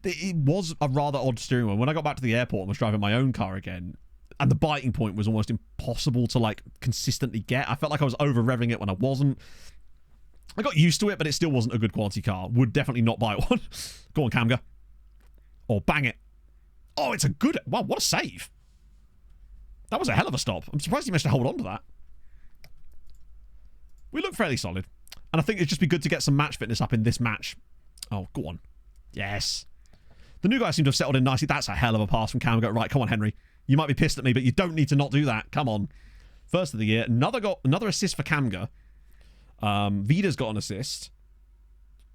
It was a rather odd steering wheel. When I got back to the airport and was driving my own car again, and the biting point was almost impossible to, consistently get. I felt like I was over-revving it when I wasn't. I got used to it, but it still wasn't a good quality car. Would definitely not buy one. Go on, Kamga. Oh, bang it. Oh, it's a good... Wow, what a save. That was a hell of a stop. I'm surprised he managed to hold on to that. We look fairly solid. And I think it'd just be good to get some match fitness up in this match. Oh, go on. Yes. The new guys seem to have settled in nicely. That's a hell of a pass from Kamga. Right, come on, Henry. You might be pissed at me, but you don't need to not do that. Come on. First of the year. Another assist for Kamga. Vida's got an assist.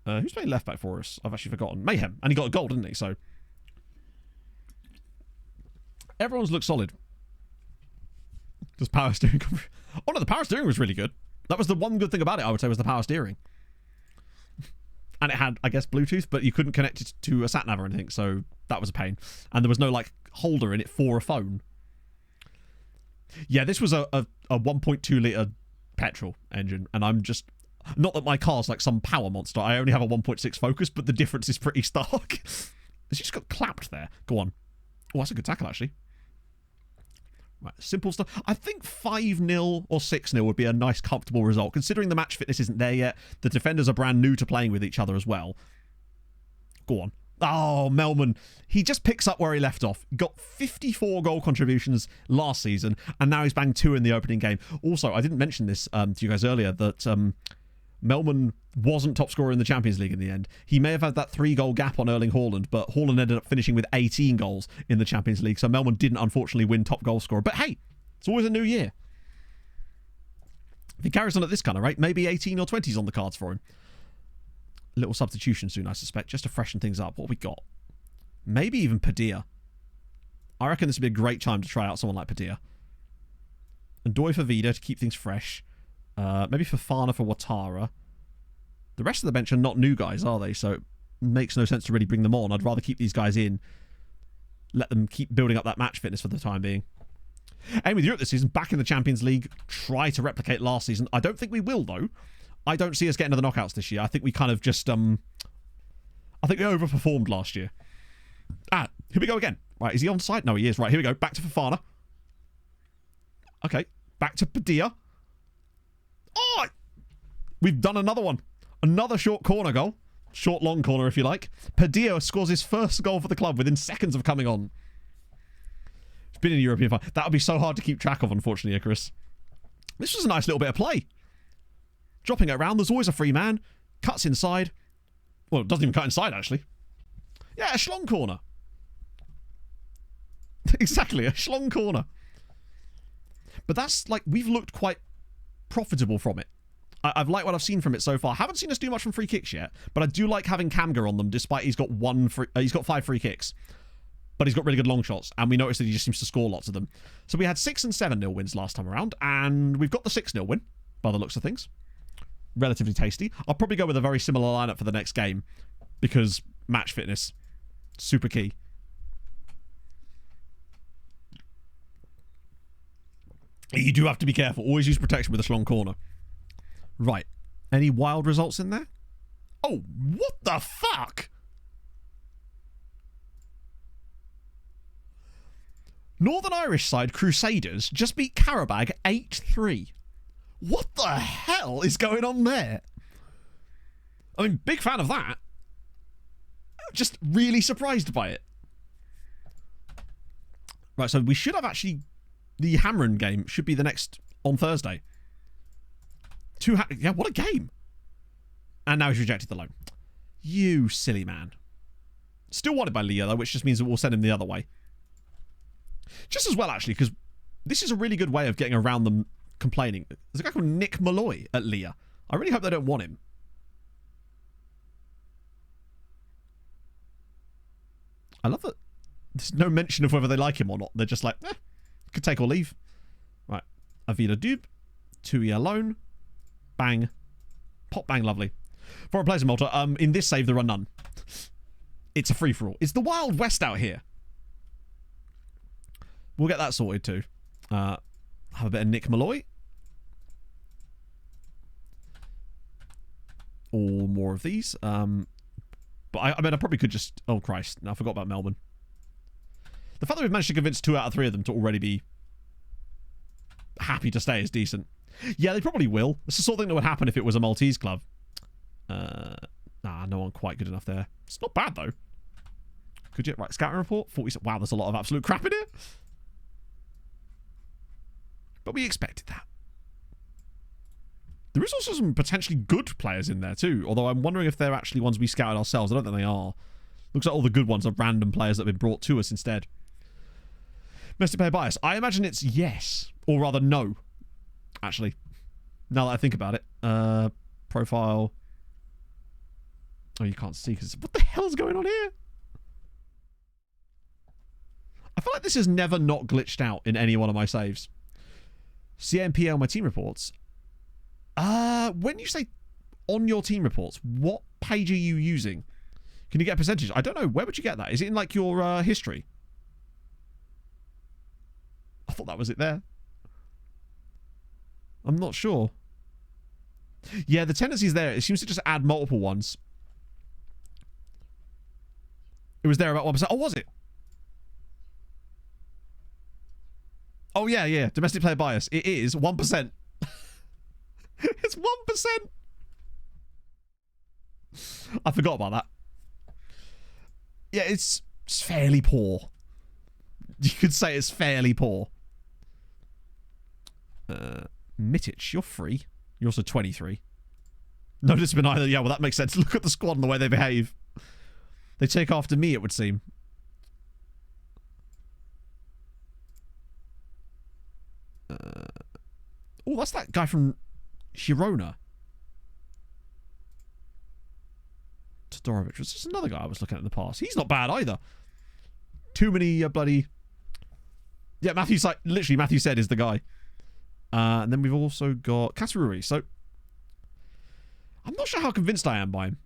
Who's playing left back for us? I've actually forgotten. Mayhem. And he got a goal, didn't he? So everyone's looked solid. Does power steering come... Oh no, the power steering was really good. That was the one good thing about it, I would say, was the power steering. And it had, I guess, Bluetooth, but you couldn't connect it to a sat-nav or anything, so that was a pain. And there was no, holder in it for a phone. Yeah, this was a 1.2-litre petrol engine, and I'm just... Not that my car's like some power monster. I only have a 1.6 Focus, but the difference is pretty stark. She just got clapped there. Go on. Oh, that's a good tackle, actually. Right, simple stuff. I think 5-0 or 6-0 would be a nice, comfortable result. Considering the match fitness isn't there yet, the defenders are brand new to playing with each other as well. Go on. Oh, Melman. He just picks up where he left off. Got 54 goal contributions last season, and now he's banged 2 in the opening game. Also, I didn't mention this to you guys earlier, that Melman wasn't top scorer in the Champions League in the end. He may have had that 3-goal gap on Erling Haaland, but Haaland ended up finishing with 18 goals in the Champions League, so Melman didn't unfortunately win top goal scorer. But hey, it's always a new year. If he carries on at this kind of rate, maybe 18 or 20's on the cards for him. Little substitution soon, I suspect, just to freshen things up. What have we got? Maybe even Padilla. I reckon this would be a great time to try out someone like Padilla. And Doi for Vida to keep things fresh. Maybe Fofana for Ouattara. The rest of the bench are not new guys, are they? So it makes no sense to really bring them on. I'd rather keep these guys in. Let them keep building up that match fitness for the time being. Aim with Europe this season, back in the Champions League. Try to replicate last season. I don't think we will, though. I don't see us getting to the knockouts this year. I think we kind of just... I think we overperformed last year. Here we go again. Right, is he on side? No, he is. Right, here we go. Back to Fofana. Okay, back to Padilla. Oh! We've done another one. Another short corner goal. Short, long corner, if you like. Padilla scores his first goal for the club within seconds of coming on. It's been in a European final. That would be so hard to keep track of, unfortunately, Icarus. This was a nice little bit of play. Dropping it around. There's always a free man. Cuts inside. Well, it doesn't even cut inside, actually. Yeah, a schlong corner. Exactly, a schlong corner. But that's, we've looked quite profitable from it. I've liked what I've seen from it so far. Haven't seen us do much from free kicks yet, but I do like having Kamga on them, despite he's got 5 free kicks. But he's got really good long shots, and we noticed that he just seems to score lots of them. So we had 6 and 7-0 wins last time around, and we've got the 6-0 win, by the looks of things. relatively tasty. I'll probably go with a very similar lineup for the next game because match fitness, super key. You do have to be careful. Always use protection with a Schlong corner. Right. Any wild results in there? Oh, what the fuck? Northern Irish side Crusaders just beat Qarabag 8-3. What the hell is going on there? I mean, big fan of that. Just really surprised by it. Right, so we should have actually... The Hamron game should be the next on Thursday. Yeah, what a game. And now he's rejected the loan. You silly man. Still wanted by Leah, though, which just means that we'll send him the other way. Just as well, actually, because this is a really good way of getting around them complaining. There's a guy called Nick Malloy at Leah. I really hope they don't want him. I love that there's no mention of whether they like him or not. They're just like, could take or leave. Right. Avila Dube. 2-year loan. Bang. Pop bang, lovely. Foreign players in Malta. In this save, there are none. It's a free-for-all. It's the Wild West out here. We'll get that sorted too. Have a bit of Nick Malloy. Or more of these. But I mean, I probably could just... Oh, Christ. No, I forgot about Melbourne. The fact that we've managed to convince 2 out of 3 of them to already be happy to stay is decent. Yeah, they probably will. It's the sort of thing that would happen if it was a Maltese club. Nah, no one quite good enough there. It's not bad, though. Could you... Right, scouting report. 40... Wow, there's a lot of absolute crap in here. But we expected that. There is also some potentially good players in there, too. Although I'm wondering if they're actually ones we scouted ourselves. I don't think they are. Looks like all the good ones are random players that have been brought to us instead. Domestic player bias. I imagine it's yes. Or rather, no. Actually. Now that I think about it. Profile. Oh, you can't see because... What the hell's going on here? I feel like this has never not glitched out in any one of my saves. CMPL, my team reports. When you say on your team reports, what page are you using? Can you get a percentage? I don't know. Where would you get that? Is it in like your history? I thought that was it there. I'm not sure. Yeah, the tendency is there. It seems to just add multiple ones. It was there about 1%. Oh, was it? Oh, yeah, yeah. Domestic player bias. It is 1%. It's 1%. I forgot about that. Yeah, it's fairly poor. You could say it's fairly poor. Mitic, you're free. You're also 23. No discipline either. Yeah, well, that makes sense. Look at the squad and the way they behave. They take after me, it would seem. Oh, that's that guy from Girona. Todorovic was just another guy I was looking at in the past. He's not bad either. Too many bloody... Yeah, Matthew's like... Literally, Matthew said is the guy. And then we've also got Kasaruri. So, I'm not sure how convinced I am by him,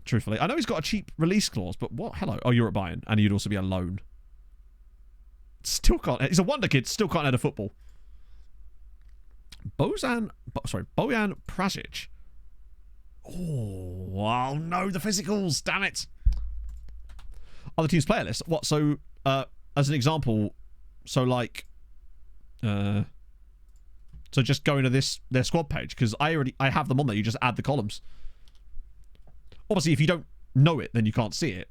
truthfully. I know he's got a cheap release clause, but what? Hello. Oh, you're at Bayern. And you'd also be a loan. Still can't... He's a wonder kid. Still can't head a football. Bojan Prasic. Oh no, the physicals, damn it. Other teams' player list. What? So, as an example, so like, so just go into their squad page because I have them on there. You just add the columns. Obviously, if you don't know it, then you can't see it.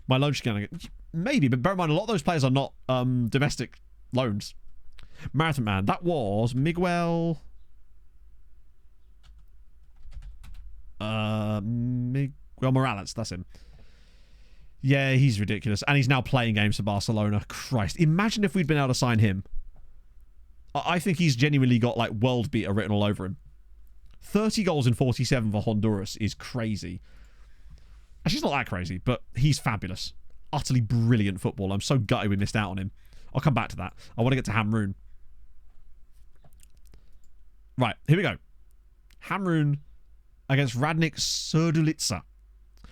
My loan scanning, maybe, but bear in mind a lot of those players are not domestic loans. Marathon Man, that was Miguel Morales, that's him. Yeah, he's ridiculous. And he's now playing games for Barcelona. Christ, imagine if we'd been able to sign him. I think he's genuinely got like world beater written all over him. 30 goals in 47 for Honduras is crazy. Actually, it's not that crazy, but he's fabulous. Utterly brilliant football. I'm so gutted we missed out on him. I'll come back to that. I want to get to Hamroon. Right, here we go. Hamrun against Radnik Serdulica.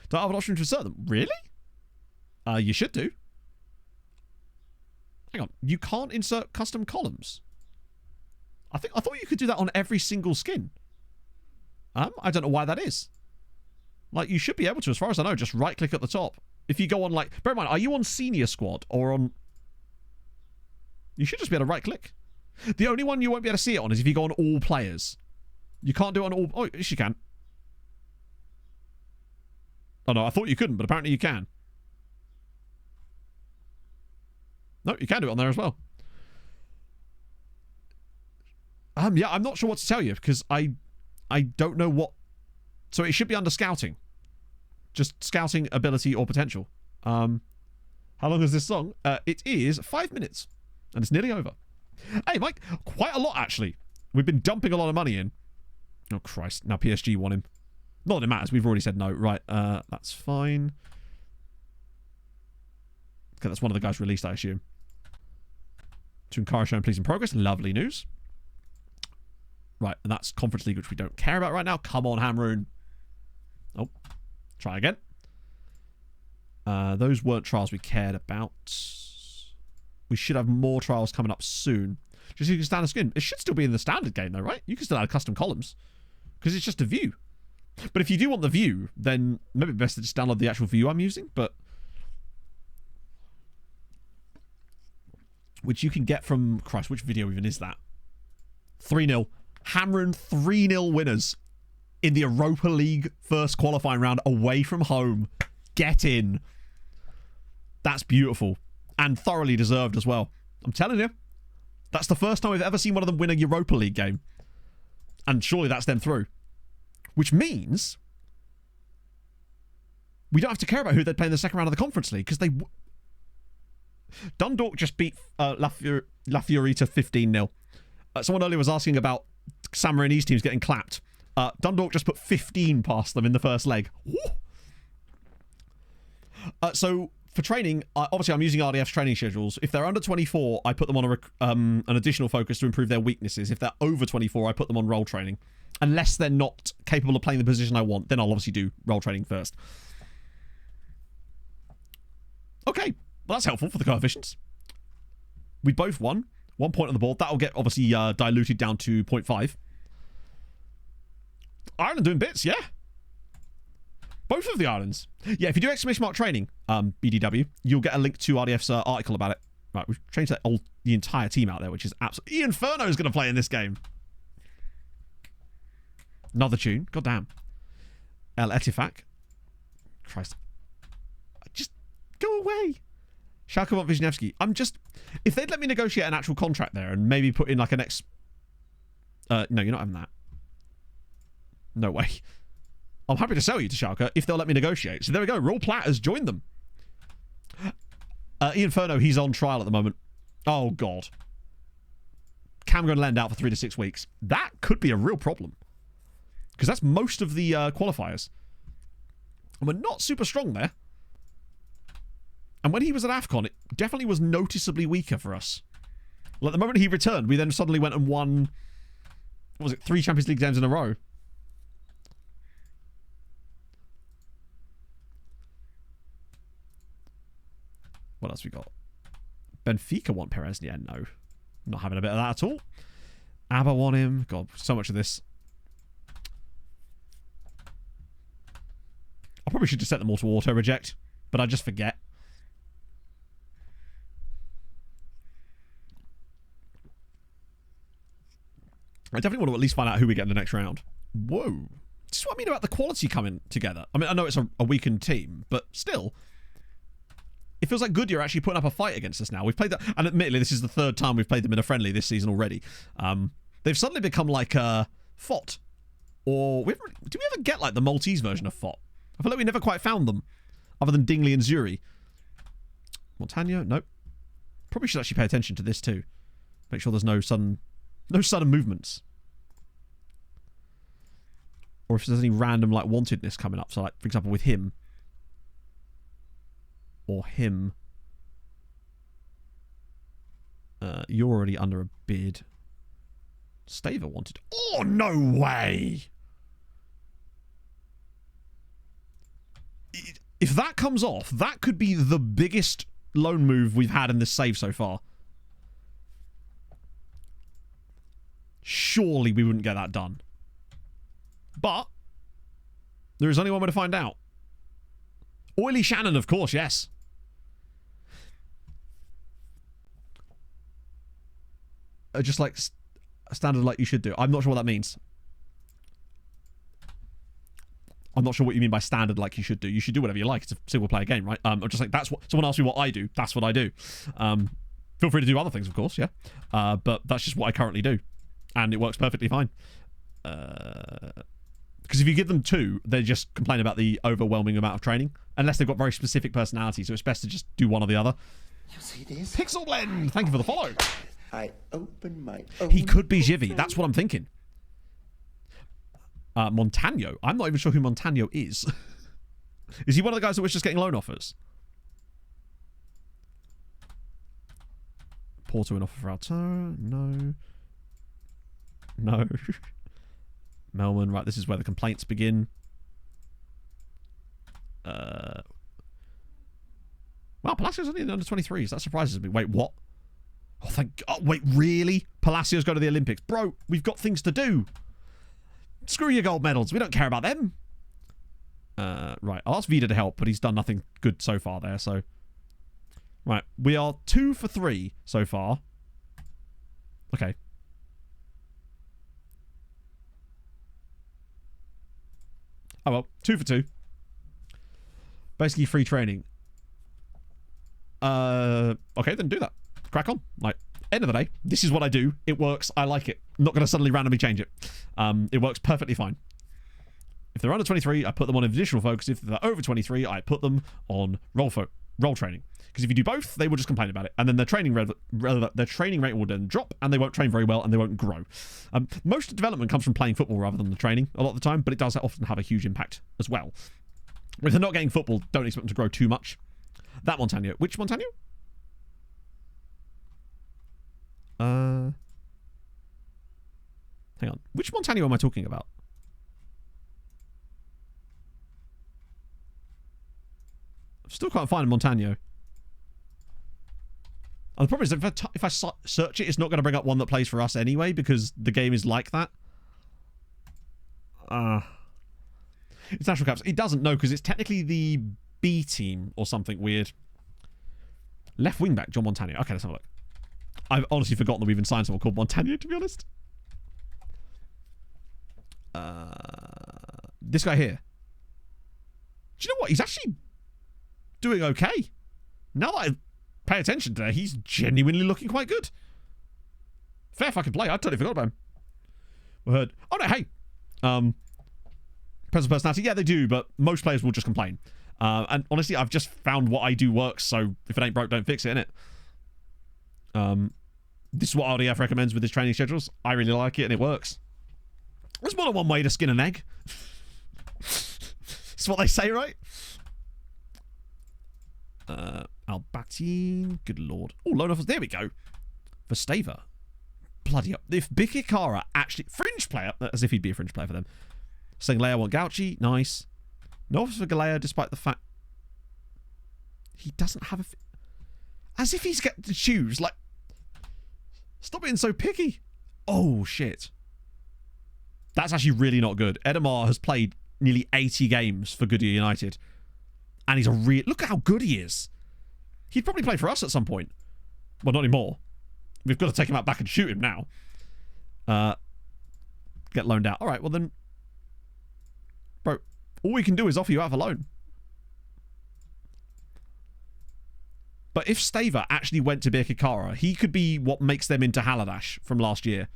Don't have an option to insert them. Really? You should do. Hang on. You can't insert custom columns. I thought you could do that on every single skin. I don't know why that is. Like, you should be able to, as far as I know, just right-click at the top. If you go on, like... Bear in mind, are you on Senior Squad or on... You should just be able to right-click. The only one you won't be able to see it on is if you go on All Players. You can't do it on all... Oh, yes, you can. Oh, no, I thought you couldn't, but apparently you can. No, you can do it on there as well. Yeah, I'm not sure what to tell you, because I don't know what... So it should be under Scouting. Just Scouting, Ability, or Potential. How long is this song? It is 5 minutes. And it's nearly over. Hey, Mike, quite a lot, actually. We've been dumping a lot of money in. Oh, Christ. Now PSG want him. Not that it matters. We've already said no. Right, that's fine. Okay, that's one of the guys released, I assume. To encourage showing please in progress. Lovely news. Right, and that's Conference League, which we don't care about right now. Come on, Hamrun. Oh, try again. Those weren't trials we cared about. We should have more trials coming up soon. Just so you can stand a skin. It should still be in the standard game, though, right? You can still add custom columns. Because it's just a view. But if you do want the view, then maybe best to just download the actual view I'm using. But which you can get from... Christ, which video even is that? 3-0. Hamrun 3-0 winners in the Europa League first qualifying round away from home. Get in. That's beautiful. And thoroughly deserved as well. I'm telling you. That's the first time we've ever seen one of them win a Europa League game. And surely that's them through. Which means we don't have to care about who they play in the second round of the Conference League, because they... Dundalk just beat La Fiorita 15-0. Someone earlier was asking about San Marino's teams getting clapped. Dundalk just put 15 past them in the first leg. So for training, obviously I'm using RDF's training schedules. If they're under 24, I put them on an additional focus to improve their weaknesses. If they're over 24, I put them on role training. Unless they're not capable of playing the position I want, then I'll obviously do role training first. Okay, well that's helpful for the coefficients. We both won. 1 point on the board. That'll get obviously diluted down to 0.5. Ireland doing bits, yeah. Both of the islands. Yeah, if you do exclamation mark training, BDW, you'll get a link to RDF's article about it. Right, we've changed the entire team out there, which is absolutely... Ian Furno is going to play in this game. Another tune. God damn. El Etifak. Christ. Just go away. Shalkovot Wisniewski. I'm just... If they'd let me negotiate an actual contract there and maybe put in like an ex... no, you're not having that. No way. I'm happy to sell you to Schalke if they'll let me negotiate. So there we go. Raw Platt has joined them. Ian Furno, he's on trial at the moment. Oh, God. Cam going to lend out for 3 to 6 weeks. That could be a real problem. Because that's most of the qualifiers. And we're not super strong there. And when he was at AFCON, it definitely was noticeably weaker for us. Like the moment he returned, we then suddenly went and won... What was it? 3 Champions League games in a row. What else we got? Benfica want Perez? Yeah, no. Not having a bit of that at all. ABBA want him. God, so much of this. I probably should just set them all to auto-reject, but I just forget. I definitely want to at least find out who we get in the next round. Whoa. This is what I mean about the quality coming together. I mean, I know it's a weakened team, but still... It feels like Goodyear actually putting up a fight against us now. We've played that, and admittedly, this is the 3rd time we've played them in a friendly this season already. They've suddenly become like FOT. Or, do we ever get like the Maltese version of FOT? I feel like we never quite found them, other than Dingley and Zuri. Montagno? Nope. Probably should actually pay attention to this too. Make sure there's no sudden movements. Or if there's any random like wantedness coming up. So like, for example, with him. Or him. You're already under a bid. Staver wanted. Oh, no way! If that comes off, that could be the biggest loan move we've had in this save so far. Surely we wouldn't get that done. But there is only one way to find out. Oily Shannon, of course, yes. Just like standard like you should do. I'm not sure what that means. I'm not sure what you mean by standard like you should do. You should do whatever you like. It's a single player game, right? I'm just like, that's what someone asks me what I do. That's what I do. Feel free to do other things, of course, yeah. But that's just what I currently do. And it works perfectly fine. Because if you give them 2, they just complain about the overwhelming amount of training. Unless they've got very specific personality. So it's best to just do one or the other. You see this? Pixel Blend, thank you for the follow. I open my He could be Jivy. That's what I'm thinking. Montano. I'm not even sure who Montano is. Is he one of the guys that was just getting loan offers? Porto an offer for Alto. No. No. Melman. Right, this is where the complaints begin. Wow, Palacio's only in the under 23s. That surprises me. Wait, what? Oh, thank God. Wait, really? Palacios go to the Olympics. Bro, we've got things to do. Screw your gold medals. We don't care about them. Right, I'll ask Vida to help, but he's done nothing good so far there, so... Right, we are 2 for 3 so far. Okay. Oh well, 2 for 2. Basically free training. Okay, then do that. Crack on. Like, end of the day, this is what I do. It works. I like it. I'm not going to suddenly randomly change it. It works perfectly fine. If they're under 23, I put them on additional focus. If they're over 23, I put them on role training. Because if you do both, they will just complain about it. And then their training rate will then drop, and they won't train very well, and they won't grow. Most development comes from playing football rather than the training a lot of the time, but it does often have a huge impact as well. If they're not getting football, don't expect them to grow too much. That Montano. Which Montano? Hang on. Which Montano am I talking about? Still can't find a Montano. And the problem is, if I search it, it's not going to bring up one that plays for us anyway, because the game is like that. It's national caps. It doesn't know, because it's technically the B team or something weird. Left wing back, John Montano. Okay, let's have a look. I've honestly forgotten that we've even signed someone called Montano, to be honest. This guy here. Do you know what? He's actually doing okay. Now that I pay attention to that, he's genuinely looking quite good. Fair fucking play. I totally forgot about him. We heard. Oh no, hey. Present personality. Yeah, they do, but most players will just complain. And honestly, I've just found what I do works, so if it ain't broke, don't fix it, innit? This is what RDF recommends with his training schedules. I really like it, and it works. There's more than one way to skin an egg. That's what they say, right? Albatine. Good lord. Oh, loan offers. There we go. For Stava. Bloody up. If Bikikara actually... Fringe player. As if he'd be a fringe player for them. Saying Galea want Gauchi. Nice. No offers for Galea, despite the fact... He doesn't have a... As if he's got to choose. Like... Stop being so picky. Oh, shit. That's actually really not good. Edamar has played nearly 80 games for Goodyear United. And he's a real... Look at how good he is. He'd probably play for us at some point. Well, not anymore. We've got to take him out back and shoot him now. Get loaned out. All right, well then... Bro, all we can do is offer you out of a loan. But if Stava actually went to Birkikara, he could be what makes them into Haladash from last year.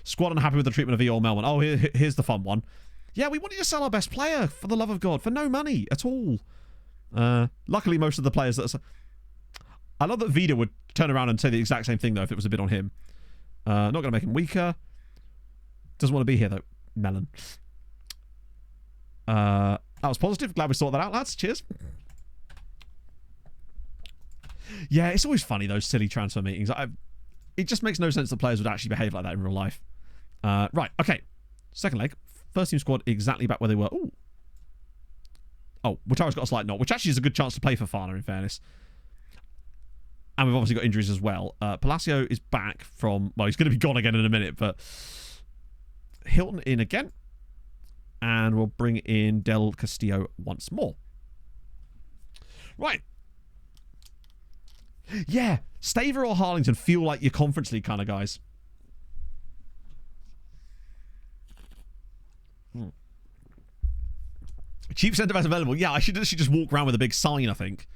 Squad unhappy with the treatment of Eeyore Melman. Oh, here's the fun one. Yeah, we wanted to sell our best player, for the love of God, for no money at all. Luckily, most of the players that... I love that Vida would turn around and say the exact same thing, though, if it was a bit on him. Not going to make him weaker. Doesn't want to be here, though. Melon. That was positive. Glad we sorted that out, lads. Cheers. Yeah, it's always funny, those silly transfer meetings. It just makes no sense that players would actually behave like that in real life. Right, okay. Second leg. First team squad exactly back where they were. Ooh. Oh, Wataru's got a slight knock, which actually is a good chance to play for Fana, in fairness. And we've obviously got injuries as well. Palacio is back from... Well, he's going to be gone again in a minute, but... Hilton in again. And we'll bring in Del Castillo once more. Right. Yeah, Staver or Harlington feel like your Conference League kind of guys. Cheap centre-backs available. Yeah, I should just walk around with a big sign, I think.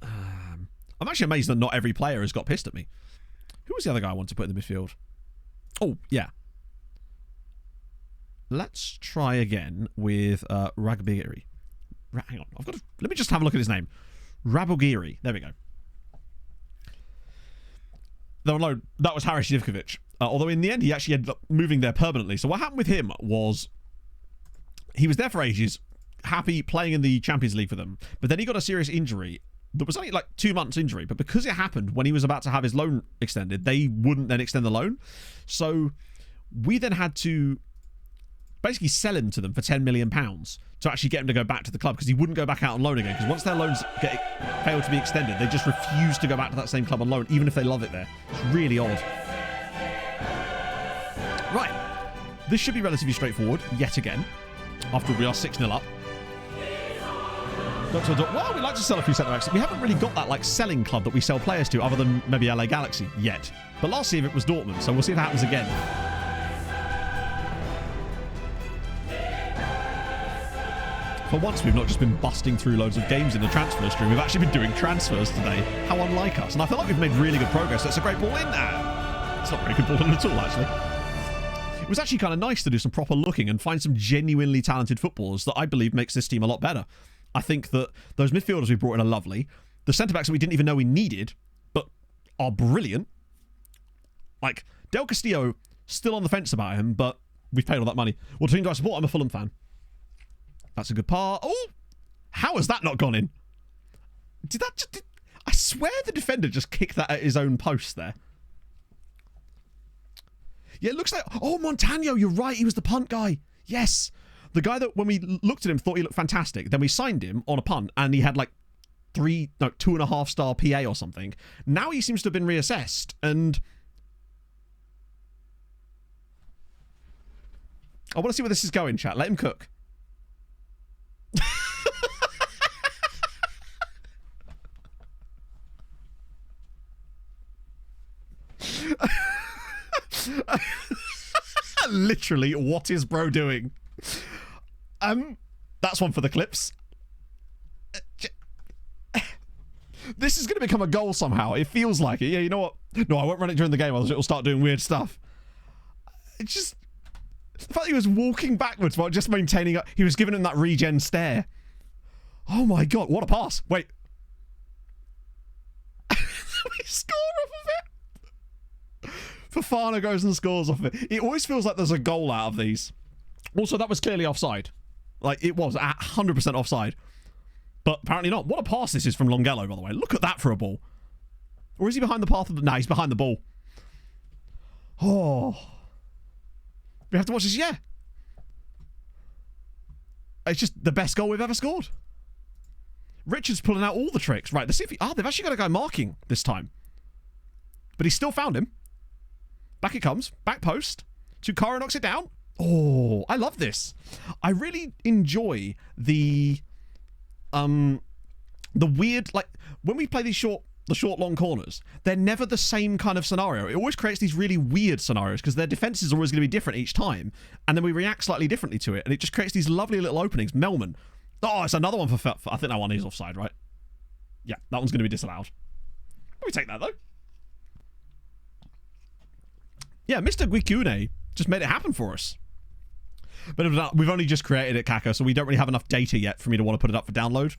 I'm actually amazed that not every player has got pissed at me. Who was the other guy I want to put in the midfield? Oh, yeah. Let's try again with Ragbiri. Hang on. Let me just have a look at his name. Rabogiri. There we go. No, that was Haris Zivkovic. Although in the end, he actually ended up moving there permanently. So what happened with him was he was there for ages, happy playing in the Champions League for them. But then he got a serious injury. There was only like 2 months injury. But because it happened when he was about to have his loan extended, they wouldn't then extend the loan. So we then had to basically sell him to them for £10 million to actually get him to go back to the club, because he wouldn't go back out on loan again, because once their loans fail to be extended, they just refuse to go back to that same club on loan, even if they love it there. It's really odd. Right. This should be relatively straightforward, yet again, after we are 6-0 up. Well, we like to sell a few centre-backs. We haven't really got that like selling club that we sell players to, other than maybe LA Galaxy, yet. But last year it was Dortmund, so we'll see if it happens again. For once, we've not just been busting through loads of games in the transfer stream. We've actually been doing transfers today. How unlike us. And I feel like we've made really good progress. That's a great ball in there. It's not very good ball in at all, actually. It was actually kind of nice to do some proper looking and find some genuinely talented footballers that I believe makes this team a lot better. I think that those midfielders we brought in are lovely. The centre-backs that we didn't even know we needed, but are brilliant. Like, Del Castillo, still on the fence about him, but we've paid all that money. What team do I support? I'm a Fulham fan. That's a good par. Oh, how has that not gone in? Did that just... I swear the defender just kicked that at his own post there. Yeah, it looks like... Oh, Montano, you're right. He was the punt guy. Yes. The guy that, when we looked at him, thought he looked fantastic. Then we signed him on a punt, and he had like 2.5 star PA or something. Now he seems to have been reassessed, and... I want to see where this is going, chat. Let him cook. Literally, what is bro doing? That's one for the clips. This is going to become a goal somehow. It feels like it. Yeah, you know what? No, I won't run it during the game, otherwise it'll start doing weird stuff. It's just... The fact he was walking backwards while just maintaining... He was giving him that regen stare. Oh my god, what a pass. Wait. We score off of it. Fofana goes and scores off of it. It always feels like there's a goal out of these. Also, that was clearly offside. Like, it was at 100% offside. But apparently not. What a pass this is from Longello, by the way. Look at that for a ball. Or is he behind the path of the... Nah, he's behind the ball. Oh... We have to watch this, yeah. It's just the best goal we've ever scored. Richard's pulling out all the tricks. Right, let's see if he... they've actually got a guy marking this time. But he still found him. Back it comes. Back post. Tsukara knocks it down. Oh, I love this. I really enjoy the weird... Like, when we play these short, long corners, they're never the same kind of scenario. It always creates these really weird scenarios because their defense is always going to be different each time, and then we react slightly differently to it, and it just creates these lovely little openings. Melman. Oh, it's another one for I think that one is offside, right? Yeah, that one's going to be disallowed. We take that, though. Yeah, Mr. Guikune just made it happen for us. But we've only just created it, Kaka, so we don't really have enough data yet for me to want to put it up for download.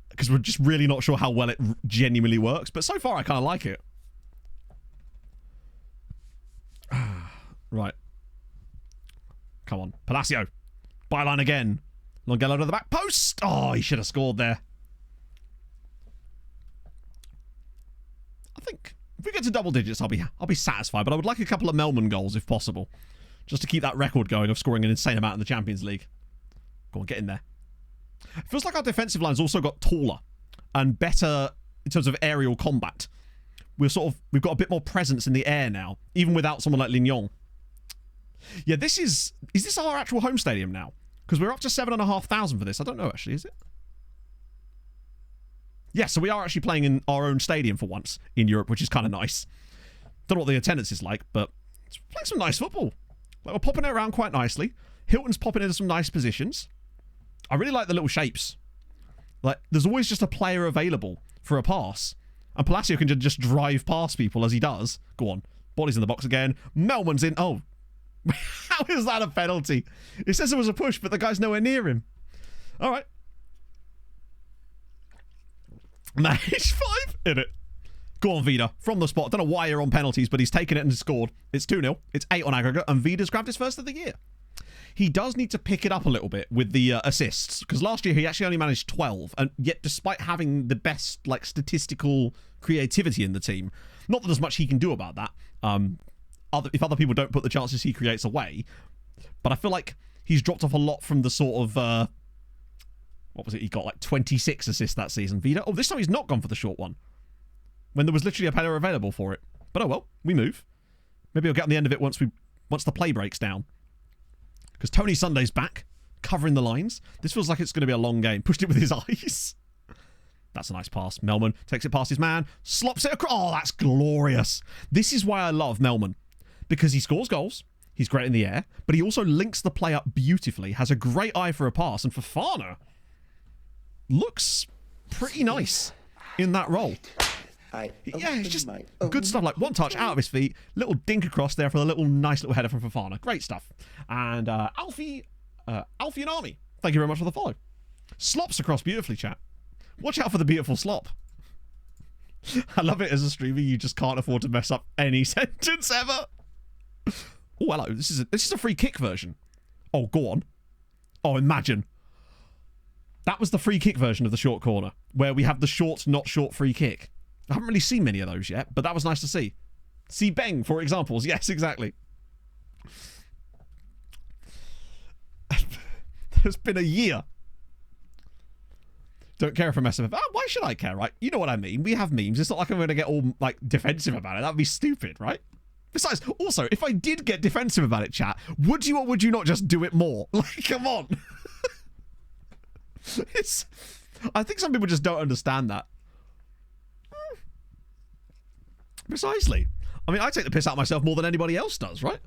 Because we're just really not sure how well it genuinely works. But so far, I kind of like it. Right. Come on. Palacio. Byline again. Longello to the back post. Oh, he should have scored there. I think if we get to double digits, I'll be satisfied. But I would like a couple of Melman goals if possible. just to keep that record going of scoring an insane amount in the Champions League. Go on, get in there. It feels like our defensive line's also got taller and better in terms of aerial combat. We've got a bit more presence in the air now, even without someone like Lignon. Yeah, is this our actual home stadium now? Because we're up to 7,500 for this. I don't know, actually, is it? Yeah, so we are actually playing in our own stadium for once in Europe, which is kind of nice. Don't know what the attendance is like, but it's playing some nice football. Like, we're popping it around quite nicely. Hilton's popping into some nice positions. I really like the little shapes. Like, there's always just a player available for a pass. And Palacio can just drive past people as he does. Go on. Body's in the box again. Melman's in. Oh. How is that a penalty? It says it was a push, but the guy's nowhere near him. All right. Match 5 in it. Go on, Vida. From the spot. Don't know why you're on penalties, but he's taken it and scored. It's 2-0. It's 8 on aggregate, and Vida's grabbed his first of the year. He does need to pick it up a little bit with the assists, because last year he actually only managed 12, and yet despite having the best like statistical creativity in the team, not that there's much he can do about that, if other people don't put the chances he creates away, but I feel like he's dropped off a lot from the sort of, what was it, he got like 26 assists that season, Vida. Oh, this time he's not gone for the short one, when there was literally a player available for it. But oh well, we move. Maybe I'll get on the end of it once the play breaks down. Because Tony Sunday's back, covering the lines. This feels like it's going to be a long game. Pushed it with his eyes. That's a nice pass. Melman takes it past his man, slops it across. Oh, that's glorious. This is why I love Melman. Because he scores goals. He's great in the air. But he also links the play up beautifully. Has a great eye for a pass. And Fofana looks pretty nice in that role. Yeah, it's just good stuff, like one touch out of his feet, little dink across there for the nice little header from Fofana. Great stuff. And Alfie and Army, thank you very much for the follow. Slops across beautifully, chat. Watch out for the beautiful slop. I love it as a streamer, you just can't afford to mess up any sentence ever. Oh, hello, this is a free kick version. Oh, go on. Oh, imagine. That was the free kick version of the short corner, where we have the short, not short free kick. I haven't really seen many of those yet, but that was nice to see. See Beng, for examples. Yes, exactly. There's been a year. Don't care if I'm messing with. Why should I care, right? You know what I mean. We have memes. It's not like I'm going to get all like defensive about it. That'd be stupid, right? Besides, also, if I did get defensive about it, chat, would you or would you not just do it more? Like, come on. I think some people just don't understand that. Precisely. I mean, I take the piss out of myself more than anybody else does, right?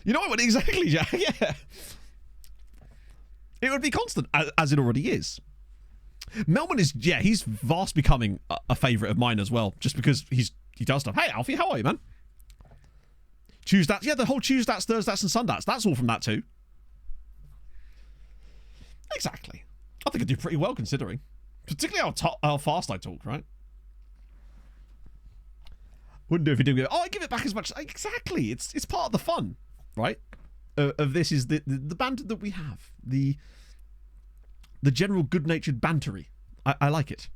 You know what? Exactly, Jack. Yeah. It would be constant, as it already is. Melman is, yeah, he's fast becoming a favourite of mine as well, just because he does stuff. Hey, Alfie, how are you, man? Tuesdays, yeah, the whole Tuesdays, Thursdays, and Sundays. That's all from that too. Exactly. I think I do pretty well considering, particularly how fast I talk, right? Wouldn't do if you didn't go, oh, I give it back as much. Exactly. It's part of the fun, right? Of this is the banter that we have. The general good-natured bantery. I like it.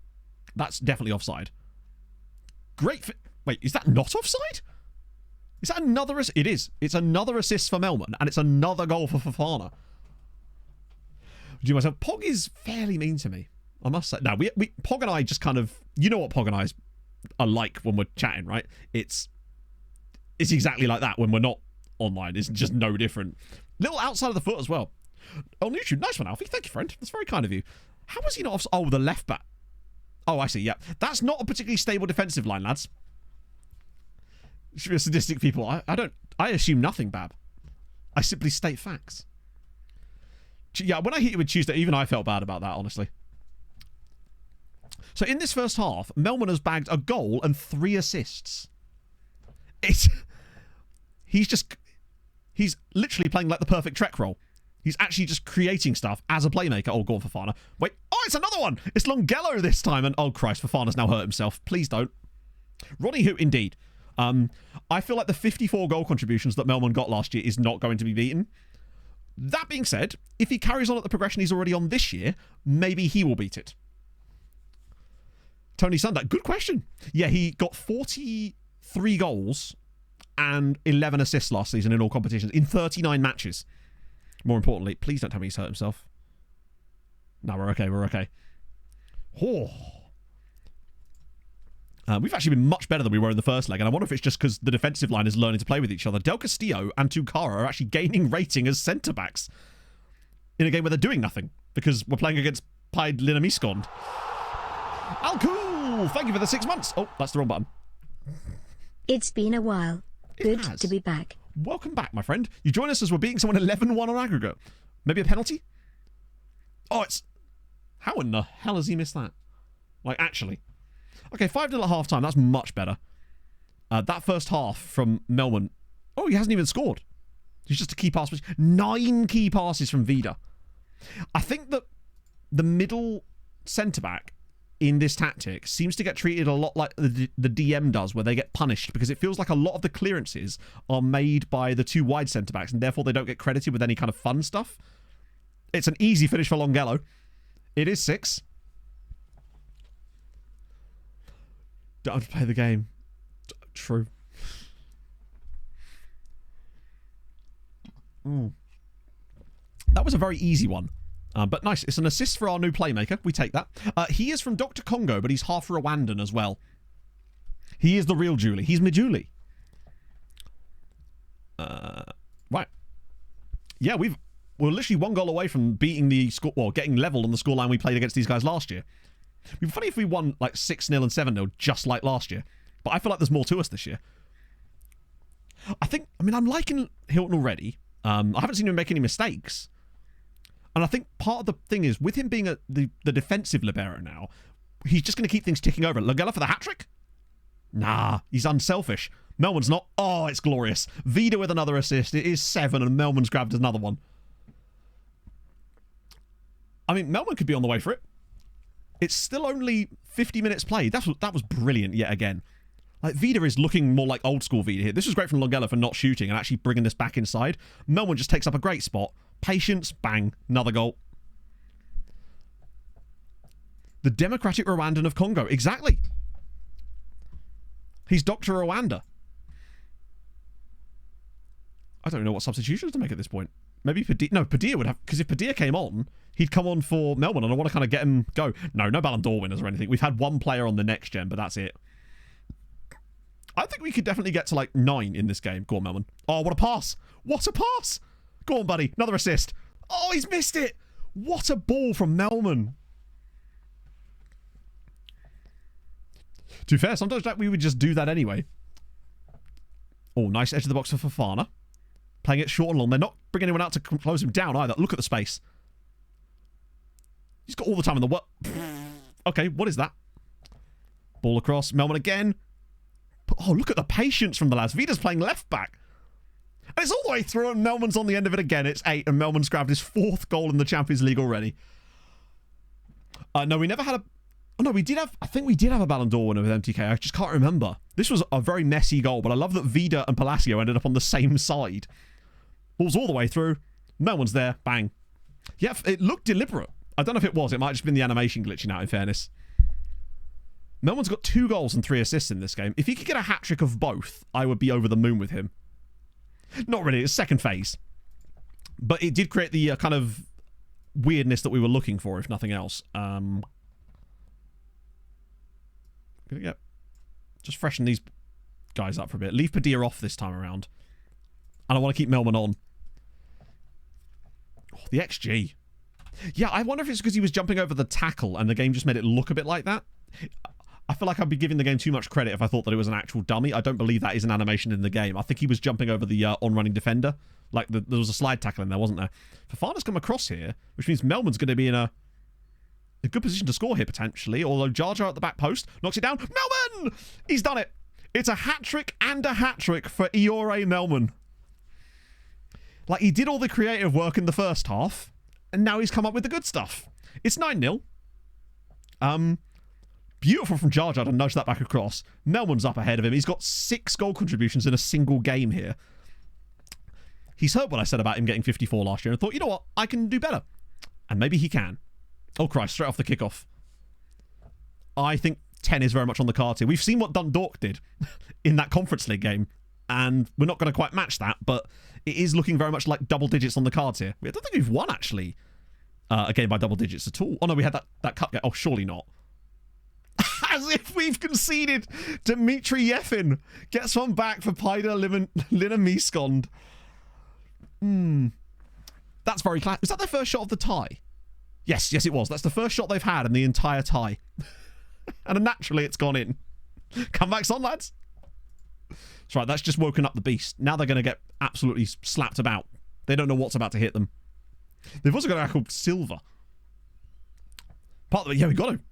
That's definitely offside. Great. Wait, is that not offside? Is that another? It is. It's another assist for Melman, and it's another goal for Fofana. Do myself. Pog is fairly mean to me, I must say. Now, we Pog and I just kind of, you know what Pog and I are like when we're chatting, right? It's exactly like that when we're not online. It's just no different. Little outside of the foot as well. On YouTube, nice one, Alfie. Thank you, friend. That's very kind of you. How was he not off? Oh, the left back. Oh, I see. Yeah, that's not a particularly stable defensive line, lads. Should be a sadistic people. I assume nothing, Bab. I simply state facts. Yeah, when I hit you with Tuesday, even I felt bad about that, honestly. So in this first half, Melman has bagged a goal and 3 assists. He's literally playing like the perfect Trek role. He's actually just creating stuff as a playmaker. Oh, go on, Fofana. Wait. Oh, it's another one. It's Longello this time. And oh, Christ, Fofana's now hurt himself. Please don't. Ronnie Hoot, indeed. I feel like the 54 goal contributions that Melman got last year is not going to be beaten. That being said, if he carries on at the progression he's already on this year, maybe he will beat it. Tony Sunday, good question. Yeah, he got 43 goals and 11 assists last season in all competitions in 39 matches. More importantly, please don't tell me he's hurt himself. No, we're okay. We're okay. Oh. We've actually been much better than we were in the first leg, and I wonder if it's just because the defensive line is learning to play with each other. Del Castillo and Tukara are actually gaining rating as centre-backs in a game where they're doing nothing because we're playing against Pied Linamiskond. Al-Cool! Thank you for the 6 months. Oh, that's the wrong button. It's been a while. Good to be back. Welcome back, my friend. You join us as we're beating someone 11-1 on aggregate. Maybe a penalty? Oh, it's... How in the hell has he missed that? Like, actually. Okay, 5-0 at half-time. That's much better. That first half from Melman... Oh, he hasn't even scored. He's just a key pass. 9 key passes from Vida. I think that the middle centre-back in this tactic seems to get treated a lot like the DM does, where they get punished, because it feels like a lot of the clearances are made by the 2 wide centre-backs, and therefore they don't get credited with any kind of fun stuff. It's an easy finish for Longello. It is 6. Don't have to play the game. True. That was a very easy one. But nice. It's an assist for our new playmaker. We take that. He is from Dr. Congo, but he's half Rwandan as well. He is the real Julie. He's Majuli. Right. Yeah, we're literally 1 goal away from beating the score, well, getting level on the scoreline we played against these guys last year. It'd be funny if we won like 6-0 and 7-0 just like last year. But I feel like there's more to us this year. I'm liking Hilton already. I haven't seen him make any mistakes. And I think part of the thing is, with him being the defensive libero now, he's just going to keep things ticking over. Lagella for the hat-trick? Nah, he's unselfish. Melman's not. Oh, it's glorious. Vida with another assist. It is 7, and Melman's grabbed another one. I mean, Melman could be on the way for it. It's still only 50 minutes played. That was brilliant yet again. Like, Vida is looking more like old school Vida here. This was great from Longella for not shooting and actually bringing this back inside. Melman just takes up a great spot. Patience, bang, another goal. The Democratic Rwandan of Congo. Exactly. He's Dr. Rwanda. I don't know what substitutions to make at this point. Maybe Padilla... No, Padilla would have... Because if Padilla came on, he'd come on for Melbourne, and I want to kind of get him go. No Ballon d'Or winners or anything. We've had 1 player on the next gen, but that's it. I think we could definitely get to, like, 9 in this game. Go on, Melbourne. Oh, what a pass. What a pass. Go on, buddy. Another assist. Oh, he's missed it. What a ball from Melman. To be fair, sometimes we would just do that anyway. Oh, nice edge of the box for Fofana. Playing it short and long. They're not bringing anyone out to close him down either. Look at the space. He's got all the time in the world. Okay, what is that? Ball across. Melman again. Oh, look at the patience from the lads. Vida's playing left back. And it's all the way through, and Melman's on the end of it again. It's 8, and Melman's grabbed his 4th goal in the Champions League already. No, we never had a... Oh, no, we did have... I think we did have a Ballon d'Or winner with MTK. I just can't remember. This was a very messy goal, but I love that Vida and Palacio ended up on the same side. Ball's all the way through. Melman's there. Bang. Yeah, it looked deliberate. I don't know if it was. It might have just been the animation glitching out, in fairness. Melman's got 2 goals and 3 assists in this game. If he could get a hat-trick of both, I would be over the moon with him. Not really. It's second phase. But it did create the kind of weirdness that we were looking for, if nothing else. Gonna get... Just freshen these guys up for a bit. Leave Padilla off this time around. And I want to keep Melman on. Oh, the XG. Yeah, I wonder if it's because he was jumping over the tackle and the game just made it look a bit like that. I feel like I'd be giving the game too much credit if I thought that it was an actual dummy. I don't believe that is an animation in the game. I think he was jumping over the on-running defender. Like, there was a slide tackle in there, wasn't there? Fofana's come across here, which means Melman's going to be in a good position to score here, potentially. Although Jar Jar at the back post knocks it down. Melman! He's done it. It's a hat-trick and a hat-trick for Iore Melman. Like, he did all the creative work in the first half, and now he's come up with the good stuff. It's 9-0. Beautiful from Jar Jar to nudge that back across. Melman's up ahead of him. He's got 6 goal contributions in a single game here. He's heard what I said about him getting 54 last year and thought, you know what, I can do better. And maybe he can. Oh, Christ, straight off the kickoff. I think 10 is very much on the cards here. We've seen what Dundalk did in that Conference League game. and we're not going to quite match that, but it is looking very much like double digits on the cards here. I don't think we've won, actually, a game by double digits at all. Oh, no, we had that cup game. Oh, surely not. As if we've conceded. Dmitry Yefin gets one back for Paida Linamiskond. That's very class. Was that their first shot of the tie? Yes, it was. That's the first shot they've had in the entire tie. And naturally, it's gone in. Comebacks on, lads. That's right, that's just woken up the beast. Now they're going to get absolutely slapped about. They don't know what's about to hit them. They've also got a guy called Silver. Part of it, yeah, we got him.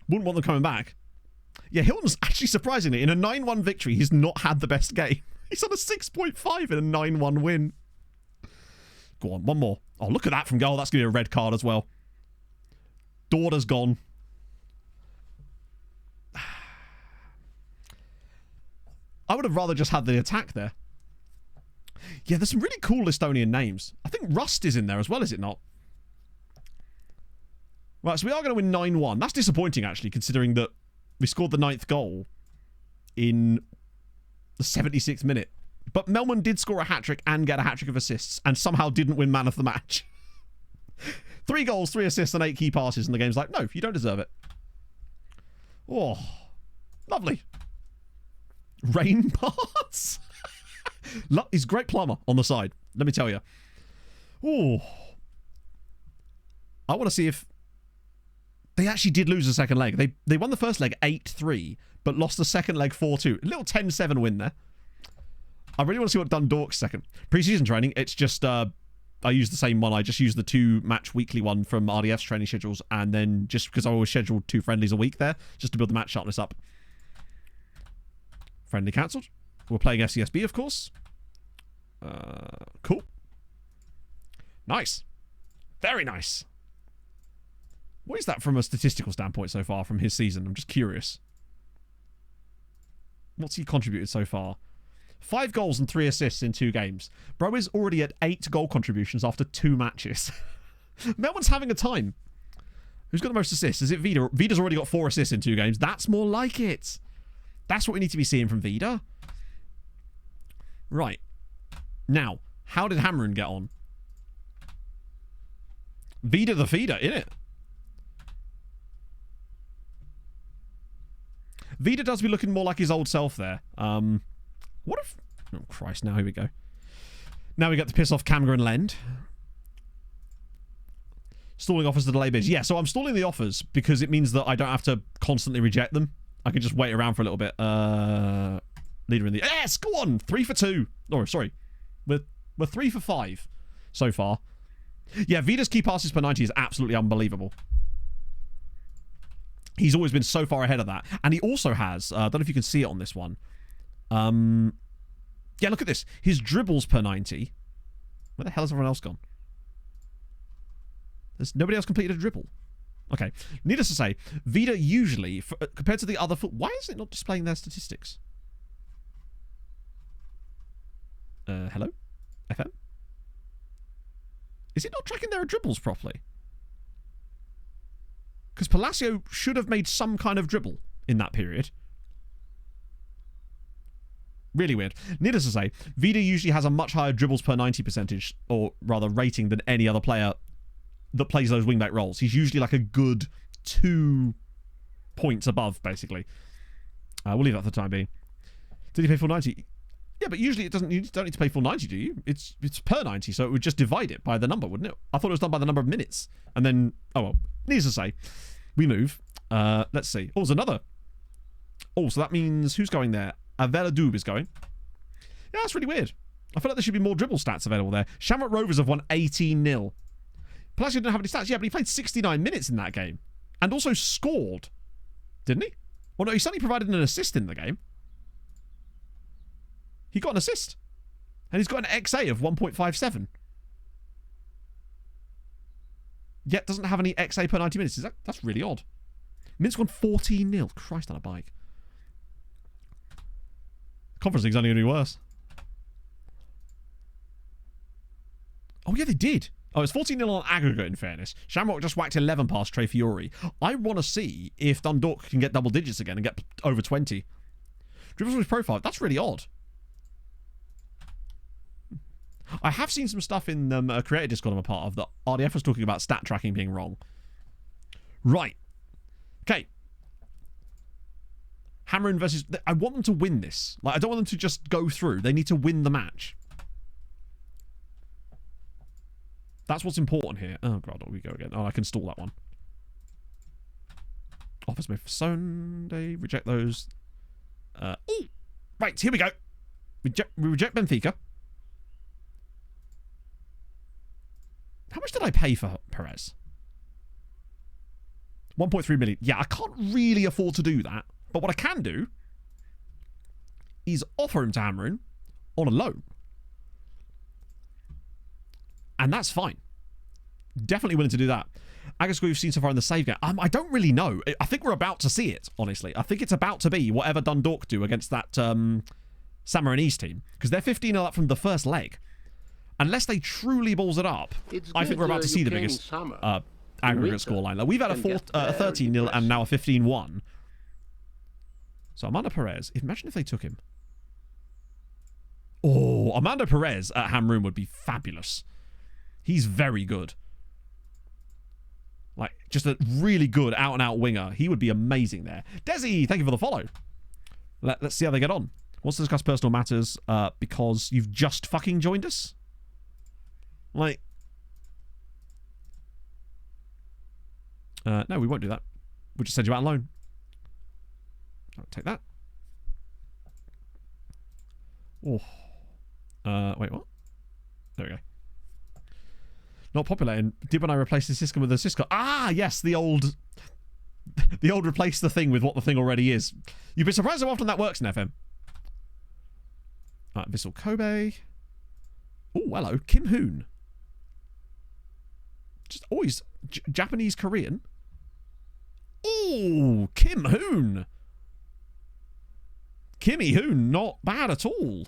Wouldn't want them coming back. Yeah, Hilton's actually, surprisingly, in a 9-1 victory, he's not had the best game. He's on a 6.5 in a 9-1 win. Go on, one more. Oh, look at that from goal. That's going to be a red card as well. Daughter's gone. I would have rather just had the attack there. Yeah, there's some really cool Estonian names. I think Rust is in there as well, is it not? Right, so we are going to win 9-1. That's disappointing, actually, considering that we scored the 9th goal in the 76th minute. But Melman did score a hat-trick and get a hat-trick of assists, and somehow didn't win man of the match. 3 goals, 3 assists, and 8 key passes, and the game's like, no, you don't deserve it. Oh, lovely. Rain parts? He's a great plumber on the side, let me tell you. Oh, I want to see if they actually did lose the second leg. They won the first leg 8-3, but lost the second leg 4-2. A little 10-7 win there. I really want to see what Dundalk's second. Preseason training, it's just, I use the same one. I just use the 2-match weekly one from RDF's training schedules, and then just because I always schedule 2 friendlies a week there, just to build the match sharpness up. Friendly cancelled. We're playing FCSB, of course. Cool. Nice. Very nice. What is that from a statistical standpoint so far from his season? I'm just curious. What's he contributed so far? 5 goals and 3 assists in 2 games. Bro is already at 8 goal contributions after 2 matches. Melbourne's having a time. Who's got the most assists? Is it Vida? Vida's already got 4 assists in 2 games. That's more like it. That's what we need to be seeing from Vida. Right. Now, how did Hamren get on? Vida the feeder, innit? Vida does be looking more like his old self there. What if... Oh, Christ, now here we go. Now we get to piss off Kamga and Lend. Stalling offers to delay bids. Yeah, so I'm stalling the offers because it means that I don't have to constantly reject them. I can just wait around for a little bit. Leader in the... Yes, go on! 3 for 2. Oh, sorry. We're 3 for 5 so far. Yeah, Vida's key passes per 90 is absolutely unbelievable. He's always been so far ahead of that. And he also has... I don't know if you can see it on this one. Yeah, look at this. His dribbles per 90. Where the hell has everyone else gone? There's nobody else completed a dribble. Okay. Needless to say, Vida usually, compared to the other... Why is it not displaying their statistics? Hello? FM? Is it not tracking their dribbles properly? Because Palacio should have made some kind of dribble in that period. Really weird. Needless to say, Vida usually has a much higher dribbles per 90 percentage, or rather rating, than any other player that plays those wingback roles. He's usually like a good 2 points above, basically. We'll leave that for the time being. Did he pay full 90? Yeah, but usually it doesn't. You don't need to pay full 90, do you? It's per 90, so it would just divide it by the number, wouldn't it? I thought it was done by the number of minutes. And then, oh well. Needless to say, we move. Let's see. Oh, there's another. Oh, so that means who's going there? Avela Doob is going. Yeah, that's really weird. I feel like there should be more dribble stats available there. Shamrock Rovers have won 18-0. Palacio didn't have any stats. Yeah, but he played 69 minutes in that game. And also scored. Didn't he? Well, no, he certainly provided an assist in the game. He got an assist. And he's got an XA of 1.57. Yet doesn't have any XA per 90 minutes. That's really odd. Minsk won 14-0. Christ on a bike. Conference League's only going to be worse. Oh, yeah, they did. Oh, it's 14-0 on aggregate, in fairness. Shamrock just whacked 11 past Tre Fiori. I want to see if Dundalk can get double digits again and get over 20. Dribbles with profile. That's really odd. I have seen some stuff in a creator Discord I'm a part of that RDF was talking about stat tracking being wrong. Right. Okay. Hamrin versus... I want them to win this. Like, I don't want them to just go through. They need to win the match. That's what's important here. Oh, God, we go again. Oh, I can stall that one. Offers made for Sunday. Reject those. Ooh. Right, here we go. We reject Benfica. How much did I pay for Perez? 1.3 million. Yeah, I can't really afford to do that. But what I can do is offer him to Hamrin on a loan. And that's fine. Definitely willing to do that. I guess we've seen so far in the save game. I don't really know. I think we're about to see it, honestly. I think it's about to be whatever Dundalk do against that Samarinese team. Because they're 15-0 up from the first leg. Unless they truly balls it up, I think we're about to see the biggest aggregate scoreline. Like, we've had a 13-0 and now a 15-1. So Armando Perez, imagine if they took him. Oh, Armando Perez at Hamroon would be fabulous. He's very good. Like, just a really good out-and-out winger. He would be amazing there. Desi, thank you for the follow. Let's see how they get on. Wants to discuss personal matters because you've just fucking joined us? Like... no, we won't do that. We'll just send you out on loan. I'll take that. Oh. Wait, what? There we go. Not popular. And did when I replaced the Cisco with a Cisco. Ah, yes, the old replace the thing with what the thing already is. You'd be surprised how often that works in FM. Vissel Kobe. Oh, hello. Kim Hoon. Just always Japanese Korean. Oh, Kim Hoon. Kimmy Hoon, not bad at all.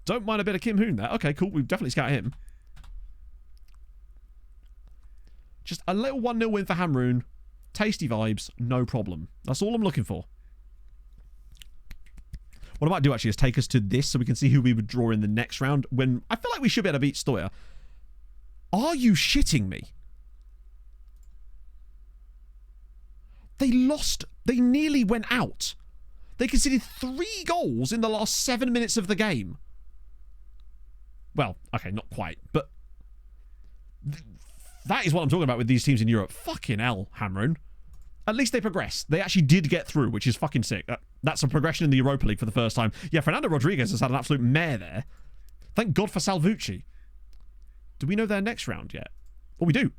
Don't mind a bit of Kim Hoon there. Okay, cool. We've definitely scouted him. Just a little 1-0 win for Hamroon. Tasty vibes, no problem. That's all I'm looking for. What I might do actually is take us to this so we can see who we would draw in the next round. When I feel like we should be able to beat Stoya. Are you shitting me? They lost. They nearly went out. They conceded 3 goals in the last 7 minutes of the game. Well, okay, not quite, but that is what I'm talking about with these teams in Europe. Fucking hell, Hamroon. At least they progressed. They actually did get through, which is fucking sick. That's a progression in the Europa League for the first time. Yeah, Fernando Rodriguez has had an absolute mare there. Thank God for Salvucci. Do we know their next round yet? Well, we do.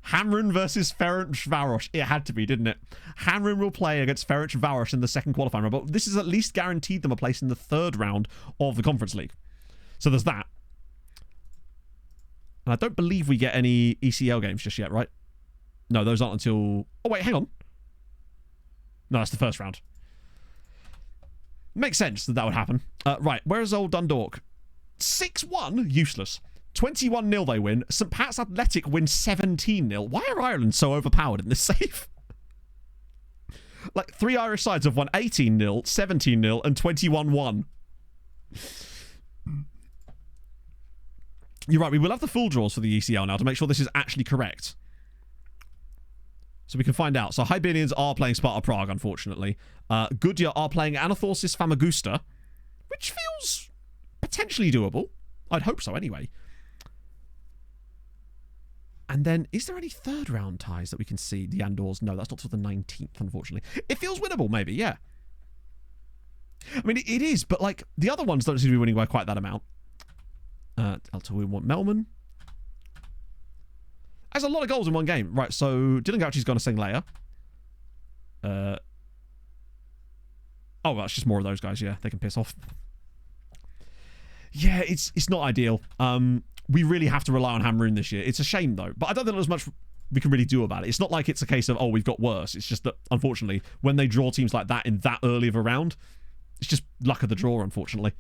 Hamrun versus Ferencváros. It had to be, didn't it? Hamrun will play against Ferencváros in the second qualifying round, but this has at least guaranteed them a place in the third round of the Conference League. So there's that. And I don't believe we get any ECL games just yet, right? No, those aren't until... Oh, wait, hang on. No, that's the first round. Makes sense that would happen. Right, where's old Dundalk? 6-1? Useless. 21-0 they win. St. Pat's Athletic win 17-0. Why are Ireland so overpowered in this save? Like, 3 Irish sides have won 18-0, 17-0, and 21-1. You're right, we will have the full draws for the ECL now to make sure this is actually correct. So we can find out. So Hibernians are playing Sparta Prague, unfortunately. Goodyear are playing Anathorsis Famagusta, which feels potentially doable. I'd hope so anyway. And then, is there any third round ties that we can see? The Andors? No, that's not till the 19th, unfortunately. It feels winnable, maybe, yeah. I mean, it is, but like, the other ones don't seem to be winning by quite that amount. We want Melman. That's a lot of goals in one game. Right, so Dylan Gauchi's gone to Singlayer. Oh, well, it's just more of those guys, yeah. They can piss off. Yeah, it's not ideal. We really have to rely on Hamroon this year. It's a shame, though. But I don't think there's much we can really do about it. It's not like it's a case of, oh, we've got worse. It's just that, unfortunately, when they draw teams like that in that early of a round, it's just luck of the draw, unfortunately.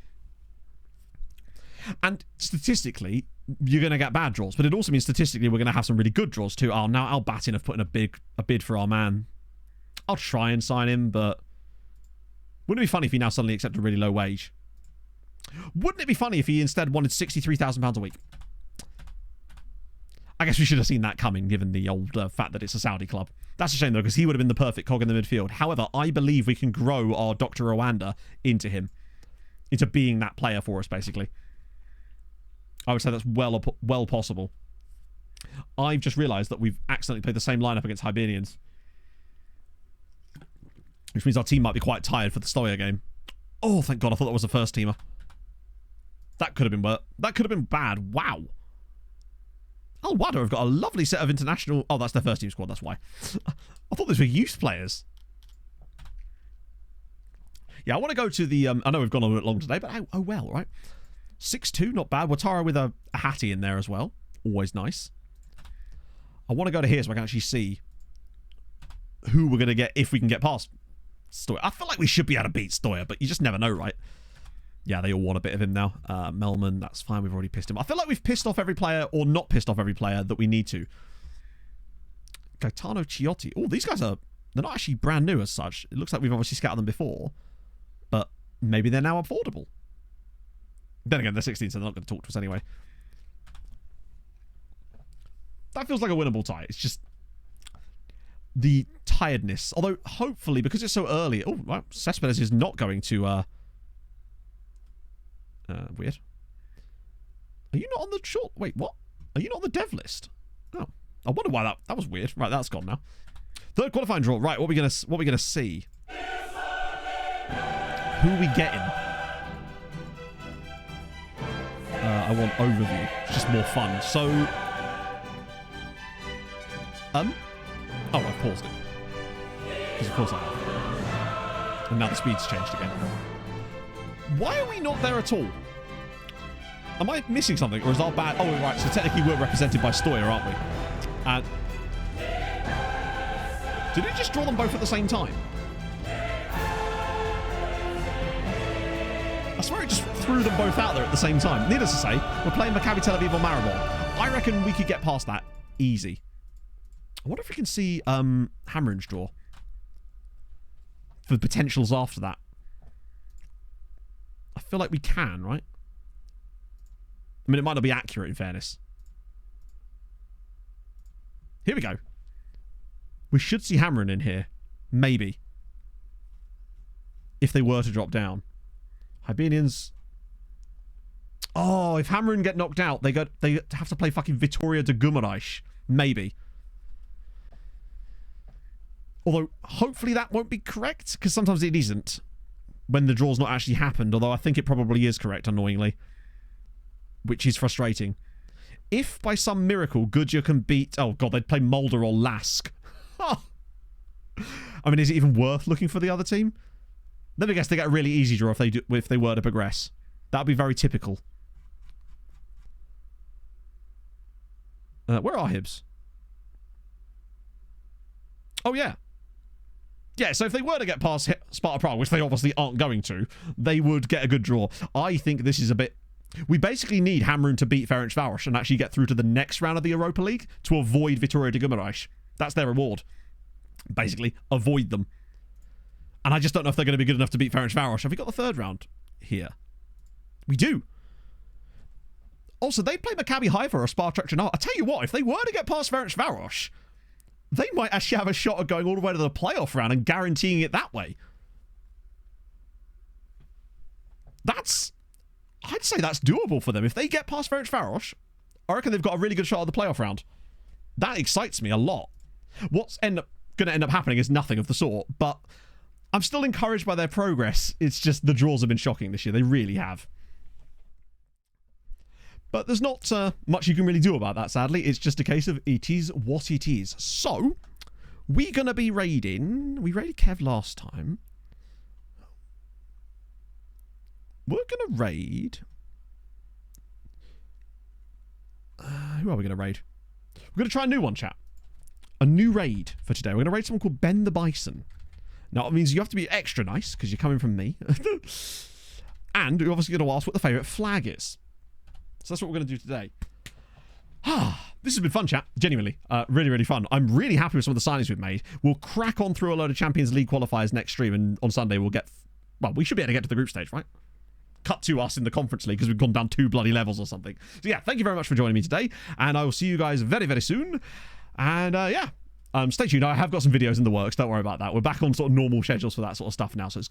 And statistically, you're going to get bad draws. But it also means statistically, we're going to have some really good draws, too. Oh, now Al Batin have put in a bid for our man. I'll try and sign him, but Wouldn't it be funny if he now suddenly accepted a really low wage? Wouldn't it be funny if he instead wanted £63,000 a week? I guess we should have seen that coming, given the old fact that it's a Saudi club. That's a shame, though, because he would have been the perfect cog in the midfield. However, I believe we can grow our Dr. Rwanda into him. Into being that player for us, basically. I would say that's well possible. I've just realised that we've accidentally played the same lineup against Hibernians. Which means our team might be quite tired for the Stoya game. Oh, thank God, I thought that was a first teamer. That could have been that could have been bad. Wow. Al Wada have got a lovely set of international... Oh, that's their first team squad, that's why. I thought those were youth players. Yeah, I want to go to the... I know we've gone a bit long today, but oh well, right? 6-2, not bad. Watara with a Hattie in there as well. Always nice. I want to go to here so I can actually see who we're going to get if we can get past Stoya. I feel like we should be able to beat Stoya, but you just never know, right? Yeah, they all want a bit of him now. Melman, that's fine. We've already pissed him. I feel like we've pissed off every player, or not pissed off every player that we need to. Gaetano Ciotti. Oh, these guys are... They're not actually brand new as such. It looks like we've obviously scouted them before. But maybe they're now affordable. Then again, they're 16, so they're not going to talk to us anyway. That feels like a winnable tie. It's just... the tiredness. Although, hopefully, because it's so early... Oh, wow. Cespedes is not going to... weird. Are you not on the short... Wait, what? Are you not on the dev list? Oh. I wonder why that was weird. Right, that's gone now. Third qualifying draw. Right, what are we gonna see? Who are we getting? I want overview. It's just more fun. So... Oh, I've paused it. Because of course I have. And now the speed's changed again. Why are we not there at all? Am I missing something? Or is our bad... Oh, right. So technically we're represented by Stoya, aren't we? And... Did we just draw them both at the same time? I swear it just threw them both out there at the same time. Needless to say, we're playing Maccabi Tel Aviv or Maribor. I reckon we could get past that easy. I wonder if we can see Hamrin's draw. For potentials after that. I feel like we can, right? I mean, it might not be accurate, in fairness. Here we go. We should see Hamrin in here. Maybe. If they were to drop down. Hibernians... Oh, if Hamrin get knocked out, they have to play fucking Vitória de Guimarães. Maybe. Although, hopefully that won't be correct, because sometimes it isn't. When the draw's not actually happened, although I think it probably is correct, annoyingly. Which is frustrating. If, by some miracle, Goodyear can beat... Oh, God, they'd play Mulder or Lask. I mean, is it even worth looking for the other team? Let me guess, they get a really easy draw if they were to progress. That would be very typical. Where are Hibs? Oh, yeah. Yeah, so if they were to get past Sparta Prague, which they obviously aren't going to, they would get a good draw. I think this is a bit... We basically need Hamrun to beat Ferencváros and actually get through to the next round of the Europa League to avoid Vitória de Guimarães. That's their reward. Basically, avoid them. And I just don't know if they're going to be good enough to beat Ferencváros. Have we got the third round here? We do. Also, they play Maccabi Haifa or Spartak Trnava. I tell you what, if they were to get past Ferencváros, they might actually have a shot at going all the way to the playoff round and guaranteeing it that way. I'd say that's doable for them. If they get past Ferencváros, I reckon they've got a really good shot at the playoff round. That excites me a lot. What's going to end up happening is nothing of the sort, but I'm still encouraged by their progress. It's just the draws have been shocking this year. They really have. But there's not much you can really do about that, sadly. It's just a case of it is what it is. So, we're going to be raiding... We raided Kev last time. We're going to raid... who are we going to raid? We're going to try a new one, chat. A new raid for today. We're going to raid someone called Ben the Bison. Now, it means you have to be extra nice, because you're coming from me. And you're obviously going to ask what the favourite flag is. So that's what we're going to do today. This has been fun, chat. Genuinely. Really, really fun. I'm really happy with some of the signings we've made. We'll crack on through a load of Champions League qualifiers next stream, and on Sunday we'll get well, we should be able to get to the group stage, right? Cut to us in the Conference League because we've gone down 2 bloody levels or something. So yeah, thank you very much for joining me today, and I will see you guys very, very soon. And yeah, stay tuned. I have got some videos in the works. Don't worry about that. We're back on sort of normal schedules for that sort of stuff now, so it's